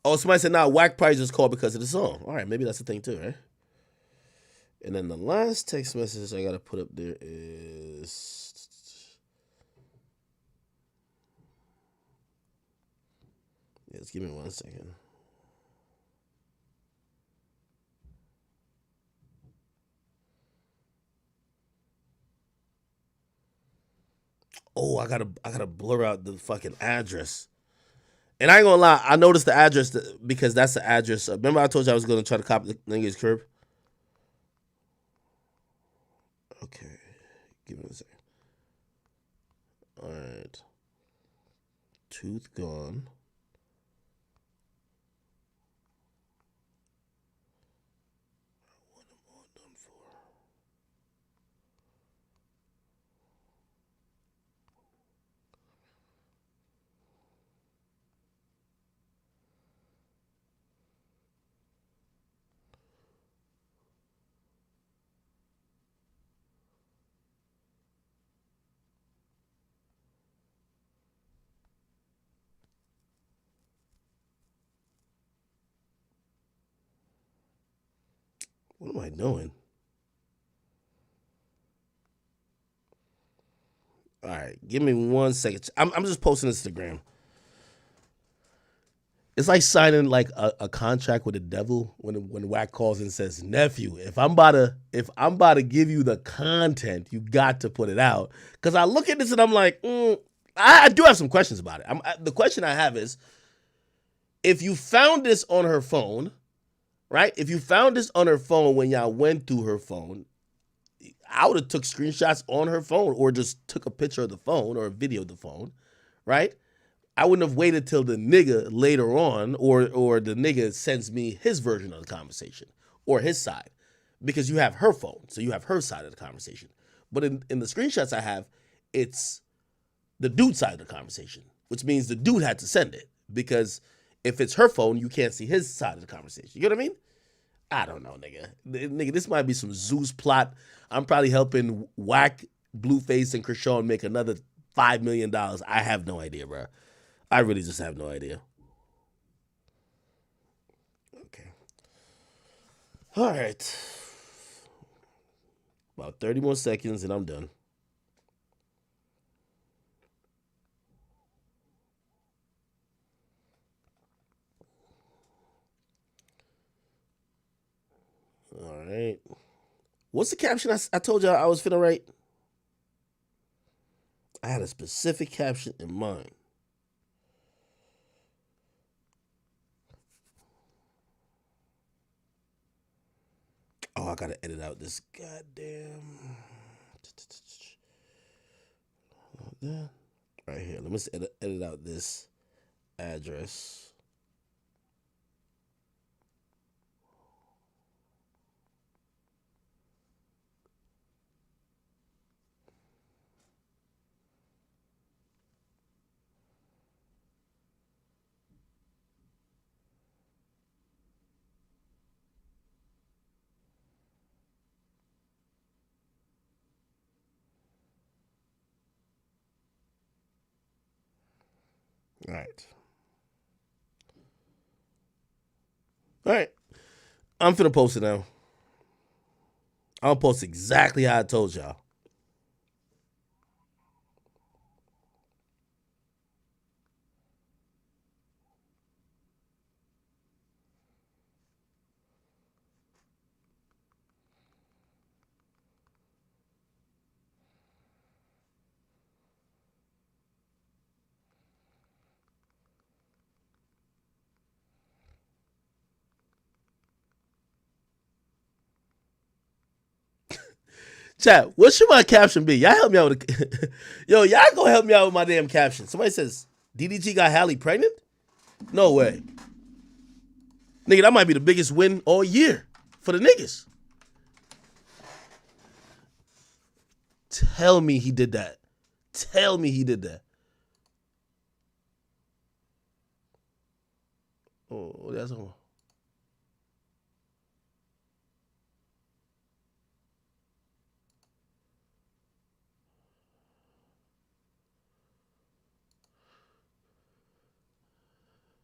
Oh, somebody said, nah, Whack probably just called because of the song. All right, maybe that's the thing too, right? And then the last text message I got to put up there is... Yeah, just give me 1 second. Oh, I gotta blur out the fucking address. And I ain't gonna lie, I noticed the address because that's the address. Remember I told you I was gonna try to copy the nigga's crib? Okay, give me a second. All right, tooth gone. What am I done for? What am I doing? All right, give me 1 second. I'm just posting Instagram. It's like signing like a contract with the devil when Wack calls and says, "Nephew, if I'm about to give you the content, you got to put it out." Because I look at this and I'm like, I do have some questions about it. The question I have is, if you found this on her phone, right? If you found this on her phone when y'all went through her phone, I would have took screenshots on her phone or just took a picture of the phone or a video of the phone, right? I wouldn't have waited till the nigga later on or the nigga sends me his version of the conversation or his side, because you have her phone, so you have her side of the conversation. But in the screenshots I have, it's the dude side of the conversation, which means the dude had to send it, because if it's her phone, you can't see his side of the conversation. You get what I mean? I don't know, nigga. Nigga, this might be some Zeus plot. I'm probably helping Wack, Blueface, and Krishan make another $5 million. I have no idea, bro. I really just have no idea. Okay. All right. About 30 more seconds and I'm done. All right. What's the caption I told y'all I was finna write? I had a specific caption in mind. Oh, I gotta edit out this goddamn. Right here. Let me edit out this address. All right. All right. I'm finna post it now. I'll post exactly how I told y'all. Chat, what should my caption be? Y'all help me out with Yo, y'all go help me out with my damn caption. Somebody says, DDG got Halle pregnant? No way. Nigga, that might be the biggest win all year for the niggas. Tell me he did that. Tell me he did that. Oh, that's all.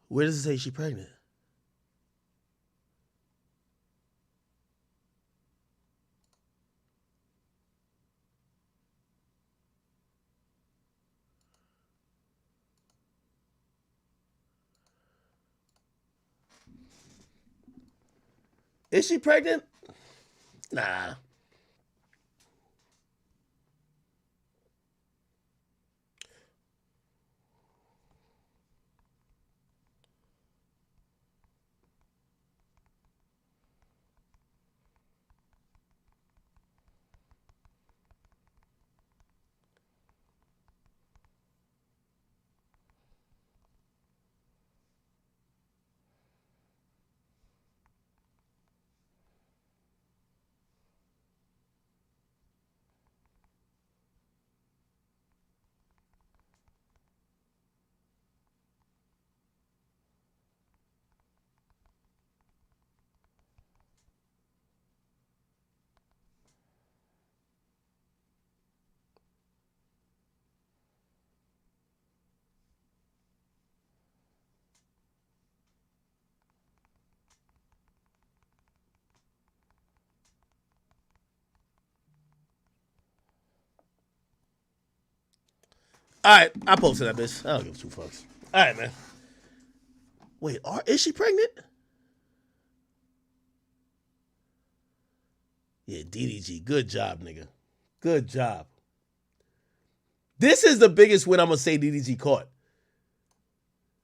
Where does it say she pregnant? Is she pregnant? Nah. All right, I posted that bitch. I don't give two fucks. All right, man. Wait, is she pregnant? Yeah, DDG. Good job, nigga. Good job. This is the biggest win I'm going to say DDG caught.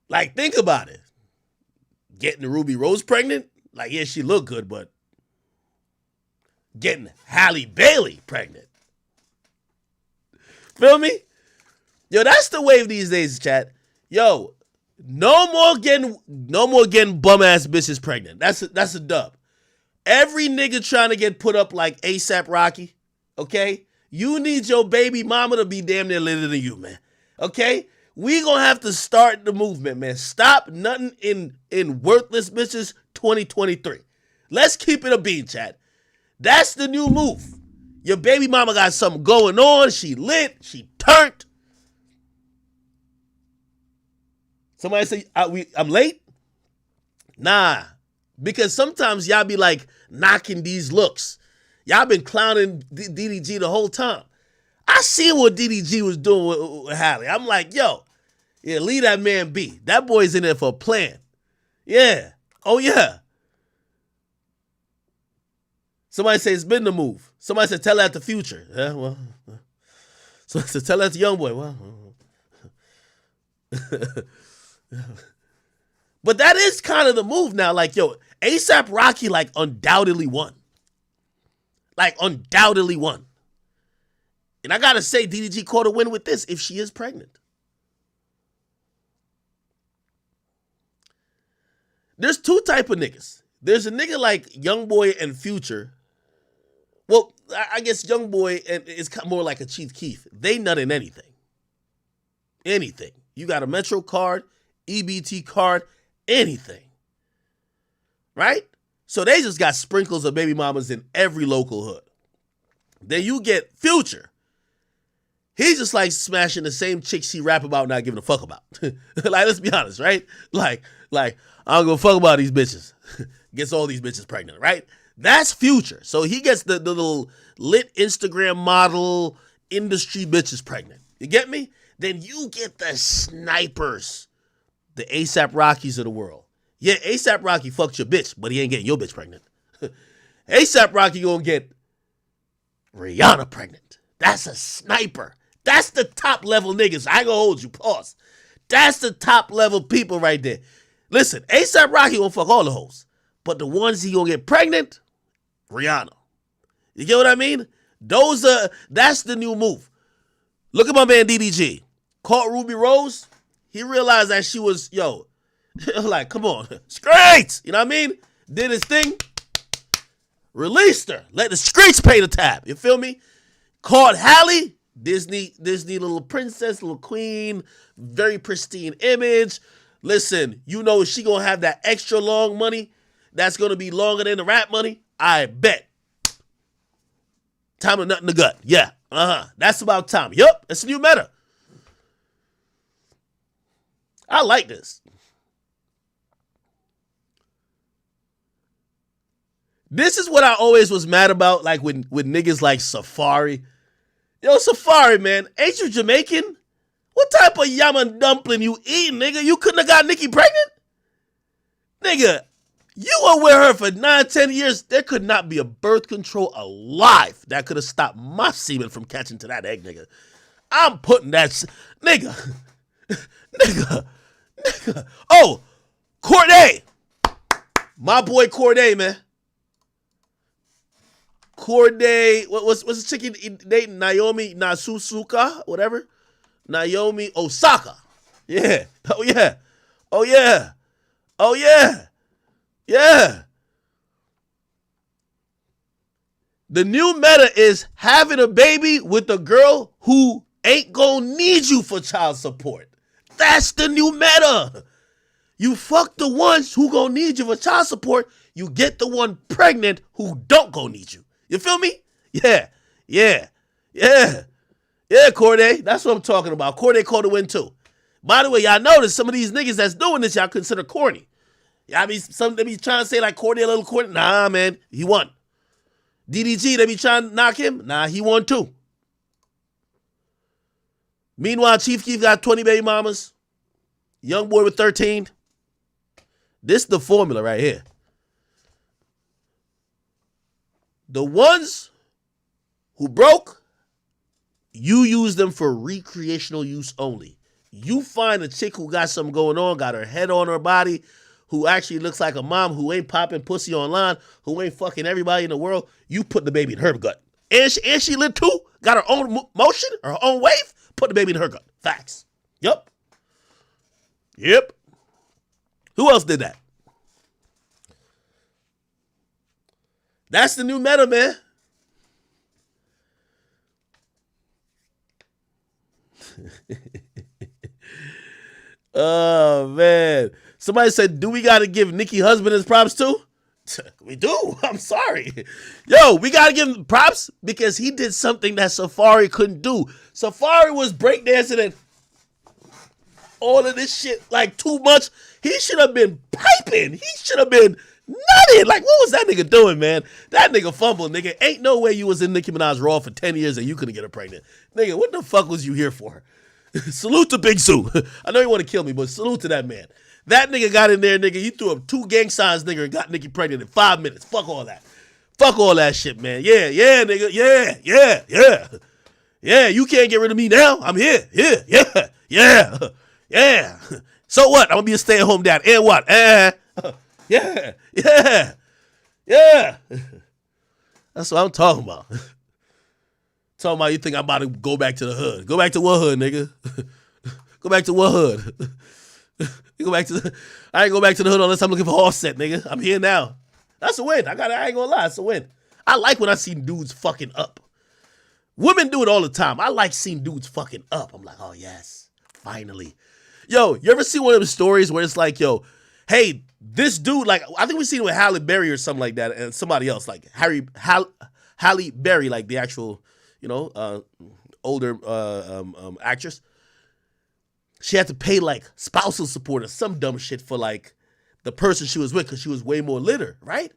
Like, think about it. Getting Ruby Rose pregnant? Like, yeah, she looked good, but getting Halle Bailey pregnant. Feel me? Yo, that's the wave these days, chat. Yo, no more getting bum ass bitches pregnant. That's a dub. Every nigga trying to get put up like ASAP Rocky, okay? You need your baby mama to be damn near litter than you, man. Okay? We gonna have to start the movement, man. Stop nothing in worthless bitches 2023. Let's keep it a bean, chat. That's the new move. Your baby mama got something going on. She lit. She turned. Somebody say, I'm late? Nah. Because sometimes y'all be like knocking these looks. Y'all been clowning DDG the whole time. I seen what DDG was doing with Halle. I'm like, yo, yeah, leave that man be. That boy's in there for a plan. Yeah. Oh, yeah. Somebody say it's been the move. Somebody said tell that the future. Yeah, well. Somebody said tell that the young boy. Well. But that is kind of the move now. Like, yo, ASAP Rocky, like, undoubtedly won. Like, undoubtedly won. And I got to say, DDG caught a win with this if she is pregnant. There's two type of niggas. There's a nigga like Youngboy and Future. Well, I guess Youngboy is more like a Chief Keef. They nut in anything. Anything. You got a Metro card, EBT card, anything. Right? So they just got sprinkles of baby mamas in every local hood. Then you get Future. He's just like smashing the same chicks he rap about not giving a fuck about. Like, let's be honest, right? Like, I don't give a fuck about these bitches. Gets all these bitches pregnant, right? That's Future. So he gets the little lit Instagram model industry bitches pregnant. You get me? Then you get the snipers, the ASAP Rockies of the world. Yeah, ASAP Rocky fucked your bitch, but he ain't getting your bitch pregnant. ASAP Rocky gonna get Rihanna pregnant. That's a sniper. That's the top level niggas. I ain't gonna hold you. Pause. That's the top level people right there. Listen, ASAP Rocky gonna fuck all the hoes, but the ones he gonna get pregnant, Rihanna. You get what I mean? That's the new move. Look at my man DDG. Caught Ruby Rose. He realized that she was, like, come on. It's great. You know what I mean? Did his thing. Released her. Let the streets pay the tab. You feel me? Caught Halle. Disney little princess, little queen. Very pristine image. Listen, you know she gonna have that extra long money that's gonna be longer than the rap money. I bet. Time to nut in the gut. Yeah. That's about time. Yup. That's a new meta. I like this. This is what I always was mad about, like with niggas like Safari. Yo, Safari, man, ain't you Jamaican? What type of yam dumpling you eating, nigga? You couldn't have got Nicki pregnant? Nigga, you were with her for 9-10 years. There could not be a birth control alive that could have stopped my semen from catching to that egg, nigga. I'm putting that nigga. Nigga. Oh, Corday. My boy Corday, man. Corday, what's the chicken name? Naomi Nasusuka, whatever. Naomi Osaka. Yeah. Oh, yeah. Oh, yeah. Oh, yeah. Yeah. The new meta is having a baby with a girl who ain't gonna need you for child support. That's the new meta. You fuck the ones who gonna need you for child support. You get the one pregnant who don't gonna need you. You feel me? Yeah. Yeah. Yeah. Yeah, Corday. That's what I'm talking about. Corday caught a win too. By the way, y'all notice some of these niggas that's doing this, y'all consider corny. Y'all be they be trying to say like Corday a little corny. Nah, man. He won. DDG, they be trying to knock him. Nah, he won too. Meanwhile, Chief Keef got 20 baby mamas. Young boy with 13. This is the formula right here. The ones who broke, you use them for recreational use only. You find a chick who got something going on, got her head on her body, who actually looks like a mom, who ain't popping pussy online, who ain't fucking everybody in the world, you put the baby in her gut. And she lit too, got her own motion, her own wave, put the baby in her gut. Facts. Yep. Who else did that? That's the new meta, man. Oh, man. Somebody said, do we got to give Nicki husband his props too? We do. I'm sorry. Yo, we got to give him props because he did something that Safari couldn't do. Safari was breakdancing and all of this shit like too much. He should have been piping. He should have been nutted. Like, what was that nigga doing, man? That nigga fumbled, nigga. Ain't no way you was in Nicki Minaj Raw for 10 years and you couldn't get her pregnant. Nigga, what the fuck was you here for? Salute to Big Sue. I know you want to kill me, but salute to that man. That nigga got in there, nigga. He threw up 2 gang signs, nigga, and got Nicki pregnant in 5 minutes. Fuck all that. Fuck all that shit, man. Yeah, nigga. Yeah, you can't get rid of me now. I'm here. Yeah. So what? I'm going to be a stay-at-home dad. And what? Yeah. That's what I'm talking about. Talking about you think I'm about to go back to the hood. Go back to what hood, nigga? Go back to what hood? I ain't go back to the hood unless I'm looking for Offset, nigga. I'm here now. That's a win. I ain't gonna lie, it's a win. I like when I see dudes fucking up. Women do it all the time. I like seeing dudes fucking up. I'm like, oh yes, finally. Yo, you ever see one of those stories where it's like, yo, hey, this dude, like, I think we seen it with Halle Berry or something like that, and somebody else, like Halle Berry, like the actual, older actress. She had to pay like spousal support or some dumb shit for like the person she was with because she was way more litter, right?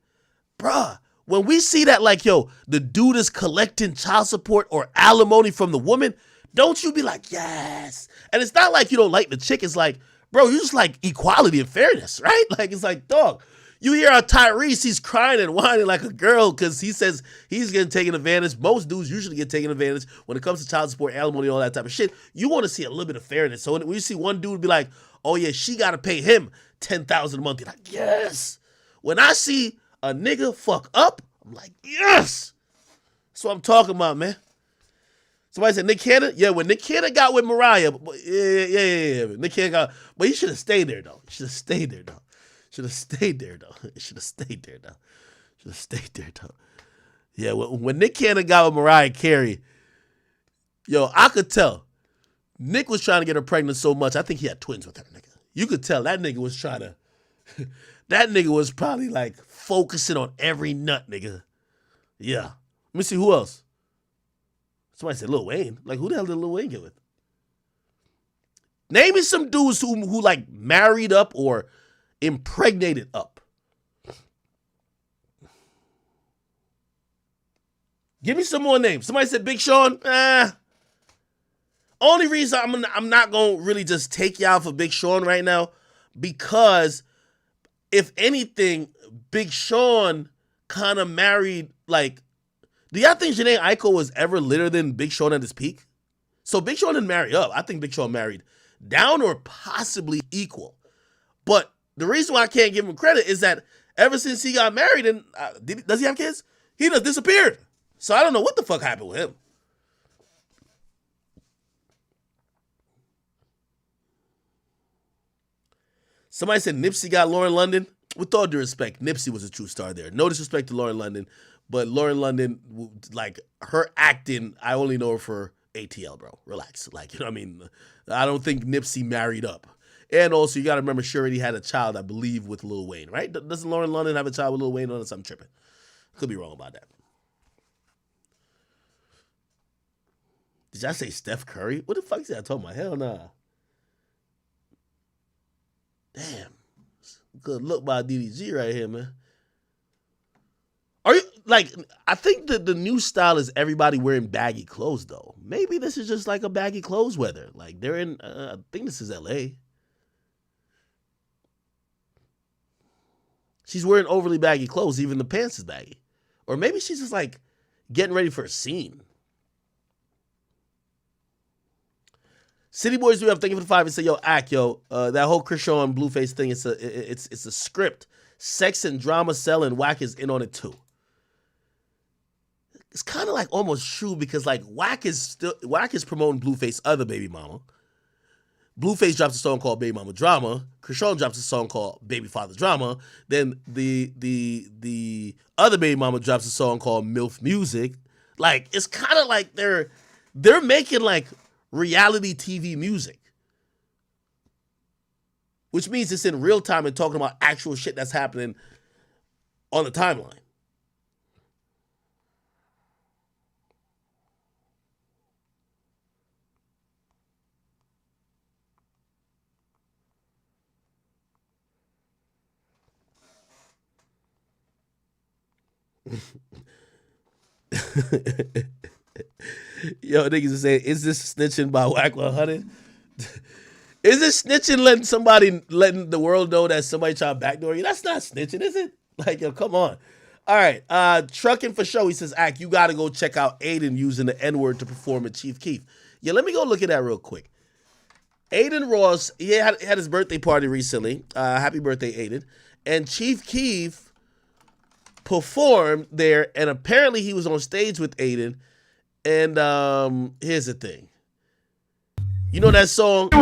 Bruh, when we see that, like, yo, the dude is collecting child support or alimony from the woman, don't you be like, yes? And it's not like you don't like the chick. It's like, bro, you just like equality and fairness, right? Like, it's like, dog, you hear our Tyrese, he's crying and whining like a girl because he says he's getting taken advantage. Most dudes usually get taken advantage when it comes to child support, alimony, all that type of shit. You want to see a little bit of fairness. So when you see one dude be like, oh yeah, she got to pay him $10,000 a month, you're like, yes. When I see a nigga fuck up, I'm like, yes. That's what I'm talking about, man. Somebody said Nick Cannon? Yeah, when Nick Cannon got with Mariah, yeah. Nick Cannon got, but he should have stayed there, though. Should have stayed there, though. Yeah, when Nick Cannon got with Mariah Carey, yo, I could tell. Nick was trying to get her pregnant so much, I think he had twins with her, nigga. You could tell that nigga was trying to, that nigga was probably like focusing on every nut, nigga. Yeah. Let me see who else. Somebody said Lil Wayne. Like, who the hell did Lil Wayne get with? Name me some dudes who like married up or impregnated up. Give me some more names. Somebody said Big Sean. Only reason I'm not going to really just take y'all for Big Sean right now, because if anything, Big Sean kind of married, like, do y'all think Jhené Aiko was ever litter than Big Sean at his peak? So Big Sean didn't marry up. I think Big Sean married down or possibly equal. But the reason why I can't give him credit is that ever since he got married, and does he have kids? He just disappeared. So I don't know what the fuck happened with him. Somebody said Nipsey got Lauren London. With all due respect, Nipsey was a true star there. No disrespect to Lauren London, but Lauren London, like, her acting, I only know her for ATL, bro. Relax. Like, you know what I mean? I don't think Nipsey married up. And also, you got to remember, she already had a child, I believe, with Lil Wayne, right? Doesn't Lauren London have a child with Lil Wayne? Unless I'm tripping. Could be wrong about that. Did y'all say Steph Curry? What the fuck is that talking about? Hell nah. Damn. Good look by DDG right here, man. like, I think that the new style is everybody wearing baggy clothes, though. Maybe this is just like a baggy clothes weather. Like, they're in, I think this is LA. She's wearing overly baggy clothes. Even the pants is baggy. Or maybe she's just like getting ready for a scene. City Boys, we have thank you for the 5 and say, yo, that whole Krishan and Blueface thing, it's a script. Sex and drama sell and Wack is in on it too. It's kind of like almost true because like Wack is promoting Blueface other baby mama. Blueface drops a song called Baby Mama Drama. Krishan drops a song called Baby Father Drama. Then the other baby mama drops a song called MILF Music. Like, it's kind of like they're making like reality TV music, which means it's in real time and talking about actual shit that's happening on the timeline. Yo, niggas are saying, is this snitching by Wack 100? Is this snitching letting the world know that somebody trying to backdoor you? That's not snitching, is it? Like, yo, come on. All right, Trucking for Show, he says, Ack, you got to go check out Aiden using the N-word to perform at Chief Keef. Yeah, let me go look at that real quick. Aiden Ross, he had his birthday party recently. Happy birthday, Aiden. And Chief Keef performed there, and apparently he was on stage with Aiden. And here's the thing. You know that song? Oh,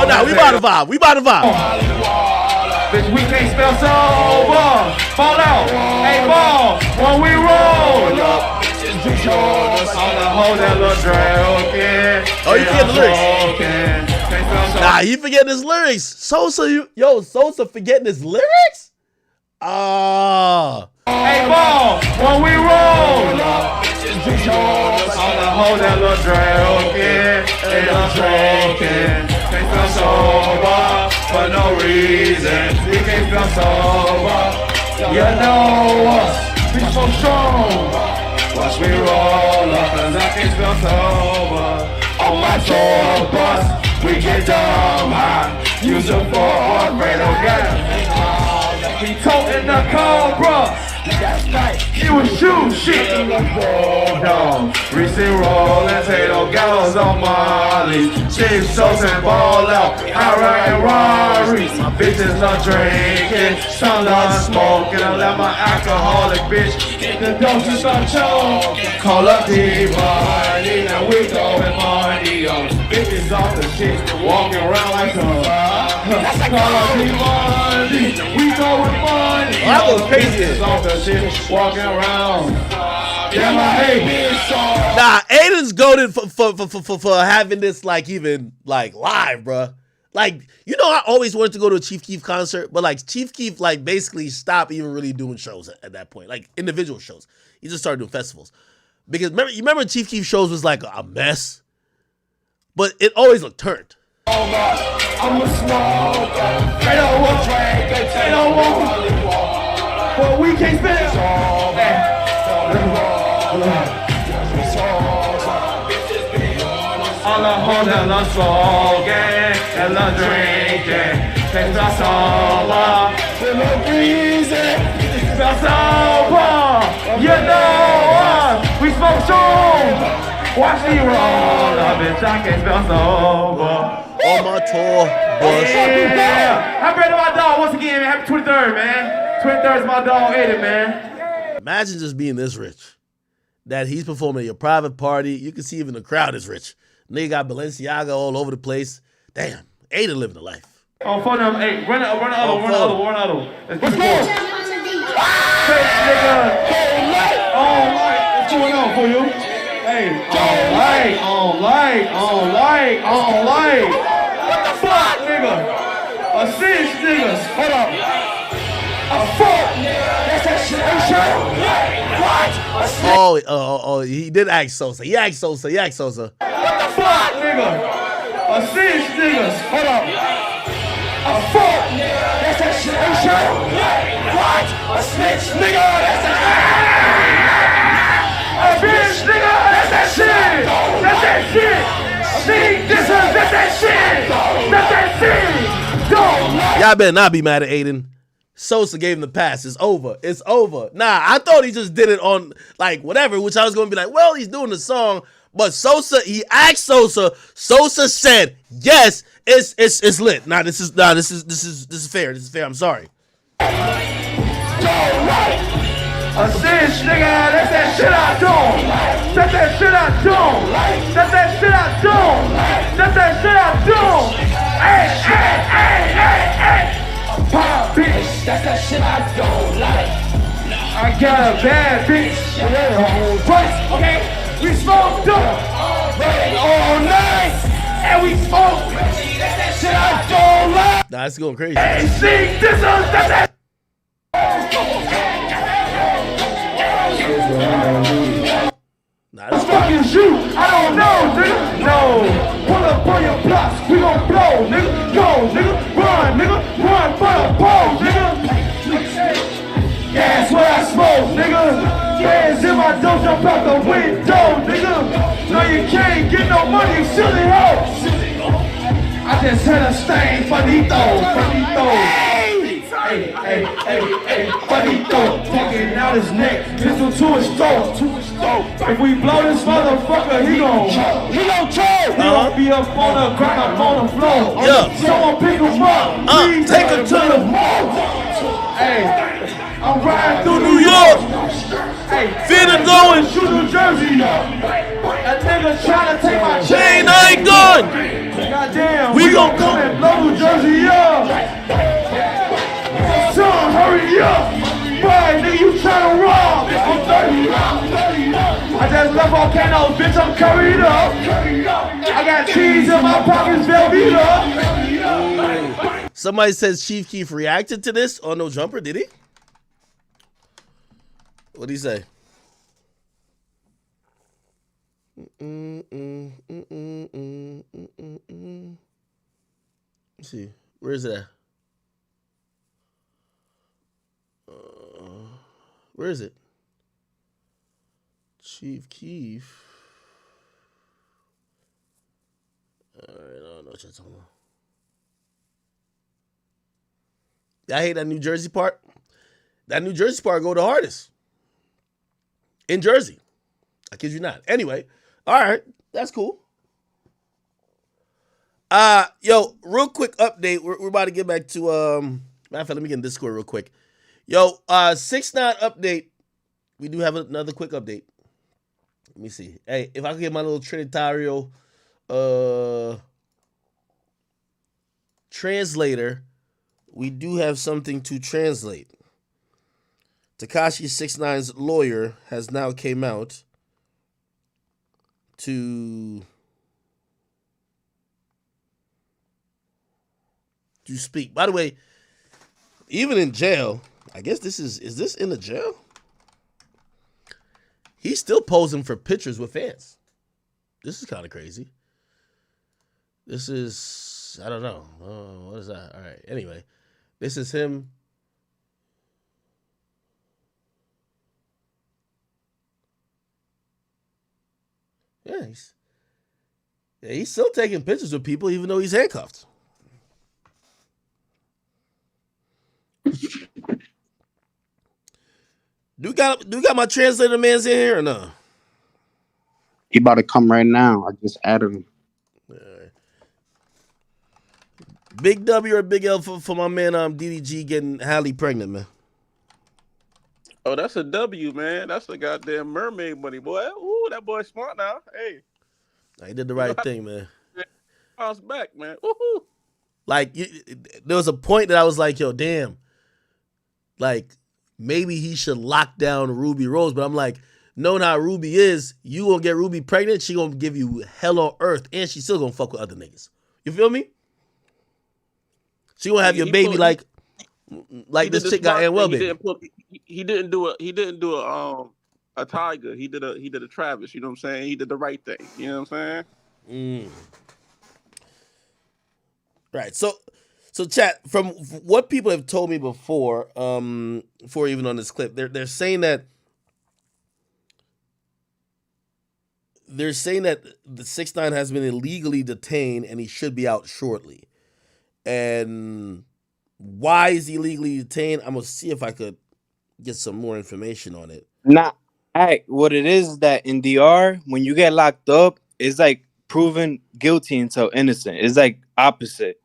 no, we about to vibe. Bitch, we can't spell sober. Fall out. Hey, ball. When we roll up. On the whole that little drag. Oh, you forget the lyrics? Nah, he forgetting his lyrics. Sosa forgetting his lyrics? Hey, ball. When we roll up. On the whole that little drag. Can't spell sober for no reason. We can't spell sober. You know us. We so strong. Watch me roll up and I can't spell sober. On my tour bus, we get dumb high. Use a for radar gas. He toting the Cobra. That's right. He was shooting shit. Dog. Recent roll and potato gallows on Molly. Chief sauce and ball out. I ride Rari. My bitches not drinking. Some not smoking. I let my alcoholic bitch get the doses on choke. Call up D-Money. Now we going money on. Bitches off the shit. Walking around like a call up D-Money. We going money. I go crazy. Off the shit. Walking around. Yeah, my hey. Nah, Aiden's goated for having this like even like live, bruh. Like, you know, I always wanted to go to a Chief Keef concert, but like Chief Keef like basically stopped even really doing shows at that point, like individual shows. He just started doing festivals because remember Chief Keef shows was like a mess, but it always looked turned. I'm a smoker. They don't want drink. They don't want. But we can't spend. All the hoes and the smoking and the drinking. They spell sober. For no reason. They spell sober. You know us. We smoke strong. Watch me roll up, bitch. I can't spell sober. On my tour bus. Yeah. Happy birthday to my dog once again, man. Happy 23rd, man. 23rd is my dog, Aiden, man. Imagine just being this rich. That he's performing at your private party. You can see even the crowd is rich. Nigga got Balenciaga all over the place. Damn, Aiden living the life. Oh, phone number 8. Run the other one. Let's go. Nigga. All right. What's going on for you? Hey, all right. What the fuck, nigga? A 6, niggas. Hold up. A 4. That's that shit. What? Oh, he did ask Sosa. He asked Sosa. What the fuck, nigga? A 6, niggas. Hold up. A fuck nigga, that's that shit ain't true. What? A snitch nigga, that's that shit. A bitch nigga, that's that shit. That's that shit. See, this is that's that shit. That's that shit. Don't. Y'all better not be mad at Aiden. Sosa gave him the pass. It's over. It's over. Nah, I thought he just did it on like whatever, which I was gonna be like, well, he's doing the song. But Sosa, he asked Sosa. Sosa said, yes, it's lit. Nah, this is fair. This is fair. I'm sorry. A snitch nigga, that's that shit I do. That's that shit I do. That's that shit I do. That's that shit I do. Hey. Pop bitch, that's that shit I don't like. I got a bad bitch. Okay, we smoked up all night, and we smoked. That's that shit I don't like. Nah, it's going crazy. Hey, see, this is that. Nah, this fucking shoot. I don't know, nigga. No. Pull up on your blocks. We gon' blow, nigga. Go, nigga. Run, nigga. Run for the pole, nigga. That's what I smoke, nigga. Hands in my dough, jump out the window, nigga. No, you can't get no money, you silly hoe. I just had a stain, finito. Hey, finito. Taking out his neck, pistol to his throat. If we blow this motherfucker, he gon' choke. He gon' be up on the ground, up on the floor. Yeah. Someone pick him up. Take him to the mall. Hey, I'm riding through New York. Hey, Finna going. Shoot New Jersey up. That nigga tryna take my chain. I ain't going. Goddamn, we gon' come and blow New Jersey up. Son, hurry up. Boy, nigga, you tryna rob. I'm 30 up. I just left volcanoes, bitch, I'm curried up. I got cheese in my pockets, Velveeta. Somebody says Chief Keef reacted to this on No Jumper. Did he? What'd he say? Let's see. Where is it at? Where is it? Chief Keef. All right, I don't know what you're talking about. I hate that New Jersey part. That New Jersey part go the hardest. In Jersey. I kid you not. Anyway, all right, that's cool. Yo, real quick update. We're about to get back to matter of fact, let me get in Discord real quick. Yo, 6ix9ine update. We do have another quick update. Let me see. Hey, if I could get my little Trinitario translator, we do have something to translate. Tekashi 6ix9ine's lawyer has now came out to speak. By the way, even in jail, I guess this is this in the jail? He's still posing for pictures with fans. This is kind of crazy. This is, I don't know. What is that? All right. Anyway, this is him. Yeah, he's still taking pictures with people even though he's handcuffed. Do you got my translator man's in here or no? He about to come right now. I just added him. Right. Big W or big L for my man DDG getting Halle pregnant, man. Oh, that's a W, man. That's a goddamn mermaid money, boy. Ooh, that boy smart now. Hey. He did the right thing, man. Bounce back, man. Woohoo. Like, there was a point that I was like, yo, damn. Like, maybe he should lock down Ruby Rose. But I'm like, knowing how Ruby is, you gonna get Ruby pregnant, she gonna give you hell on earth, and she still gonna fuck with other niggas. You feel me? She gonna have your baby like this chick got Anwell baby. He didn't do a Tiger. He did a Travis. You know what I'm saying? He did the right thing. You know what I'm saying? Right. So So, chat, from what people have told me before, before even on this clip, they're saying that the 6ix9ine has been illegally detained and he should be out shortly. And why is he illegally detained? I'm gonna see if I could get some more information on it. Nah, what it is that in DR, when you get locked up, it's like proven guilty until innocent. It's like opposite.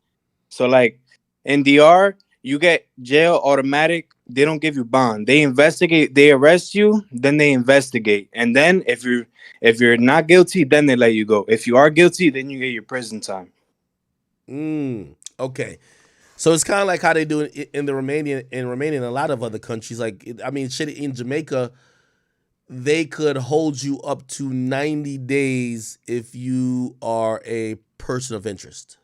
So like in DR, you get jail automatic. They don't give you bond. They investigate. They arrest you. Then they investigate. And then if you're not guilty, then they let you go. If you are guilty, then you get your prison time. Okay. So it's kind of like how they do it in Romania and a lot of other countries. Like, I mean, shit, in Jamaica, they could hold you up to 90 days if you are a person of interest.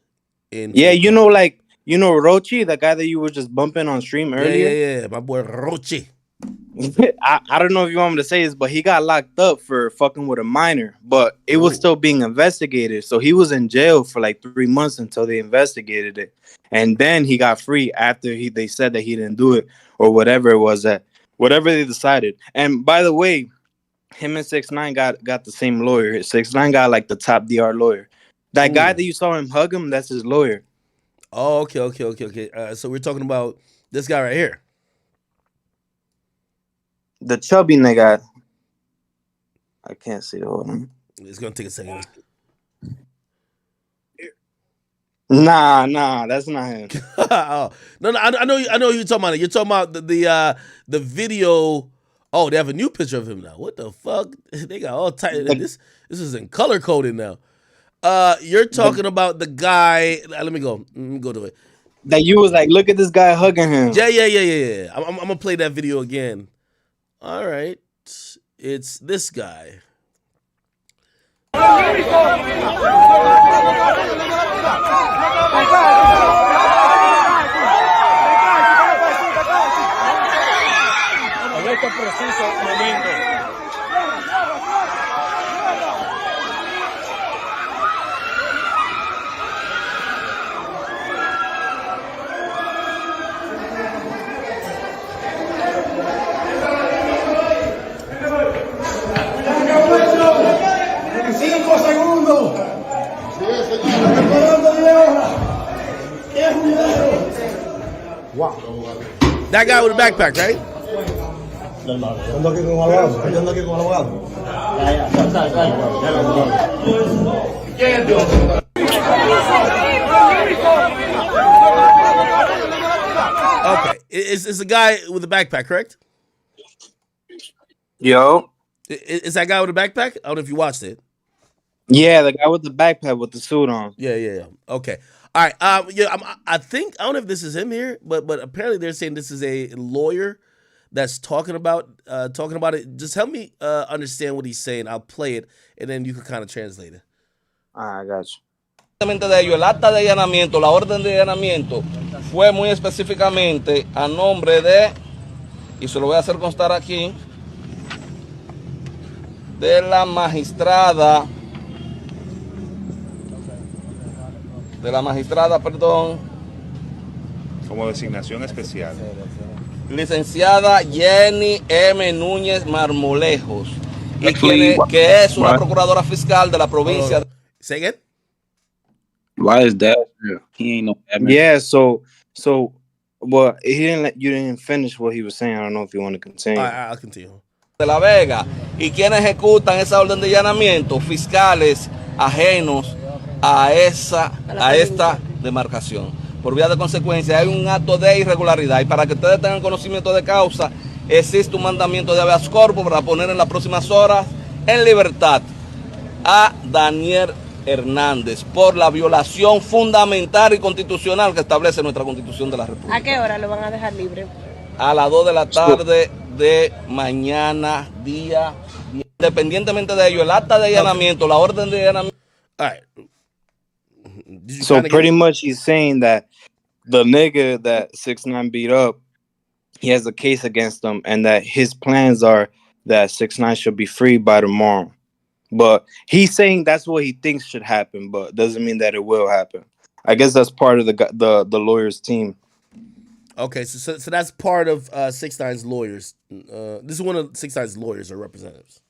Yeah, you know Rochi, the guy that you were just bumping on stream earlier? Yeah, my boy Rochi. I don't know if you want me to say this, but he got locked up for fucking with a minor, but it was still being investigated. So he was in jail for like 3 months until they investigated it. And then he got free after they said that he didn't do it or whatever it was whatever they decided. And by the way, him and 6ix9ine got the same lawyer. 6ix9ine got like the top DR lawyer. That guy that you saw him hug him, that's his lawyer. Oh, okay. So we're talking about this guy right here. The chubby nigga. I can't see the whole name. It's gonna take a second. Nah, that's not him. Oh, no, I know who you're talking about. You're talking about the video. Oh, they have a new picture of him now. What the fuck? They got all tight. This is in color coded now. You're talking about the guy. Let me go to it. That you was like, look at this guy hugging him. Yeah. I'm gonna play that video again. All right, it's this guy. En este preciso momento. En 5 segundos. Wow. That guy with a backpack, right? Okay, it's a guy with a backpack, correct? Yo. Is that guy with a backpack? I don't know if you watched it. Yeah, the guy with the backpack with the suit on. Yeah. Okay. All right. I think I don't know if this is him here, but apparently they're saying this is a lawyer that's talking about it. Just help me understand what he's saying. I'll play it and then you can kind of translate it. I got you. De ello, el acta de allanamiento, la orden de allanamiento fue muy específicamente a nombre de, y se lo voy a hacer constar aquí, de la magistrada, perdón. Como designación especial. Licenciada Jenny M. Núñez Marmolejos, y que es una procuradora fiscal de la provincia. Say again? Why is that? He ain't no admin. Yeah, so well, you didn't finish what he was saying. I don't know if you want to continue. I'll continue. De La Vega, y quienes ejecutan esa orden de allanamiento, fiscales ajenos a esta demarcación. Por vía de consecuencia, hay un acto de irregularidad, y para que ustedes tengan conocimiento de causa, existe un mandamiento de habeas corpus para poner en las próximas horas en libertad a Daniel Hernández por la violación fundamental y constitucional que establece nuestra Constitución de la República. ¿A qué hora lo van a dejar libre? A las 2 de la tarde de mañana, día. Independientemente de ello, el acta de allanamiento, la orden de allanamiento. All right. So pretty much he's saying that the nigga that 6ix9ine beat up, he has a case against him, and that his plans are that 6ix9ine should be free by tomorrow. But he's saying that's what he thinks should happen, but doesn't mean that it will happen. I guess that's part of the lawyer's team. Okay, so that's part of 6ix9ine's lawyers. This is one of 6ix9ine's lawyers or representatives.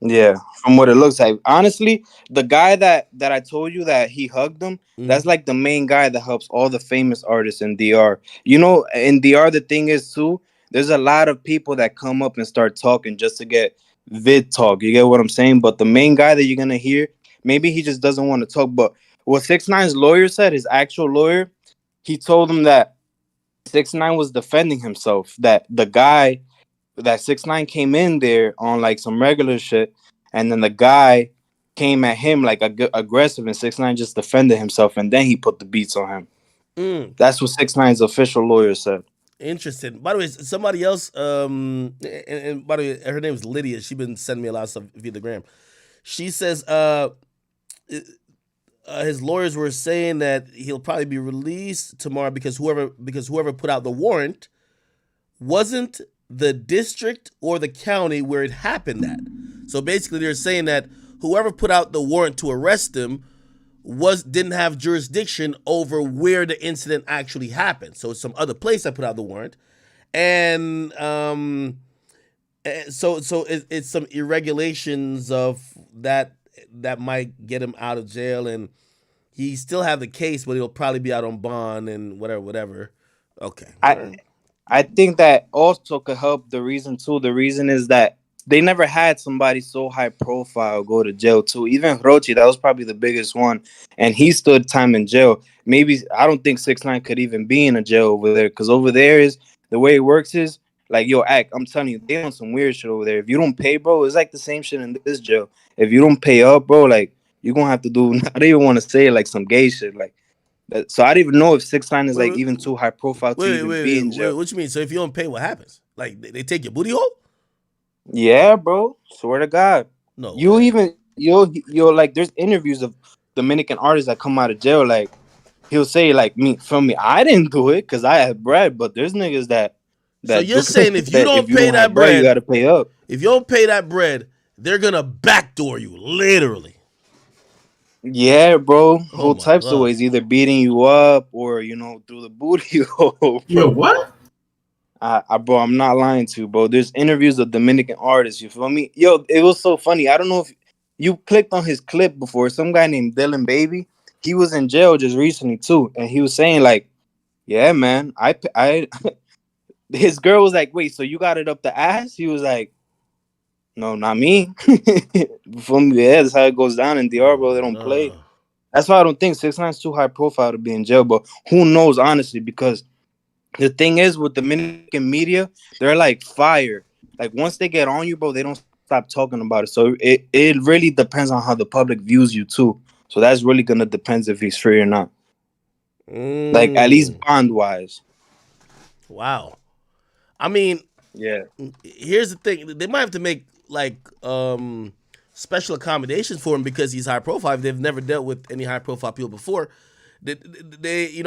Yeah, from what it looks like. Honestly, the guy that I told you that he hugged him, that's like the main guy that helps all the famous artists in DR. You know, in DR, the thing is too, there's a lot of people that come up and start talking just to get vid talk. You get what I'm saying? But the main guy that you're gonna hear, maybe he just doesn't want to talk. But what 6ix9ine's lawyer said, his actual lawyer, he told him that 6ix9ine was defending himself. That the guy that 6ix9ine came in there on like some regular shit, and then the guy came at him like aggressive, and 6ix9ine just defended himself, and then he put the beats on him. That's what 6ix9ine's official lawyer said. Interesting. By the way, somebody else, and by the way, her name is Lydia. She's been sending me a lot of stuff via the gram. She says his lawyers were saying that he'll probably be released tomorrow because whoever put out the warrant wasn't the district or the county where it happened at. So basically they're saying that whoever put out the warrant to arrest him didn't have jurisdiction over where the incident actually happened. So it's some other place that put out the warrant. And so it's some irregulations of that might get him out of jail, and he still have the case, but he'll probably be out on bond and whatever. Okay. I think that also could help. The reason is that they never had somebody so high profile go to jail too. Even Rochi, that was probably the biggest one, and he stood time in jail. Maybe I don't think 6ix9ine could even be in a jail over there, because over there is the way it works is like, yo, I'm telling you, they on some weird shit over there. If you don't pay, bro, it's like the same shit in this jail. If you don't pay up, bro, like you're gonna have to do. I don't even want to say like some gay shit like. So I don't even know if 6ix9ine is like even too high profile to even be in jail. What you mean? So if you don't pay, what happens? Like they take your booty hole? Yeah, bro. Swear to God. No. You'll like there's interviews of Dominican artists that come out of jail. Like he'll say like me, I didn't do it because I had bread, but there's niggas that. So you're saying if you don't pay that bread, you gotta pay up. If you don't pay that bread, they're gonna backdoor you, literally. Yeah, bro. Whole types of ways, either beating you up or through the booty hole. Yo, what? Bro, I'm not lying to you, bro. There's interviews of Dominican artists. You feel me? Yo, it was so funny. I don't know if you clicked on his clip before. Some guy named Dylan Baby. He was in jail just recently too, and he was saying like, "Yeah, man, I." His girl was like, "Wait, so you got it up the ass?" He was like, "No, not me." Yeah, that's how it goes down in DR, bro. They don't play. That's why I don't think 6ix9ine's too high profile to be in jail. But who knows, honestly, because the thing is with Dominican media, they're like fire. Like once they get on you, bro, they don't stop talking about it. So it really depends on how the public views you too. So that's really gonna depend if he's free or not. Like at least bond wise. Wow. I mean, yeah. Here's the thing: they might have to make like special accommodations for him because he's high profile. They've never dealt with any high profile people before. They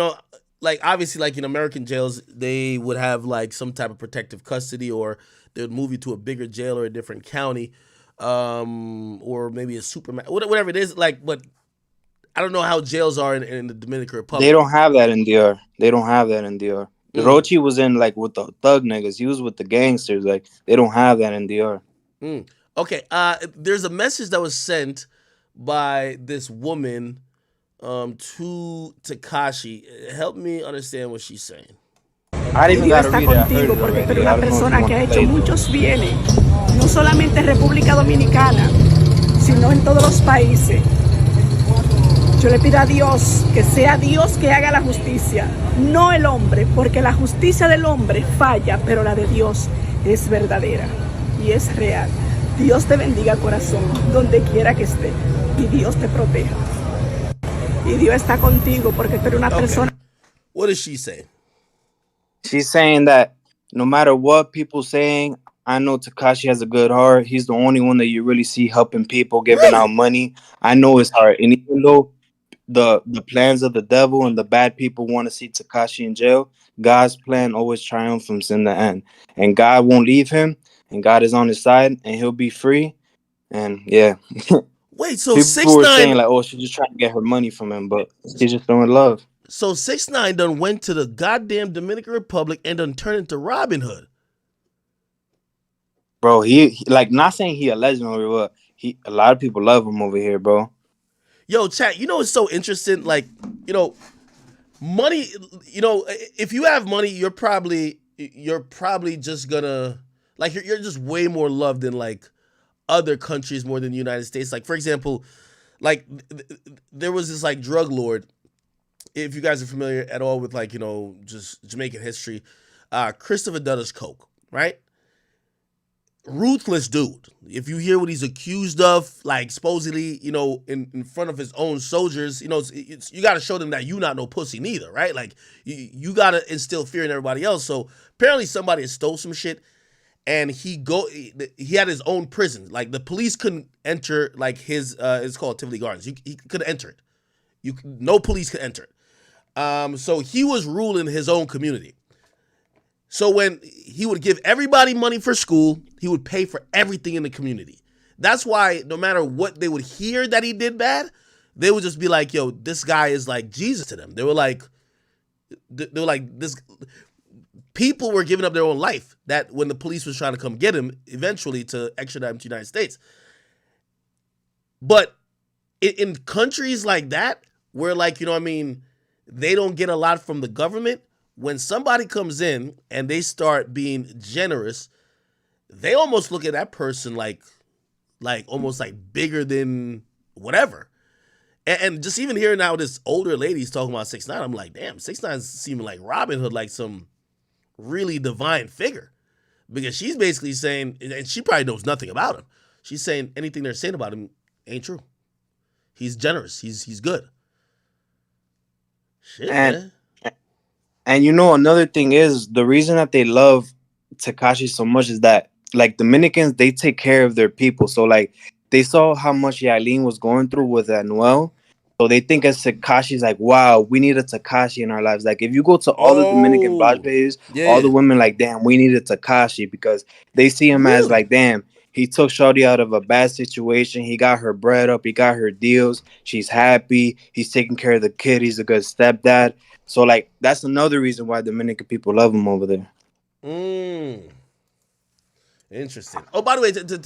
like obviously like in American jails, they would have like some type of protective custody, or they would move you to a bigger jail or a different county, or maybe a whatever it is. Like, but I don't know how jails are in the Dominican Republic. They don't have that in DR. Rochi was in like with the thug niggas. He was with the gangsters. Like they don't have that in DR. Okay. There's a message that was sent by this woman to Tekashi. Help me understand what she's saying. Dios está contigo porque tú eres una persona que ha hecho muchos bienes, no solamente en República Dominicana, sino en todos los países. Yo le pido a Dios que sea Dios que haga la justicia, no el hombre, porque la justicia del hombre falla, pero la de Dios es verdadera y es real. Dios te bendiga, corazón, donde quiera que esté, y Dios te proteja. Y Dios está contigo porque tú eres una persona. What does she say? She's saying that no matter what people saying, I know Tekashi has a good heart. He's the only one that you really see helping people, giving out money. I know his heart. And even though the plans of the devil and the bad people want to see Tekashi in jail, God's plan always triumphs in the end. And God won't leave him. And God is on his side. And he'll be free. And yeah. Wait, so People were 6ix9ine saying like, oh, she's just trying to get her money from him, but she's just throwing love. So 6ix9ine done went to the goddamn Dominican Republic and done turned into Robin Hood. Bro, he like, not saying he a legend or what. A lot of people love him over here, bro. Yo, chat, you know what's so interesting? Like, you know, money, you know, if you have money, you're probably just gonna, like, you're just way more loved in like other countries more than the United States. Like, for example, like there was this like drug lord, if you guys are familiar at all with like, you know, just Jamaican history, Christopher Dudley's Coke, right? Ruthless dude. If you hear what he's accused of, like supposedly, you know, in front of his own soldiers, you know, you got to show them that you not no pussy neither, right? Like you got to instill fear in everybody else. So apparently somebody stole some shit, and he had his own prison. Like the police couldn't enter like his it's called Tivoli Gardens. He couldn't enter it. No police could enter it. So he was ruling his own community. So when he would give everybody money for school, he would pay for everything in the community. That's why no matter what they would hear that he did bad, they would just be like, yo, this guy is like Jesus to them. They were like this. People were giving up their own life that when the police was trying to come get him eventually to extradite him to the United States. But in countries like that, where like, you know what I mean, they don't get a lot from the government, when somebody comes in and they start being generous, they almost look at that person like almost like bigger than whatever. And just even hearing now this older lady's talking about 6ix9ine, I'm like, damn, 6ix9ine's seeming like Robin Hood, like some really divine figure. Because she's basically saying, and she probably knows nothing about him, she's saying anything they're saying about him ain't true. He's generous. He's good. Shit, man. And you know, another thing is the reason that they love Tekashi so much is that like Dominicans, they take care of their people. So like they saw how much Yailin was going through with Anuel. So they think as Tekashi's like, wow, we need a Tekashi in our lives. Like if you go to all the Dominican Blanche pages, all the women like, damn, we need a Tekashi, because they see him as like, damn, he took Shorty out of a bad situation. He got her bread up. He got her deals. She's happy. He's taking care of the kid. He's a good stepdad. So, like, that's another reason why Dominican people love him over there. Interesting. Oh, by the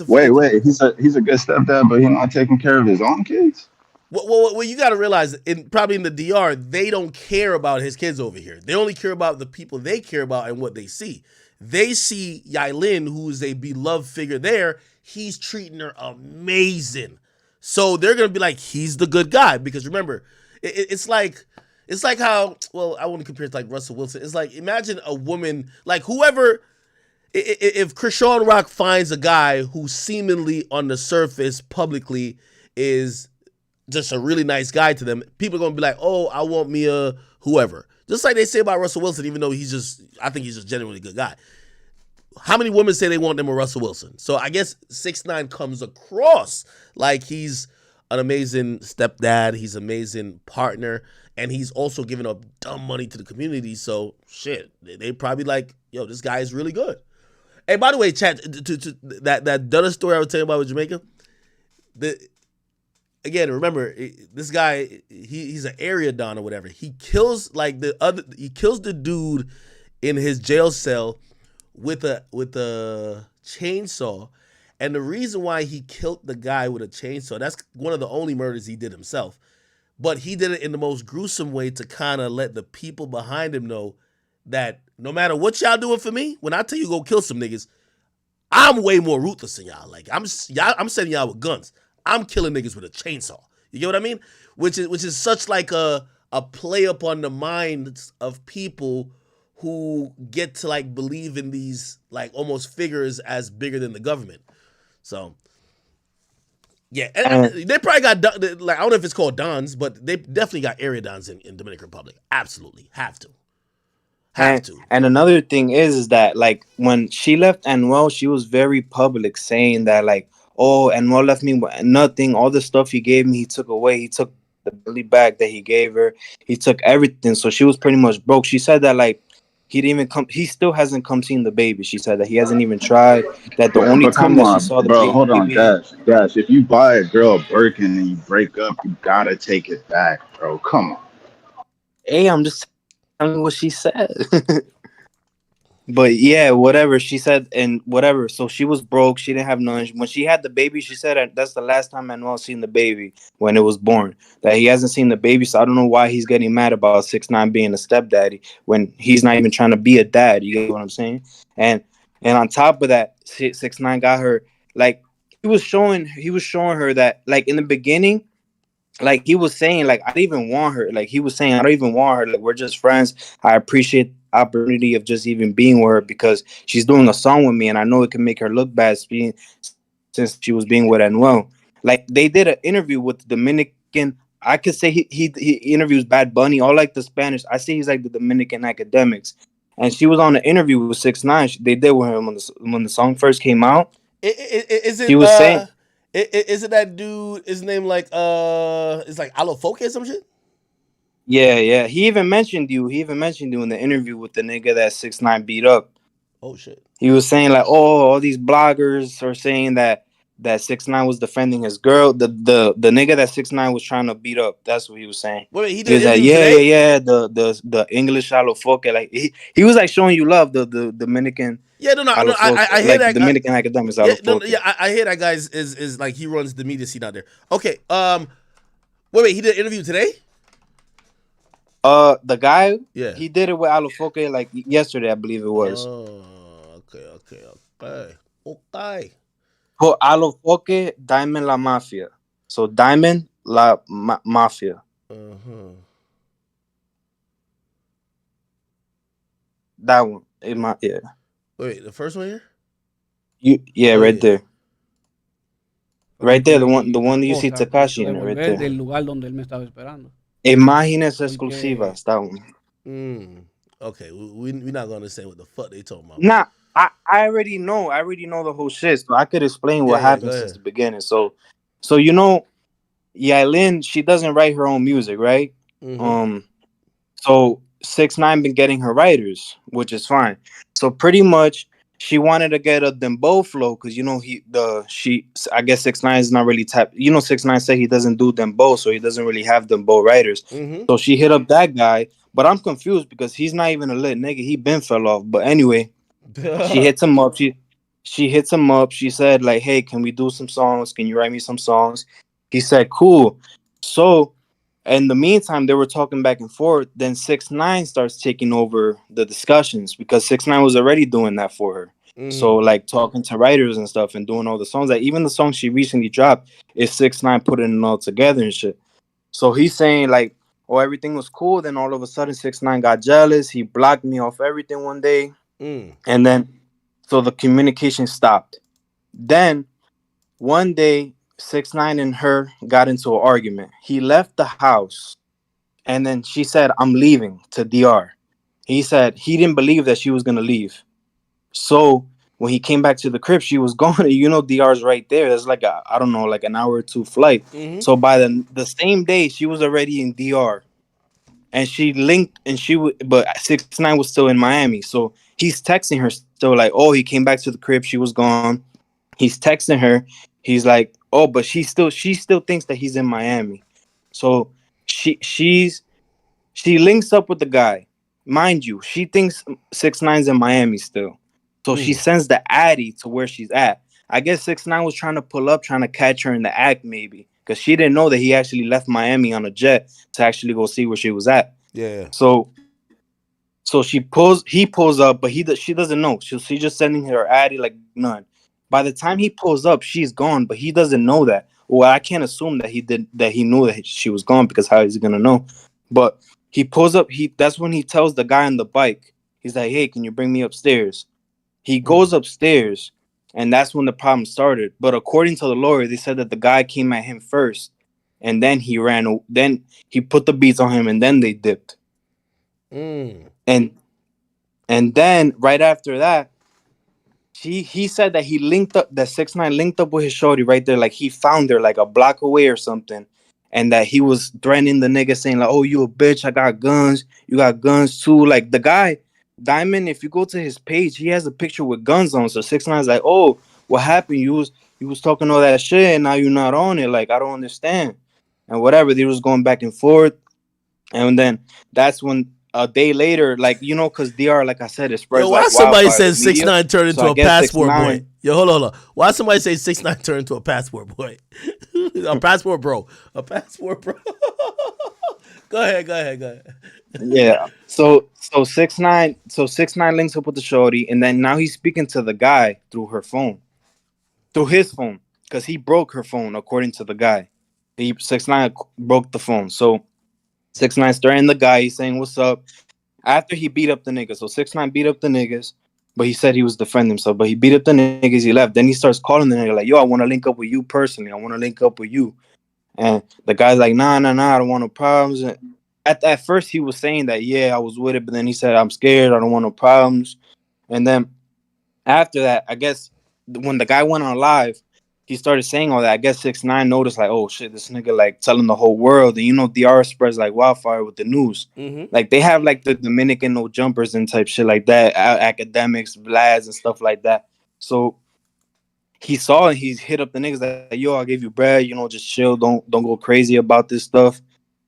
way, wait, he's a good stepdad, but he's not taking care of his own kids? Well, you got to realize, probably in the DR, they don't care about his kids over here. They only care about the people they care about and what they see. They see Yailin, who's a beloved figure there. He's treating her amazing. So they're going to be like, he's the good guy. Because remember, it's like how, well, I want to compare it to like Russell Wilson. It's like, imagine a woman, like whoever, if Krishan Rock finds a guy who seemingly on the surface publicly is just a really nice guy to them, people are going to be like, oh, I want me a whoever. Just like they say about Russell Wilson, even though I think he's just genuinely a good guy. How many women say they want them a Russell Wilson? So I guess 6ix9ine comes across like he's an amazing stepdad, he's an amazing partner, and he's also giving up dumb money to the community. So shit, they probably like, yo, this guy is really good. Hey, by the way, chat, to that Dudley story I was telling you about with Jamaica, again, remember, this guy, he's an area don or whatever. He kills the dude in his jail cell with a chainsaw. And the reason why he killed the guy with a chainsaw, that's one of the only murders he did himself. But he did it in the most gruesome way to kind of let the people behind him know that no matter what y'all doing for me, when I tell you go kill some niggas, I'm way more ruthless than y'all. Like I'm sending y'all with guns. I'm killing niggas with a chainsaw. You get what I mean? Which is such like a play upon the minds of people who get to like believe in these like almost figures as bigger than the government. So yeah, and they probably got like, I don't know if it's called dons, but they definitely got area dons in Dominican Republic. Absolutely have to. And another thing is that like when she left Anuel, she was very public saying that like, oh, Anuel left me with nothing. All the stuff he gave me, he took away. He took the belly bag that he gave her. He took everything. So she was pretty much broke. She said that like he didn't even come. He still hasn't come seen the baby. She said that he hasn't even tried. That the only But time come that she on, saw the bro. Hold on, baby. Dash. If you buy a girl a Birkin and you break up, you gotta take it back, bro. Come on. Hey, I'm just telling you what she said. But yeah, whatever she said and whatever. So she was broke. She didn't have none. When she had the baby, she said that's the last time Manuel seen the baby when it was born. That he hasn't seen the baby, so I don't know why he's getting mad about 6ix9ine being a stepdaddy when he's not even trying to be a dad. You get what I'm saying? And on top of that, 6ix9ine got her like he was showing her that like in the beginning. Like he was saying, like I don't even want her. Like he was saying, I don't even want her. Like we're just friends. I appreciate the opportunity of just even being with her because she's doing a song with me, and I know it can make her look bad since she was being with Anuel. Like they did an interview with the Dominican. I could say he interviews Bad Bunny, all like the Spanish. I say he's like the Dominican academics. And she was on an interview with 6ix9ine. They did with him when the song first came out. Is He it was saying. is it that dude? His name like it's like Alofoke or some shit. Yeah. He even mentioned you. He even mentioned you in the interview with the nigga that 6ix9ine beat up. Oh shit. He was saying like, oh, all these bloggers are saying that 6ix9ine was defending his girl. The nigga that 6ix9ine was trying to beat up. That's what he was saying. Wait, he He did was an like, interview today? yeah. The English alofoque. Like he was like showing you love. The Dominican. Yeah, no, alofoque, I hear like that. Dominican academics Yeah, alofoque. I hear that guy is like he runs the media scene out there. Okay, wait, he did an interview today? The guy, Yeah, he did it with alofoque like yesterday, I believe it was. Oh, okay. For alofoque, Diamond La Mafia. So Diamond La Mafia. That one. Yeah. Wait, the first one here? Right there. Right there, the one that you see Cosa, Takashi in it, right devolver there. del lugar donde él me estaba esperando. Imágenes exclusivas, that one. Okay, we're not gonna say what the fuck they talking about. Nah, I already know. I already know the whole shit, so I could explain what happened since the beginning. So you know, Yailin, she doesn't write her own music, right? So 6ix9ine been getting her writers, which is fine. So pretty much she wanted to get a dembow flow because you know I guess 6ix9ine is not really tapped. You know, 6ix9ine said he doesn't do dembow, so he doesn't really have dembow writers. So she hit up that guy, but I'm confused because he's not even a lit nigga. He been fell off. But anyway, she hits him up. She hits him up. She said like, "Hey, can we do some songs? Can you write me some songs?" He said, "Cool." So in the meantime, they were talking back and forth. Then 6ix9ine starts taking over the discussions because 6ix9ine was already doing that for her. So like talking to writers and stuff and doing all the songs. Like even the song she recently dropped is 6ix9ine putting it all together and shit. So he's saying like, oh, everything was cool. Then all of a sudden 6ix9ine got jealous. He blocked me off everything one day. And then so the communication stopped. Then one day 6ix9ine and her got into an argument. He left the house and then she said, "I'm leaving to DR." He said he didn't believe that she was gonna leave. So when he came back to the crib, she was gone. You know, DR's right there. There's like I don't know, like an hour or two flight. So by the same day, she was already in DR. And she linked and but 6ix9ine was still in Miami. So he's texting her still like, oh, he came back to the crib, she was gone. He's texting her. He's like, oh, but she still thinks that he's in Miami. So she links up with the guy. Mind you, she thinks 6ix9ine's in Miami still. So she sends the Addy to where she's at. I guess 6ix9ine was trying to pull up, trying to catch her in the act, maybe. Because she didn't know that he actually left Miami on a jet to actually go see where she was at. Yeah. So he pulls up, but she doesn't know. She's just sending her Addy like none. By the time he pulls up, she's gone, but he doesn't know that. Well, I can't assume that he knew that she was gone because how is he gonna know? But he pulls up. That's when he tells the guy on the bike. He's like, "Hey, can you bring me upstairs?" He goes upstairs, and that's when the problem started. But according to the lawyer, they said that the guy came at him first, and then he ran. Then he put the beats on him, and then they dipped. And then right after that, he said that he linked up, that 6ix9ine linked up with his shorty right there, like he found her like a block away or something, and that he was threatening the nigga saying like, "Oh, you a bitch, I got guns, you got guns too." Like the guy Diamond, if you go to his page, he has a picture with guns on. So 6ix9ine's like, oh, what happened? You was talking all that shit and now you're not on it. Like, I don't understand. And whatever, they was going back and forth. And then that's when a day later, like, you know, because DR, like I said, it Yo, spreads why like somebody wildfire, the says media. 6ix9ine turned So into I a guess passport 6ix9ine, boy? Yo, hold on. Why somebody say 6ix9ine turned into a passport boy? A passport bro. A passport bro. Go ahead. yeah. So 6ix9ine links up with the shorty, and then now he's speaking to the guy through his phone, because he broke her phone, according to the guy. 6ix9ine broke the phone. So 6ix9ine's threatening the guy. He's saying, "What's up?" After he beat up the niggas. So 6ix9ine beat up the niggas, but he said he was defending himself. But he beat up the niggas. He left. Then he starts calling the nigga like, "Yo, I want to link up with you personally. I want to link up with you." And the guy's like, nah, I don't want no problems. And at first he was saying that, yeah, I was with it, but then he said, I'm scared, I don't want no problems. And then after that, I guess when the guy went on live, he started saying all that. I guess 6ix9ine noticed like, oh shit, this nigga like telling the whole world. And you know, DR spreads like wildfire with the news. Mm-hmm. Like they have like the Dominican no jumpers and type shit like that, academics, Vlads and stuff like that. So he saw and he's hit up the niggas like, yo, I gave you bread, you know, just chill, don't go crazy about this stuff.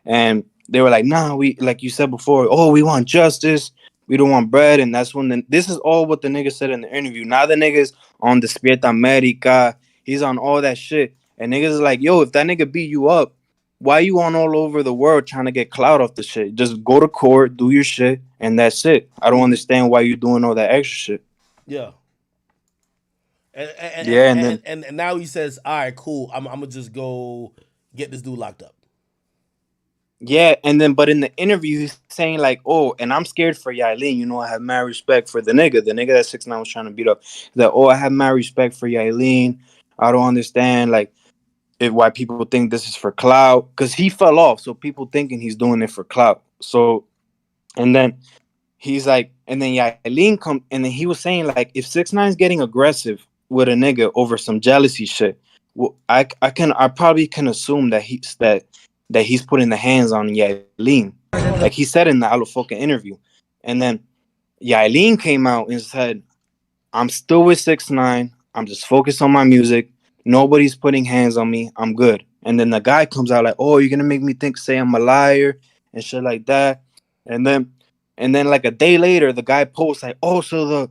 And they were like, nah, we, like you said before, oh, we want justice, we don't want bread. And that's when this is all what the nigga said in the interview. Now the niggas on Despierta America, he's on all that shit. And niggas is like, yo, if that nigga beat you up, why you on all over the world trying to get clout off the shit? Just go to court, do your shit, and that's it. I don't understand why you doing all that extra shit. Yeah. And now he says, all right, cool. I'm gonna just go get this dude locked up. Yeah, and then but in the interview he's saying like, oh, and I'm scared for Yailin. You know, I have mad respect for the nigga that 6ix9ine was trying to beat up. That, oh, I have mad respect for Yailin. I don't understand like why people think this is for clout, because he fell off, so people thinking he's doing it for clout. So, and then he's like, and then Yailin come, and then he was saying like, if 6ix9ine's getting aggressive with a nigga over some jealousy shit, well, I probably can assume that he's putting the hands on Yailin, like he said in the Alofoca interview. And then Yailin came out and said, I'm still with 6ix9ine. I'm just focused on my music. Nobody's putting hands on me. I'm good. And then the guy comes out like, oh, you're gonna make me say I'm a liar and shit like that. And then like a day later, the guy posts like, oh, so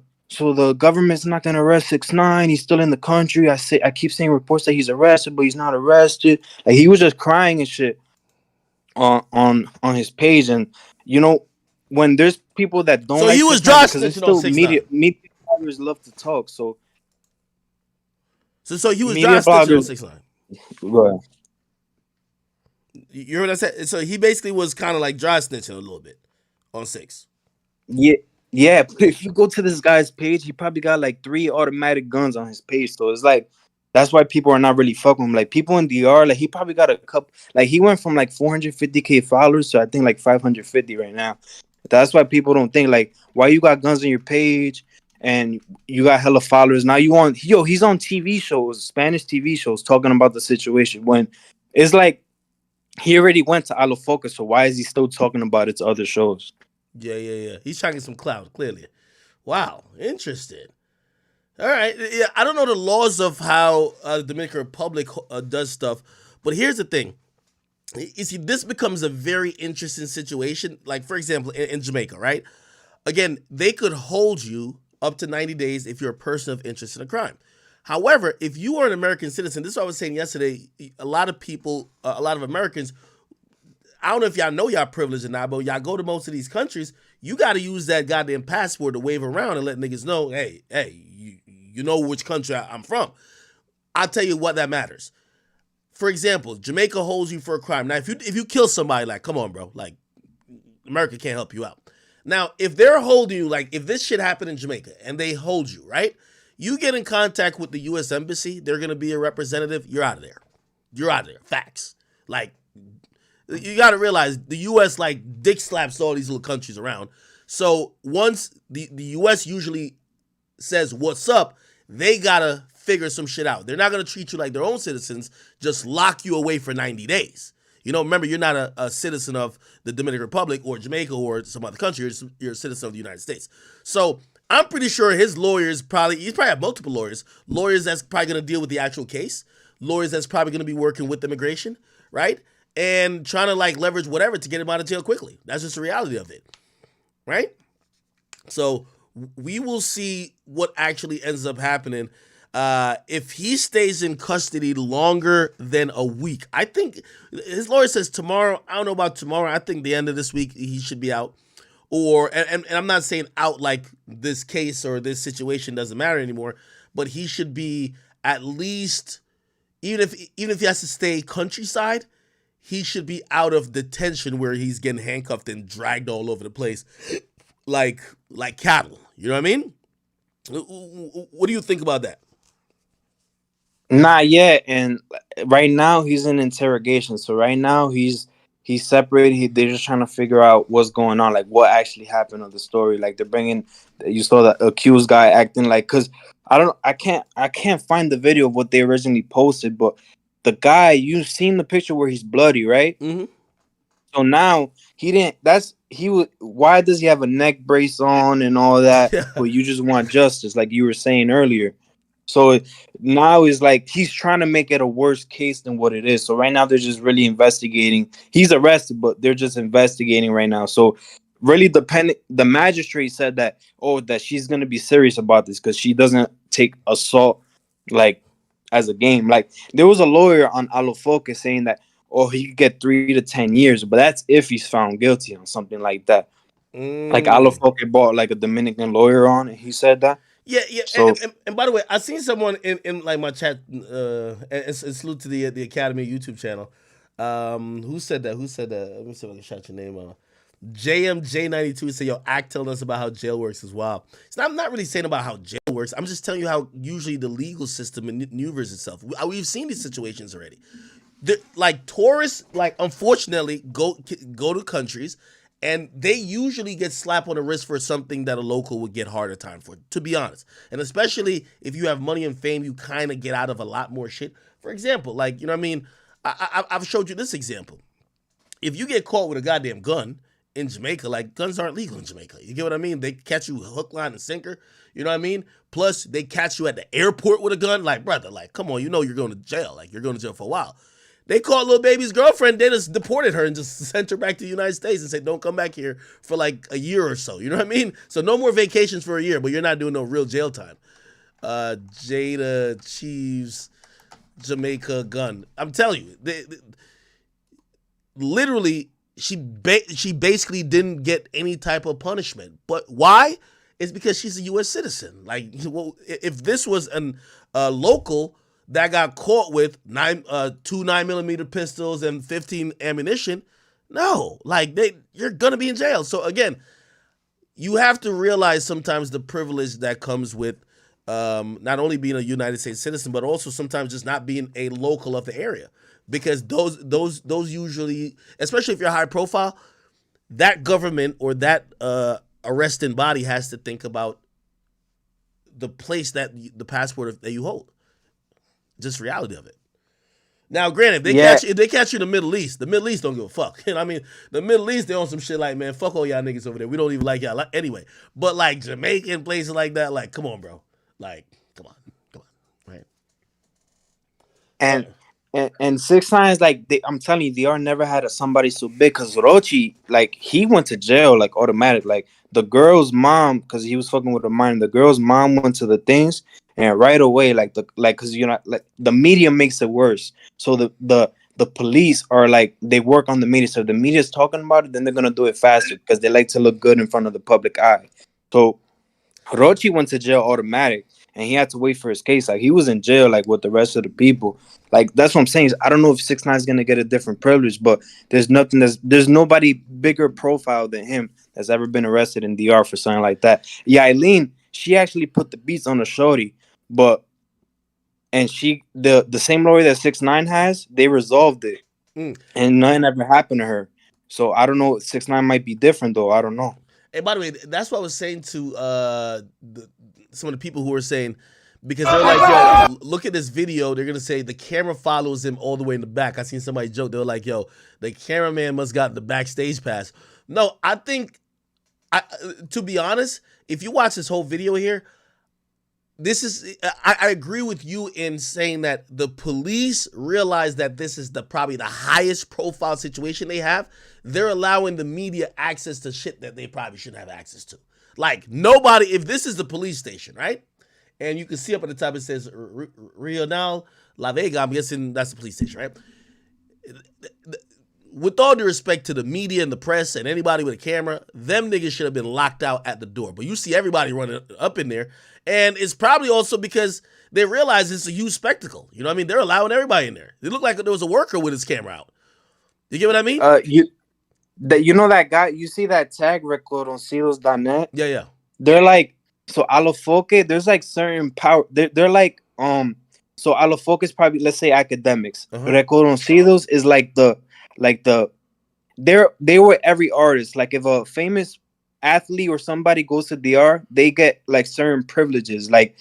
the government's not gonna arrest 6ix9ine. He's still in the country. I keep seeing reports that he's arrested, but he's not arrested. Like he was just crying and shit on his page. And you know, when there's people that don't, so like, he was dry because it's still media bloggers love to talk. So he was dry snitching on 6ix9ine. Go ahead. You heard what I said? So he basically was kind of like dry snitching a little bit on 6. Yeah, but if you go to this guy's page, he probably got like 3 automatic guns on his page. So it's like, that's why people are not really fucking him. Like people in DR, like he probably got a couple, like he went from like 450K followers to I think like 550 right now. That's why people don't think like, why you got guns on your page and you got hella followers. Now he's on TV shows, Spanish TV shows, talking about the situation, when it's like he already went to Alofoca, so why is he still talking about it to other shows? Yeah. He's trying to get some clout, clearly. Wow, interesting. All right. Yeah, I don't know the laws of how the Dominican Republic does stuff, but here's the thing. You see, this becomes a very interesting situation. Like, for example, in Jamaica, right? Again, they could hold you up to 90 days if you're a person of interest in a crime. However, if you are an American citizen, this is what I was saying yesterday, a lot of people, a lot of Americans, I don't know if y'all know y'all privileged or not, but y'all go to most of these countries, you got to use that goddamn passport to wave around and let niggas know, hey, you know which country I'm from. I'll tell you what that matters. For example, Jamaica holds you for a crime. Now, if you kill somebody, like, come on, bro, like, America can't help you out. Now, if they're holding you, like, if this shit happened in Jamaica and they hold you, right? You get in contact with the U.S. Embassy, they're going to be a representative, you're out of there. You're out of there. Facts. Like, you got to realize the U.S. like dick slaps all these little countries around. So once the U.S. usually says what's up, they got to figure some shit out. They're not going to treat you like their own citizens, just lock you away for 90 days. You know, remember, you're not a citizen of the Dominican Republic or Jamaica or some other country. You're a citizen of the United States. So I'm pretty sure his lawyers he's probably have multiple lawyers that's probably going to deal with the actual case, lawyers that's probably going to be working with immigration, right? And trying to like leverage whatever to get him out of jail quickly. That's just the reality of it, right? So we will see what actually ends up happening. If he stays in custody longer than a week, I think his lawyer says tomorrow. I don't know about tomorrow. I think the end of this week he should be out. And I'm not saying out like this case or this situation doesn't matter anymore, but he should be at least, even if he has to stay countryside, he should be out of detention where he's getting handcuffed and dragged all over the place like cattle. You know what I mean? What do you think about that? Not yet, and right now he's in interrogation. So right now he's separated. They're just trying to figure out what's going on, like what actually happened of the story. Like they're bringing, you saw the accused guy acting like, because I can't find the video of what they originally posted, but the guy, you've seen the picture where he's bloody, right? Mm-hmm. So now why does he have a neck brace on and all that? But you just want justice, like you were saying earlier. So now it's like he's trying to make it a worse case than what it is. So right now they're just really investigating. He's arrested, but they're just investigating right now. So really the magistrate said that she's gonna be serious about this because she doesn't take assault like as a game. Like there was a lawyer on Alofoque saying that he could get 3 to 10 years, but that's if he's found guilty on something like that. Like Alofoque brought like a Dominican lawyer on, and he said that. Yeah. So, and by the way, I seen someone in like my chat, and salute to the Academy YouTube channel. Who said that? Let me see if I can shout your name out. JMJ92 said, "Yo, Act telling us about how jail works as well." So I'm not really saying about how jail works. I'm just telling you how usually the legal system maneuvers itself. We've seen these situations already. Like tourists, like unfortunately, go to countries. And they usually get slapped on the wrist for something that a local would get harder time for, to be honest. And especially if you have money and fame, you kind of get out of a lot more shit. For example, like, you know what I mean? I've showed you this example. If you get caught with a goddamn gun in Jamaica, like guns aren't legal in Jamaica. You get what I mean? They catch you hook, line, and sinker. You know what I mean? Plus, they catch you at the airport with a gun. Like, brother, like, come on, you know you're going to jail. Like, you're going to jail for a while. They caught Lil Baby's girlfriend. They just deported her and just sent her back to the United States and said, don't come back here for like a year or so. You know what I mean? So no more vacations for a year, but you're not doing no real jail time. Jada, Chiefs, Jamaica, gun. I'm telling you, literally, she basically didn't get any type of punishment. But why? It's because she's a U.S. citizen. Like, well, if this was a local that got caught with 2 9mm pistols and 15 ammunition, no, like you're gonna be in jail. So again, you have to realize sometimes the privilege that comes with not only being a United States citizen, but also sometimes just not being a local of the area, because those usually, especially if you're high profile, that government or that arresting body has to think about the place that the passport that you hold. Just reality of it. Now, granted, if they catch you in the Middle East don't give a fuck. You know what I mean? The Middle East, they on some shit like, man, fuck all y'all niggas over there. We don't even like y'all anyway. But like Jamaica and places like that, like, come on, bro. Like, come on, right? And 6ix9ine is like, I'm telling you, DR never had somebody so big, because Rochi, like, he went to jail like automatic. Like the girl's mom, because he was fucking with a minor, the girl's mom went to the things. And right away, because you know, like the media makes it worse. So the police are like, they work on the media. So if the media's talking about it, then they're gonna do it faster because they like to look good in front of the public eye. So Rochi went to jail automatic, and he had to wait for his case. Like he was in jail like with the rest of the people. Like that's what I'm saying. I don't know if 6ix9ine is gonna get a different privilege, but there's nobody bigger profile than him that's ever been arrested in DR for something like that. Yeah, Eileen, she actually put the beats on the shorty. And she, the same lawyer that 6ix9ine has, they resolved it, and nothing ever happened to her. So I don't know. 6ix9ine might be different though. I don't know. And by the way, that's what I was saying to some of the people who were saying, because they're like, yo, look at this video. They're gonna say the camera follows him all the way in the back. I seen somebody joke. They were like, yo, the cameraman must got the backstage pass. No, I think, to be honest, if you watch this whole video here, I agree with you in saying that the police realize that this is probably the highest profile situation they have. They're allowing the media access to shit that they probably shouldn't have access to. Like, nobody, if this is the police station, right? And you can see up at the top, it says Regional La Vega. I'm guessing that's the police station, right? With all due respect to the media and the press and anybody with a camera, them niggas should have been locked out at the door. But you see everybody running up in there. And it's probably also because they realize it's a huge spectacle. You know what I mean? They're allowing everybody in there. It looked like there was a worker with his camera out. You get what I mean? You know that guy, you see that tag, reconocidos.net? Yeah. They're like, so Alofoque, there's like certain power. They're like, so Alofoque is probably, let's say, academics. Reconocidos is they were every artist. Like if a famous athlete or somebody goes to DR, they get like certain privileges. Like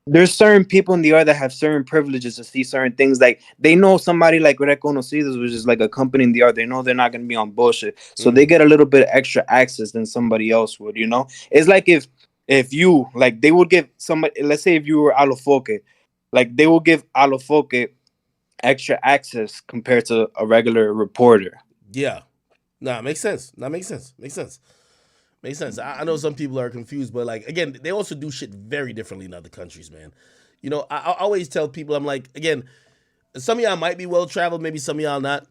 there's certain people in DR that have certain privileges to see certain things. Like they know somebody like Reconocidos, which is like a company in DR. They know they're not going to be on bullshit. So they get a little bit extra access than somebody else would, you know? It's like if you, like they would give somebody, let's say if you were Alofoque, like they will give Alofoque extra access compared to a regular reporter. Yeah. Nah, makes sense. Makes sense. I know some people are confused, but like, again, they also do shit very differently in other countries, man. You know, I always tell people, I'm like, again, some of y'all might be well-traveled, maybe some of y'all not.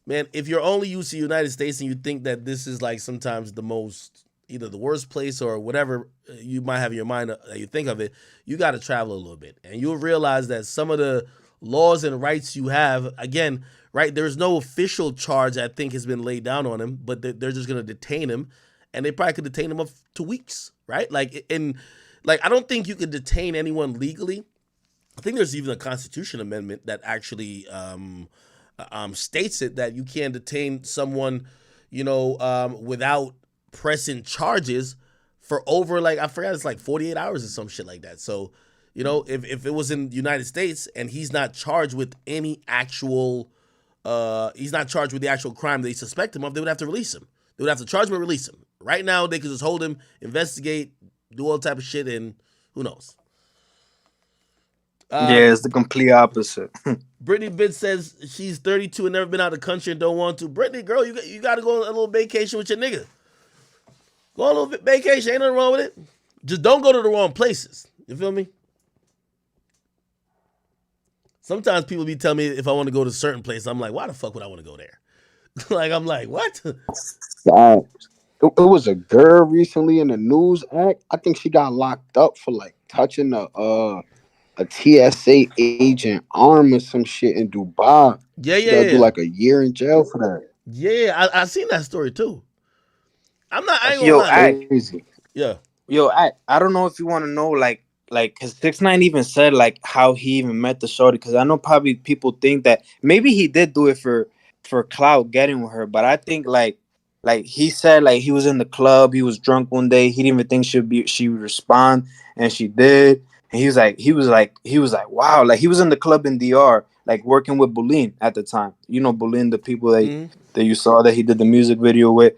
Man, if you're only used to the United States and you think that this is like sometimes the most, either the worst place or whatever you might have in your mind that you think of it, you got to travel a little bit. And you'll realize that some of the laws and rights you have, again, right, there's no official charge I think has been laid down on him, but they're just going to detain him. And they probably could detain him up to weeks, right? Like, I don't think you could detain anyone legally. I think there's even a Constitution amendment that actually states it, that you can't detain someone, you know, without pressing charges for over, like, I forgot, it's like 48 hours or some shit like that. So, you know, if it was in the United States and he's not charged with any actual, he's not charged with the actual crime they suspect him of, they would have to release him. They would have to charge him and release him. Right now, they could just hold him, investigate, do all type of shit, and who knows? Yeah, it's the complete opposite. Brittany Bitts says she's 32 and never been out of the country and don't want to. Brittany, girl, you got to go on a little vacation with your nigga. Go on a little vacation. Ain't nothing wrong with it. Just don't go to the wrong places. You feel me? Sometimes people be telling me if I want to go to a certain place, I'm like, why the fuck would I want to go there? Like, I'm like, what? It was a girl recently in the news act. I think she got locked up for like touching a TSA agent arm or some shit in Dubai. Yeah. Do like a year in jail for that. Yeah, I seen that story too. I ain't gonna lie. Crazy. Yeah. Yo, I don't know if you want to know, like, cause 6ix9ine even said like how he even met the shorty. Cause I know probably people think that maybe he did do it for clout getting with her, but I think like he said like he was in the club, he was drunk one day, he didn't even think she would respond, and she did. And he was like, wow, like he was in the club in DR, like working with Bulin at the time. You know, Bulin, the people that you saw that he did the music video with.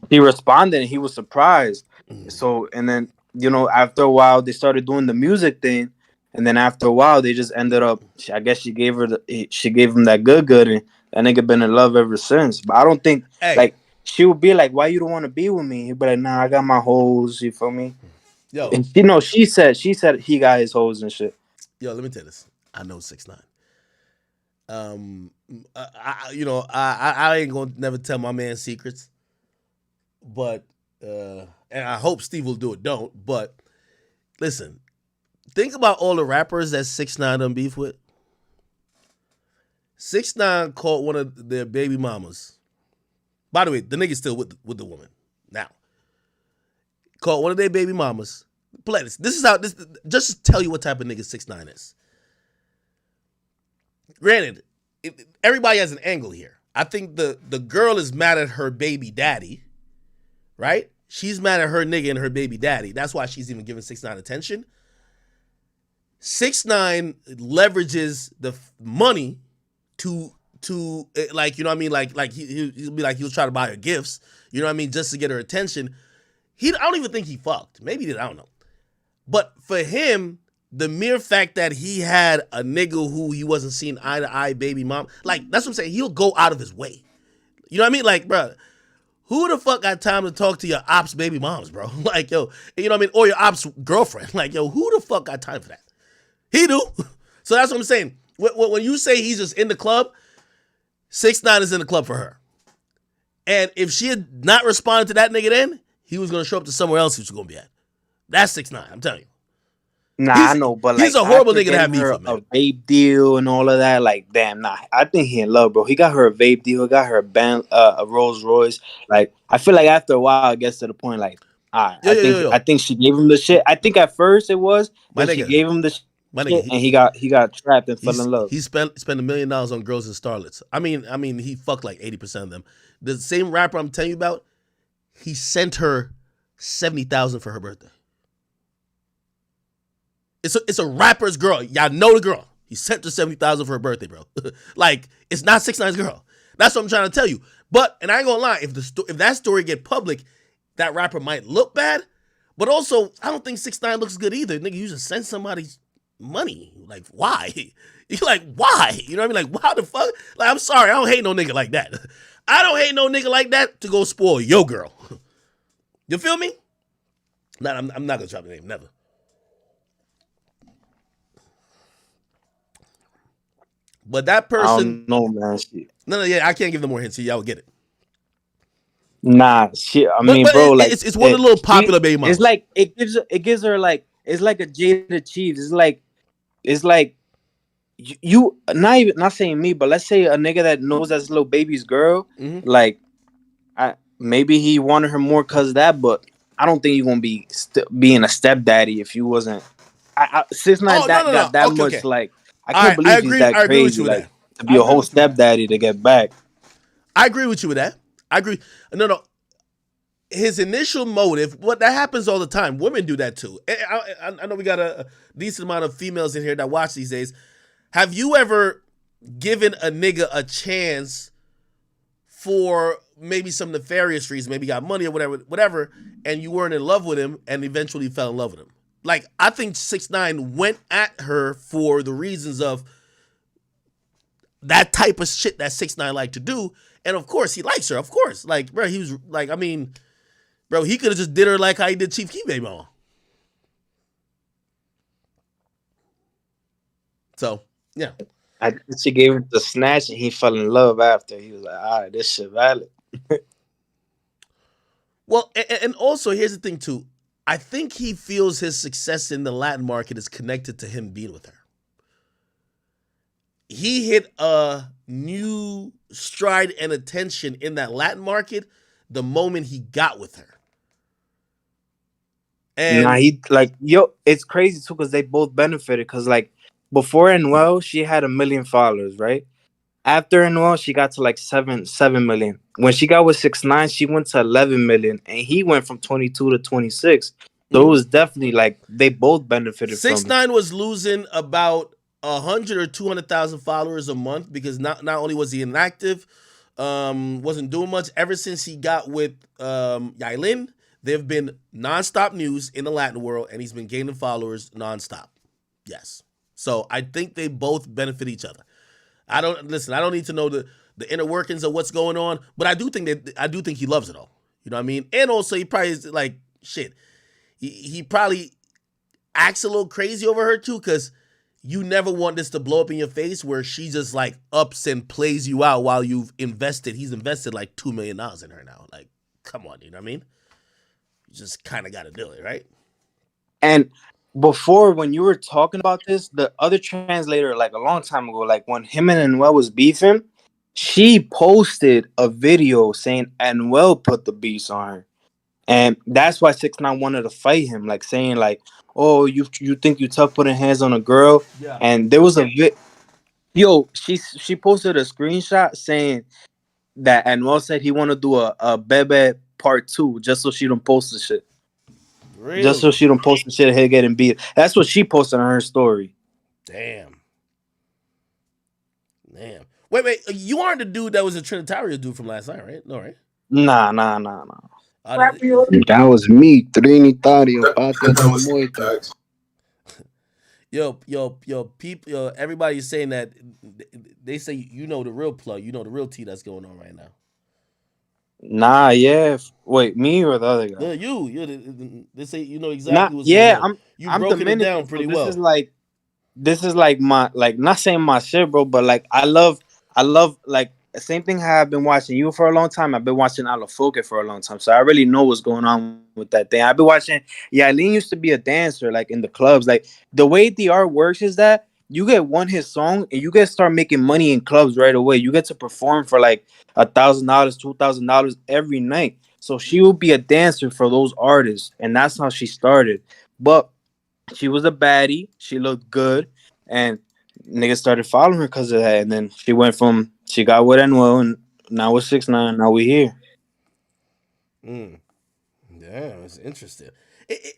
He responded and he was surprised. So, and then, you know, after a while they started doing the music thing, and then after a while they just ended up, I guess she gave him that good, and that nigga been in love ever since. But I don't think like she would be like, why you don't want to be with me? He'd be like, nah, I got my hoes, you feel me? Yo, and, you know, she said he got his hoes and shit. Yo, let me tell you this. I know 6ix9ine. I ain't gonna never tell my man secrets, but and I hope Steve will do it. Don't. But listen, think about all the rappers that 6ix9ine done beef with. 6ix9ine caught one of their baby mamas. By the way, the nigga's still with the woman now. Caught one of their baby mamas. Play this. This is how this. Just to tell you what type of nigga 6ix9ine is. Granted, everybody has an angle here. I think the girl is mad at her baby daddy, right? She's mad at her nigga and her baby daddy. That's why she's even giving 6ix9ine attention. 6ix9ine leverages the money to like, you know what I mean, like he'll be like, he was trying to buy her gifts, you know what I mean, just to get her attention. I don't even think he fucked. Maybe he did, I don't know. But for him, the mere fact that he had a nigga who he wasn't seeing eye to eye baby mom, like, that's what I'm saying. He'll go out of his way. You know what I mean? Like, bro, who the fuck got time to talk to your ops baby moms, bro? Like, yo, you know what I mean? Or your ops girlfriend. Like, yo, who the fuck got time for that? He do. So that's what I'm saying. When you say he's just in the club, 6ix9ine is in the club for her. And if she had not responded to that nigga then, he was going to show up to somewhere else he was going to be at. That's 6ix9ine, I'm telling you. Nah, I know, but like, he's a horrible nigga to have beef with, man. A vape deal and all of that, like, damn, nah. I think he in love, bro. He got her a vape deal, got her a Rolls Royce. Like, I feel like after a while, it gets to the point, like, all right, I think she gave him the shit. I think at first it was, but she gave him the shit, and he got trapped and fell in love. He spent $1 million on girls and starlets. I mean, he fucked like 80% of them. The same rapper I'm telling you about, he sent her $70,000 for her birthday. It's a rapper's girl. Y'all know the girl. He sent her $70,000 for her birthday, bro. Like, it's not 6ix9ine's girl. That's what I'm trying to tell you. But, and I ain't gonna lie, if that story get public, that rapper might look bad. But also, I don't think 6ix9ine looks good either. Nigga, you just send somebody money. Like, why? You're like, why? You know what I mean? Like, why the fuck? Like, I'm sorry, I don't hate no nigga like that. I don't hate no nigga like that to go spoil your girl. You feel me? Nah, I'm not gonna drop the name, never. But that person, I don't know, man. No, yeah, I can't give them more hints. Y'all will get it. Nah, shit. I mean, but bro, like, it's one of the little popular baby moms. It's like it gives her like, it's like a Jada Chiefs. It's like you not saying me, but let's say a nigga that knows that's little baby's girl. Mm-hmm. Like, maybe he wanted her more cause of that, but I don't think you're gonna be being a stepdaddy if you wasn't. 6ix9ine got that much. Okay. Like, I can't believe he's that crazy. Like, to be a whole stepdaddy to get back. I agree with you with that. I agree. No. His initial motive, that happens all the time. Women do that too. I know we got a decent amount of females in here that watch these days. Have you ever given a nigga a chance for maybe some nefarious reason, maybe got money or whatever, and you weren't in love with him and eventually fell in love with him? Like, I think 6ix9ine went at her for the reasons of that type of shit that 6ix9ine like to do. And of course, he likes her. Of course. Like, bro, he was like, I mean, bro, he could have just did her like how he did Chief Keef baby mama. So, yeah. I think she gave him the snatch and he fell in love after. He was like, all right, this shit valid. Well, and also, here's the thing, too. I think he feels his success in the Latin market is connected to him being with her. He hit a new stride and attention in that Latin market the moment he got with her. And it's crazy too because they both benefited. Because like before Anuel, she had 1 million followers, right? After Anuel, she got to like 7 million. When she got with 6ix9ine, she went to 11 million, and he went from 22 to 26. So it was definitely like they both benefited. 6ix9ine was losing about 100 or 200,000 followers a month because not only was he inactive, wasn't doing much. Ever since he got with Yailin, there have been nonstop news in the Latin world, and he's been gaining followers nonstop. Yes, so I think they both benefit each other. I don't need to know the inner workings of what's going on, but I do think he loves it all. You know what I mean? And also, he probably is like shit. He probably acts a little crazy over her too, because you never want this to blow up in your face where she just like ups and plays you out while he's invested like $2 million in her now. Like, come on, you know what I mean? You just kind of got to do it, right? And before, when you were talking about this, the other translator, like a long time ago, like when him and Anuel was beefing, she posted a video saying Anuel put the beats on her. And that's why 6ix9ine wanted to fight him, like saying like, oh, you think you tough putting hands on a girl? Yeah. And there was she posted a screenshot saying that Anuel said he want to do a Bebe part 2 just so she don't post the shit. just so she don't post the shit of her getting beat. That's what she posted on her story. Damn. Wait. You aren't the dude that was a Trinitarian dude from last night, right? No, right? Nah. That was me, Trinitario, Patria Tramuita. People, everybody's saying that they say you know the real plug, you know the real tea that's going on right now. Nah, yeah. Wait, me or the other guy? No, they say you know exactly what's Yeah, going on. You've I'm broken it Dominican, down pretty so well. this is like my not saying my shit, bro, but like I love like the same thing how I've been watching you for a long time. I've been watching Alafoque for a long time, so I really know what's going on with that thing. I've been watching. Yeah, Eileen used to be a dancer, like in the clubs. Like the way the art works is that you get one hit song and you get to start making money in clubs right away. You get to perform for like $1,000, $2,000 every night. So she will be a dancer for those artists, and that's how she started. But she was a baddie. She looked good, and niggas started following her because of that. And then she got with Anuel, and now with 6ix9ine. Now we here. Damn, it's interesting.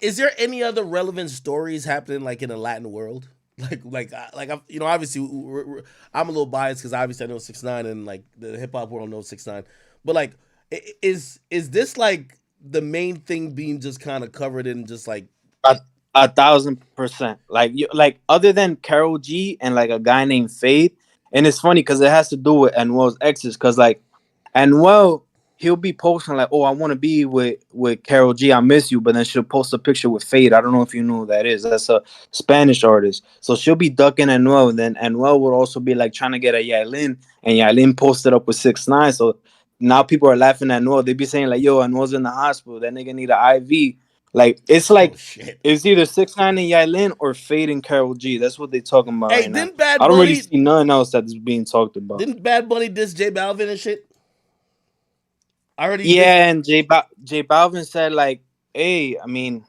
Is there any other relevant stories happening like in the Latin world? Obviously I'm a little biased because obviously I know 6ix9ine and like the hip hop world knows 6ix9ine, but like is this like the main thing being just kind of covered in just like 1,000%. Like other than Carol G and like a guy named Fade, and it's funny because it has to do with Anuel's exes. Because like Anuel, he'll be posting like, "Oh, I want to be with Carol G. I miss you," but then she'll post a picture with Fade. I don't know if you know who that is. That's a Spanish artist. So she'll be ducking Anuel, and then Anuel would also be like trying to get a Yailin, and Yailin posted up with 6ix9ine. So now people are laughing at Anuel. They be saying like, "Yo, Anuel's in the hospital. That nigga need an IV." Like it's it's either 6ix9ine and Yailin or Fade and Carol G. That's what they talking about right now. I don't really see nothing else that's being talked about. Didn't Bad Bunny diss J Balvin and shit? And J Balvin said like, "Hey, I mean,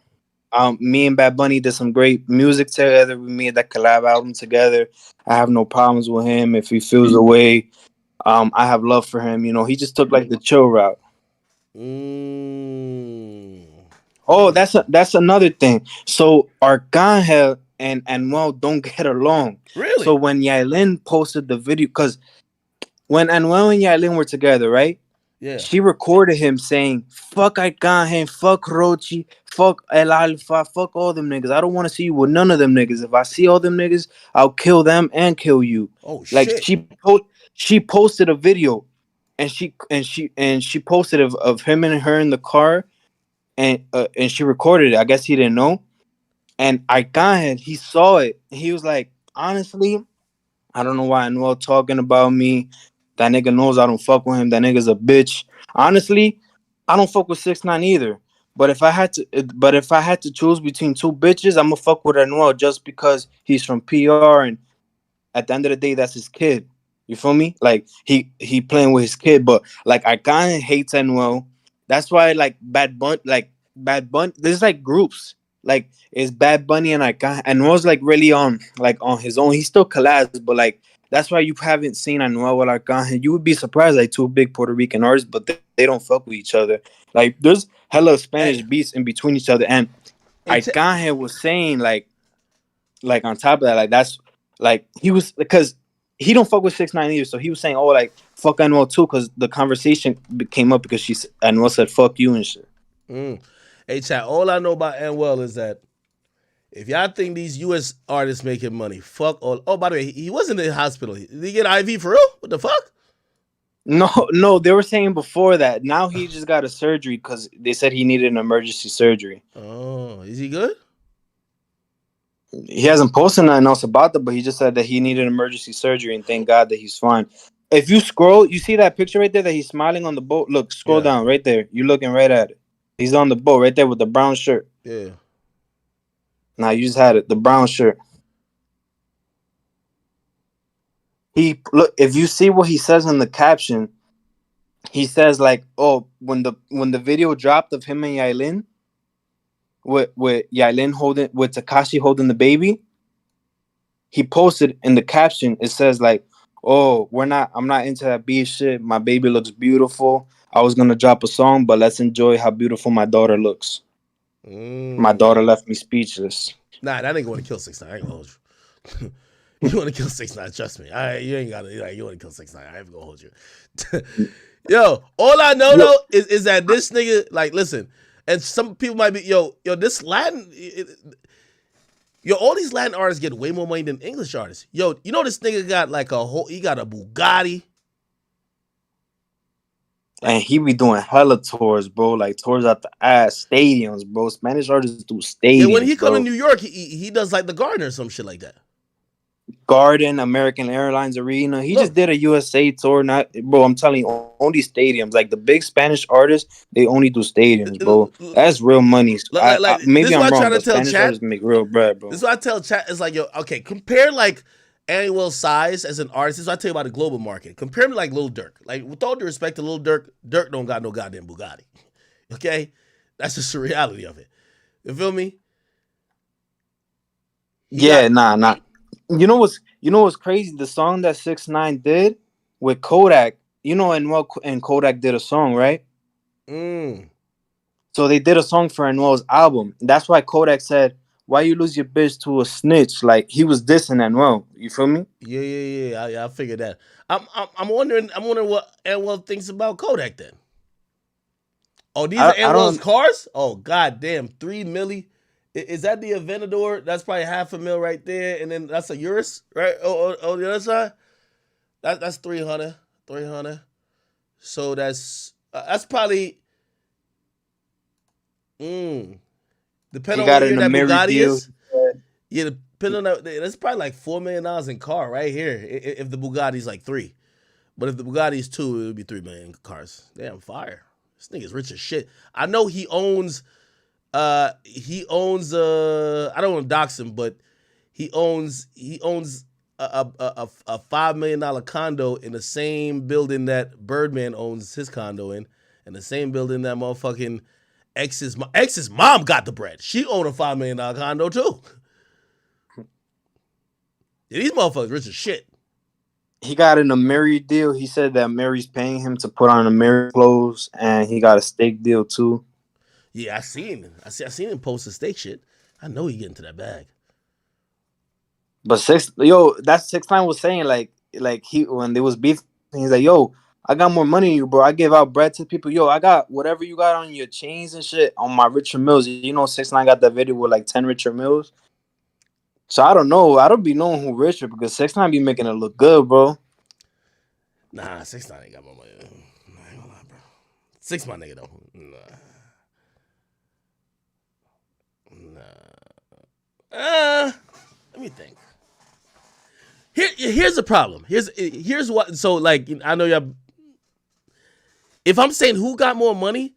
me and Bad Bunny did some great music together. We made that collab album together. I have no problems with him. If he feels away, I have love for him. You know, he just took like the chill route." Oh, that's another thing. So Arcangel and Anuel don't get along. Really? So when Yailin posted the video, because when Anuel and Yailin were together, right? Yeah. She recorded him saying, "Fuck Arcangel, fuck Rochi, fuck El Alfa, fuck all them niggas. I don't want to see you with none of them niggas. If I see all them niggas, I'll kill them and kill you." Oh like shit! She posted a video, and she posted of him and her in the car, and she recorded it. I guess he didn't know. And Arcangel, he saw it. He was like, "Honestly, I don't know why Anuel talking about me. That nigga knows I don't fuck with him. That nigga's a bitch. Honestly, I don't fuck with 6ix9ine either. But if I had to choose between two bitches, I'ma fuck with Anuel just because he's from PR, and at the end of the day, that's his kid. You feel me? Like he playing with his kid, but like I kinda hates Anuel. That's why like Bad Bunny. There's like groups. Like it's Bad Bunny and Anuel's like really on his own. He still collabs, but like that's why you haven't seen Anuel with Arcangel. You would be surprised, like two big Puerto Rican artists, but they don't fuck with each other. Like there's hella Spanish beats in between each other, and Arcangel was saying like on top of that, like that's like he was because he don't fuck with 6ix9ine either, so he was saying, "Oh, like fuck Anuel too," because the conversation came up because Anuel said "fuck you" and shit. Hey, chat. All I know about Anuel is that if y'all think these U.S. artists making money, fuck all. Oh, by the way, he wasn't in the hospital. Did he get IV for real? What the fuck? No, they were saying before that. Now he just got a surgery because they said he needed an emergency surgery. Oh, is he good? He hasn't posted nothing else about that, but he just said that he needed emergency surgery, and thank God that he's fine. If you scroll, you see that picture right there that he's smiling on the boat. Look, scroll down right there. You're looking right at it. He's on the boat right there with the brown shirt. Yeah. Nah, you just had it. The brown shirt. If you see what he says in the caption, he says like, "Oh, when the video dropped of him and Yailin, with Yailin holding with Tekashi holding the baby, he posted in the caption. It says like, "Oh, I'm not into that beef shit. My baby looks beautiful. I was gonna drop a song, but let's enjoy how beautiful my daughter looks." My daughter left me speechless. Nah, that nigga want to kill 6ix9ine. I ain't gonna hold you. You want to kill 6ix9ine? Trust me. You ain't gotta. Like, you want to kill 6ix9ine? I ain't gonna hold you. Yo, all I know though is that this nigga, like, listen, and some people might be, yo, this Latin, all these Latin artists get way more money than English artists. Yo, you know this nigga got like he got a Bugatti. And he be doing hella tours, bro. Like tours at the ass, stadiums, bro. Spanish artists do stadiums. Yeah, when he come bro. to New York, he does like the Garden or some shit like that. Garden, American Airlines Arena. He just did a USA tour. Not, bro. I'm telling you, only stadiums. Like the big Spanish artists, they only do stadiums, bro. That's real money. Maybe I'm wrong, but Spanish artists make real bread, bro. This is what I tell chat. It's like, yo, okay, compare like annual size as an artist. This is what I tell you about the global market. Compare me like Lil Durk. Like, with all due respect to Lil Durk, Durk don't got no goddamn Bugatti. Okay? That's just the reality of it. You feel me? Nah. You know what's crazy? The song that 6ix9ine did with Kodak. You know, and Kodak did a song, right? So they did a song for Anuel's album. That's why Kodak said, "Why you lose your bitch to a snitch?" Like he was dissing Anuel. You feel me? Yeah. I figured that. I'm wondering what Anuel thinks about Kodak then. Oh, these are Anuel's cars? Oh, goddamn, 3 milli. Is that the Aventador? That's probably $500,000 right there, and then that's a Urus, right? Oh, the other side. That's 300. So that's probably. Depending on what year that Bugatti is. Yeah, depending on that, that's probably like $4 million in car right here. If the Bugatti's like 3, but if the Bugatti's 2, it would be 3 million cars. Damn, fire! This nigga's rich as shit. I know he owns. I don't want to dox him, but he owns a $5 million condo in the same building that Birdman owns his condo in, and the same building that motherfucking ex's mom got the bread. She owned a $5 million condo too. Yeah, these motherfuckers rich as shit. He got an Amiri deal. He said that Mary's paying him to put on Amiri clothes, and he got a steak deal too. Yeah, I seen him post the steak shit. I know he get into that bag. But that's 6ix9ine was saying like he when they was beefing, he's like, "Yo, I got more money than you, bro. I give out bread to people. Yo, I got whatever you got on your chains and shit on my Richard Mills." You know, 6ix9ine got that video with like 10 Richard Mills. So I don't know. I don't be knowing who Richard because 6ix9ine be making it look good, bro. Nah, 6ix9ine ain't got more money. I ain't gonna lie, bro. 6 my nigga though. Let me think. Here's the problem. Here's what. So like, I know y'all. If I'm saying who got more money,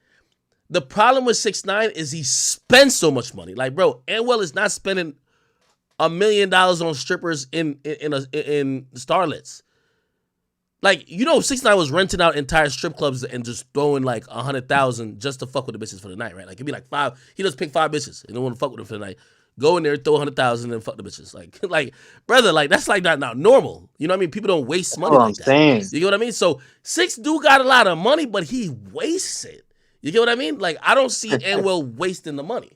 the problem with 6ix9ine is he spends so much money. Like, bro, Anuel is not spending $1 million on strippers in starlets. Like, you know, 6ix9ine was renting out entire strip clubs and just throwing like 100,000 just to fuck with the bitches for the night, right? Like, it'd be like 5. He just pick 5 bitches and don't want to fuck with them for the night. Go in there, throw 100,000 and fuck the bitches. Like, brother, like that's like not normal. You know what I mean? People don't waste money like that. You get what I mean? So 6 do got a lot of money, but he wastes it. You get what I mean? Like, I don't see Anuel wasting the money.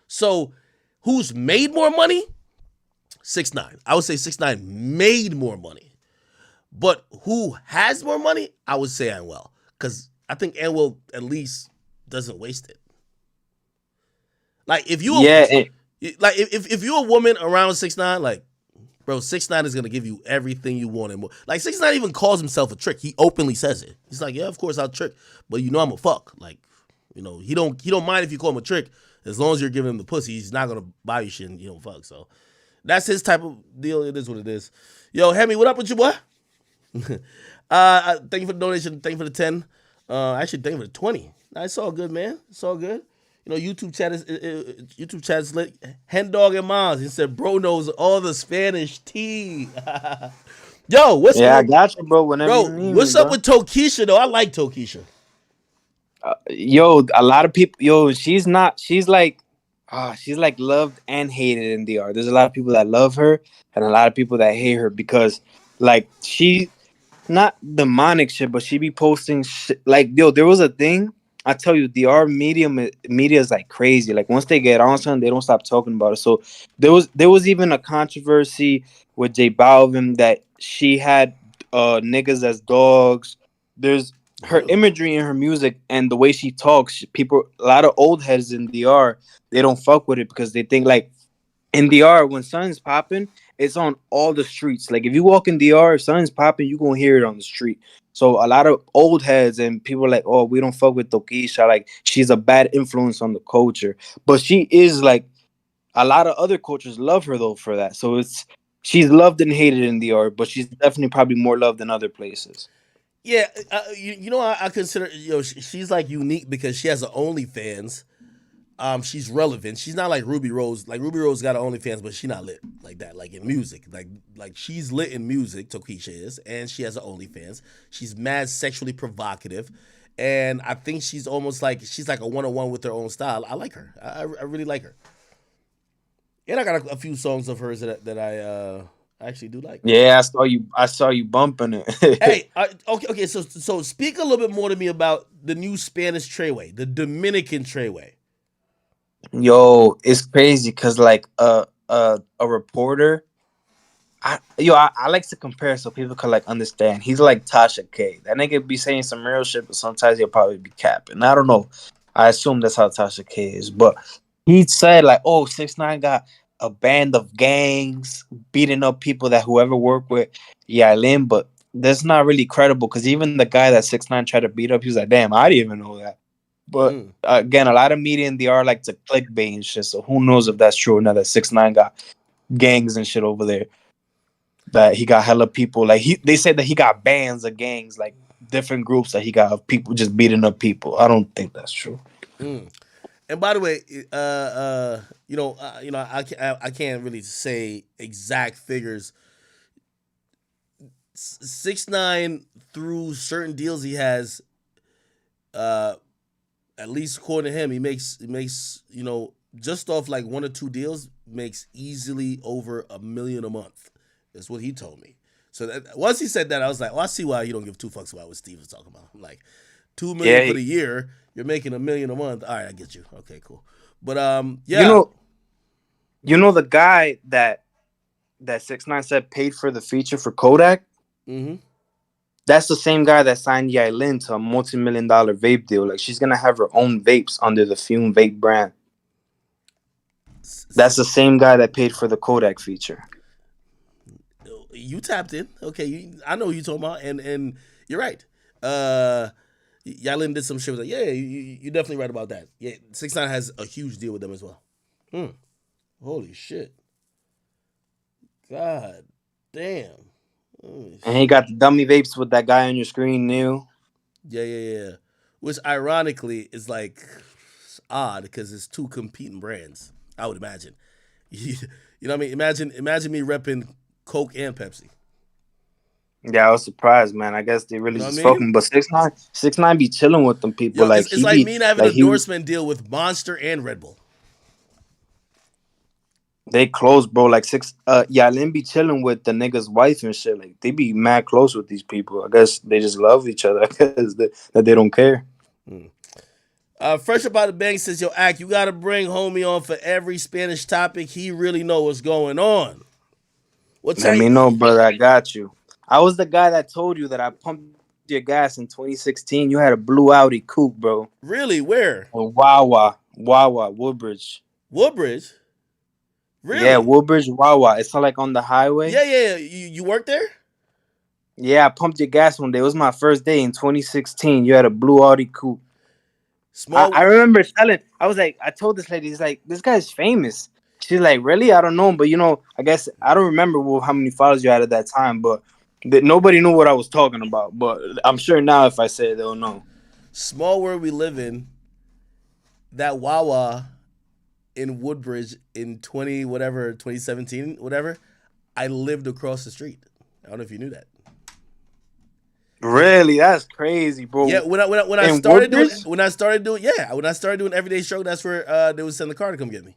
So who's made more money? 6ix9ine. I would say 6ix9ine made more money. But who has more money? I would say Anuel. Because I think Anuel at least doesn't waste it. Like, if you if you're a woman around 6ix9ine, like, bro, 6ix9ine is gonna give you everything you want and more. Like, 6ix9ine even calls himself a trick. He openly says it. He's like, yeah, of course I'll trick, but you know I'm a fuck. Like, you know, he don't mind if you call him a trick as long as you're giving him the pussy. He's not gonna buy you shit and you don't fuck. So that's his type of deal. It is what it is. Yo, Hemi, what up with you, boy? Thank you for the donation. Thank you for the 10. Actually, thank you for the 20. Nah, it's all good, man. It's all good. You know, YouTube chat is lit. Hen Dog and Miles. He said, bro knows all the Spanish tea. Yo, what's I got you, bro. Whenever you need what's me, up with Tokisha though? I like Tokisha. A lot of people. She's like loved and hated in DR. There's a lot of people that love her and a lot of people that hate her because, like, she not demonic shit, but she be posting shit. Like, there was a thing. I tell you, DR media is like crazy. Like once they get on something, they don't stop talking about it. So there was even a controversy with J Balvin that she had niggas as dogs. There's her imagery in her music and the way she talks. People, a lot of old heads in DR, they don't fuck with it because they think like in DR when something's popping, it's on all the streets. Like if you walk in DR, if something's popping, you gonna hear it on the street. So a lot of old heads and people are like, oh, we don't fuck with Tokisha. Like she's a bad influence on the culture, but she is like a lot of other cultures love her though for that. So she's loved and hated in DR, but she's definitely probably more loved in other places. Yeah, you know, I consider she's like unique because she has an OnlyFans. She's relevant. She's not like Ruby Rose. Like Ruby Rose got an OnlyFans, but she's not lit like that. Like in music, like she's lit in music. Tokisha is, and she has an OnlyFans. She's mad sexually provocative, and I think she's almost like she's like a 101 with her own style. I like her. I really like her. And I got a few songs of hers that I actually do like. Yeah, I saw you bumping it. Hey, okay. So speak a little bit more to me about the new Spanish Treyway, the Dominican Treyway. Yo, it's crazy because like a reporter, I like to compare so people can like understand. He's like Tasha K. That nigga be saying some real shit, but sometimes he'll probably be capping. I don't know. I assume that's how Tasha K is, but he said like, oh, 6ix9ine got a band of gangs beating up people that whoever worked with Yailin, but that's not really credible because even the guy that 6ix9ine tried to beat up, he was like, damn, I didn't even know that. But again, a lot of media in DR like to clickbait and shit. So who knows if that's true or not? That 6ix9ine got gangs and shit over there. That he got hella people. Like they said that he got bands of gangs, like different groups that he got of people just beating up people. I don't think that's true. And by the way, I can't really say exact figures. 6ix9ine through certain deals he has. At least according to him, he makes just off like one or two deals makes easily over $1 million a month. That's what he told me. So once he said that, I was like, well, I see why you don't give two fucks about what Steve was talking about. I'm like, $2 million for the year, you're making $1 million a month. All right, I get you. Okay, cool. But yeah, you know the guy that 6ix9ine said paid for the feature for Kodak. Mm-hmm. That's the same guy that signed Yailin to a multi-million-dollar vape deal. Like she's gonna have her own vapes under the Fume Vape brand. That's the same guy that paid for the Kodak feature. You tapped in. Okay, I know who you're talking about, and you're right. Yailin did some shit. Like, yeah, you're definitely right about that. Yeah, 6ix9ine has a huge deal with them as well. Holy shit. God damn. And he got the dummy vapes with that guy on your screen, Neil. Yeah. Which ironically is like odd because it's two competing brands. I would imagine. You know what I mean? Imagine me repping Coke and Pepsi. Yeah, I was surprised, man. I guess they really just fucking. But 6ix9ine be chilling with them people. Yo, it's like me having an endorsement deal with Monster and Red Bull. They close, bro. Like Yailin be chilling with the nigga's wife and shit. Like they be mad close with these people. I guess they just love each other. I guess that they don't care. Fresh Up Out the Bank says, yo, Ack, you gotta bring homie on for every Spanish topic. He really know what's going on. Let me know, brother. I got you. I was the guy that told you that I pumped your gas in 2016. You had a blue Audi coupe, bro. Really? Where? Wawa, Woodbridge. Woodbridge? Really? Yeah, Woodbridge, Wawa. It's not like on the highway. Yeah. You work there? Yeah, I pumped your gas one day. It was my first day in 2016. You had a blue Audi coupe. I remember selling. I was like, I told this lady, he's like, this guy's famous. She's like, really? I don't know him, but I guess I don't remember how many followers you had at that time, but nobody knew what I was talking about. But I'm sure now if I say it, they'll know. Small world we live in. That Wawa in Woodbridge in 2017, I lived across the street. I don't know if you knew that. Really? That's crazy, bro. Yeah, when I started doing everyday show, that's where they would send the car to come get me.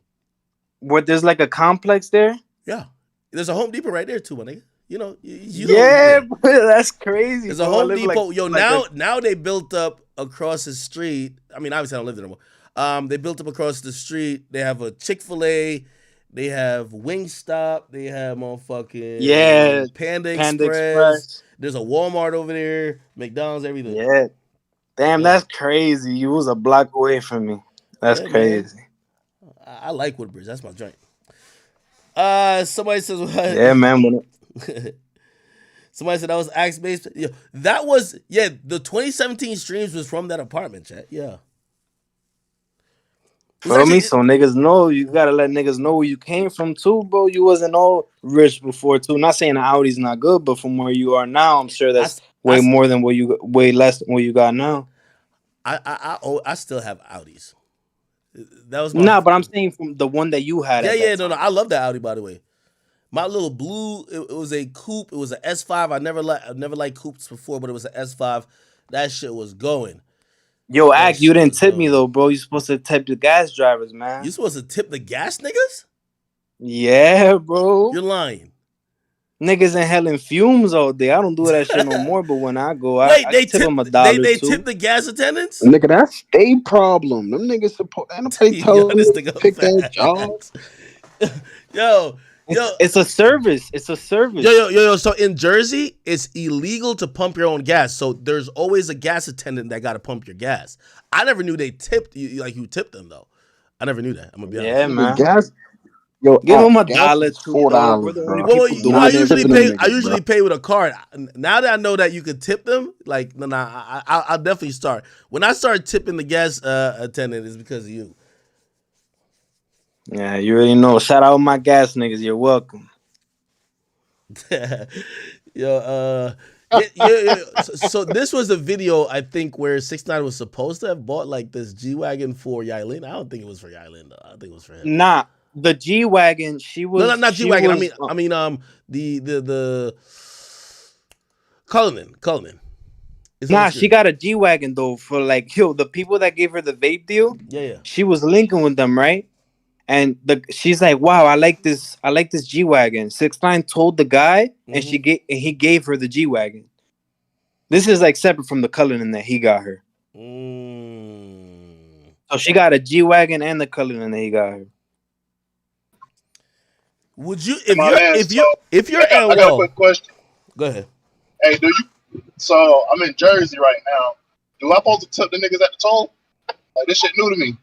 What, there's like a complex there? Yeah. There's a Home Depot right there too, my nigga. You know, yeah, bro, that's crazy. There's a Home Depot. Now they built up across the street. I mean, obviously I don't live there anymore. They built up across the street. They have a Chick-fil-A. They have Wingstop. They have motherfucking Panda Express. There's a Walmart over there. McDonald's, everything. Yeah. Damn, that's crazy. You was a block away from me. That's crazy. Man. I like Woodbridge. That's my joint. Somebody says, yeah, man. Somebody said that was axe based. Yeah, that was the 2017 streams was from that apartment, chat. Yeah. Feel me? So niggas know, you gotta let niggas know where you came from too, bro. You wasn't all rich before too. Not saying the Audi's not good, but from where you are now, I'm sure that's way less than what you got now. I still have Audis. That was my but I'm saying from the one that you had. No. I love that Audi, by the way. My little blue, it was a coupe. It was an S5. I never liked coupes before, but it was an S5. That shit was going. Yo, Ack, you didn't tip me though, bro. You supposed to tip the gas drivers, man. You supposed to tip the gas niggas? Yeah, bro. You're lying. Niggas in hell in fumes all day. I don't do that shit no more, but when I go, I tip them $1. They tip the gas attendants? Nigga, that's their problem. Them niggas supposed to tell you to pick that job. Yo, it's a service. It's a service. Yo. So in Jersey, it's illegal to pump your own gas. So there's always a gas attendant that got to pump your gas. I never knew they tipped you, like you tipped them though. I never knew that. I'm gonna be honest. Yeah, man. Gas, give them $1, $4. I usually pay with a card. Now that I know that you could tip them, like I'll definitely start. When I start tipping the gas attendant, it's because of you. Yeah, you already know. Shout out my gas niggas. You're welcome. Yo, So this was a video, I think, where 6ix9ine was supposed to have bought like this G-Wagon for Yailin. I don't think it was for Yailin though. I think it was for him. Nah, the G-Wagon, she was... No, not G-Wagon. I mean, the Cullinan. Nah, she got a G-Wagon though for like, the people that gave her the vape deal. Yeah. She was linking with them, right? And she's like, wow, I like this G-Wagon. 6ix9ine told the guy, and he gave her the G-Wagon. This is like separate from the Cullinan that he got her. So she got a G-Wagon and the Cullinan that he got her. Would you, if you're I got a quick question. Go ahead. Hey, so I'm in Jersey right now. Do I supposed to tip the niggas at the toll? Like, this shit new to me.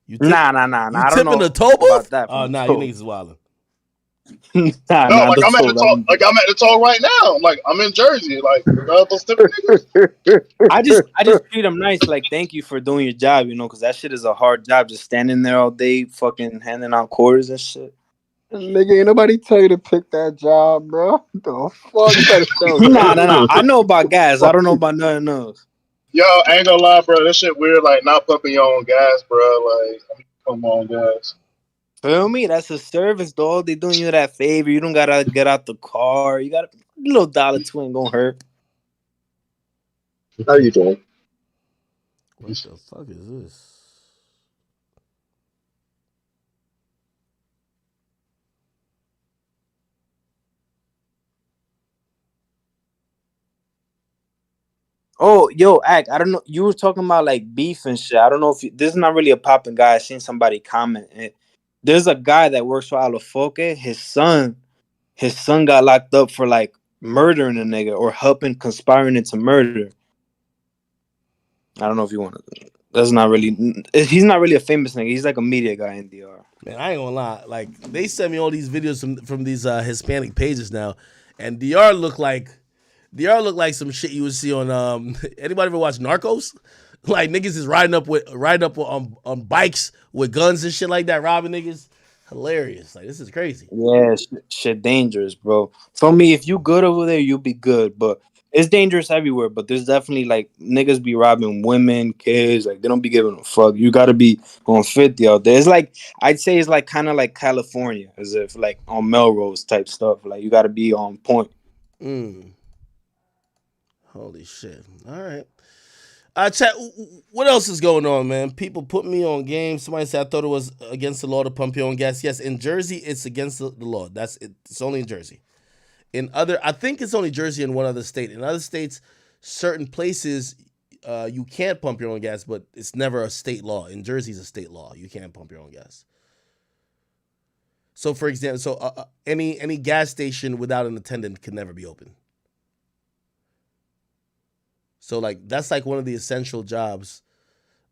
Nah. You I don't tipping know the toll booth? that. Oh, nah, you niggas is wildin'. I'm at the toll right now. Like, I'm in Jersey. Like, those tip niggas. I just treat them nice. Like, thank you for doing your job, because that shit is a hard job. Just standing there all day, fucking handing out quarters and shit. Nigga, ain't nobody tell you to pick that job, bro. The fuck? Nah. I know about gas. I don't know about nothing else. Yo, I ain't gonna lie, bro. This shit weird. Like, not pumping your own gas, bro. Like, come on, guys. Feel me? That's a service, dog. They doing you that favor. You don't gotta get out the car. You got a little $1 ain't gonna hurt. How you doing? What the fuck is this? Oh, yo, Ack, I don't know. You were talking about like beef and shit. I don't know if this is not really a popping guy. I seen somebody comment. There's a guy that works for Alafoque. His son got locked up for like murdering a nigga or conspiring into murder. I don't know if you want to. That's not really. He's not really a famous nigga. He's like a media guy in DR. Man, I ain't gonna lie. Like, they send me all these videos from these Hispanic pages now, and DR look like some shit you would see on anybody ever watch Narcos? Like, niggas is riding up on bikes with guns and shit like that, robbing niggas. Hilarious. Like, this is crazy. Yeah, shit dangerous, bro. For me, if you good over there, you'll be good. But it's dangerous everywhere. But there's definitely like niggas be robbing women, kids. Like, they don't be giving a fuck. You gotta be on 50 out there. It's like, I'd say it's like kind of like California, as if like on Melrose type stuff. Like, you gotta be on point. Holy shit. All right. Chat, what else is going on, man? People put me on game. Somebody said I thought it was against the law to pump your own gas. Yes, in Jersey, it's against the law. That's it. It's only in Jersey. I think it's only Jersey and one other state. In other states, certain places, you can't pump your own gas, but it's never a state law. In Jersey, it's a state law. You can't pump your own gas. So, for example, any gas station without an attendant can never be open. So, like, that's like one of the essential jobs,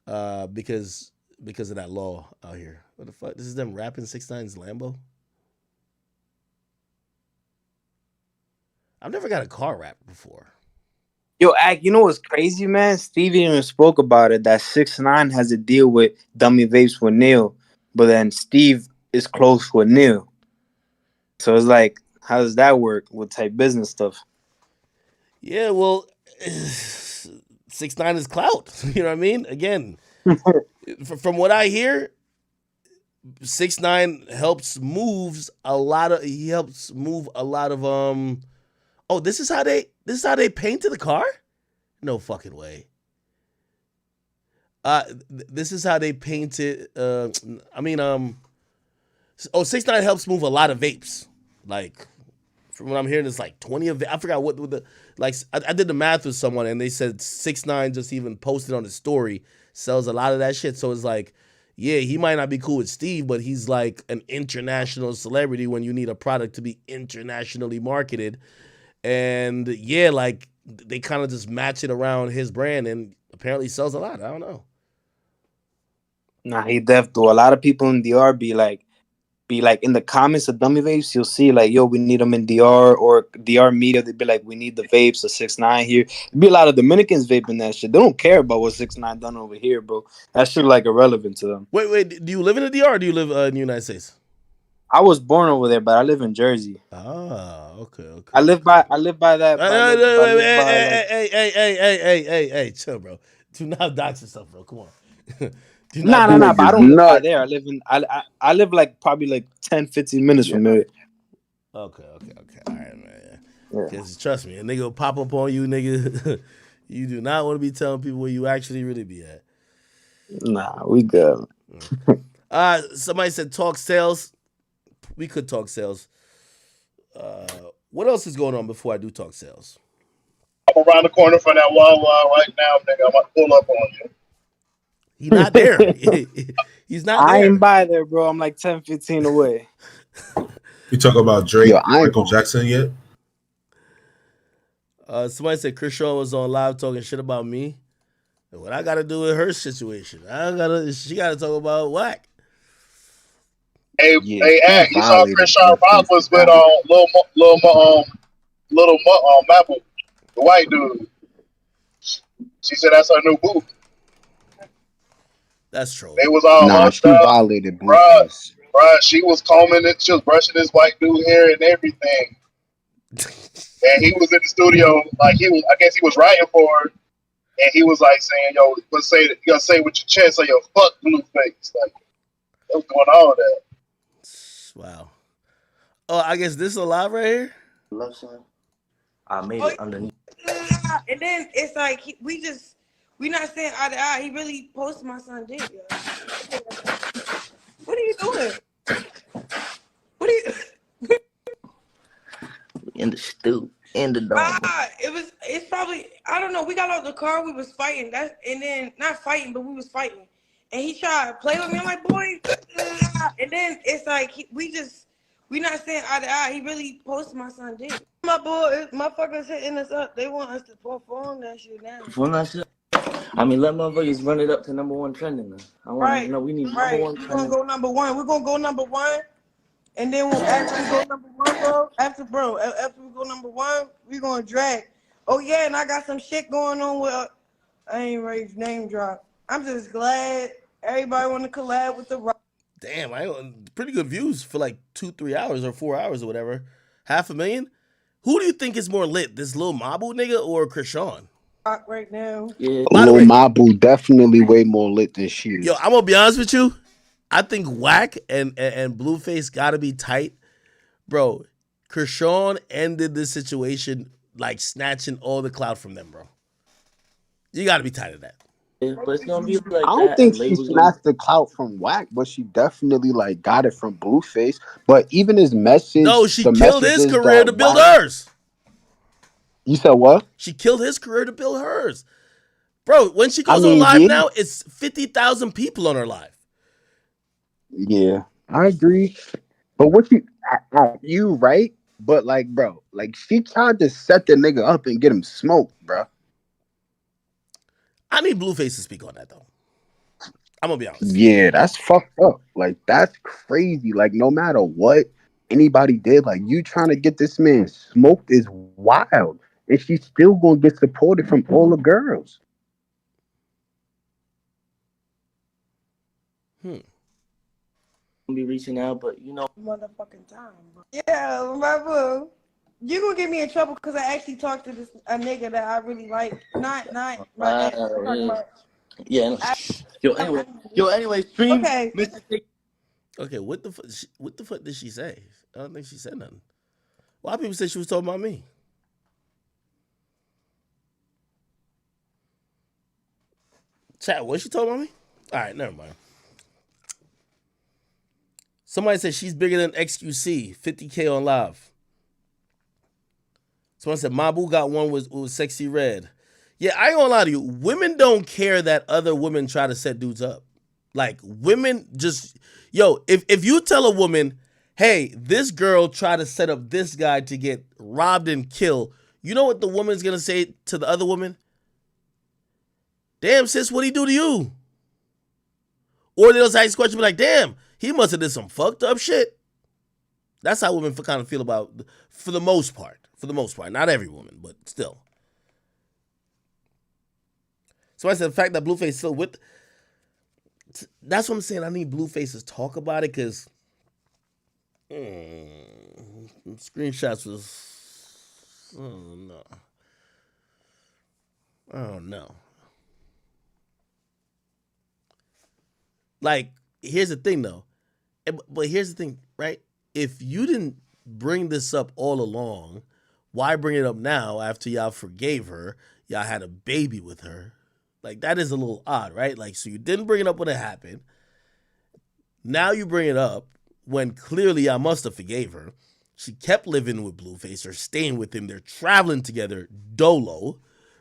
because of that law out here. What the fuck? This is them rapping 6ix9ine's Lambo. I've never got a car rap before. Yo, Ak, you know what's crazy, man? Steve even spoke about it, that 6ix9ine has a deal with Dummy Vapes with Neil, but then Steve is close with Neil. So it's like, how does that work with type business stuff? Yeah, well, 6ix9ine is clout. You know what I mean? Again, from what I hear, 6ix9ine helps move a lot of Oh, this is how they painted the car? No fucking way. This is how they painted. 6ix9ine helps move a lot of vapes. Like, from what I'm hearing, it's like 20 of it. I forgot what the like. I did the math with someone, and they said 6ix9ine just even posted on his story sells a lot of that shit. So it's like, yeah, he might not be cool with Steve, but he's like an international celebrity when you need a product to be internationally marketed. And yeah, like, they kind of just match it around his brand, and apparently sells a lot. I don't know. Nah, he def do. A lot of people in DR be like in the comments of Dummy Vapes, you'll see like, yo, we need them in DR, or DR media. They'd be like, we need the vapes of 6ix9ine here. There'd be a lot of Dominicans vaping that shit. They don't care about what 6ix9ine done over here, bro. That shit like irrelevant to them. Wait, do you live in the DR or do you live in the United States? I was born over there, but I live in Jersey. Ah, okay. I live by that. Hey, chill, bro. Do not dox yourself, bro. Come on. Nah. But I don't live by there. I live like probably like 10, 15 minutes from there. Okay. All right, man. Because trust me, a nigga will pop up on you, nigga. You do not want to be telling people where you actually really be at. Nah, we good. Somebody said talk sales. We could talk sales. What else is going on before I do talk sales? I'm around the corner from that Wawa right now, nigga. I'm about to pull up on you. He's not there. He's not there. I ain't by there, bro. I'm like 10, 15 away. You talk about Drake, Michael Jackson yet? Somebody said Chris Shaw was on live talking shit about me. And what I got to do with her situation? She got to talk about whack. Hey, Ag, you saw Chris Shaw Rock was with little Maple, the white dude. She said that's her new boo. That's true. They was all she violated Bruh, she was combing it. She was brushing this white dude hair and everything. And he was in the studio, like I guess he was writing for her, and he was like saying, "Yo, you gotta say with your chest or your fuck blue face." Like, what's going on with that? Wow. Oh, I guess this is a live right here. Left side. I made it underneath. And then it's like we not saying eye to eye. He really posted my son dick. Yo. What are you doing? What are you? In the stew, in the dome. It's probably, I don't know. We got out the car. We was fighting. And then not fighting, but we was fighting. And he tried to play with me. I'm like, boy. And then it's like we not saying eye to eye. He really posted my son dick. My boy, motherfuckers hitting us up. They want us to perform that shit now. Perform that shit. I mean, let motherfuckers run it up to #1 trending. Now. I want to know we need #1 trending. We're gonna go #1. We're gonna go #1. And then after we go #1, bro, after we go #1, we're gonna drag. Oh yeah, and I got some shit going on with I ain't ready to name drop. I'm just glad everybody want to collab with the Rock. Damn, pretty good views for like 2-3 hours or 4 hours or whatever. 500,000. Who do you think is more lit, this Lil Mabu nigga or Krishan? Rock right now. Yeah. Lil Mabu definitely way more lit than she is. Yo, I'm gonna be honest with you. I think Whack and Blueface gotta be tight. Bro, Krishan ended this situation like snatching all the clout from them, bro. You gotta be tight of that. Yeah, but it's gonna be like I don't think she snatched the clout from Whack, but she definitely like got it from Blueface. But even his message, no, she killed his career to build hers. You said what? She killed his career to build hers. Bro, when she goes on live now, it's 50,000 people on her live. Yeah, I agree. But you right? But like, bro, like she tried to set the nigga up and get him smoked, bro. I need Blueface to speak on that though. I'm gonna be honest. Yeah, that's fucked up. Like that's crazy. Like no matter what anybody did, like you trying to get this man smoked is wild, and she's still gonna get supported from all the girls. Be reaching out, but you know, motherfucking time. Bro. Yeah, my boo. You gonna get me in trouble because I actually talked to a nigga that I really like. Not my ex. Yeah. Anyway, stream. Okay. Okay, what the fuck did she say? I don't think she said nothing. A lot of people said she was talking about me. Chat, was she talking about me? All right, never mind. Somebody said she's bigger than XQC, 50K on live. Someone said Mabu got one with Sexy Red. Yeah, I ain't gonna lie to you. Women don't care that other women try to set dudes up. Like, women just... Yo, if you tell a woman, hey, this girl tried to set up this guy to get robbed and killed, you know what the woman's gonna say to the other woman? Damn, sis, what'd he do to you? Or they'll ask question like, damn, he must have did some fucked up shit. That's how women kind of feel about, for the most part. For the most part. Not every woman, but still. So I said the fact that Blueface still with... That's what I'm saying. I need Blueface to talk about it because... screenshots was... Oh, no. Oh, no. Like, here's the thing, though. But here's the thing, right? If you didn't bring this up all along, why bring it up now after y'all forgave her? Y'all had a baby with her. Like, that is a little odd, right? Like, so you didn't bring it up when it happened. Now you bring it up when clearly I must have forgave her. She kept living with Blueface or staying with him. They're traveling together dolo,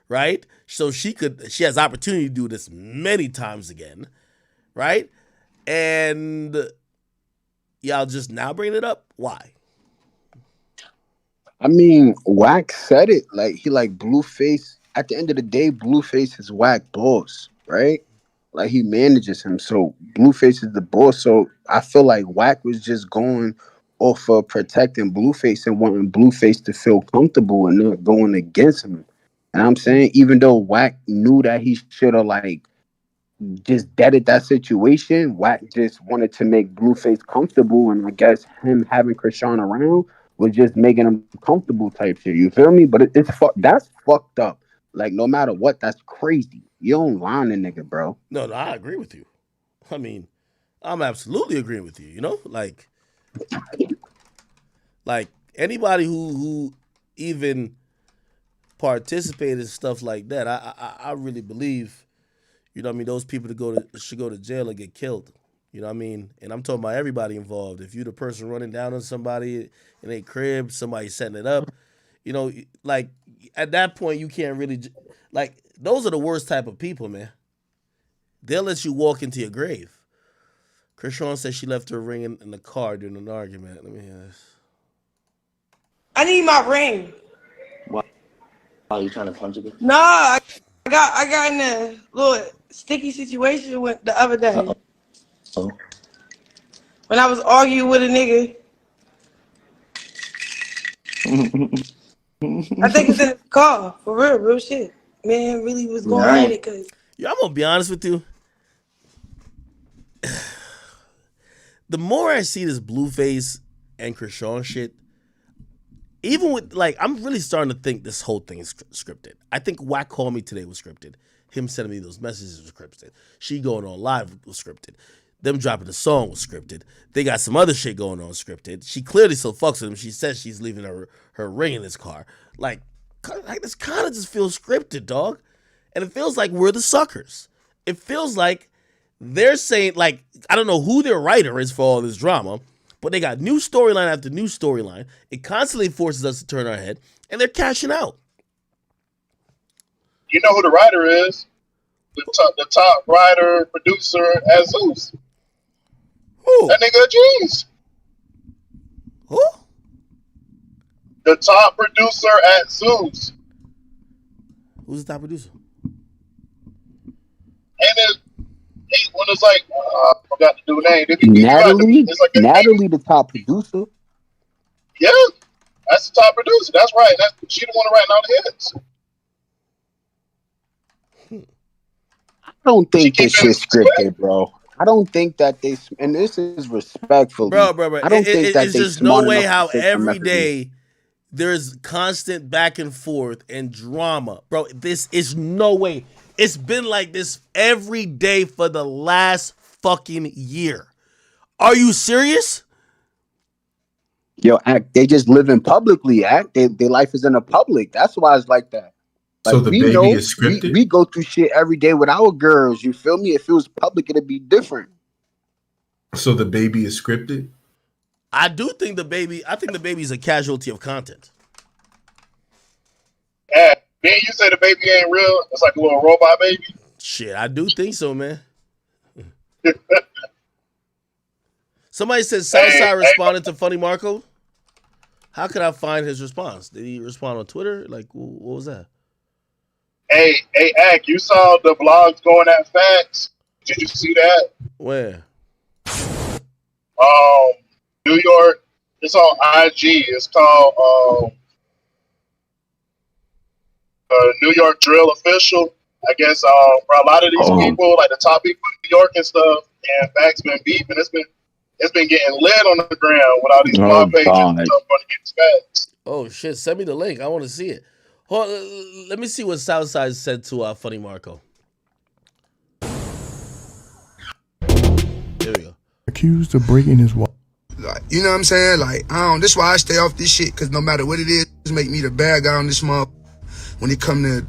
right? So she has opportunity to do this many times again, right? And y'all just now bringing it up? Why? I mean, Wack said it. Like, he like Blueface. At the end of the day, Blueface is Wack boss, right? Like, he manages him. So, Blueface is the boss. So, I feel like Wack was just going off of protecting Blueface and wanting Blueface to feel comfortable and not going against him. And I'm saying, even though Wack knew that he should have, like, just deaded that situation, Wack just wanted to make Blueface comfortable. And I guess him having Krishan around was just making him comfortable type shit. You feel me? But that's fucked up. Like, no matter what, that's crazy. You don't line a nigga, bro. No, I agree with you. I mean, I'm absolutely agreeing with you, you know? Like anybody who even participated in stuff like that, I really believe, you know what I mean, those people should go to jail or get killed. You know what I mean? And I'm talking about everybody involved. If you're the person running down on somebody in a crib, somebody setting it up, you know, like, at that point, you can't really... Like, those are the worst type of people, man. They'll let you walk into your grave. Krishan said she left her ring in the car during an argument. Let me hear this. I need my ring. Why are you trying to punch it? Nah, I got in a little sticky situation with the other day. Oh. When I was arguing with a nigga. I think it's in the car. For real shit. Man, really was going on with it. Cause... Yeah, I'm going to be honest with you. The more I see this Blueface and Krishan shit, even with, like, I'm really starting to think this whole thing is scripted. I think Wack Call Me Today was scripted. Him sending me those messages was scripted. She going on live was scripted. Them dropping the song was scripted. They got some other shit going on scripted. She clearly still fucks with him. She says she's leaving her ring in his car. Like this kind of just feels scripted, dog. And it feels like we're the suckers. It feels like they're saying, like, I don't know who their writer is for all this drama, but they got new storyline after new storyline. It constantly forces us to turn our head, and they're cashing out. You know who the writer is? the top writer, producer at Zeus. Who? That nigga G's. Who? The top producer at Zeus. Who's the top producer? And then when it's like, I forgot the dude's name. Natalie, It's like Natalie, the top producer. yeah, that's the top producer. That's right. She the one writing all the hits. I don't think this shit's scripted, bro. I don't think that they, and this is respectfully, Bro. I don't think that It's they just no smart way enough how to fix the every messages. day there's constant back and forth and drama. Bro, this is no way. It's been like this every day for the last fucking year. Are you serious? Yo, Act, they just living publicly, Act. Their life is in the public. That's why it's like that. Like, So the we baby know is scripted? we go through shit every day with our girls. You feel me? If it was public, it'd be different. So the baby is scripted? I think the baby's a casualty of content. Yeah, then you say the baby ain't real. It's like a little robot baby. Shit, I do think so, man. Somebody said Southside responded to Funny Marco. How could I find his response? Did he respond on Twitter? Like, what was that? Hey, Ack, you saw the blogs going at facts. Did you see that? Where? New York. It's on IG. It's called New York Drill Official. I guess for a lot of these people, like the top people in New York and stuff, and facts been beefing. It's been getting lit on the ground with all these blog pages and stuff on against facts. Oh shit! Send me the link. I want to see it. Hold on, let me see what Southside said to Funny Marco. There we go. Accused of breaking his wife. Like, you know what I'm saying? Like, this is why I stay off this shit, because no matter what it is, it make me the bad guy on this month. When it come to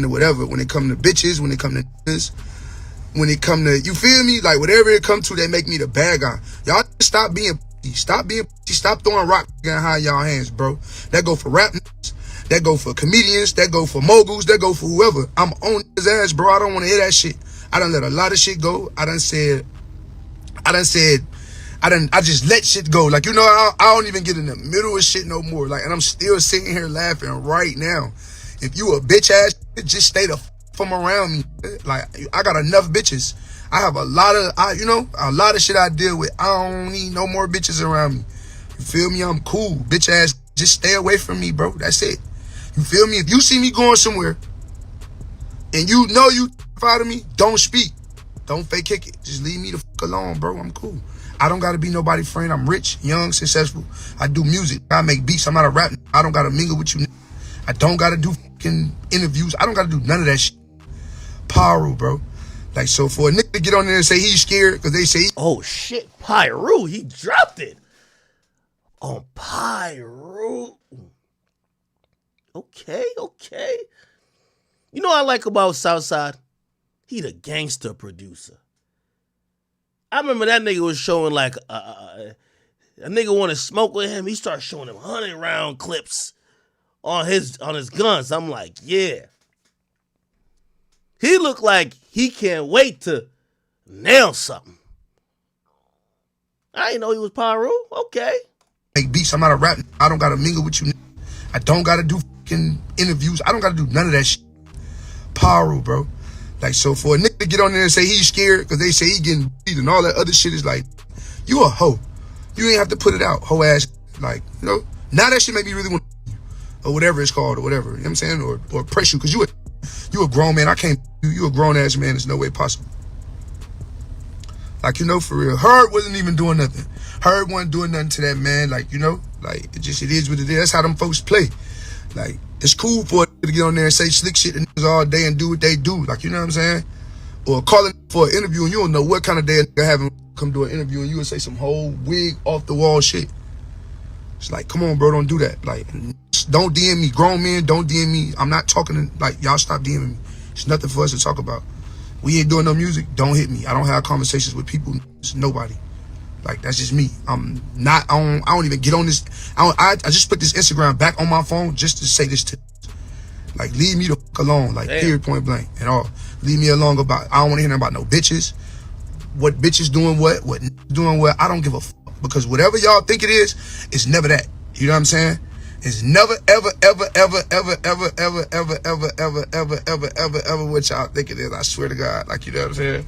whatever, when it come to bitches, when it come to this, when it come to, you feel me? Like, whatever it come to, they make me the bad guy. Y'all stop being stop throwing rock in high y'all hands, bro. That go for rap niggas, that go for comedians, that go for moguls, that go for whoever. I'm on his ass, bro. I don't want to hear that shit. I done let a lot of shit go. I just let shit go. Like, you know, I don't even get in the middle of shit no more. Like, and I'm still sitting here laughing right now. If you a bitch ass, just stay the from around me. Like, I got enough bitches. I have a lot of shit I deal with. I don't need no more bitches around me. You feel me? I'm cool. Bitch ass, just stay away from me, bro. That's it. You feel me? If you see me going somewhere and you know you out of me, don't speak. Don't fake kick it. Just leave me the fuck alone, bro. I'm cool. I don't gotta be nobody's friend. I'm rich, young, successful. I do music. I make beats. I'm not a rap. I don't gotta mingle with you. I don't gotta do fucking interviews. I don't gotta do none of that shit. Pyro, bro. Like, so for a nigga to get on there and say he's scared because they say oh shit, Pyro, he dropped it on Pyro. Okay. You know what I like about Southside? He the gangster producer. I remember that nigga was showing like a nigga want to smoke with him. He started showing him 100-round clips on his guns. I'm like, yeah. He looked like he can't wait to nail something. I didn't know he was Pyro. Okay. Make beats. I'm not a rap. I don't gotta mingle with you. I don't gotta do fucking interviews. I don't gotta do none of that shit. Pyro, bro. Like, so for a nigga to get on there and say he's scared because they say he getting beat and all that other shit is like, you a hoe. You ain't have to put it out, hoe ass. Like, you know, now that shit make me really want to, or whatever it's called, or whatever. You know what I'm saying? Or press you, because you a grown man. I can't, you a grown ass man. There's no way possible. Like, you know, for real. Herb wasn't even doing nothing. Herb wasn't doing nothing to that man. Like, you know, like, it is what it is. That's how them folks play. Like, it's cool for a nigga to get on there and say slick shit to niggas all day and do what they do. Like, you know what I'm saying? Or calling for an interview and you don't know what kind of day a nigga having come do an interview and you would say some whole wig off the wall shit. It's like, come on, bro, don't do that. Like, don't DM me. Grown men, don't DM me. I'm not talking to, like, y'all stop DMing me. It's nothing for us to talk about. We ain't doing no music, don't hit me. I don't have conversations with people, nobody. Like, that's just me. I'm not I don't even get on this. I just put this Instagram back on my phone just to say this to. Like, leave me the fuck alone. Like, period, point blank, and all. Leave me alone about. I don't want to hear nothing about no bitches. What bitches doing what doing what. I don't give a fuck, because whatever y'all think it is, it's never that. You know what I'm saying? It's never ever what y'all think it is. I swear to God, like, you know what I'm saying?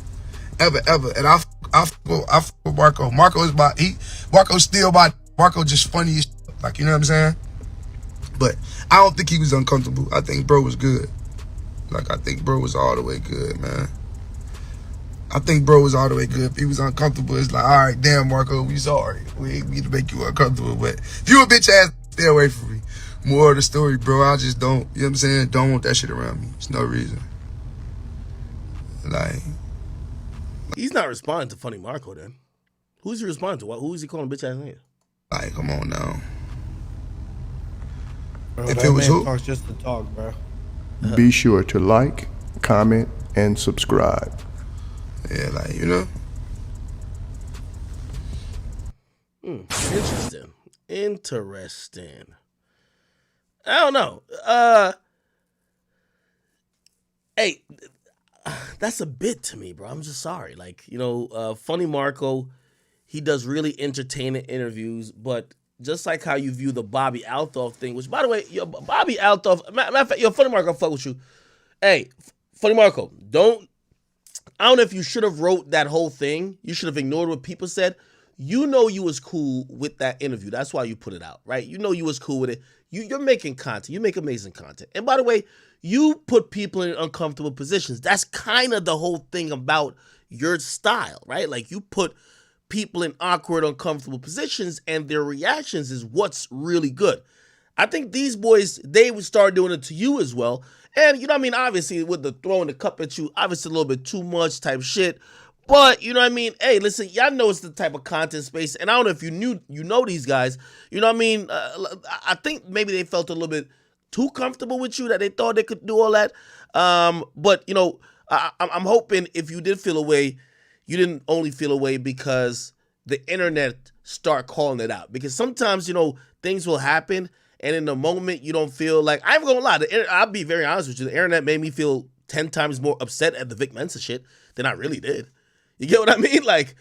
Ever. And I fuck with Marco. Marco's still Marco just funny as shit. Like, you know what I'm saying? But I don't think he was uncomfortable. I think bro was good. Like, I think bro was all the way good, man. I think bro was all the way good. If he was uncomfortable, it's like, all right, damn, Marco, we sorry. We ain't mean to make you uncomfortable. But if you a bitch ass, stay away from me. More of the story, bro. I just don't, you know what I'm saying? Don't want that shit around me. There's no reason. Like, he's not responding to Funny Marco then. Who's he responding to? Who is he calling bitch ass nigga? Like, come on now. Bro, If that it was man who? talks just to talk, bro. Be sure to like, comment, and subscribe. Yeah, like, you know. Interesting. I don't know. Hey, that's a bit to me, bro. I'm just sorry. Like, you know, Funny Marco, he does really entertaining interviews, but just like how you view the Bobby Althoff thing, which, by the way, Bobby Althoff, matter of fact, Funny Marco, fuck with you. Hey, Funny Marco, I don't know if you should have wrote that whole thing. You should have ignored what people said. You know you was cool with that interview. That's why you put it out, right? You know you was cool with it. You're making content. You make amazing content. And by the way, you put people in uncomfortable positions. That's kind of the whole thing about your style, right? Like, you put people in awkward, uncomfortable positions, and their reactions is what's really good. I think these boys, they would start doing it to you as well. And, you know what I mean? Obviously, with the throwing the cup at you, obviously a little bit too much type shit. But, you know what I mean? Hey, listen, y'all know it's the type of content space. And I don't know if you know these guys. You know what I mean? I think maybe they felt a little bit too comfortable with you, that they thought they could do all that. But, you know, I'm hoping if you did feel away, you didn't only feel away because the internet start calling it out. Because sometimes, you know, things will happen, and in the moment you don't feel like, I'm gonna lie, I'll be very honest with you, the internet made me feel 10 times more upset at the Vic Mensa shit than I really did. You get what I mean? Like,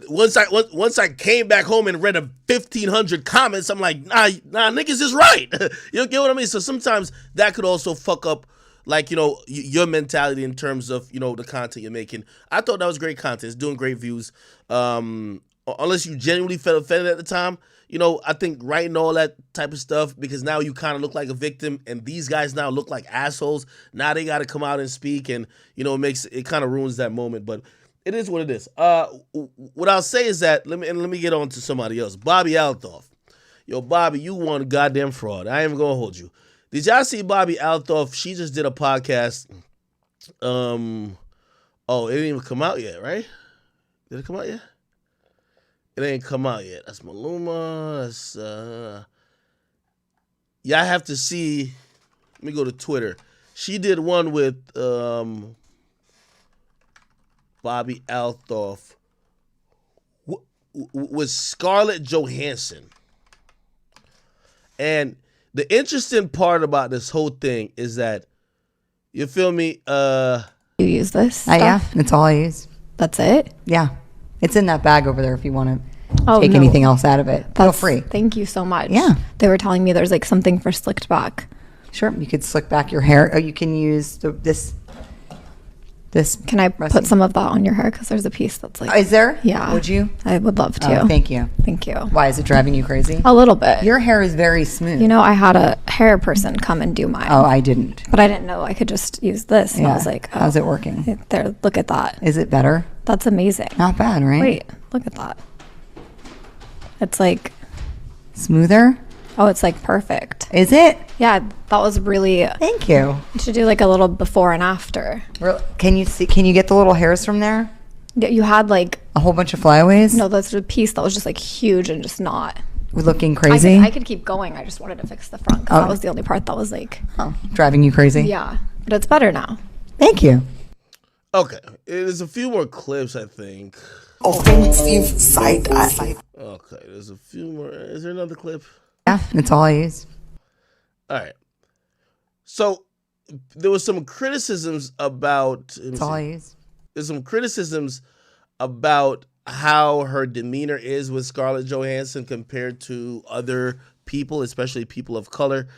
once I came back home and read 1,500 comments, I'm like, nah, niggas is right. You get what I mean? So sometimes that could also fuck up, like, you know, your mentality in terms of, you know, the content you're making. I thought that was great content. It's doing great views. Unless you genuinely felt offended at the time, you know, I think writing all that type of stuff, because now you kind of look like a victim, and these guys now look like assholes. Now they got to come out and speak, and, you know, it kind of ruins that moment. But it is what it is. What I'll say is that, let me get on to somebody else. Bobby Althoff. Yo, Bobby, you one goddamn fraud. I ain't even gonna hold you. Did y'all see Bobby Althoff? She just did a podcast. Oh, it didn't even come out yet, right? Did it come out yet? It ain't come out yet. That's Maluma. That's y'all have to see. Let me go to Twitter. She did one with Bobby Althoff with Scarlett Johansson. And the interesting part about this whole thing is that, you feel me? You use this stuff? Yeah, it's all I use. That's it? Yeah. It's in that bag over there if you want to take no. anything else out of it. Feel free. Thank you so much. Yeah. They were telling me there's like something for slicked back. Sure. You could slick back your hair. Or you can use this. Can I put some of that on your hair? Because there's a piece that's like. Is there? Yeah. Would you? I would love to. Oh, thank you. Thank you. Why, is it driving you crazy? A little bit. Your hair is very smooth. You know, I had a hair person come and do mine. Oh, I didn't. But I didn't know I could just use this. And Yeah. I was like, how's it working? There, look at that. Is it better? That's amazing. Not bad, right? Wait, look at that. It's like smoother. Oh, it's like perfect. Is it? Yeah, that was really. Thank you. You should do like a little before and after. Can you see? Can you get the little hairs from there? Yeah, you had like a whole bunch of flyaways. No, that's a piece that was just like huge and just not. We're looking crazy. I could keep going. I just wanted to fix the front because that was the only part that was like. Driving you crazy. Yeah, but it's better now. Thank you. Okay, there's a few more clips, I think. Offensive side eye. Okay, there's a few more. Is there another clip? Yeah, it's all I use. All right. So there was some criticisms about. That's all I use. There's some criticisms about how her demeanor is with Scarlett Johansson compared to other people, especially people of color.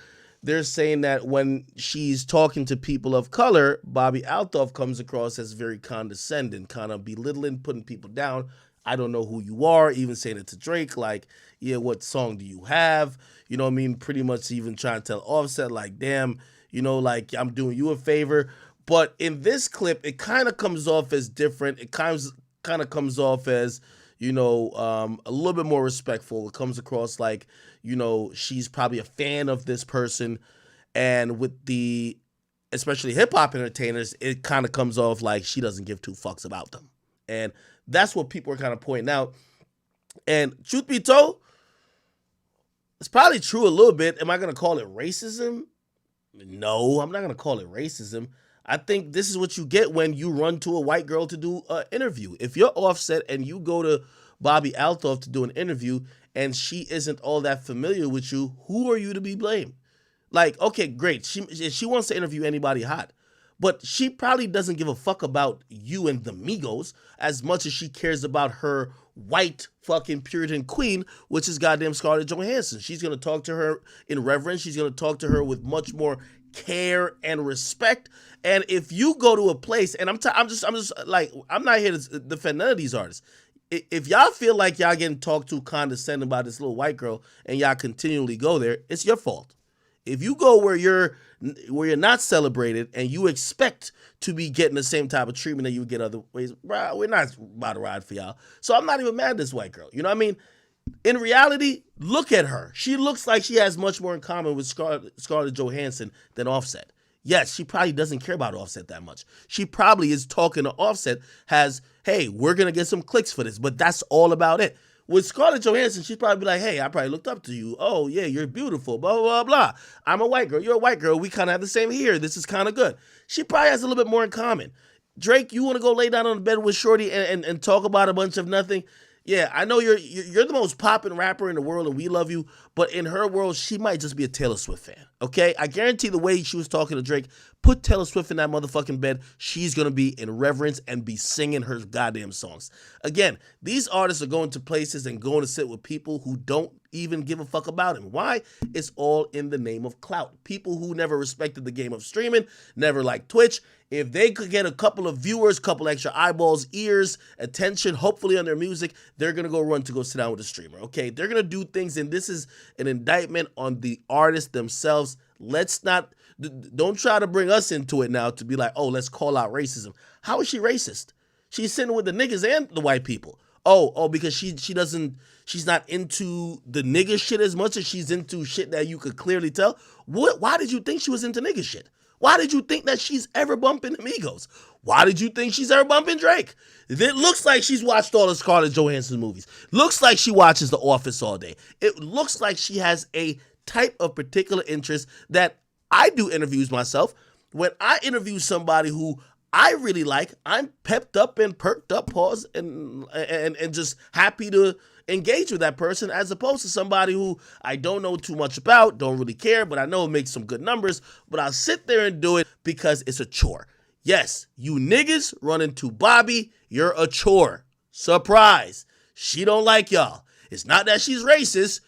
They're saying that when she's talking to people of color, Bobby Althoff comes across as very condescending, kind of belittling, putting people down. I don't know who you are, even saying it to Drake, like, yeah, what song do you have? You know what I mean? Pretty much even trying to tell Offset, like, damn, you know, like, I'm doing you a favor. But in this clip, it kind of comes off as different. It kind of comes off as, you know, a little bit more respectful. It comes across like, you know, she's probably a fan of this person. And with the, especially hip-hop entertainers, it kind of comes off like she doesn't give two fucks about them. And that's what people are kind of pointing out. And truth be told, it's probably true a little bit. Am I going to call it racism? No, I'm not going to call it racism. I think this is what you get when you run to a white girl to do an interview. If you're Offset and you go to Bobby Althoff to do an interview and she isn't all that familiar with you, who are you to be blamed? Like, okay, great. She wants to interview anybody hot, but she probably doesn't give a fuck about you and the Migos as much as she cares about her white fucking Puritan queen, which is goddamn Scarlett Johansson. She's going to talk to her in reverence. She's going to talk to her with much more care and respect. And if you go to a place, and I'm just like, I'm not here to defend none of these artists. If y'all feel like y'all getting talked to condescending by this little white girl and y'all continually go there, it's your fault. If you go where you're not celebrated and you expect to be getting the same type of treatment that you would get other ways, bro, we're not about to ride for y'all. So I'm not even mad at this white girl. You know what I mean? In reality, look at her. She looks like she has much more in common with Scarlett Johansson than Offset. Yes, she probably doesn't care about Offset that much. She probably is talking to Offset hey, we're going to get some clicks for this, but that's all about it. With Scarlett Johansson, she'd probably be like, hey, I probably looked up to you. Oh, yeah, you're beautiful, blah, blah, blah. I'm a white girl. You're a white girl. We kind of have the same hair. This is kind of good. She probably has a little bit more in common. Drake, you want to go lay down on the bed with Shorty and talk about a bunch of nothing? Yeah, I know you're the most poppin' rapper in the world and we love you, but in her world, she might just be a Taylor Swift fan, okay? I guarantee the way she was talking to Drake, put Taylor Swift in that motherfucking bed, she's going to be in reverence and be singing her goddamn songs. Again, these artists are going to places and going to sit with people who don't even give a fuck about him. Why? It's all in the name of clout. People who never respected the game of streaming, never liked Twitch. If they could get a couple of viewers, couple extra eyeballs, ears, attention, hopefully on their music, they're going to go run to go sit down with a streamer, okay? They're going to do things, and this is an indictment on the artists themselves. Don't try to bring us into it now to be like, oh, let's call out racism. How is she racist? She's sitting with the niggas and the white people. Oh, because she's not into the nigga shit as much as she's into shit that you could clearly tell. Why did you think she was into nigga shit? Why did you think that she's ever bumping Amigos? Why did you think she's ever bumping Drake? It looks like she's watched all the Scarlett Johansson movies. Looks like she watches The Office all day. It looks like she has a type of particular interest that I do interviews myself. When I interview somebody who I really like, I'm pepped up and perked up, pause, and just happy to engage with that person, as opposed to somebody who I don't know too much about, don't really care, but I know it makes some good numbers, but I'll sit there and do it because it's a chore. Yes, you niggas run into Bobby, you're a chore. Surprise. She don't like y'all. It's not that she's racist.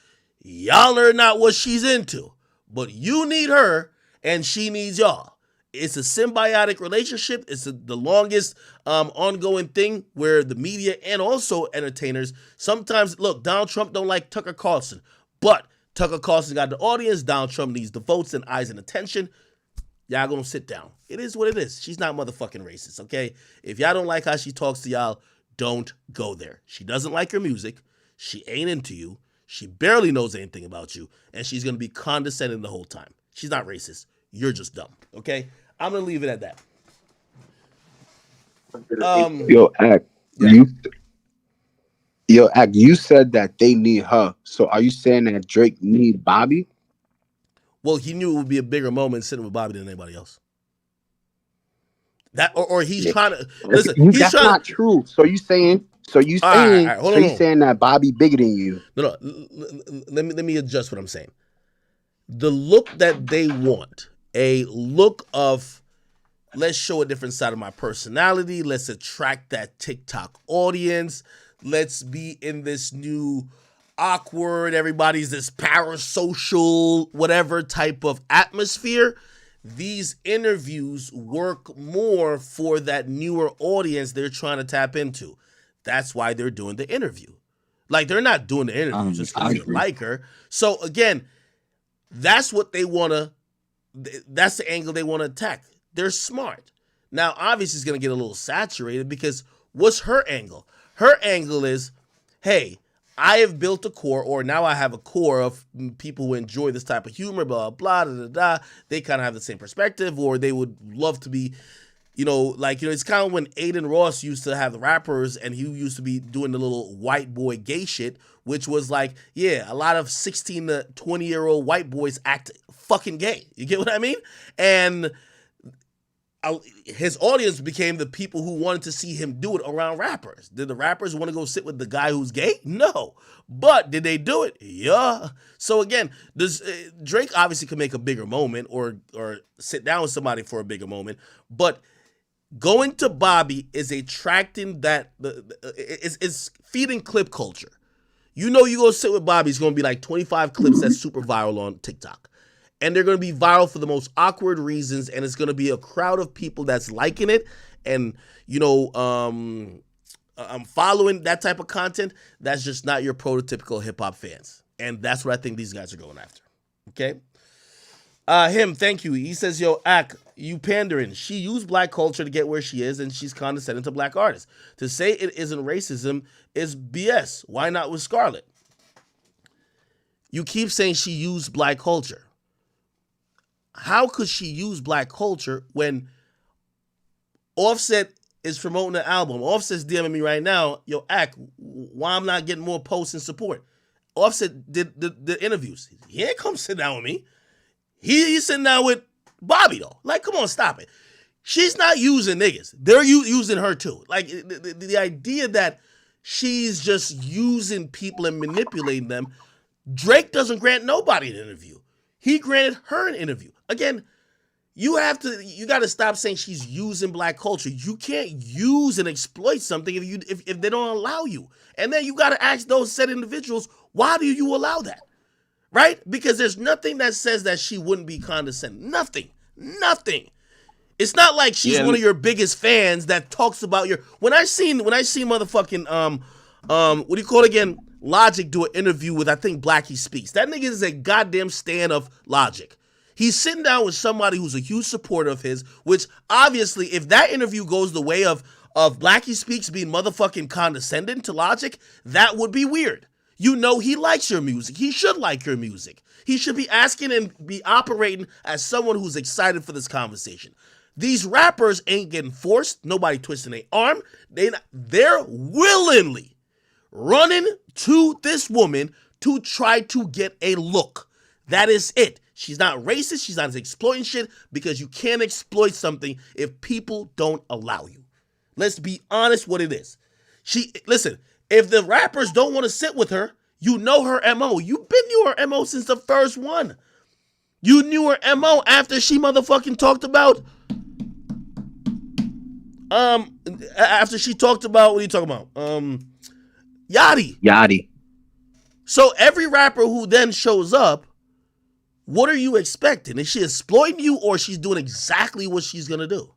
Y'all are not what she's into, but you need her and she needs y'all. It's a symbiotic relationship. It's the longest ongoing thing where the media and also entertainers sometimes, look, Donald Trump don't like Tucker Carlson, but Tucker Carlson got the audience. Donald Trump needs the votes and eyes and attention. Y'all gonna sit down. It is what it is. She's not motherfucking racist, okay? If y'all don't like how she talks to y'all, don't go there. She doesn't like your music. She ain't into you. She barely knows anything about you, and she's gonna be condescending the whole time. She's not racist. You're just dumb, okay? I'm gonna leave it at that. You said that they need her. So are you saying that Drake need Bobby? Well, he knew it would be a bigger moment sitting with Bobby than anybody else. That or he's trying to listen. That's not true. So you saying that Bobby bigger than you? No. Let me adjust what I'm saying. The look that they want, a look of, let's show a different side of my personality. Let's attract that TikTok audience. Let's be in this new awkward, everybody's this parasocial, whatever type of atmosphere. These interviews work more for that newer audience they're trying to tap into. That's why they're doing the interview. Like, they're not doing the interview just because they like her. So, again, that's what they want to, that's the angle they want to attack. They're smart. Now, obviously, it's going to get a little saturated because what's her angle? Her angle is, hey, I have built a core, or now I have a core of people who enjoy this type of humor, blah, blah, da, da, da. They kind of have the same perspective, or they would love to be, it's kind of when Aiden Ross used to have the rappers, and he used to be doing the little white boy gay shit, which was like, yeah, a lot of 16 to 20-year-old white boys act fucking gay. You get what I mean? And his audience became the people who wanted to see him do it around rappers. Did the rappers want to go sit with the guy who's gay? No. But did they do it? Yeah. So again, Drake obviously could make a bigger moment or sit down with somebody for a bigger moment, but going to Bobby is attracting that it's feeding clip culture. You go sit with Bobby, it's going to be like 25 clips that's super viral on TikTok. And they're going to be viral for the most awkward reasons, and it's going to be a crowd of people that's liking it. And, I'm following that type of content. That's just not your prototypical hip-hop fans. And that's what I think these guys are going after. Okay? Thank you. He says, yo, Ak, you pandering. She used black culture to get where she is, and she's condescending to black artists. To say it isn't racism is BS. Why not with Scarlett? You keep saying she used black culture. How could she use black culture when Offset is promoting the album? Offset's DMing me right now, yo, Ak, why I'm not getting more posts and support? Offset did the interviews. He ain't come sit down with me. He's sitting down with Bobby, though. Like, come on, stop it. She's not using niggas. They're using her, too. Like, the idea that she's just using people and manipulating them, Drake doesn't grant nobody an interview. He granted her an interview. Again, you got to stop saying she's using black culture. You can't use and exploit something if they don't allow you. And then you got to ask those said individuals, why do you allow that? Right? Because there's nothing that says that she wouldn't be condescending. Nothing. It's not like she's one of your biggest fans that talks about your. When I seen motherfucking what do you call it again? Logic do an interview with, I think, Blackie Speaks. That nigga is a goddamn stan of Logic. He's sitting down with somebody who's a huge supporter of his, which obviously, if that interview goes the way of Blackie Speaks being motherfucking condescending to Logic, that would be weird. He likes your music. He should like your music. He should be asking and be operating as someone who's excited for this conversation. These rappers ain't getting forced. Nobody twisting their arm. They're willingly running to this woman to try to get a look. That is it. She's not racist. She's not exploiting shit, because you can't exploit something if people don't allow you. Let's be honest what it is. Listen, if the rappers don't want to sit with her, you know her MO. You've been knew her MO since the first one. You knew her MO after she motherfucking talked about after she talked about, what are you talking about? Yachty. So every rapper who then shows up, what are you expecting? Is she exploiting you, or she's doing exactly what she's gonna do?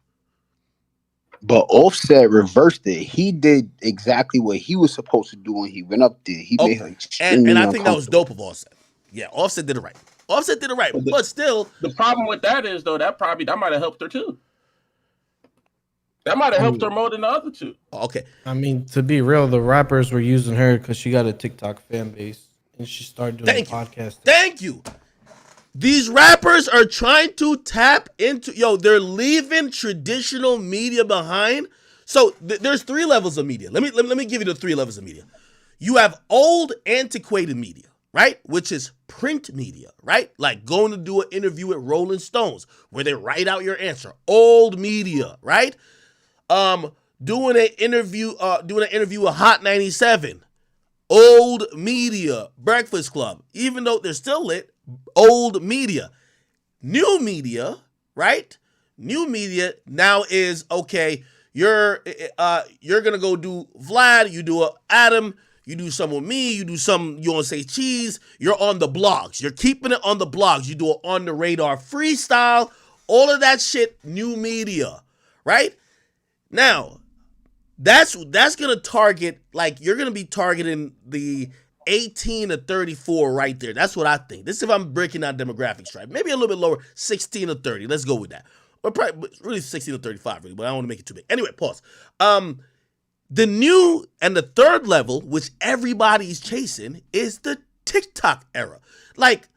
But Offset reversed it. He did exactly what he was supposed to do when he went up there. He made her extremely and I think that was dope of Offset. Yeah, Offset did it right. But still, the problem with that is, though, that might have helped her too. That might have helped her more than the other two. Okay. I mean, to be real, the rappers were using her because she got a TikTok fan base and she started doing podcasts. Thank you. These rappers are trying to tap into, they're leaving traditional media behind. So there's 3 levels of media. Let me give you the 3 levels of media. You have old, antiquated media, right? Which is print media, right? Like going to do an interview with Rolling Stones where they write out your answer. Old media, right? Doing an interview with Hot 97. Old media. Breakfast Club. Even though they're still lit, old media. New media right? New media now is, okay, you're gonna go do Vlad, you do Adam, you do some with me, you do some, you want to say cheese, you're on the blogs. You're keeping it on the blogs. You do it on the radar freestyle, all of that shit, new media, right? Now, that's gonna target, like, you're gonna be targeting the 18 to 34 right there. That's what I think. This is if I'm breaking down demographics, right? Maybe a little bit lower, 16 to 30. Let's go with that. Or probably really 16 to 35, really, but I don't want to make it too big. Anyway, pause. The new and the third level, which everybody's chasing, is the TikTok era. Like,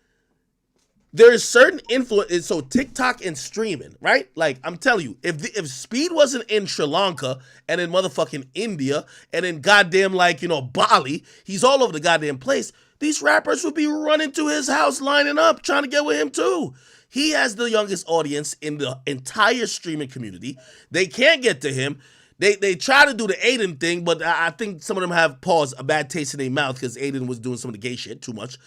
there's certain influence. So TikTok and streaming, right? Like, I'm telling you, if Speed wasn't in Sri Lanka and in motherfucking India and in goddamn, like, Bali, he's all over the goddamn place, these rappers would be running to his house, lining up, trying to get with him too. He has the youngest audience in the entire streaming community. They can't get to him. They try to do the Aiden thing, but I think some of them have a bad taste in their mouth because Aiden was doing some of the gay shit too much.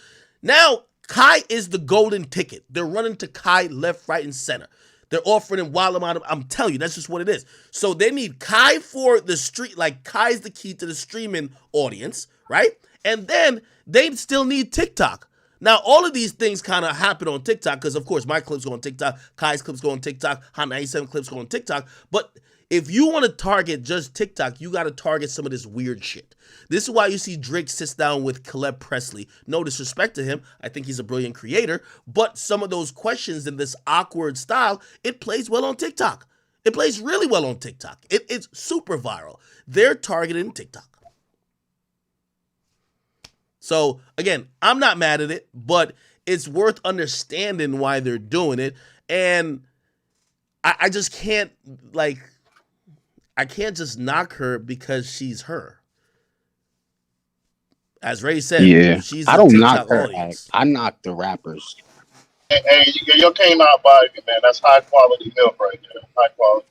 Now, Kai is the golden ticket. They're running to Kai left, right, and center. They're offering him wild amount of, I'm telling you, that's just what it is. So they need Kai for the street, like Kai's the key to the streaming audience, right? And then they still need TikTok. Now, all of these things kind of happen on TikTok because, of course, my clips go on TikTok, Kai's clips go on TikTok, Hot 97 clips go on TikTok. But if you want to target just TikTok, you got to target some of this weird shit. This is why you see Drake sits down with Caleb Presley. No disrespect to him. I think he's a brilliant creator. But some of those questions in this awkward style, it plays well on TikTok. It plays really well on TikTok. It's super viral. They're targeting TikTok. So, again, I'm not mad at it, but it's worth understanding why they're doing it. And I just can't, like, I can't just knock her because she's her. As Ray said, Yeah, she's I a don't TikTok knock her. audience. I knock the rappers. Hey, you can't not buy it, man. That's high quality milk right there. High quality.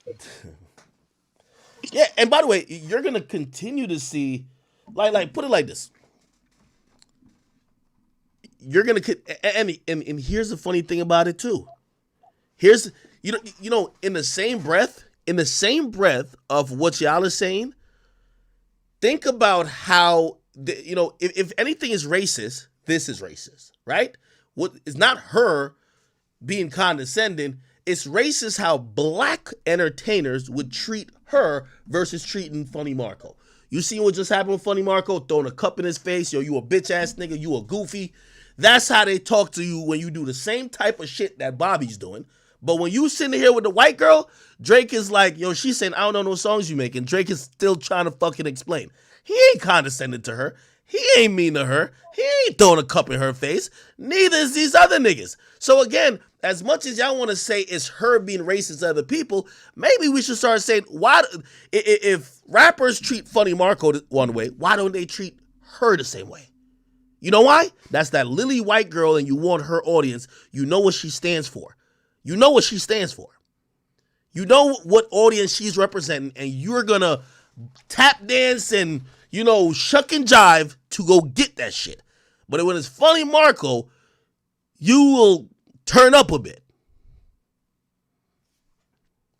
Yeah, and by the way, you're gonna continue to see, like put it like this. You're gonna, and here's the funny thing about it too. Here's, you know, in the same breath of what y'all are saying, think about how, if anything is racist, this is racist, right? What is not her being condescending, it's racist how black entertainers would treat her versus treating Funny Marco. You see what just happened with Funny Marco, throwing a cup in his face, yo, you a bitch ass nigga, you a goofy. That's how they talk to you when you do the same type of shit that Bobby's doing. But when you sitting here with the white girl, Drake is like, yo, she's saying, I don't know no songs you making. Drake is still trying to fucking explain. He ain't condescending to her. He ain't mean to her. He ain't throwing a cup in her face. Neither is these other niggas. So again, as much as y'all want to say it's her being racist to other people, maybe we should start saying, why, if rappers treat Funny Marco one way, why don't they treat her the same way? You know why? That's that lily white girl, and you want her audience. You know what she stands for. You know what she stands for. You know what audience she's representing, and you're going to tap dance and, shuck and jive to go get that shit. But when it's Funny Marco, you will turn up a bit.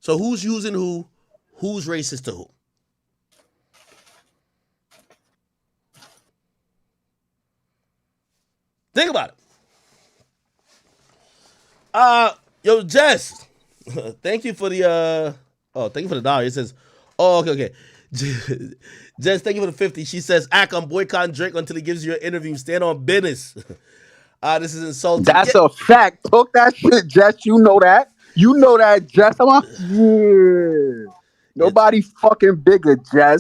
So who's using who? Who's racist to who? Think about it. Yo, Jess, thank you for the thank you for the dollar. It says, okay. Jess, thank you for the 50. She says, I'm boycotting Drake until he gives you an interview. Stand on business. This is insulting. That's a fact. Talk that shit, Jess. You know that. You know that, Jess. Yeah. Nobody fucking bigger, Jess.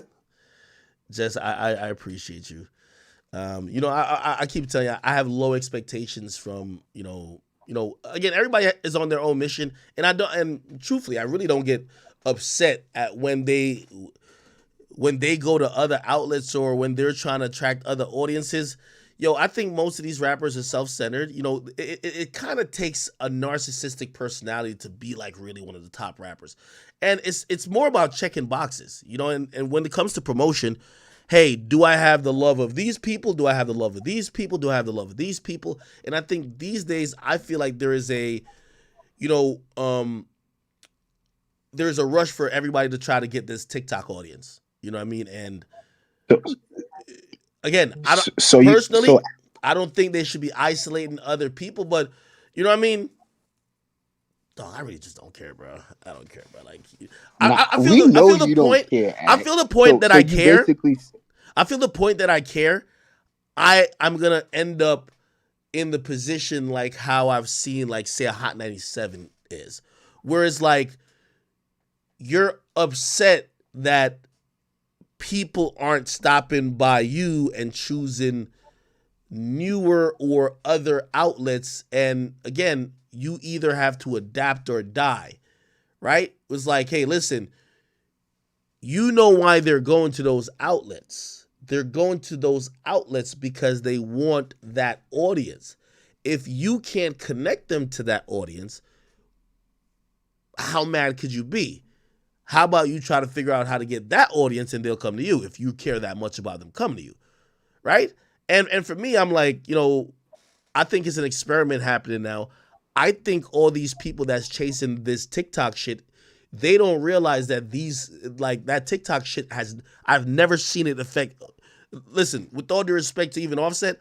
Jess, I appreciate you. I keep telling you, I have low expectations from, again, everybody is on their own mission. And truthfully, I really don't get upset at when they go to other outlets or when they're trying to attract other audiences. I think most of these rappers are self-centered. It kind of takes a narcissistic personality to be like really one of the top rappers. And it's more about checking boxes, and when it comes to promotion, hey, do I have the love of these people? Do I have the love of these people? Do I have the love of these people? And I think these days, I feel like there is a, there's a rush for everybody to try to get this TikTok audience. You know what I mean? And again, I don't think they should be isolating other people, but you know what I mean? Dog, I really just don't care, bro. I don't care, bro. Like, I feel the point. I feel the point that I care. I feel the point that I care. I'm gonna end up in the position like how I've seen, like, say, a Hot 97 is, whereas like you're upset that people aren't stopping by you and choosing newer or other outlets, and again, you either have to adapt or die, right? It was like, hey, listen, you know why they're going to those outlets. They're going to those outlets because they want that audience. If you can't connect them to that audience, how mad could you be? How about you try to figure out how to get that audience and they'll come to you if you care that much about them coming to you, right? And for me, I'm like, you know, I think it's an experiment happening now. I think all these people that's chasing this TikTok shit, they don't realize that that TikTok shit I've never seen it affect. Listen, with all due respect to even Offset,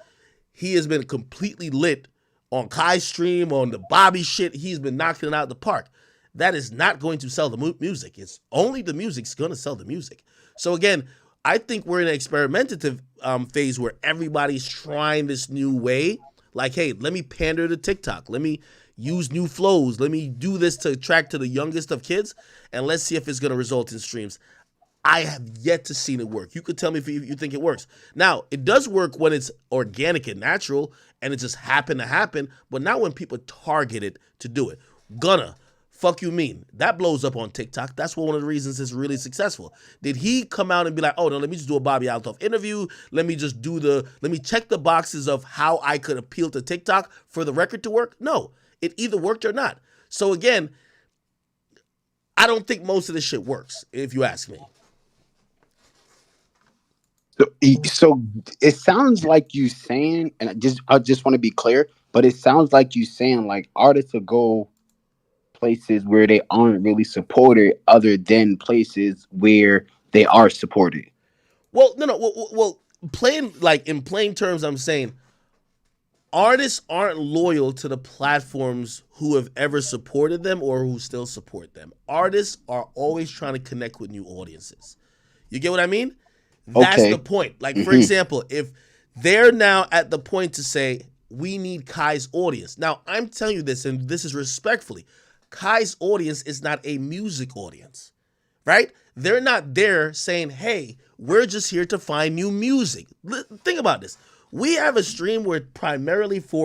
he has been completely lit on Kai's stream, on the Bobby shit. He's been knocking it out of the park. That is not going to sell the music. It's only the music's going to sell the music. So again, I think we're in an experimentative phase where everybody's trying this new way. Like, hey, let me pander to TikTok. Let me use new flows. Let me do this to attract to the youngest of kids, and let's see if it's going to result in streams. I have yet to see it work. You could tell me if you think it works. Now, it does work when it's organic and natural, and it just happened to happen, but not when people target it to do it. Gunna, fuck you mean? That blows up on TikTok. That's one of the reasons it's really successful. Did he come out and be like, oh, no, let me just do a Bobby Altoff interview. Let me check the boxes of how I could appeal to TikTok for the record to work? No, it either worked or not. So again, I don't think most of this shit works, if you ask me. So it sounds like you saying, and I just want to be clear, but it sounds like you saying like artists will go places where they aren't really supported, other than places where they are supported. Well, no. Well, in plain terms, I'm saying artists aren't loyal to the platforms who have ever supported them or who still support them. Artists are always trying to connect with new audiences. You get what I mean? That's the point. Like, for example, if they're now at the point to say, we need Kai's audience. Now, I'm telling you this, and this is respectfully. Kai's audience is not a music audience, right? They're not there saying, hey, we're just here to find new music. Think about this. We have a stream where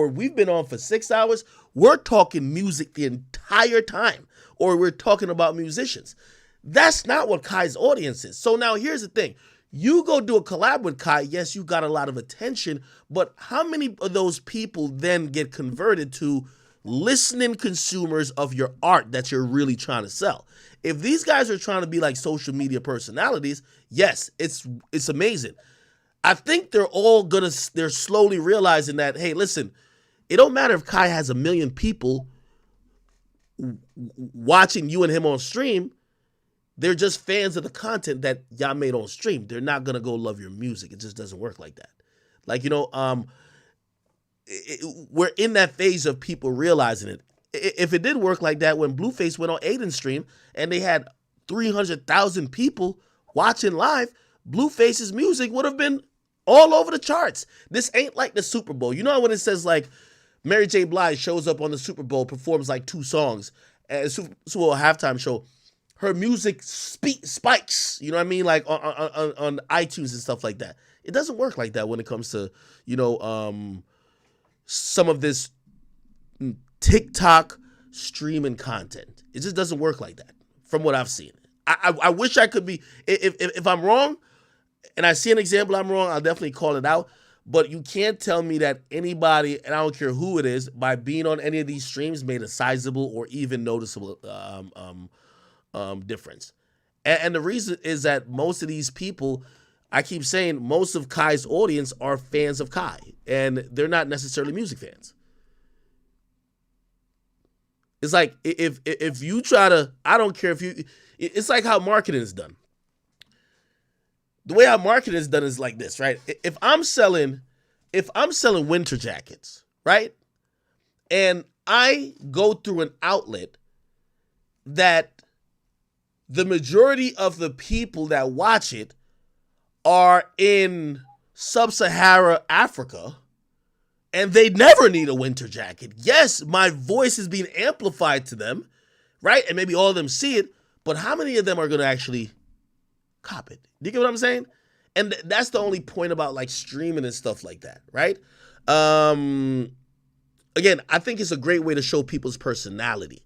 we've been on for 6 hours. We're talking music the entire time, or we're talking about musicians. That's not what Kai's audience is. So now here's the thing. You go do a collab with Kai, yes, you got a lot of attention, but how many of those people then get converted to listening consumers of your art that you're really trying to sell? If these guys are trying to be like social media personalities, yes, it's amazing. I think they're slowly realizing that, hey, listen, it don't matter if Kai has 1 million people watching you and him on stream. They're just fans of the content that y'all made on stream. They're not gonna go love your music. It just doesn't work like that. Like, you know, we're in that phase of people realizing it. If it did work like that when Blueface went on Aiden's stream and they had 300,000 people watching live, Blueface's music would have been all over the charts. This ain't like the Super Bowl. You know when it says like Mary J. Blige shows up on the Super Bowl, performs like 2 songs at Super Bowl halftime show. Her music spikes, you know what I mean? Like on iTunes and stuff like that. It doesn't work like that when it comes to, you know, some of this TikTok streaming content. It just doesn't work like that from what I've seen. I wish I could be, if I'm wrong and I see an example I'm wrong, I'll definitely call it out. But you can't tell me that anybody, and I don't care who it is, by being on any of these streams made a sizable or even noticeable difference. And the reason is that most of these people, I keep saying, most of Kai's audience are fans of Kai, and they're not necessarily music fans. It's like if you try to, I don't care if you, it's like how marketing is done. The way how marketing is done is like this, right? If I'm selling winter jackets, right? And I go through an outlet that the majority of the people that watch it are in sub-Saharan Africa, and they never need a winter jacket. Yes, my voice is being amplified to them, right? And maybe all of them see it, but how many of them are going to actually cop it? Do you get what I'm saying? And that's the only point about like streaming and stuff like that, right? Again, I think it's a great way to show people's personality,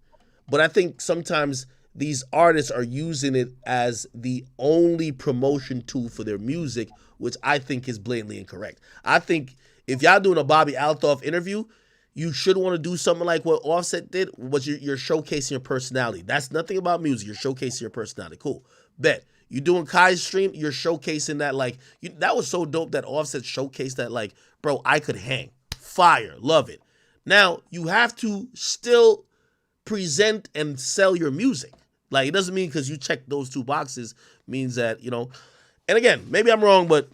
but I think sometimes these artists are using it as the only promotion tool for their music, which I think is blatantly incorrect. I think if y'all doing a Bobby Altoff interview, you should want to do something like what Offset did, was you're showcasing your personality. That's nothing about music. You're showcasing your personality. Cool. Bet. You doing Kai's stream, you're showcasing that, like, that was so dope that Offset showcased that, like, bro, I could hang. Fire. Love it. Now, you have to still present and sell your music. Like, it doesn't mean because you check those two boxes means that, you know, and again, maybe I'm wrong, but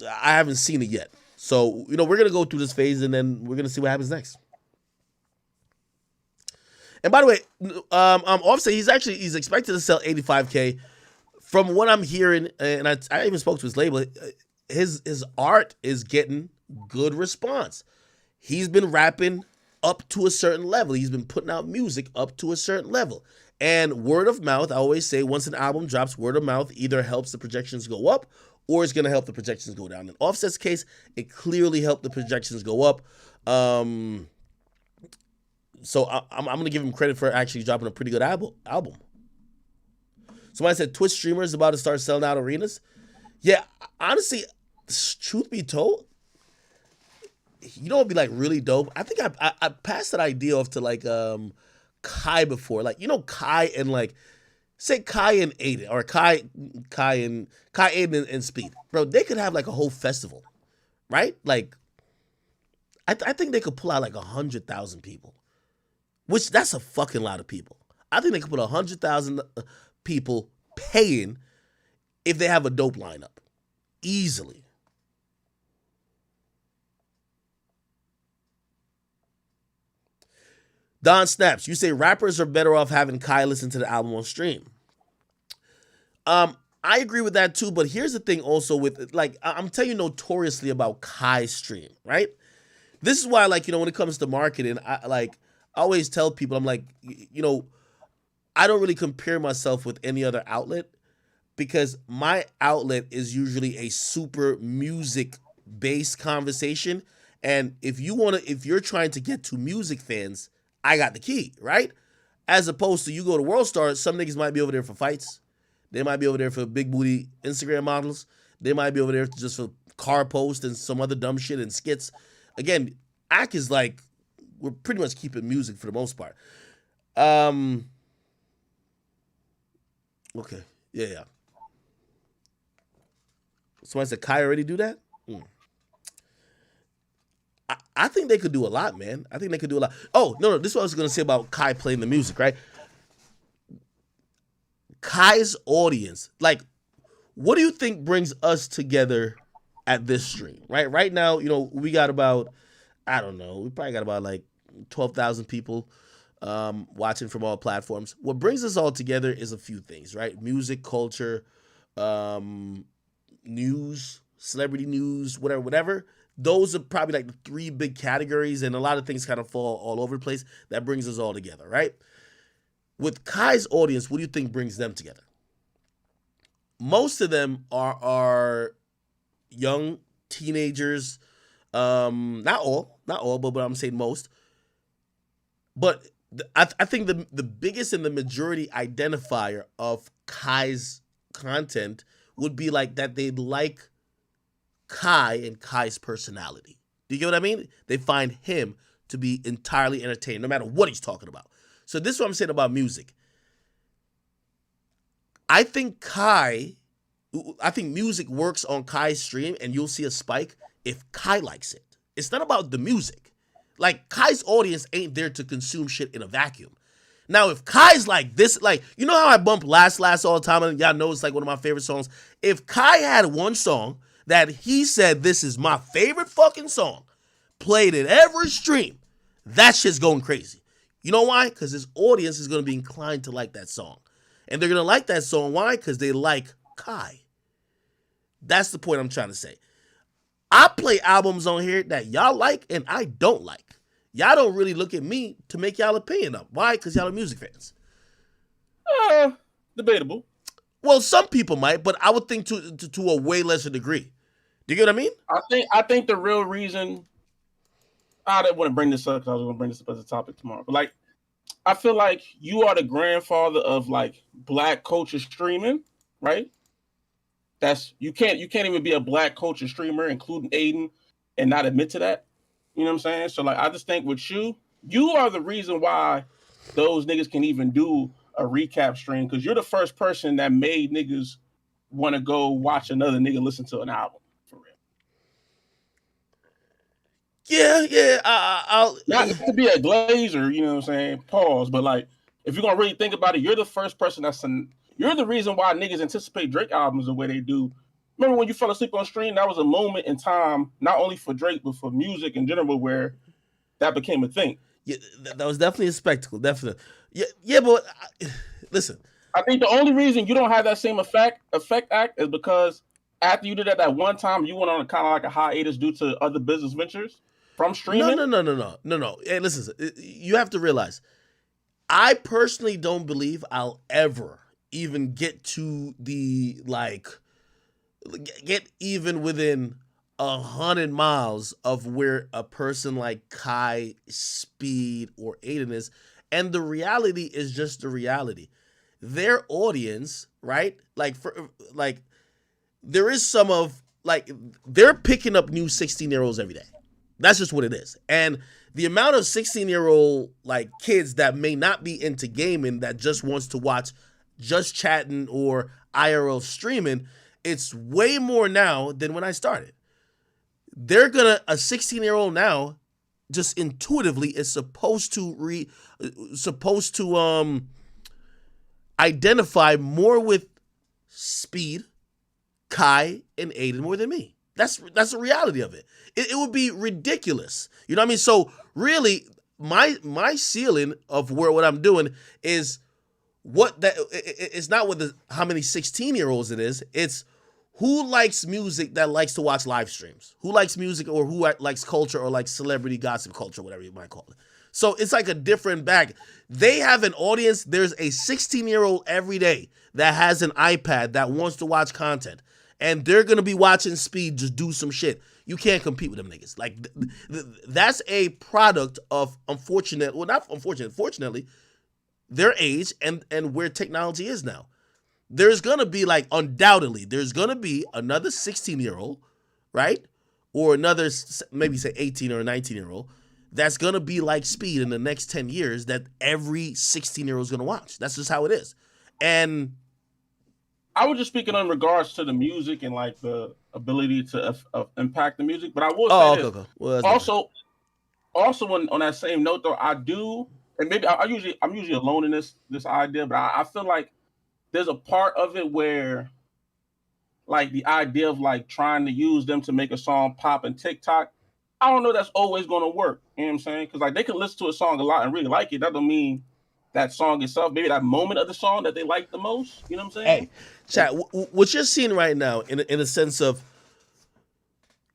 I haven't seen it yet. So, you know, we're going to go through this phase and then we're going to see what happens next. And by the way, Offset, he's expected to sell 85K. From what I'm hearing, and I even spoke to his label, his art is getting good response. He's been rapping up to a certain level. He's been putting out music up to a certain level. And word of mouth, I always say, once an album drops, word of mouth either helps the projections go up or it's going to help the projections go down. In Offset's case, it clearly helped the projections go up. So I'm going to give him credit for actually dropping a pretty good album. Somebody said Twitch streamers about to start selling out arenas. Yeah, honestly, truth be told, you know what would be like really dope? I think I passed that idea off to like Kai before. Like, you know, Kai and like, say Kai and Aiden, or Kai Aiden and Speed. Bro, they could have like a whole festival, right? Like, I think they could pull out like 100,000 people, which that's a fucking lot of people. I think they could put 100,000 people paying if they have a dope lineup. Easily. Don Snaps, you say rappers are better off having Kai listen to the album on stream. I agree with that too, but here's the thing also with, like, I'm telling you notoriously about Kai's stream, right? This is why, like, you know, when it comes to marketing, I always tell people, I'm like, you know, I don't really compare myself with any other outlet because my outlet is usually a super music-based conversation. And if you're trying to get to music fans, I got the key, right? As opposed to you go to World Star, some niggas might be over there for fights. They might be over there for big booty Instagram models. They might be over there just for car posts and some other dumb shit and skits. Again, act is like, we're pretty much keeping music for the most part. Okay. Yeah. Somebody said Kai already do that? I think they could do a lot, man. I think they could do a lot. Oh, no, this is what I was going to say about Kai playing the music, right? Kai's audience, like, what do you think brings us together at this stream, right? Right now, you know, we got about, I don't know, we probably got about like 12,000 people watching from all platforms. What brings us all together is a few things, right? Music, culture, news, celebrity news, whatever. Those are probably like the three big categories, and a lot of things kind of fall all over the place. That brings us all together, right? With Kai's audience, what do you think brings them together? Most of them are young teenagers. Not all, but I'm saying most. But I think the biggest and the majority identifier of Kai's content would be like that they like Kai and Kai's personality. Do you get what I mean? They find him to be entirely entertaining, no matter what he's talking about. So this is what I'm saying about music. I think music works on Kai's stream, and you'll see a spike if Kai likes it. It's not about the music. Like, Kai's audience ain't there to consume shit in a vacuum. Now, if Kai's like this, like, you know how I bump Last all the time, and y'all know it's like one of my favorite songs. If Kai had one song that he said, this is my favorite fucking song, played it every stream, that shit's going crazy. You know why? Because his audience is going to be inclined to like that song. And they're going to like that song. Why? Because they like Kai. That's the point I'm trying to say. I play albums on here that y'all like and I don't like. Y'all don't really look at me to make y'all opinion up. Why? Because y'all are music fans. Debatable. Well, some people might, but I would think to a way lesser degree. Do you get what I mean? I think the real reason I didn't want to bring this up because I was going to bring this up as a topic tomorrow. But like, I feel like you are the grandfather of like black culture streaming, right? You can't even be a black culture streamer, including Aiden, and not admit to that. You know what I'm saying? So like, I just think with you are the reason why those niggas can even do a recap stream, because you're the first person that made niggas want to go watch another nigga listen to an album. For real. Yeah. I'll not to be a glazer, you know what I'm saying? Pause. But like, if you're gonna really think about it, you're the first person you're the reason why niggas anticipate Drake albums the way they do. Remember when you fell asleep on stream? That was a moment in time, not only for Drake, but for music in general, where that became a thing. Yeah, that was definitely a spectacle. Definitely. Yeah, but listen. I think the only reason you don't have that same effect act is because after you did that one time, you went on a kind of like a hiatus due to other business ventures from streaming. No. Hey, listen, you have to realize, I personally don't believe I'll ever even get to the get even within 100 miles of where a person like Kai, Speed, or Aiden is. And the reality is just the reality. Their audience, right? There is some of, they're picking up new 16-year-olds every day. That's just what it is. And the amount of 16-year-old, kids that may not be into gaming that just wants to watch just chatting or IRL streaming, it's way more now than when I started. A 16-year-old now just intuitively is supposed to identify more with Speed, Kai, and Aiden more than me. That's the reality of it. It would be ridiculous. You know what I mean? So really, my ceiling of what I'm doing is it's not how many 16-year-olds it is. It's who likes music that likes to watch live streams? Who likes music, or who likes culture, or like celebrity gossip culture, whatever you might call it. So it's like a different bag. They have an audience. There's a 16-year-old every day that has an iPad that wants to watch content. And they're going to be watching Speed just do some shit. You can't compete with them niggas. That's a product of fortunately, their age and where technology is now. There's going to be undoubtedly, there's going to be another 16-year-old, right? Or another, maybe say 18 or 19-year-old that's going to be like Speed in the next 10 years that every 16-year-old is going to watch. That's just how it is. And I was just speaking in regards to the music and the ability to impact the music, but I will say this. Well, also on that same note though, I do, and maybe I'm usually alone in this idea, but I feel like there's a part of it where the idea of trying to use them to make a song pop in TikTok, I don't know that's always going to work. You know what I'm saying? Because they can listen to a song a lot and really like it. That don't mean that song itself, maybe that moment of the song that they like the most. You know what I'm saying? Hey, chat, what you're seeing right now in a sense of,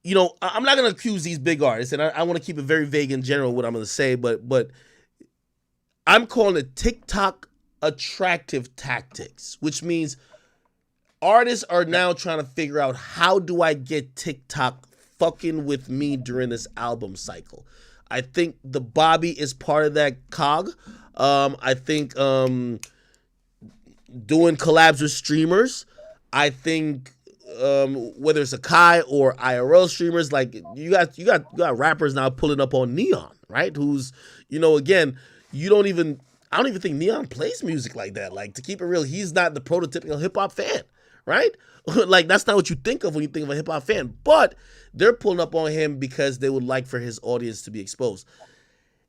I'm not going to accuse these big artists, and I want to keep it very vague in general what I'm going to say, but I'm calling it TikTok attractive tactics, which means artists are now trying to figure out, how do I get TikTok fucking with me during this album cycle? I think the Bobby is part of that cog. I think doing collabs with streamers. I think whether it's a Kai or IRL streamers, you got rappers now pulling up on Neon, right? Who's again, I don't even think Neon plays music like that. To keep it real, he's not the prototypical hip hop fan, right? That's not what you think of when you think of a hip hop fan. But they're pulling up on him because they would like for his audience to be exposed.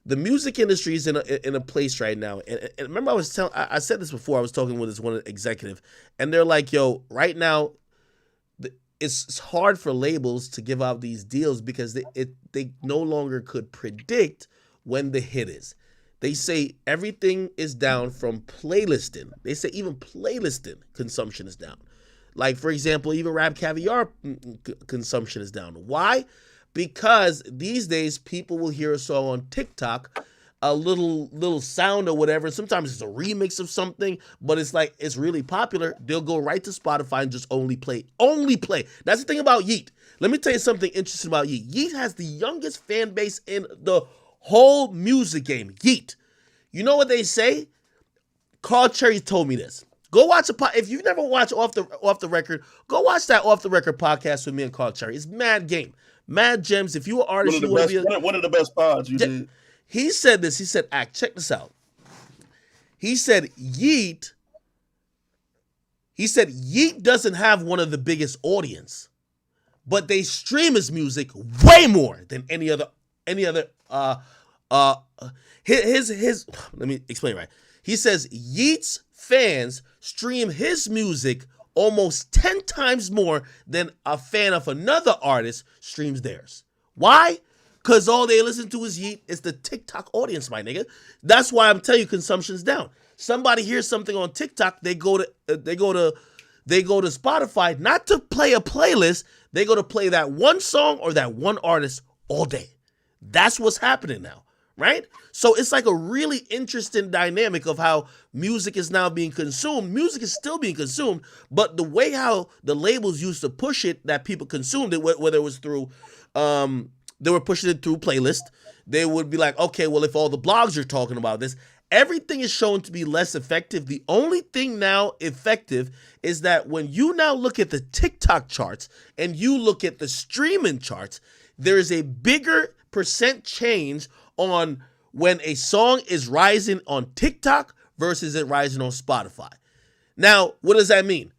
the music industry is in a place right now. And remember, I said this before. I was talking with this one executive, and they're like, "Yo, right now, it's hard for labels to give out these deals because they no longer could predict when the hit is. They say everything is down from playlisting. They say even playlisting consumption is down. Like, for example, even Rap Caviar consumption is down. Why? Because these days people will hear a song on TikTok, a little sound or whatever. Sometimes it's a remix of something, but it's really popular. They'll go right to Spotify and just only play. Only play. That's the thing about Yeet. Let me tell you something interesting about Yeet. Yeet has the youngest fan base in the whole music game. Yeet. You know what they say? Carl Cherry told me this. Go watch if you've never watched Off the Record, go watch that Off the Record podcast with me and Carl Cherry. It's mad game. Mad gems. If you're an artist, one of the best pods you did. He said this. He said, check this out. He said, Yeet doesn't have one of the biggest audience, but they stream his music way more than any other his let me explain right. He says Yeet's fans stream his music almost 10 times more than a fan of another artist streams theirs. Why? Because all they listen to is Yeet. It's the TikTok audience, my nigga. That's why I'm telling you consumption's down. Somebody hears something on TikTok, they go to Spotify, not to play a playlist. They go to play that one song or that one artist all day. That's what's happening now, right? So it's like a really interesting dynamic of how music is now being consumed. Music is still being consumed, but the way how the labels used to push it, that people consumed it, whether it was through, they were pushing it through playlist. They would be like, okay, well, if all the blogs are talking about this, everything is shown to be less effective. The only thing now effective is that when you now look at the TikTok charts and you look at the streaming charts, there is a bigger percent change on when a song is rising on TikTok versus it rising on Spotify. Now, what does that mean?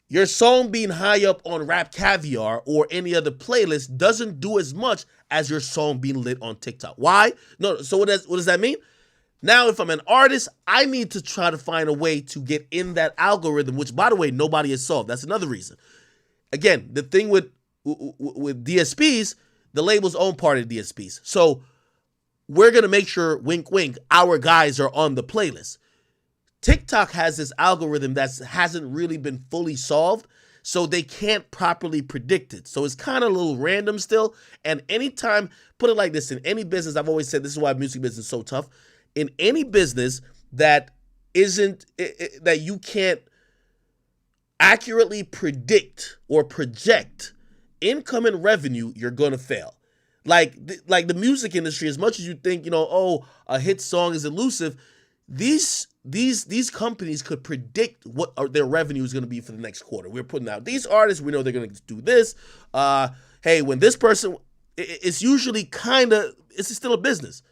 Your song being high up on Rap Caviar or any other playlist doesn't do as much as your song being lit on TikTok. Why? No. So what does that mean? Now, if I'm an artist, I need to try to find a way to get in that algorithm, which, by the way, nobody has solved. That's another reason. Again, the thing with DSPs, the labels own part of DSPs. So we're going to make sure, wink, wink, our guys are on the playlist. TikTok has this algorithm that hasn't really been fully solved, so they can't properly predict it. So it's kind of a little random still. And anytime, put it like this, in any business, I've always said this is why music business is so tough. In any business that isn't, that you can't accurately predict or project income and revenue, you're going to fail. Like the music industry, as much as you think, a hit song is elusive, these companies could predict what their revenue is going to be for the next quarter. We're putting out these artists, we know they're going to do this. Hey, when this person, it's usually it's still a business.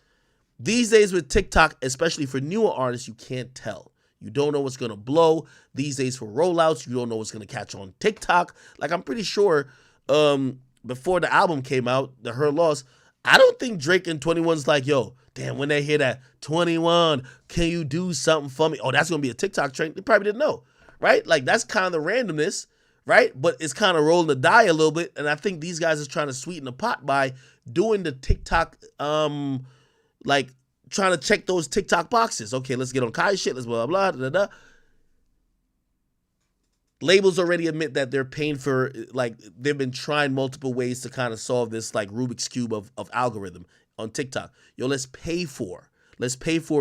These days with TikTok, especially for newer artists, you can't tell. You don't know what's going to blow. These days for rollouts, you don't know what's going to catch on TikTok. Like, I'm pretty sure before the album came out, the Her Loss, I don't think Drake and 21's like, yo, damn, when they hear that 21, can you do something for me? Oh, that's going to be a TikTok trend. They probably didn't know, right? Like, that's kind of the randomness, right? But it's kind of rolling the die a little bit. And I think these guys are trying to sweeten the pot by doing the TikTok, like trying to check those TikTok boxes. Okay, let's get on Kai shit. Let's blah, blah, blah, blah. Labels already admit that they're paying for, like, they've been trying multiple ways to kind of solve this, like, Rubik's Cube of algorithm on TikTok. Yo, let's pay for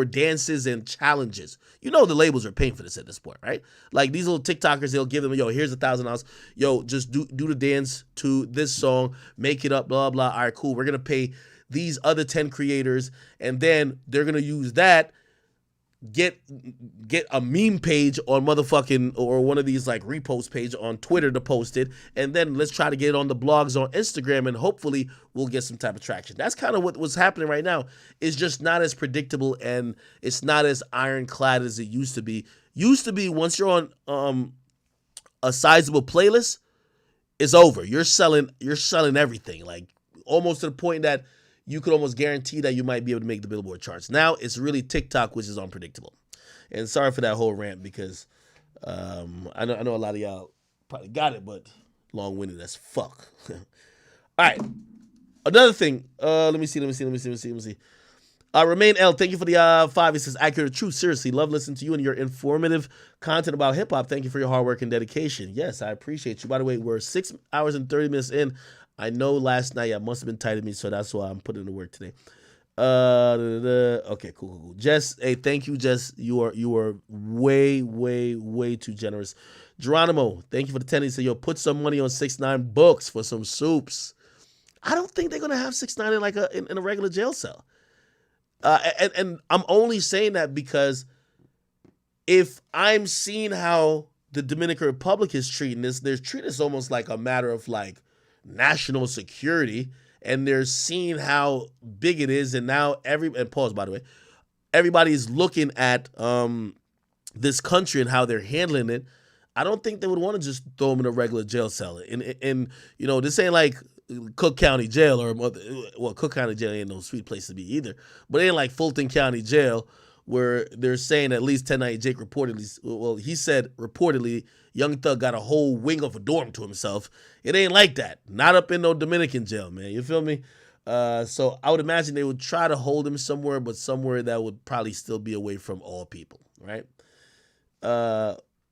dances and challenges. The labels are paying for this at this point, right? Like, these little TikTokers, they'll give them, yo, here's $1,000. Yo, just do the dance to this song, make it up, blah, blah. All right, cool. We're going to pay these other 10 creators, and then they're going to use that, get a meme page on motherfucking, or one of these like repost page on Twitter to post it, and then let's try to get it on the blogs on Instagram, and hopefully we'll get some type of traction. That's kind of what's happening right now. It's just not as predictable, and it's not as ironclad as it used to be. Once you're on a sizable playlist, it's over. You're selling everything, like almost to the point that you could almost guarantee that you might be able to make the Billboard charts. Now it's really TikTok, which is unpredictable. And sorry for that whole rant because I know a lot of y'all probably got it, but long-winded as fuck. All right. Another thing. Let me see. Remain L, thank you for the 5. It says accurate truth. Seriously, love listening to you and your informative content about hip hop. Thank you for your hard work and dedication. Yes, I appreciate you. By the way, we're 6 hours and 30 minutes in. I know last night I must have been tight of me, so that's why I'm putting in the work today. Okay, cool. Jess, hey, thank you, Jess. You are way too generous. Geronimo, thank you for the 10. He said, yo, put some money on 6ix9ine books for some soups. I don't think they're gonna have 6ix9ine in a regular jail cell. And I'm only saying that because if I'm seeing how the Dominican Republic is treating this, they're treating this almost like a matter of like national security, and they're seeing how big it is, and now and pause, by the way, everybody's looking at this country and how they're handling it. I don't think they would want to just throw them in a regular jail cell. And you know, this ain't like Cook County Jail Cook County Jail ain't no sweet place to be either. But it ain't like Fulton County Jail where they're saying at least 10-Night Jake reportedly, he said reportedly Young Thug got a whole wing of a dorm to himself. It ain't like that. Not up in no Dominican jail, man. You feel me? So I would imagine they would try to hold him somewhere, but somewhere that would probably still be away from all people, right?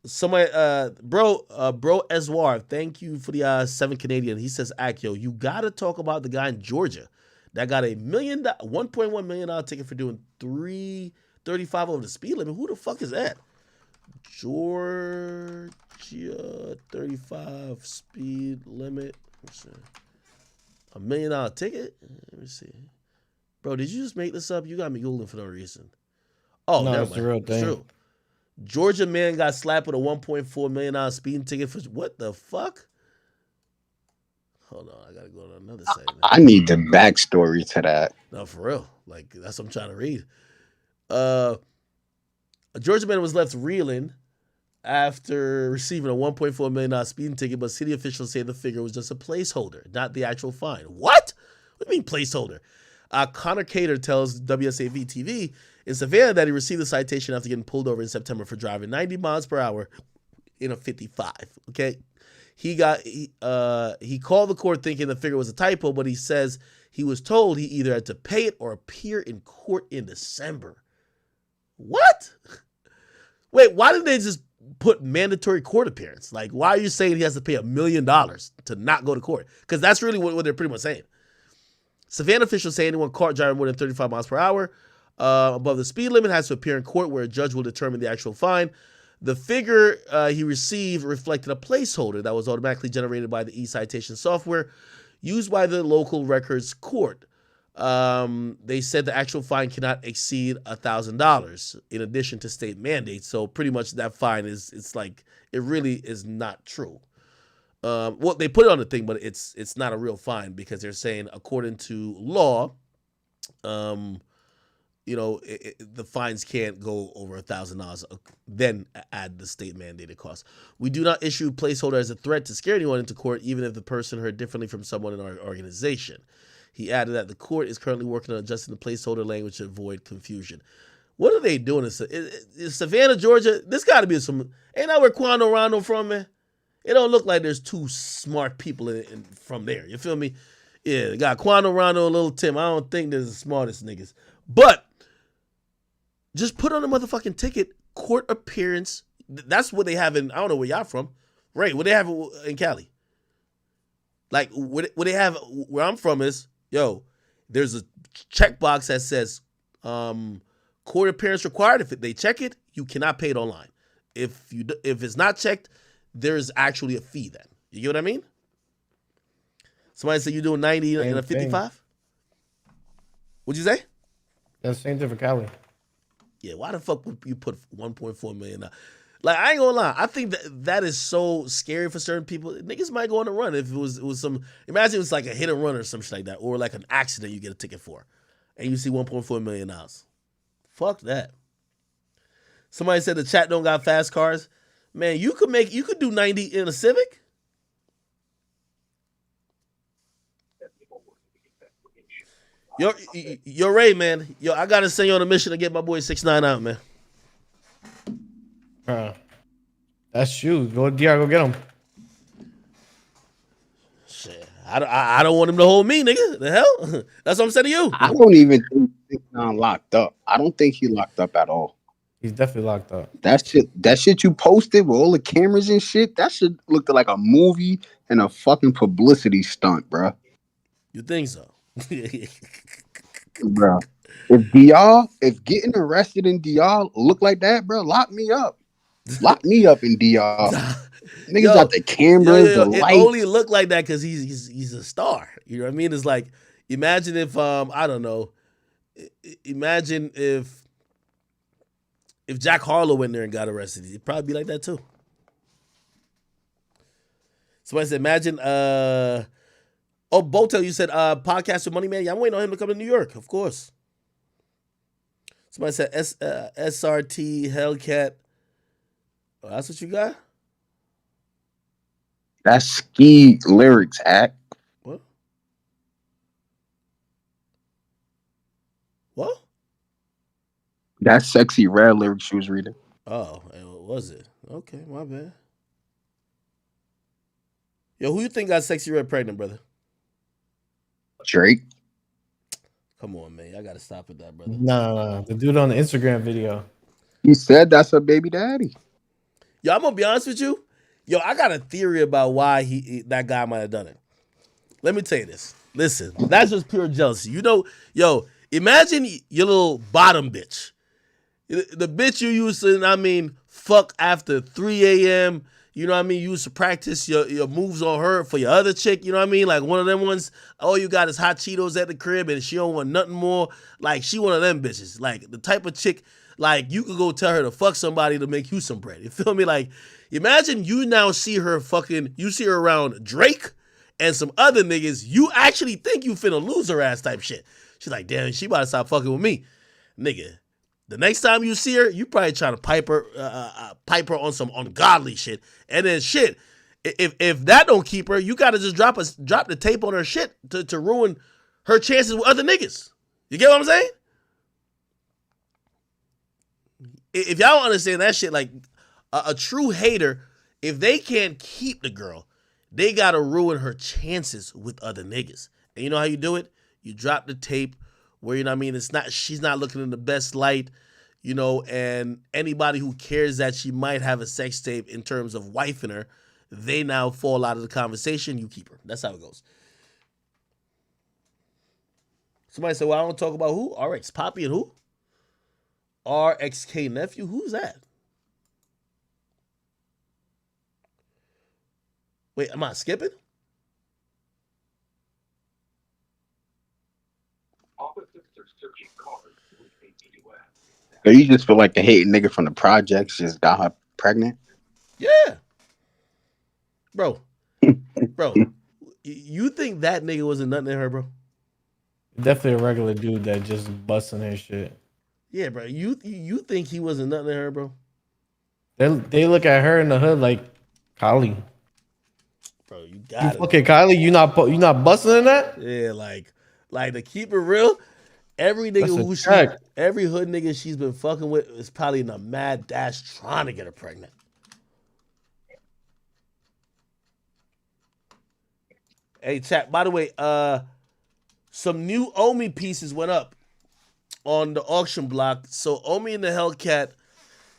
Somebody, bro Eswar, thank you for the 7 Canadian. He says, Akio, you gotta talk about the guy in Georgia that got a $1.1 million ticket for doing 335 over the speed limit. Who the fuck is that? Georgia 35 speed limit. $1 million ticket? Let me see. Bro, did you just make this up? You got me Googling for no reason. Oh, no, never it's mind. the real It's thing. true. Georgia man got slapped with a $1.4 million speeding ticket for what the fuck? Hold on, I gotta go to another site. I need the backstory to that. No, for real. Like that's what I'm trying to read. A Georgia man was left reeling after receiving a $1.4 million speeding ticket, but city officials say the figure was just a placeholder, not the actual fine. What? What do you mean placeholder? Connor Cater tells WSAV TV in Savannah that he received the citation after getting pulled over in September for driving 90 miles per hour in a 55. Okay, he called the court thinking the figure was a typo, but he says he was told he either had to pay it or appear in court in December. What? Wait, why didn't they just put mandatory court appearance? Like, why are you saying he has to pay $1 million to not go to court? Because that's really what they're pretty much saying. Savannah officials say anyone caught driving more than 35 miles per hour above the speed limit has to appear in court where a judge will determine the actual fine. The figure he received reflected a placeholder that was automatically generated by the e-citation software used by the local records court. They said the actual fine cannot exceed $1,000 in addition to state mandates. So pretty much that fine it's like, it really is not true. Well, they put it on the thing, but it's not a real fine because they're saying according to law, the fines can't go over $1,000. Then add the state mandated cost. We do not issue placeholder as a threat to scare anyone into court, even if the person heard differently from someone in our organization. He added that the court is currently working on adjusting the placeholder language to avoid confusion. What are they doing? Is Savannah, Georgia? This got to be ain't that where Quando Rondo from, man? It don't look like there's two smart people from there. You feel me? Yeah, they got Quando Rondo and Little Tim. I don't think they're the smartest niggas. But just put on a motherfucking ticket, court appearance. That's what they have in, I don't know where y'all from. Right, what they have in Cali. Like, what they have where I'm from is, there's a checkbox that says court appearance required. If they check it, you cannot pay it online. If it's not checked, there's actually a fee then. You get what I mean? Somebody said you're doing 90 and a 55? What'd you say? That's the same thing for Cali. Yeah, why the fuck would you put $1.4 million? Like, I ain't gonna lie. I think that is so scary for certain people. Niggas might go on a run if it was some, imagine it was like a hit and run or some shit like that, or like an accident you get a ticket for, and you see $1.4 million. Fuck that. Somebody said the chat don't got fast cars. Man, you could do 90 in a Civic. Yo, Ray, man. Yo, I gotta send you on a mission to get my boy 6ix9ine out, man. That's you. Go DR, go get him. Shit, I don't want him to hold me, nigga. The hell? That's what I'm saying to you. I don't even think 6ix9ine locked up. I don't think he locked up at all. He's definitely locked up. That shit you posted with all the cameras and shit, that shit looked like a movie and a fucking publicity stunt, bro. You think so? Bro. If getting arrested in DR look like that, bro, lock me up. Lock me up in DR. Niggas got the cameras, the lights. It only looked like that because he's a star. You know what I mean? It's like, imagine if I don't know. Imagine if Jack Harlow went there and got arrested, it'd probably be like that too. Somebody said, imagine Botel, you said podcast with Money Man. Yeah, I'm waiting on him to come to New York, of course. Somebody said SRT Hellcat. Oh, that's what you got? That's ski lyrics act. What? What? That's Sexy Red lyrics she was reading. Oh, what was it? Okay, my bad. Yo, who you think got Sexy Red pregnant, brother? Drake. Come on, man. I gotta stop with that, brother. Nah, the dude on the Instagram video. He said that's her baby daddy. Yo, I'm gonna be honest with you. Yo, I got a theory about why that guy might have done it. Let me tell you this. Listen, that's just pure jealousy. You know, yo, imagine your little bottom bitch. The bitch you used to, fuck after 3 a.m., you know what I mean? You used to practice your moves on her for your other chick, you know what I mean? Like one of them ones, all you got is hot Cheetos at the crib and she don't want nothing more. Like she one of them bitches. Like the type of chick, like you could go tell her to fuck somebody to make you some bread. You feel me? Like imagine you now see her you see her around Drake and some other niggas, you actually think you finna lose her ass type shit. She's like, damn, she about to stop fucking with me. Nigga. The next time you see her, you probably try to pipe her on some ungodly shit. And then shit, if that don't keep her, you gotta just drop the tape on her shit to ruin her chances with other niggas. You get what I'm saying? If y'all don't understand that shit, like a true hater, if they can't keep the girl, they gotta ruin her chances with other niggas. And you know how you do it? You drop the tape where, you know what I mean, she's not looking in the best light, you know, and anybody who cares that she might have a sex tape in terms of wifing her, they now fall out of the conversation, you keep her. That's how it goes. Somebody said, well, I don't talk about who? RX Poppy and who? RXK Nephew? Who's that? Wait, am I skipping? So you just feel like the hating nigga from the projects just got her pregnant? Yeah. Bro, you think that nigga wasn't nothing in her, bro? Definitely a regular dude that just busting his shit. Yeah, bro. You think he wasn't nothing in her, bro? They look at her in the hood like Kylie. Bro, you got it. Okay, Kylie, you not busting in that? Yeah, like to keep it real, every nigga every hood nigga she's been fucking with is probably in a mad dash trying to get her pregnant. Hey, chat, by the way, some new Omi pieces went up on the auction block. So Omi and the Hellcat,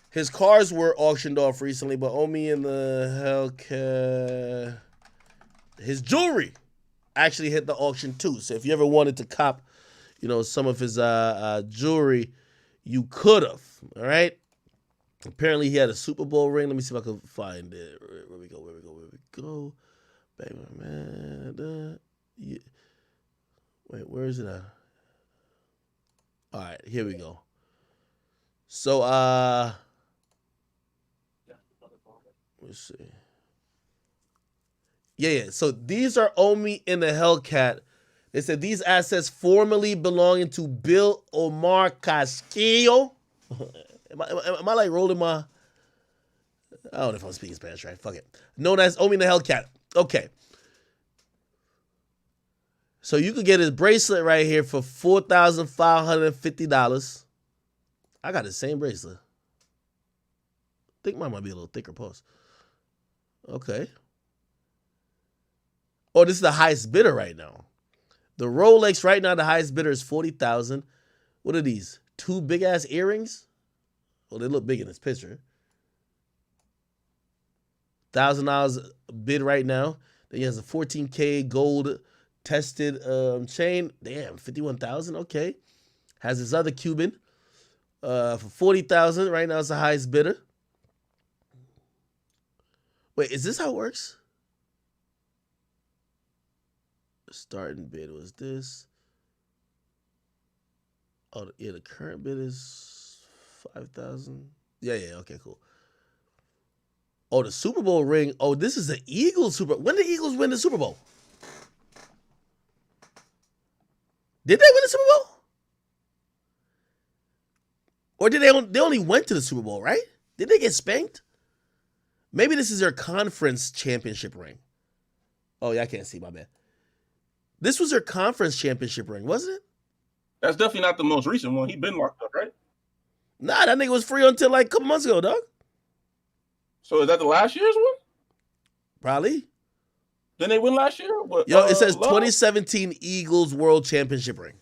his cars were auctioned off recently, but Omi and the Hellcat, his jewelry actually hit the auction too. So if you ever wanted to cop, you know, some of his jewelry, you could have. All right. Apparently he had a Super Bowl ring. Let me see if I can find it. Where we go? Baby, man. Yeah. Wait, where is it at? All right, here we go. So, let's see. Yeah. So these are Omi and the Hellcat. They said these assets formerly belonging to Bill Omar Castillo. Am I like rolling my... I don't know if I'm speaking Spanish right. Fuck it. Known as Omi and the Hellcat. Okay. So you could get his bracelet right here for $4,550. I got the same bracelet. I think mine might be a little thicker. Pause. Okay. Oh, this is the highest bidder right now. The Rolex right now, the highest bidder is $40,000. What are these? 2 big ass earrings? Well, they look big in this picture. $1,000 bid right now. Then he has a 14K gold tested chain. Damn, 51,000. Okay. Has this other Cuban for 40,000. Right now, it's the highest bidder. Wait, is this how it works? The starting bid was this. Oh, yeah, the current bid is 5,000. Yeah, okay, cool. Oh, the Super Bowl ring. Oh, this is the Eagles Super Bowl. When did the Eagles win the Super Bowl? Did they win the Super Bowl? Or did they only went to the Super Bowl, right? Did they get spanked? Maybe this is their conference championship ring. Oh, yeah, I can't see, my bad. This was their conference championship ring, wasn't it? That's definitely not the most recent one. He been locked up, right? Nah, that nigga was free until like a couple months ago, dog. So is that the last year's one? Probably. Didn't they win last year? What, Yo, it says 2017 Eagles World Championship ring.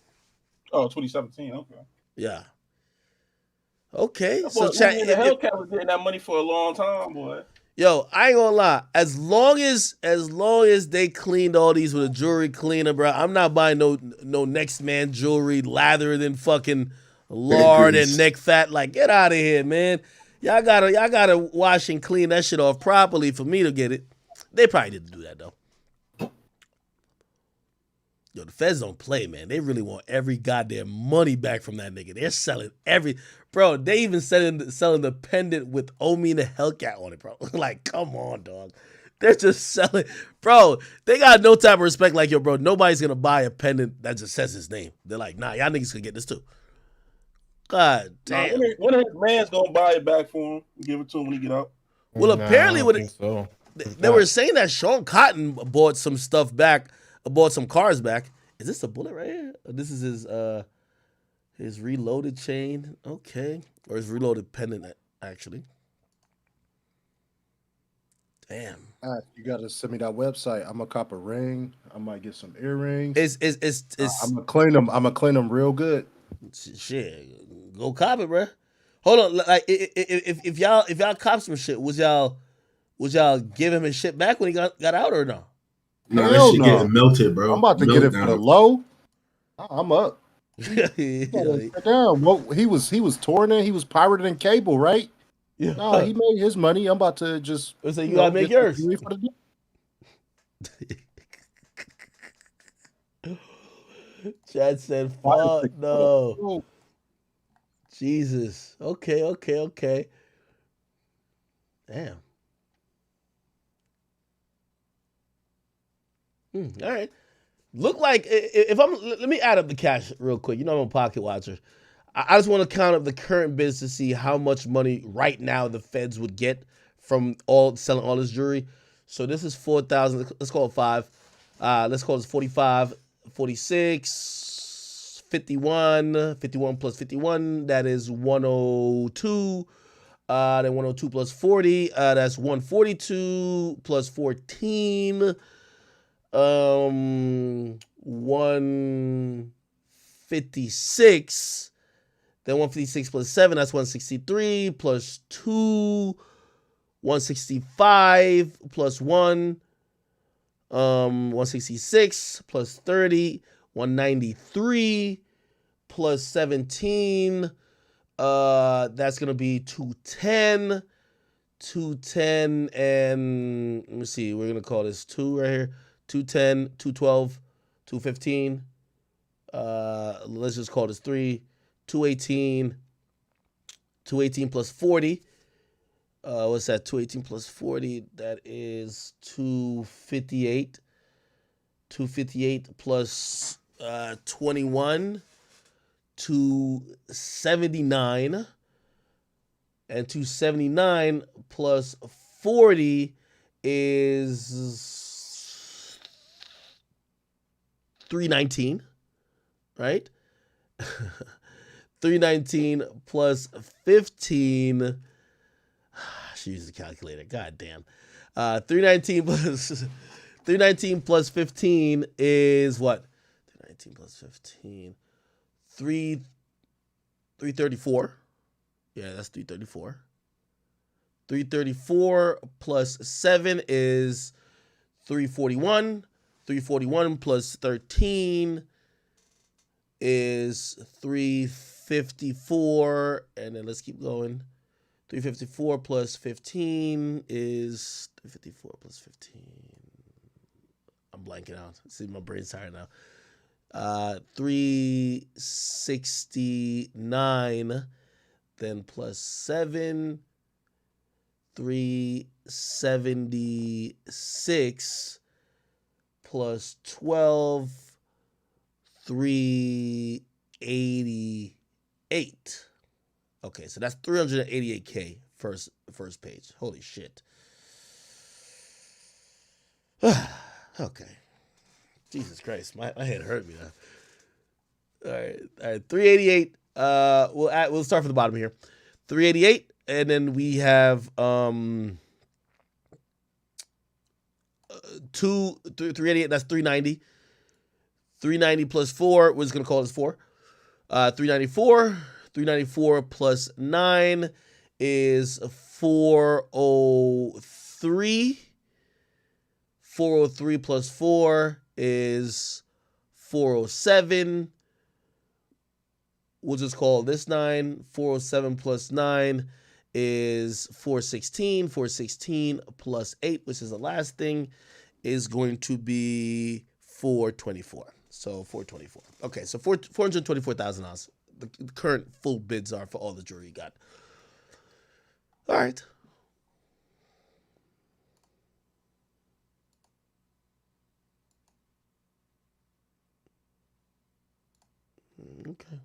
Oh, 2017. Okay. Yeah. Okay. That So boy, chat. the Hellcat was getting that money for a long time, boy. Yo, I ain't gonna lie. As long as they cleaned all these with a jewelry cleaner, bro, I'm not buying no next man jewelry lathered in fucking lard and neck fat. Like, get out of here, man. Y'all gotta wash and clean that shit off properly for me to get it. They probably didn't do that though. Yo, the feds don't play, man. They really want every goddamn money back from that nigga. They're selling bro. They even selling the pendant with Omi and the Hellcat on it, bro. Like, come on, dog. They're just selling, bro. They got no type of respect. Like, yo, bro, nobody's gonna buy a pendant that just says his name. They're like, nah, y'all niggas can get this too. God damn. One of his man's gonna buy it back for him and give it to him when he get out. Well, apparently, they were not. saying that Sean Cotton bought some stuff back, bought some cars back. Is this a bullet right here? This is his reloaded chain. Okay, or his reloaded pendant actually. Damn. You gotta send me that website. I'm gonna cop a ring. I might get some earrings. I'm gonna clean them. I'm gonna clean them real good. Shit, go cop it, bro. Hold on, like if y'all cop some shit, would y'all give him his shit back when he got out or no? Nah, that shit getting melted, bro. I'm about to get it for the low. I'm up. Down. Well, he was touring it. He was pirating cable, right? Yeah. No, he made his money. I'm about to just. So you gotta make yours. Chad said, "Fuck no." Jesus. Okay. Damn. All right. Look like if let me add up the cash real quick. You know I'm a pocket watcher. I just want to count up the current bids to see how much money right now the feds would get from selling all this jewelry. So this is 4,000. Let's call it 5. Let's call this 45, 46, 51, 51 plus 51. That is 102. Then 102 plus 40. That's 142 plus 14. 156. Then 156 plus 7, that's 163 plus 2, 165 plus 1, 166 plus 30, 193 plus 17. That's gonna be 210. 210 and let me see, we're gonna call this 2 right here. 210, 212, 215. Let's just call this 3. 218. 218 plus 40. What's that? 218 plus 40. That is 258. 258 plus 21. 279. And 279 plus 40 is 319, right? 319 plus 15. She used a calculator. God damn. 319 plus 15 is what? 319 plus 15. 334. Yeah, that's 334. 334 plus 7 is 341. 341 plus 13 is 354. And then let's keep going. 354 plus 15 is 354 plus 15. I'm blanking out. See, my brain's tired now. 369, then plus 7, 376 plus 12, 388. Okay, so that's 388K first page. Holy shit. Okay. Jesus Christ, my head hurt me now. All right, 388. We'll start from the bottom here. 388, and then we have 388. That's 390. 390 plus 4. We're just gonna call this 4. 394. 394 plus 9 is 403. 403 plus 4 is 407. We'll just call this 9. 407 plus 9 is 416. 416 plus 8, which is the last thing, is going to be 424. So 424. Okay, so $424,000. The current full bids are for all the jewelry you got. All right. Okay.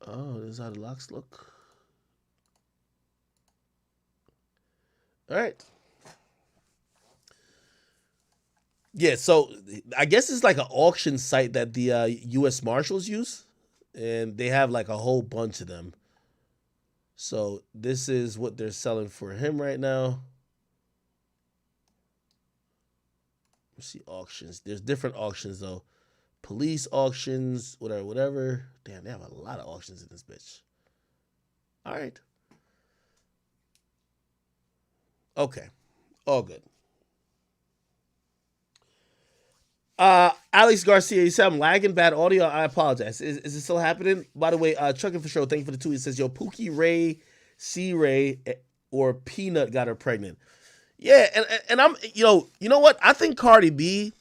Oh, this is how the locks look. All right. Yeah, so I guess it's like an auction site that the U.S. Marshals use, and they have like a whole bunch of them. So this is what they're selling for him right now. Let's see auctions. There's different auctions though. Police auctions, whatever. Damn, they have a lot of auctions in this bitch. All right. Okay. All good. Alex Garcia, you said I'm lagging, bad audio. I apologize. Is it still happening? By the way, Chucking for Show, thank you for the tweet. It says, yo, Pookie Ray, C Ray, or Peanut got her pregnant. Yeah, and I'm, you know what? I think Cardi B,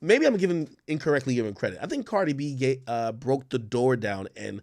maybe I'm incorrectly giving credit. I think Cardi B broke the door down and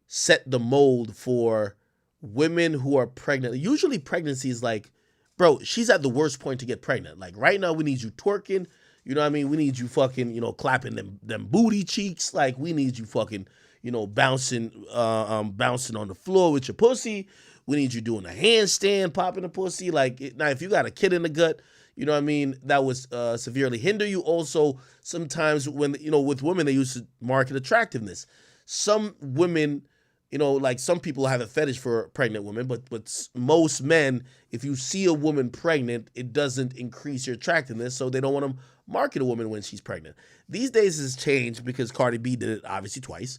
set the mold for women who are pregnant. Usually pregnancy is like, bro, she's at the worst point to get pregnant. Like right now we need you twerking. You know what I mean? We need you fucking, clapping them booty cheeks. Like we need you fucking, bouncing on the floor with your pussy. We need you doing a handstand, popping the pussy. Like now, if you got a kid in the gut, you know what I mean, that would severely hinder you. Also, sometimes when, with women, they used to market attractiveness. Some women, like some people have a fetish for pregnant women, but most men, if you see a woman pregnant, it doesn't increase your attractiveness, so they don't want to market a woman when she's pregnant. These days it's changed because Cardi B did it obviously twice.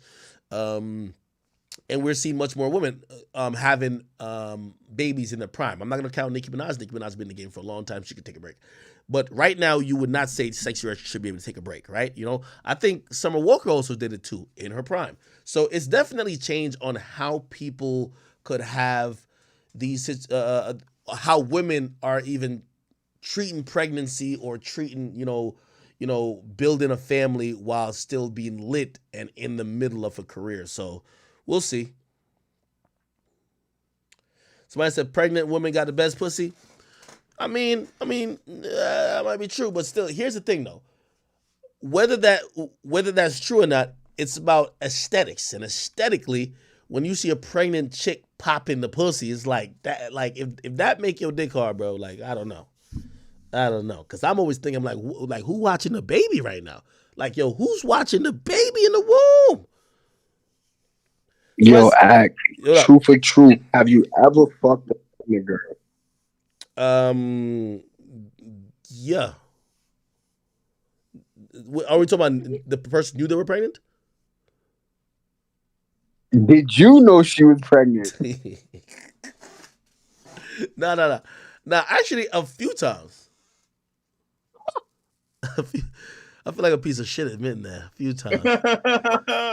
And we're seeing much more women having babies in their prime. I'm not going to count Nicki Minaj. Nicki Minaj's been in the game for a long time. She could take a break. But right now, you would not say Sexy Red should be able to take a break, right? I think Summer Walker also did it too in her prime. So it's definitely changed on how people could have these, how women are even treating pregnancy or treating, building a family while still being lit and in the middle of a career. So we'll see. Somebody said pregnant women got the best pussy. I mean, that might be true, but still, here's the thing though. Whether that's true or not, it's about aesthetics. And aesthetically, when you see a pregnant chick pop in the pussy, it's like that. Like if that make your dick hard, bro, like I don't know. I don't know, cause I'm always thinking like who watching the baby right now? Like, yo, who's watching the baby in the womb? Yo, Act, true for true. Have you ever fucked a pregnant girl? Yeah. Are we talking about the person knew they were pregnant? Did you know she was pregnant? No. Actually, a few times. I feel like a piece of shit admitting that a few times.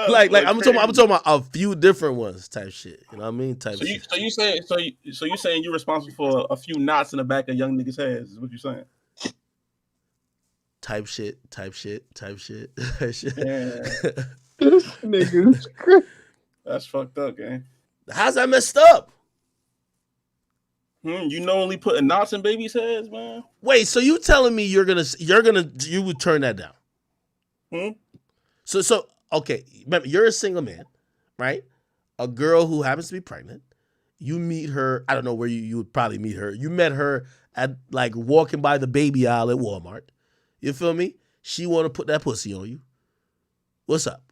like I'm talking about a few different ones type shit. You know what I mean? Type shit. So you saying you're responsible for a few knots in the back of young niggas' heads? Is what you saying? Type shit. Yeah. This nigga's That's fucked up, gang. How's that messed up? You knowingly putting knots in babies' heads, man. Wait, so you telling me you would turn that down? So okay, remember, you're a single man, right? A girl who happens to be pregnant. You meet her. I don't know where you would probably meet her. You met her at like walking by the baby aisle at Walmart. You feel me? She want to put that pussy on you. What's up?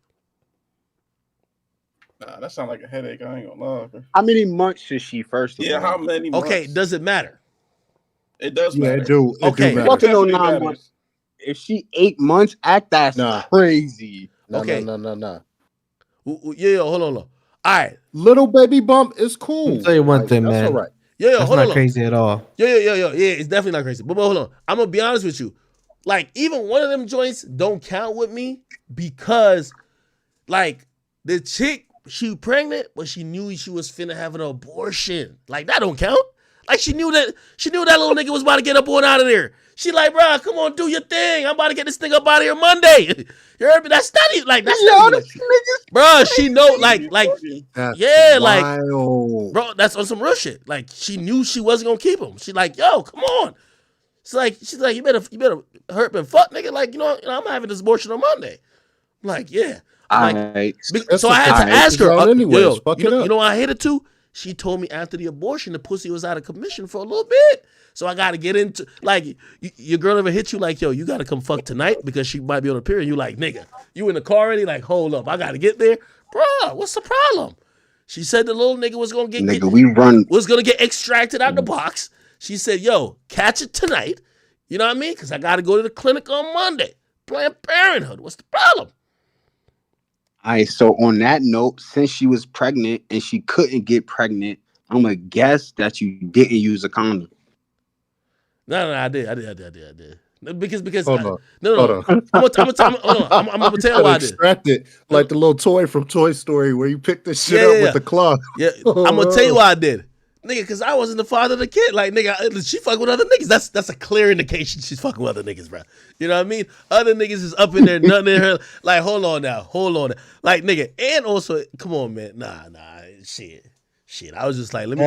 Nah, that sounds like a headache. I ain't gonna lie. How many months is she first? Yeah, how many months? Okay, does it matter? It does matter. It do matter. Fucking on 9 months. If she 8 months, Act, that's crazy. No. Yeah, hold on. All right. Little baby bump is cool. I'll tell you one thing, that's man. all right. Yeah, that's hold not on. crazy at all. Yeah, it's definitely not crazy. But hold on. I'm gonna be honest with you. Like, even one of them joints don't count with me because, like, the chick, she pregnant, but she knew she was finna have an abortion. Like, that don't count. Like, she knew that little nigga was about to get up on out of there. She like, bro, come on, do your thing. I'm about to get this thing up out of here Monday. You heard me? That's not even like that's not even, bro. She know like that's yeah, wild. like bro, that's on some real shit. Like, she knew she wasn't gonna keep him. She like, yo, come on. She's like, you better hurt and fuck, nigga. Like, you know, I'm having this abortion on Monday. I'm like, yeah. So I had to ask her. You know I hate it too? She told me after the abortion, the pussy was out of commission for a little bit. So I got to get into, like, your girl ever hit you like, yo, you got to come fuck tonight because she might be on a period. You like, nigga, you in the car already? Like, hold up, I got to get there. Bruh, what's the problem? She said the little nigga was going to get extracted out the box. She said, yo, catch it tonight. You know what I mean? Because I got to go to the clinic on Monday. Planned Parenthood. What's the problem? All right, so on that note, since she was pregnant and she couldn't get pregnant, I'm going to guess that you didn't use a condom. No, I did. Because Hold on. I'm gonna tell you why I did. Extracted like the little toy from Toy Story where you pick this shit up with the claw. Yeah, I'm gonna tell you why I did, nigga. Because I wasn't the father of the kid. Like, nigga, she fuck with other niggas. That's a clear indication she's fucking with other niggas, bro. You know what I mean? Other niggas is up in there, nothing in her. Like, hold on now. Like, nigga, and also, come on, man. Nah, shit. I was just like, let me.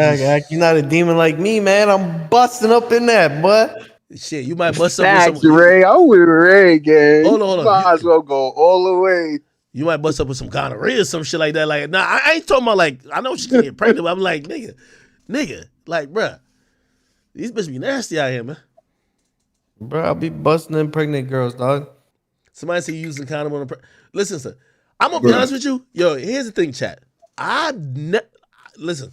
You're not a demon like me, man. I'm busting up in that, boy. Shit, you might bust up with some. Ray, I'm with Ray, gang. Hold on. Might as well go all the way. You might bust up with some gonorrhea or some shit like that. Like, nah, I ain't talking about like, I know she can get pregnant, but I'm like, nigga, like, bruh, these bitches be nasty out here, man. Bro, I'll be busting in pregnant girls, dog. Somebody say you using condom on listen, sir. I'm gonna be honest with you. Yo, here's the thing, chat. Listen.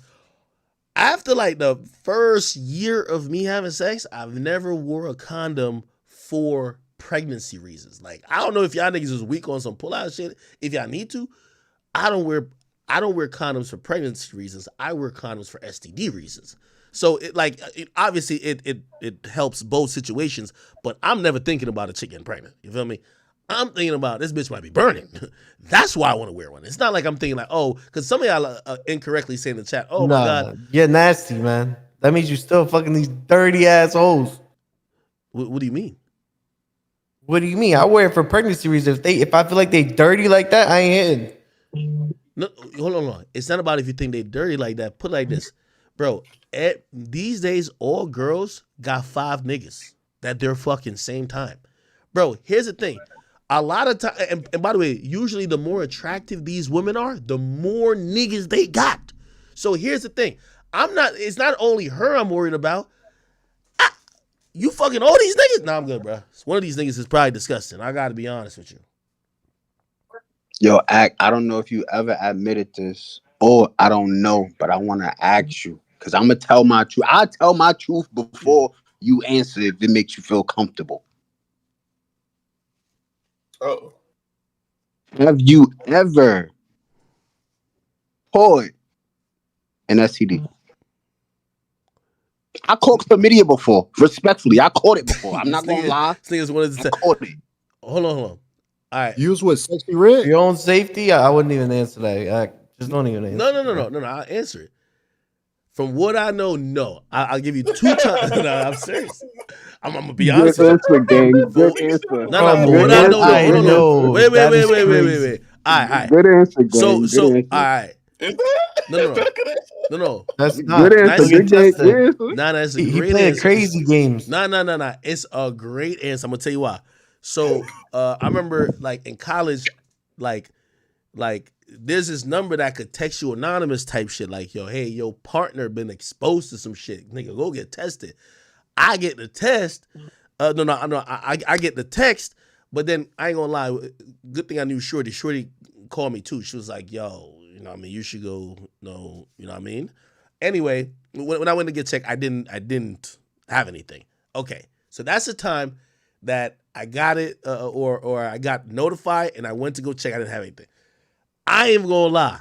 After like the first year of me having sex, I've never wore a condom for pregnancy reasons. Like, I don't know if y'all niggas is weak on some pull-out shit. If y'all need to, I don't wear condoms for pregnancy reasons. I wear condoms for STD reasons. So obviously it helps both situations, but I'm never thinking about a chick getting pregnant. You feel me? I'm thinking about this bitch might be burning. That's why I want to wear one. It's not like I'm thinking like, oh, because some of y'all incorrectly say in the chat, oh my God. You're nasty, man. That means you still fucking these dirty assholes. What do you mean? What do you mean? I wear it for pregnancy reasons. If I feel like they dirty like that, I ain't hitting. No, hold on. It's not about if you think they dirty like that. Put it like this. Bro, these days, all girls got 5 niggas that they're fucking same time. Bro, here's the thing. A lot of time, and by the way, usually the more attractive these women are, the more niggas they got. So here's the thing. It's not only her I'm worried about. You fucking all these niggas? Nah, I'm good, bro. One of these niggas is probably disgusting. I gotta be honest with you. Yo, Act, I don't know if you ever admitted this, or I don't know, but I want to ask you, because I'm going to tell my truth. I'll tell my truth before you answer if it makes you feel comfortable. Oh. Have you ever caught an STD? I caught chlamydia before. Respectfully, I caught it before. I'm not going to lie. This nigga's one of the. I caught it. Hold on. All right. You was with Sexy Red? For your own safety, I wouldn't even answer that. Just don't even answer. No. I'll answer it. From what I know, no. I'll give you 2 times. No, I'm serious. I'm gonna be honest with you. Good answer. No. From what I know, no. Wait. All right. Good answer, gang. So, all right. No. That's not. Good answer. Nah, that's a He great playing answer. crazy games. Nah. It's a great answer. I'm gonna tell you why. So, I remember like in college, like there's this number that could text you anonymous type shit. Like, yo, hey, your partner been exposed to some shit. Nigga, go get tested. I get the test. I get the text, but then I ain't gonna lie. Good thing I knew Shorty. Shorty called me too. She was like, yo, you know what I mean? You should go, no, you know what I mean? Anyway, when I went to get checked, I didn't have anything. Okay, so that's the time that I got it or I got notified and I went to go check. I didn't have anything. I ain't gonna lie.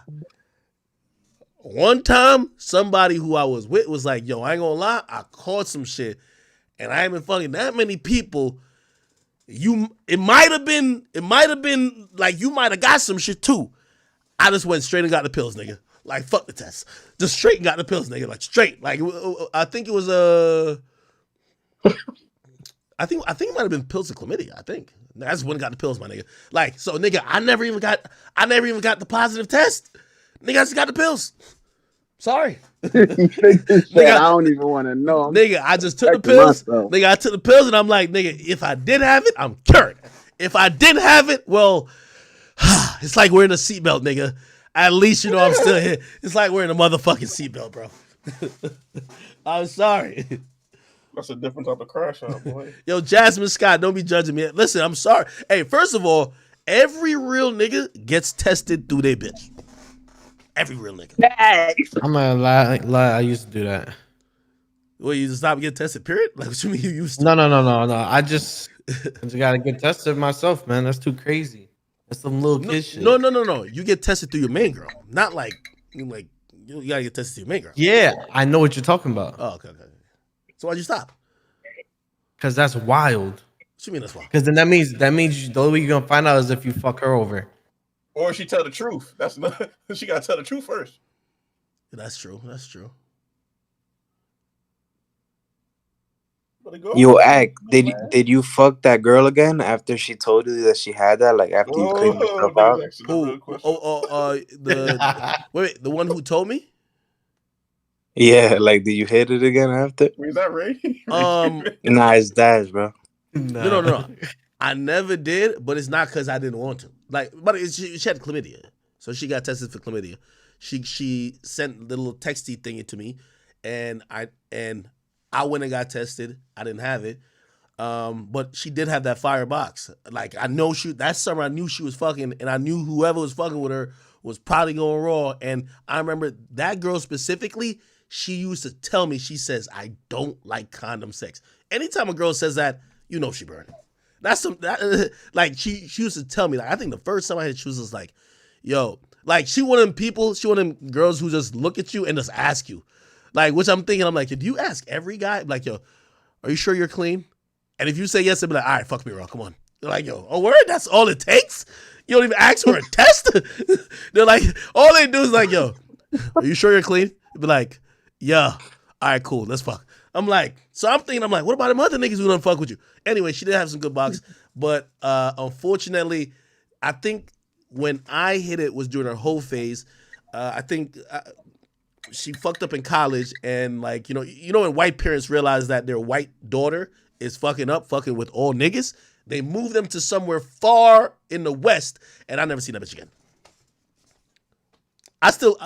One time, somebody who I was with was like, yo, I ain't gonna lie, I caught some shit and I ain't been fucking that many people. It might have been like you might have got some shit too. I just went straight and got the pills, nigga. Like, fuck the test. Just straight and got the pills, nigga. Like, straight. Like, I think it was I think it might have been pills of chlamydia. I think that's when I got the pills, my nigga. Like, so nigga, I never even got the positive test. Nigga, I just got the pills. Sorry. Nigga, I don't even want to know. Nigga, I just took the pills. Nigga, I took the pills and I'm like, nigga, if I did have it, I'm cured. If I didn't have it, well, it's like wearing a seatbelt, nigga. At least you know I'm still here. It's like wearing a motherfucking seatbelt, bro. I'm sorry. That's a different type of crash out, boy. Yo, Jasmine Scott, don't be judging me. Listen, I'm sorry. Hey, first of all, every real nigga gets tested through their bitch. Every real nigga. I'm gonna lie. I used to do that. Well, you just stop getting tested, period? Like, what you mean you used to? No. I just gotta get tested myself, man. That's too crazy. That's some little kid shit. No. You get tested through your main girl. Not like you gotta get tested through your main girl. Yeah, I know what you're talking about. Oh, okay. So why'd you stop? Because that's wild. What you mean that's wild? Because then that means the only way you're gonna find out is if you fuck her over. Or she tell the truth. That's not. She gotta tell the truth first. That's true. You Act. Did you fuck that girl again after she told you that she had that? Like after you cleaned yourself out? Wait, the one who told me? Yeah, like did you hit it again after? Is that Ray? Nah, it's Dash, bro. No. I never did, but it's not because I didn't want to. Like, but she had chlamydia, so she got tested for chlamydia. She sent the little texty thingy to me, and I went and got tested. I didn't have it, but she did have that fire box. Like, I know that summer I knew she was fucking, and I knew whoever was fucking with her was probably going raw. And I remember that girl specifically. She used to tell me, she says, I don't like condom sex. Anytime a girl says that, you know she burning. Like she used to tell me, like, I think the first time I had, she was just like, yo, like she one of them girls who just look at you and just ask you. Like, which I'm thinking, I'm like, do you ask every guy? Like, yo, are you sure you're clean? And if you say yes, they'll be like, all right, fuck me raw, come on. They're like, yo, oh word, that's all it takes? You don't even ask for a test? They're like, all they do is like, yo, are you sure you're clean? They'll be like, yeah, all right, cool, let's fuck. I'm like, what about them other niggas who don't fuck with you? Anyway, she did have some good box, but unfortunately, I think when I hit it was during her whole phase. I think she fucked up in college, and like, you know when white parents realize that their white daughter is fucking with all niggas, they move them to somewhere far in the West, and I never seen that bitch again. I still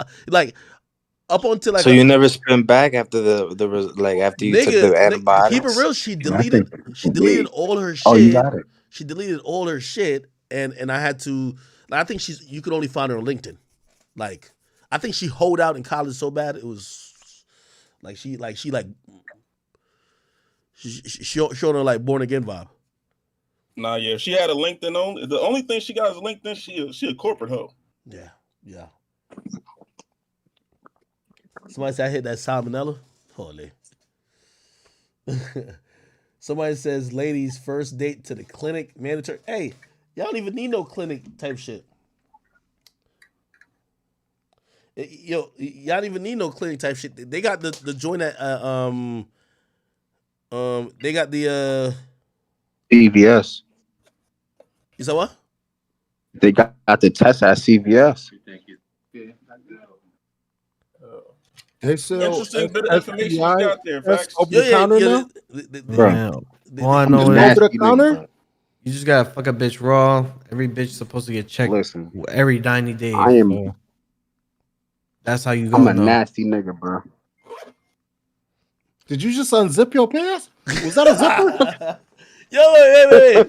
up until like So you never spin back after after you took the nigga, keep it antibiotics? real. She deleted all her Oh, you shit. got it. She deleted all her shit, and I had to. Like, I think you could only find her on LinkedIn. Like, I think she hoed out in college so bad it was she showed her like born again vibe. Nah, yeah, she had a LinkedIn only. The only thing she got is LinkedIn. She a corporate hoe. Yeah. Somebody said I hit that salmonella. Holy. Somebody says ladies first date to the clinic mandatory. Hey, y'all don't even need no clinic type shit. Yo, y'all don't even need no clinic type shit. They got the joint at they got the CVS. You said what? They got the test at CVS. They sell Interesting bit of information you got there, Facts. over the counter now. Man, all I know Just over is the counter. you just gotta fuck a bitch raw. Every bitch supposed to get checked every 90 days. So that's how you I'm go. a nasty nigga, bro. Did you just unzip your pants? Was that a zipper? Yo,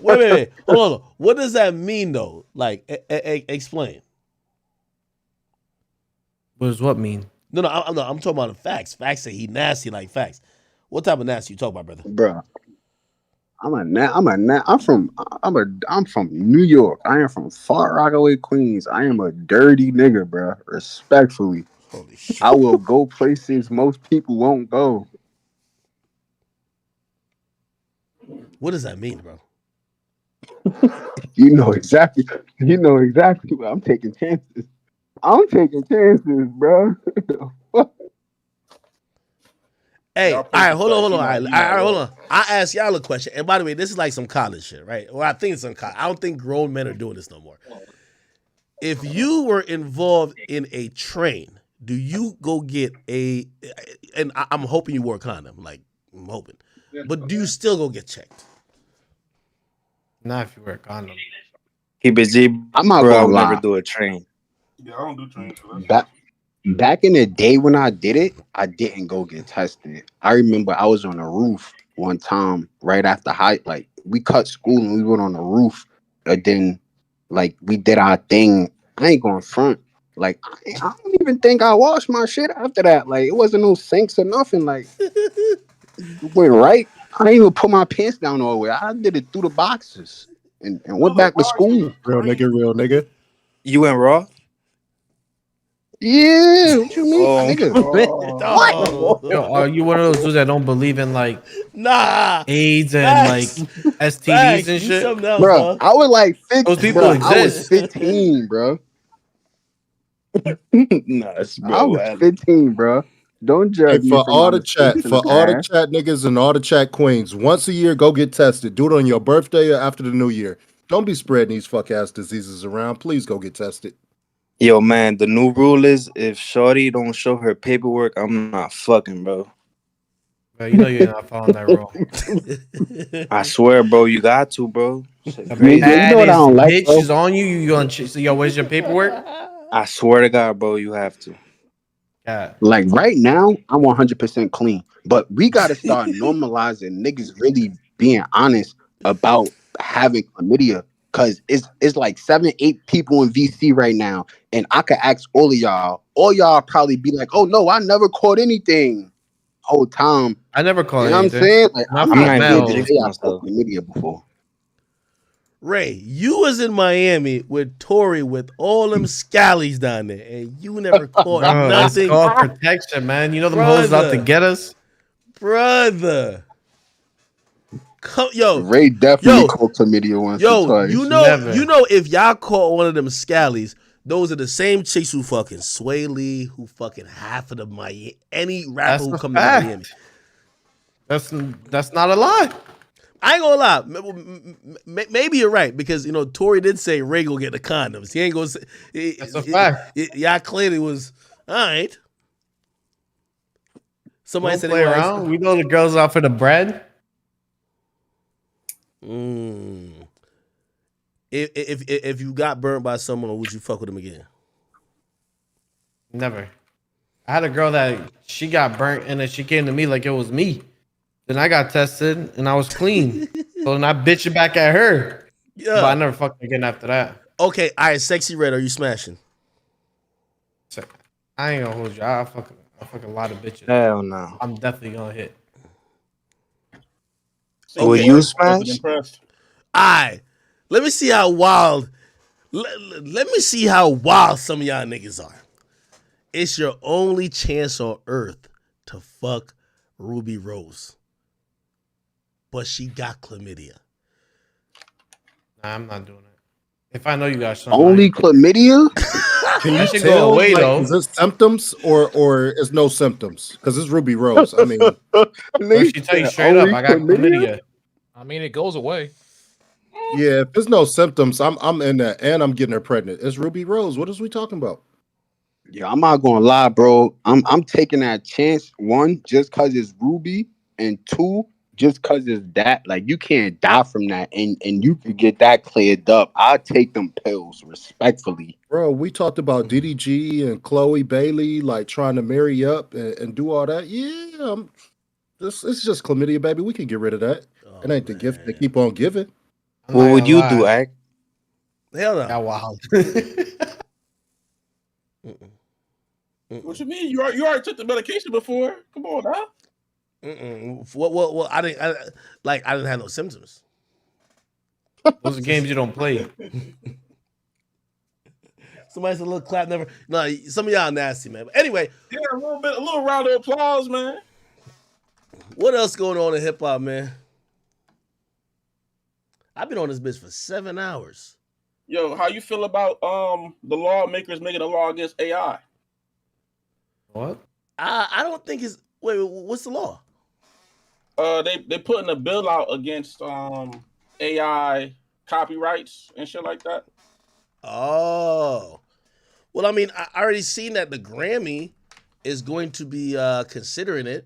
wait. Hold on. What does that mean though? Like, explain. What does what mean? No, I'm talking about the facts. Facts say he nasty like facts. What type of nasty you talk about, brother? Bro, I'm from New York. I am from Far Rockaway, Queens. I am a dirty nigga, bro. Respectfully. Holy shit. I will go places most people won't go. What does that mean, bro? You know exactly what I'm taking chances. I'm taking chances, bro. Hey, all right, hold on. All right, hold on. I asked y'all a question. And by the way, this is like some college shit, right? Well, I think it's some college. I don't think grown men are doing this no more. If you were involved in a train, do you go get and I'm hoping you wore a condom, like I'm hoping. But do you still go get checked? Not if you wear a condom. Keep it G. I'm not Bro, I gonna would never lie. do a train. Yeah, I don't do trains. So Back in the day when I did it, I didn't go get tested. I remember I was on a roof one time right after we cut school and we went on the roof. And then we did our thing. I ain't going front. I don't even think I washed my shit after that. It wasn't no sinks or nothing. It went right. I didn't even put my pants down all the way. I did it through the boxes and went back to school. Real nigga. You went raw? Yeah, what you mean, Oh, nigga? Yo, are you one of those dudes that don't believe in AIDS and Facts. STDs Facts. and You shit? something else, Bro, dog. I was Those 15. people Bro, I was exist. 15, bro. Nuts, I bro. was 15, bro. Don't Hey, judge me for my mistakes in the all the past. chat niggas and all the chat queens, once a year, go get tested. Do it on your birthday or after the new year. Don't be spreading these fuck ass diseases around. Please go get tested. Yo, man, the new rule is if Shorty don't show her paperwork, I'm not fucking, bro. Bro, you know you're not following that rule. I swear, bro, you got to, bro. The You know what I baddest don't like, bitch bro? is on you. You gonna so yo, where's your paperwork? I swear to God, bro, you have to. Yeah. Right now, I'm 100% clean. But we got to start normalizing niggas really being honest about having chlamydia. Because it's like 7, 8 people in VC right now. And I could ask all of y'all. All y'all probably be like, oh, no, I never caught anything. Whole time. I never caught You know what I'm anything. saying? Not I'm from not even here gonna to jinx say I myself. caught chlamydia before. Ray, you was in Miami with Tory with all them scallies down there, and you never caught Bro, that's nothing. called protection, man. You know them hoes out to get us. Brother. Yo, Ray definitely caught chlamydia once or twice. you know if y'all caught one of them scallies, those are the same chicks who fucking Sway Lee, who fucking half of the Miami, any rapper That's who a come fact. to Miami. That's not a lie. I ain't gonna lie. Maybe you're right because Tory did say Ray go get the condoms. He ain't gonna say. That's a fact. Y'all clearly was all right. Somebody Don't said play around. We know the girls out for the bread. If you got burnt by someone, would you fuck with them again? Never. I had a girl that she got burnt, and then she came to me like it was me. Then I got tested, and I was clean. So then I bitched back at her. Yeah. But I never fucked again after that. Okay, all right, Sexy Red, are you smashing? So, I ain't gonna hold you. I fuck a lot of bitches. Hell no. I'm definitely gonna hit. Will you smash? Impressed. All right, let me see how wild. Let me see how wild some of y'all niggas are. It's your only chance on earth to fuck Ruby Rose, but she got chlamydia. Nah, I'm not doing it. If I know you got something. Only chlamydia? Can you That should tell, go away, like, though. is it symptoms or is no symptoms? Because it's Ruby Rose. I mean, Or she tell you straight up, I got chlamydia. I mean, it goes away. yeah, if there's no symptoms, I'm in that, and I'm getting her pregnant. It's Ruby Rose. What is we talking about? Yeah, I'm not gonna lie, bro. I'm taking that chance. One, just cause it's Ruby, and two, just cause it's that. Like, you can't die from that, and you could get that cleared up. I'll take them pills respectfully. Bro, we talked about Diddy G and Chloe Bailey like trying to marry up and do all that. Yeah, it's just chlamydia, baby. We can get rid of that. It ain't the gift they keep on giving. What would you do, Ak? Hell no. That wild. What you mean? You already took the medication before. Come on, now. Well, I didn't have no symptoms. Those are games you don't play. Somebody said a little clap never. No, some of y'all nasty, man. But anyway, yeah, a little round of applause, man. What else going on in hip hop, man? I've been on this bitch for 7 hours. Yo, how you feel about the lawmakers making a law against AI? What? I don't think it's. Wait, what's the law? They putting a bill out against AI copyrights and shit like that. Oh, well, I mean, I already seen that the Grammy is going to be considering it.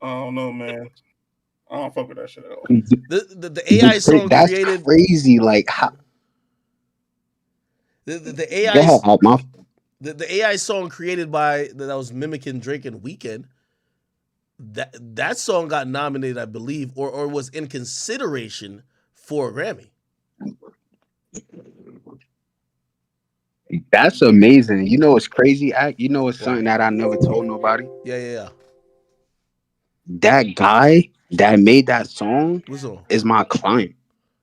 I don't know, man. I don't fuck with that shit at all. The AI song That's created crazy. Like, how? The AI Go ahead, my the AI song created by that was mimicking Drake and Weeknd. That song got nominated, I believe, or was in consideration for a Grammy. That's amazing. You know what's crazy, Ak? You know it's something that I never told nobody? Yeah. That guy that made that song What's on? is my client.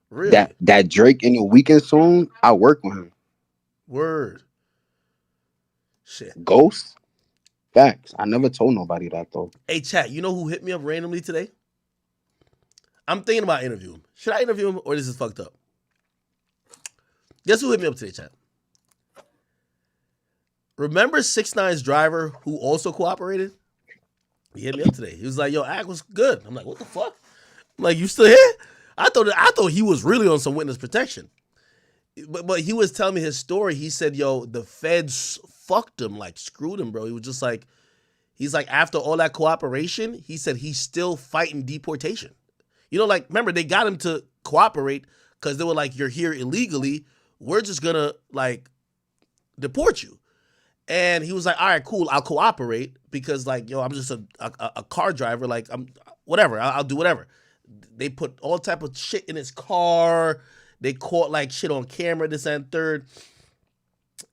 Really? That Drake and the Weeknd song, I work with him. Word. Shit. Ghost? Facts. I never told nobody that, though. Hey, chat, you know who hit me up randomly today? I'm thinking about interviewing him. Should I interview him or this is fucked up? Guess who hit me up today, chat? Remember 6ix9ine's driver who also cooperated? He hit me up today. He was like, yo, Ak was good. I'm like, what the fuck? I'm like, you still here? I thought he was really on some witness protection. But he was telling me his story. He said, yo, the feds fucked him, like screwed him, bro. He was just like, he's like, after all that cooperation, he said he's still fighting deportation. You know, like, remember, they got him to cooperate because they were like, you're here illegally. We're just gonna, like, deport you. And he was like, all right, cool, I'll cooperate because, like, yo, I'm just a car driver. Like, I'm whatever, I'll do whatever. They put all type of shit in his car. They caught, like, shit on camera, this and third.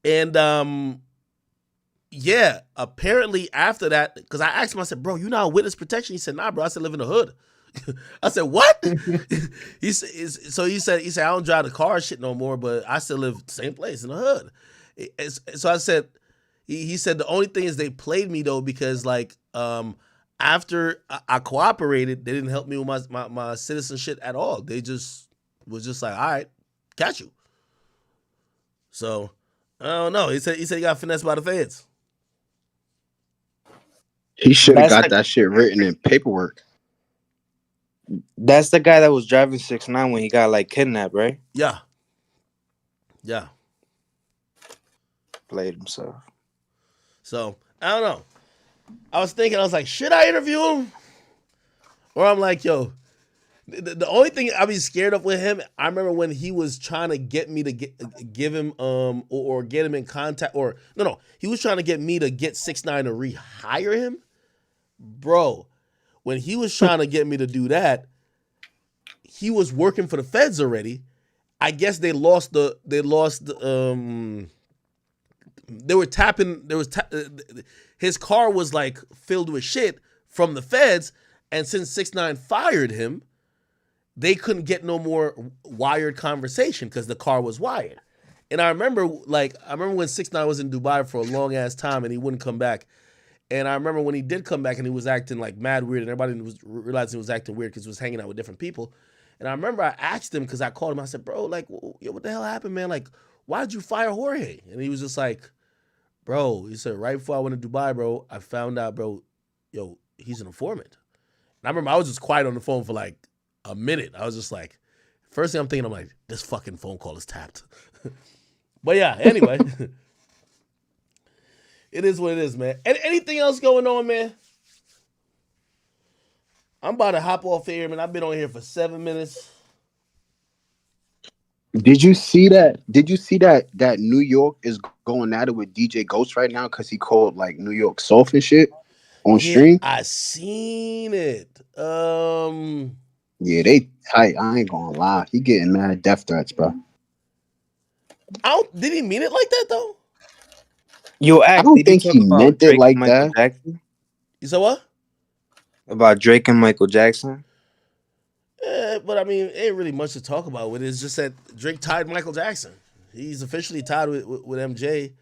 And, yeah, apparently after that, because I asked him, I said, bro, you not on witness protection? He said, nah, bro, I said, live in the hood. I said, what? he said, I don't drive the car shit no more, but I still live the same place in the hood. So I said, he said, the only thing is they played me, though, because, like, after I cooperated, they didn't help me with my citizenship at all. They just was just like, all right, catch you. So, I don't know. He said he got finessed by the feds. He should have got that shit written in paperwork. That's the guy that was driving 6ix9ine when he got, like, kidnapped, right? Yeah. Played himself. So, I don't know. I was like, should I interview him? Or I'm like, yo, The only thing I be scared of with him, I remember when he was trying to get me to give him or get him in contact, or no, he was trying to get me to get 6ix9ine to rehire him, bro. When he was trying to get me to do that, he was working for the feds already. I guess they were tapping. His car was like filled with shit from the feds, and since 6ix9ine fired him, they couldn't get no more wired conversation because the car was wired. And I remember when 6ix9ine was in Dubai for a long ass time and he wouldn't come back. And I remember when he did come back and he was acting like mad weird, and everybody was realizing he was acting weird because he was hanging out with different people. And I remember I asked him, because I called him, I said, bro, like, yo, what the hell happened, man? Like, why'd you fire Jorge? And he was just like, bro, he said, right before I went to Dubai, bro, I found out, bro, yo, he's an informant. And I remember I was just quiet on the phone for like a minute. I was just like, first thing I'm thinking, I'm like, this fucking phone call is tapped. But yeah, anyway. It is what it is, man. Anything else going on, man? I'm about to hop off here, man. I've been on here for 7 minutes. Did you see that? That New York is going at it with DJ Ghost right now because he called like New York soft and shit on stream? I seen it. Yeah, they tight. I ain't gonna lie. He getting mad death threats, bro. Did he mean it like that though? Yo, I don't think he meant it like that. Jackson? You said what? About Drake and Michael Jackson? But I mean, it ain't really much to talk about with it. It's just that Drake tied Michael Jackson. He's officially tied with MJ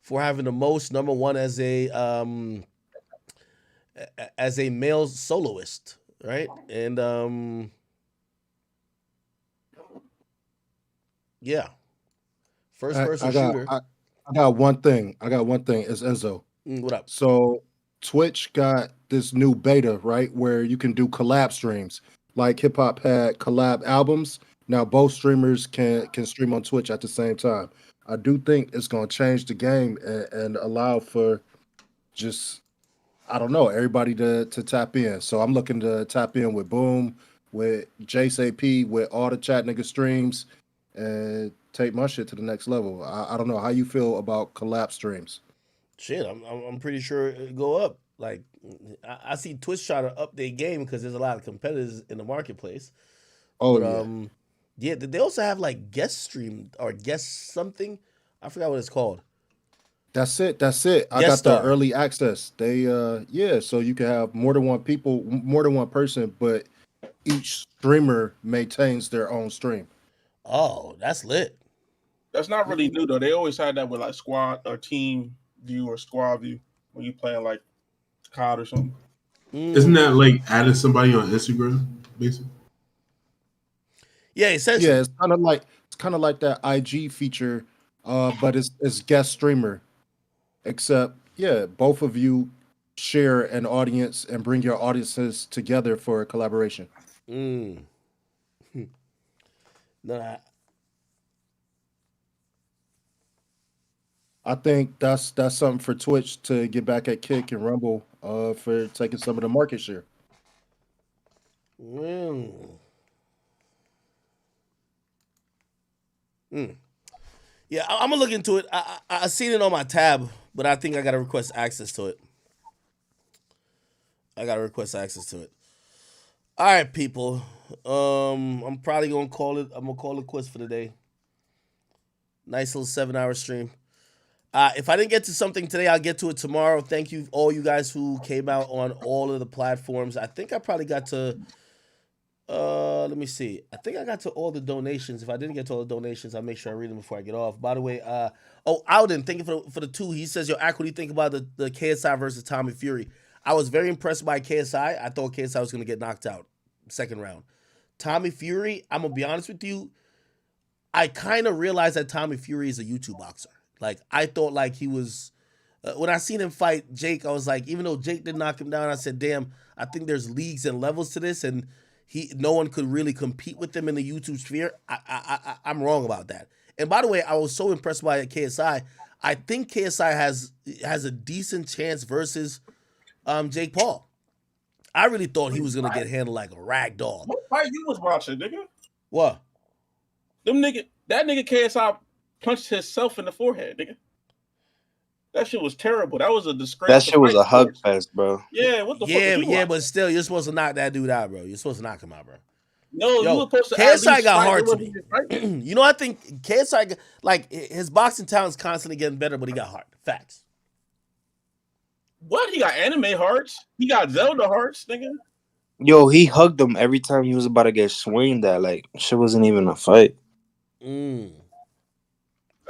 for having the most number one as a male soloist, right? And yeah, first person shooter. I got one thing. It's Enzo. What up? So Twitch got this new beta, right, where you can do collab streams. Like hip hop had collab albums. Now both streamers can stream on Twitch at the same time. I do think it's gonna change the game and allow for just, I don't know, everybody to tap in. So I'm looking to tap in with Boom, with Jace AP, with all the chat nigga streams, and take my shit to the next level. I don't know how you feel about collab streams. Shit, I'm pretty sure it'll go up. Like, I see Twitch trying to up their game because there's a lot of competitors in the marketplace. Oh, but, yeah. They also have like guest stream or guest something. I forgot what it's called. That's it. I got the early access. They so you can have more than one person, but each streamer maintains their own stream. Oh, that's lit. That's not really new though. They always had that with like squad or team view or squad view when you playing like COD or something. Isn't that like adding somebody on Instagram, basically? Yeah, essentially. Yeah, it's kind of like that IG feature, but it's guest streamer. Except, yeah, both of you share an audience and bring your audiences together for a collaboration. Nah. I think that's something for Twitch to get back at Kick and Rumble for taking some of the market share. Yeah, I'm gonna look into it. I seen it on my tab, but I think I gotta request access to it. All right, people. I'm probably gonna call it. I'm gonna call it quits for the day. Nice little 7-hour stream. If I didn't get to something today, I'll get to it tomorrow. Thank you, all you guys who came out on all of the platforms. I think I probably got to. Let me see. I think I got to all the donations. If I didn't get to all the donations, I'll make sure I read them before I get off. By the way, Alden, thank you for the 2. He says, yo, Ak, what do you think about the KSI versus Tommy Fury? I was very impressed by KSI. I thought KSI was going to get knocked out second round. Tommy Fury, I'm going to be honest with you. I kind of realized that Tommy Fury is a YouTube boxer. Like, I thought like he was... when I seen him fight Jake, I was like, even though Jake did knock him down, I said, damn, I think there's leagues and levels to this, and no one could really compete with him in the YouTube sphere. I'm wrong about that. And by the way, I was so impressed by KSI. I think KSI has a decent chance versus Jake Paul. I really thought he was gonna get handled like a rag doll. What fight you was watching, nigga? What? That nigga KSI punched himself in the forehead, nigga. That shit was terrible. That was a disgrace. That shit was a hug fest, bro. Yeah, what the fuck? Yeah, but still, you're supposed to knock that dude out, bro. You're supposed to knock him out, bro. No, you were supposed to. KSI got hard to me. You know, I think KSI, like, his boxing talent's constantly getting better, but he got hard. Facts. What? He got anime hearts. He got Zelda hearts, nigga. Yo, he hugged him every time he was about to get swinged at. Like, shit wasn't even a fight. That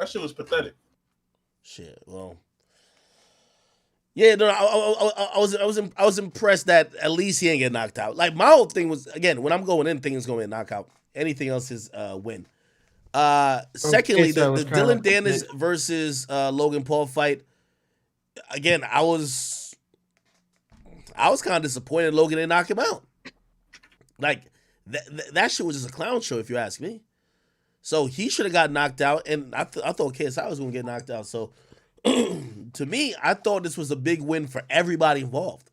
shit was pathetic. Shit. Well. Yeah, no, I was impressed that at least he ain't get knocked out. Like, my whole thing was, again, when I'm going in, things going to be a knockout. Anything else is win. Secondly, the Dylan Dennis versus Logan Paul fight. Again, I was kind of disappointed Logan didn't knock him out. Like, that shit was just a clown show, if you ask me. So he should have got knocked out, and I thought KSI was going to get knocked out. So to me, I thought this was a big win for everybody involved.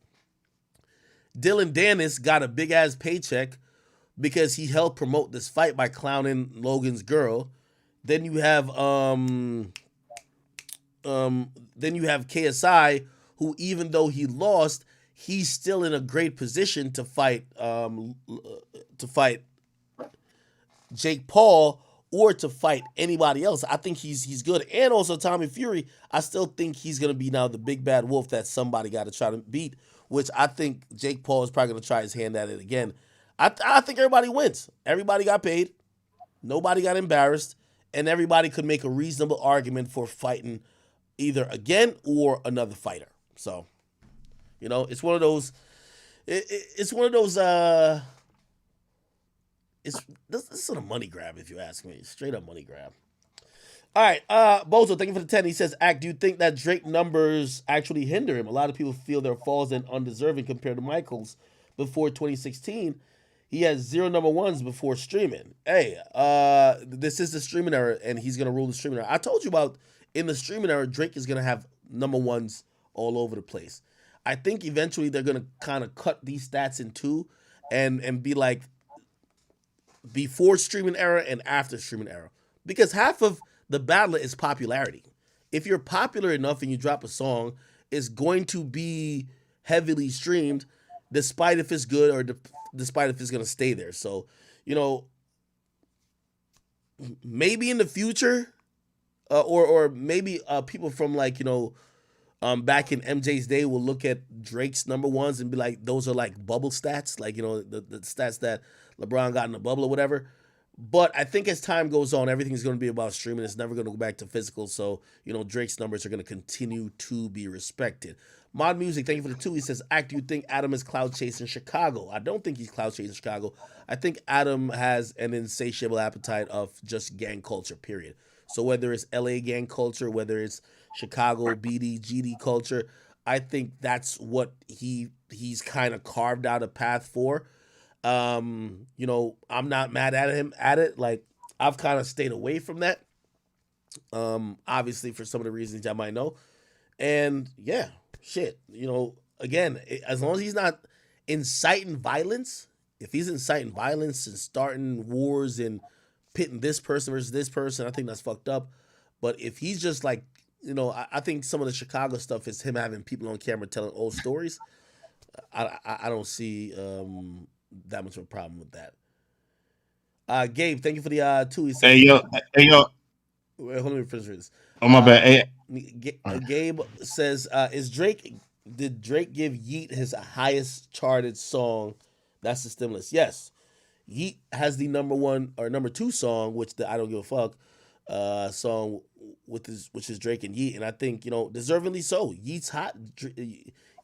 Dylan Dennis got a big ass paycheck because he helped promote this fight by clowning Logan's girl. Then you have KSI, who, even though he lost, he's still in a great position to fight Jake Paul or to fight anybody else. I think he's good. And also Tommy Fury, I still think he's going to be now the big bad wolf that somebody got to try to beat, which I think Jake Paul is probably going to try his hand at it again. I think everybody wins. Everybody got paid. Nobody got embarrassed. And everybody could make a reasonable argument for fighting either again or another fighter. So, you know, it's one of those. It's one of those. This is a money grab, if you ask me. Straight up money grab. All right, Bozo, thank you for the 10. He says, "Act, do you think that Drake numbers actually hinder him? A lot of people feel their falls and undeserving compared to Michael's before 2016. He has 0 number ones before streaming. Hey, this is the streaming era, and he's gonna rule the streaming era. I told you about in the streaming era, Drake is gonna have number ones all over the place. I think eventually they're gonna kind of cut these stats in two, and be like before streaming era and after streaming era, because half of the battle is popularity. If you're popular enough and you drop a song, it's going to be heavily streamed, despite if it's good or despite if it's going to stay there. So, you know, maybe in the future, or maybe people from, like, you know, back in MJ's day will look at Drake's number ones and be like, those are like bubble stats, like, you know, the stats that LeBron got in the bubble or whatever. But I think as time goes on, everything's going to be about streaming. It's never going to go back to physical. So, you know, Drake's numbers are going to continue to be respected. Mod Music, thank you for the 2. He says, "Act, do you think Adam is cloud chasing Chicago?" I don't think he's cloud chasing Chicago. I think Adam has an insatiable appetite of just gang culture, period. So whether it's LA gang culture, whether it's Chicago BD, GD culture, I think that's what he's kind of carved out a path for. You know, I'm not mad at him at it. Like, I've kind of stayed away from that. Obviously for some of the reasons I might know. And yeah, shit, you know, again, as long as he's not inciting violence, if he's inciting violence and starting wars and pitting this person versus this person, I think that's fucked up. But if he's just like, you know, I think some of the Chicago stuff is him having people on camera telling old stories. I don't see that much of a problem with that. Gabe, thank you for the 2. He said, hey yo. Wait, hold on, let me finish this. Oh my bad. Hey. Gabe says, did Drake give Yeet his highest charted song? That's the stimulus. Yes. Yeet has the number 1 or number 2 song, which the I Don't Give a Fuck song which is Drake and Yeet, and I think, you know, deservingly so. Yeet's hot.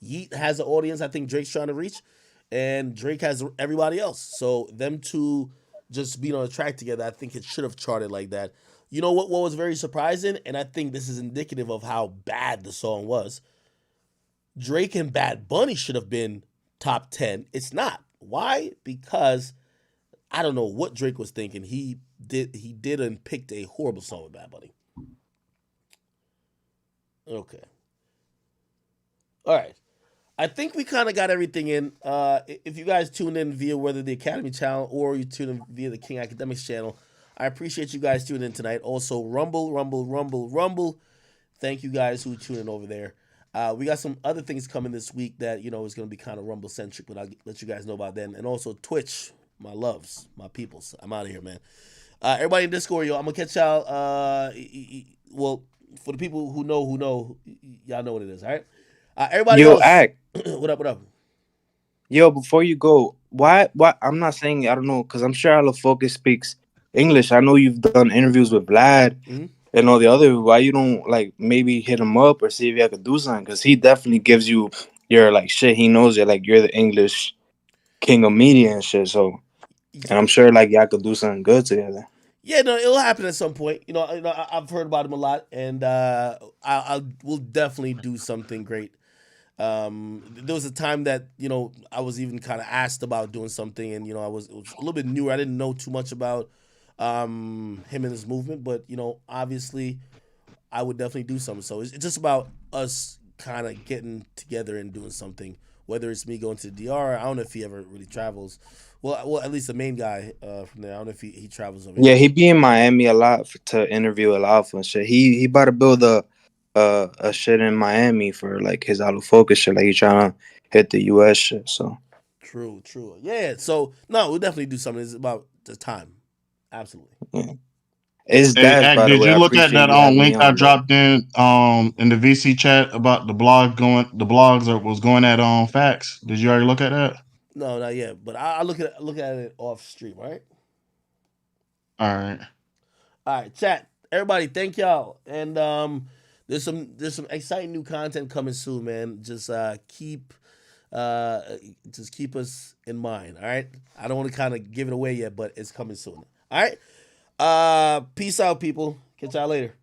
Yeet has an audience I think Drake's trying to reach, and Drake has everybody else. So them two just being on a track together, I think it should have charted like that. You know what was very surprising, and I think this is indicative of how bad the song was. Drake and Bad Bunny should have been top 10. It's not. Why? Because I don't know what Drake was thinking. He did and picked a horrible song with Bad Bunny. Okay. All right. I think we kind of got everything in. If you guys tune in via whether the Academy channel or you tune in via the King Academics channel, I appreciate you guys tuning in tonight. Also, Rumble. Thank you guys who tune in over there. We got some other things coming this week that is going to be kind of Rumble centric, but I'll let you guys know about then. And also Twitch, my loves, my peoples. I'm out of here, man. Everybody in Discord, yo, I'm gonna catch y'all. Well, for the people who know, y'all know what it is, all right? Everybody else, Act. What up? Yo, before you go, why? I'm not saying I don't know, because I'm sure Ala Focus speaks English. I know you've done interviews with Vlad and all the other. Why you don't like maybe hit him up or see if you could do something? Because he definitely gives you your like shit. He knows it, like you're the English king of media and shit. So, and I'm sure like y'all could do something good together. Yeah, no, it'll happen at some point. I've heard about him a lot, and I will definitely do something great. There was a time that I was even kind of asked about doing something, and it was a little bit newer. I didn't know too much about him and his movement, but obviously, I would definitely do something. So it's just about us kind of getting together and doing something. Whether it's me going to the DR, I don't know if he ever really travels. Well, at least the main guy from there. I don't know if he travels over Yeah, here. he be in Miami a lot to interview a Alpha and shit. He about to build a shit in Miami for like his Alu Focus shit. Like he trying to hit the US shit. So True. Yeah. So no, we'll definitely do something. It's about the time. Absolutely. yeah. It's Hey, Dash, Ak, by the did way. you I look at appreciate that you having me link I on, bro. dropped in the VC chat about the blogs that was going at facts? Did you already look at that? No, not yet. But I look at it off stream. All right. All right. All right, chat. Everybody, thank y'all. And there's some exciting new content coming soon, man. Just keep us in mind. All right. I don't want to kind of give it away yet, but it's coming soon. All right. Peace out, people. Catch y'all later.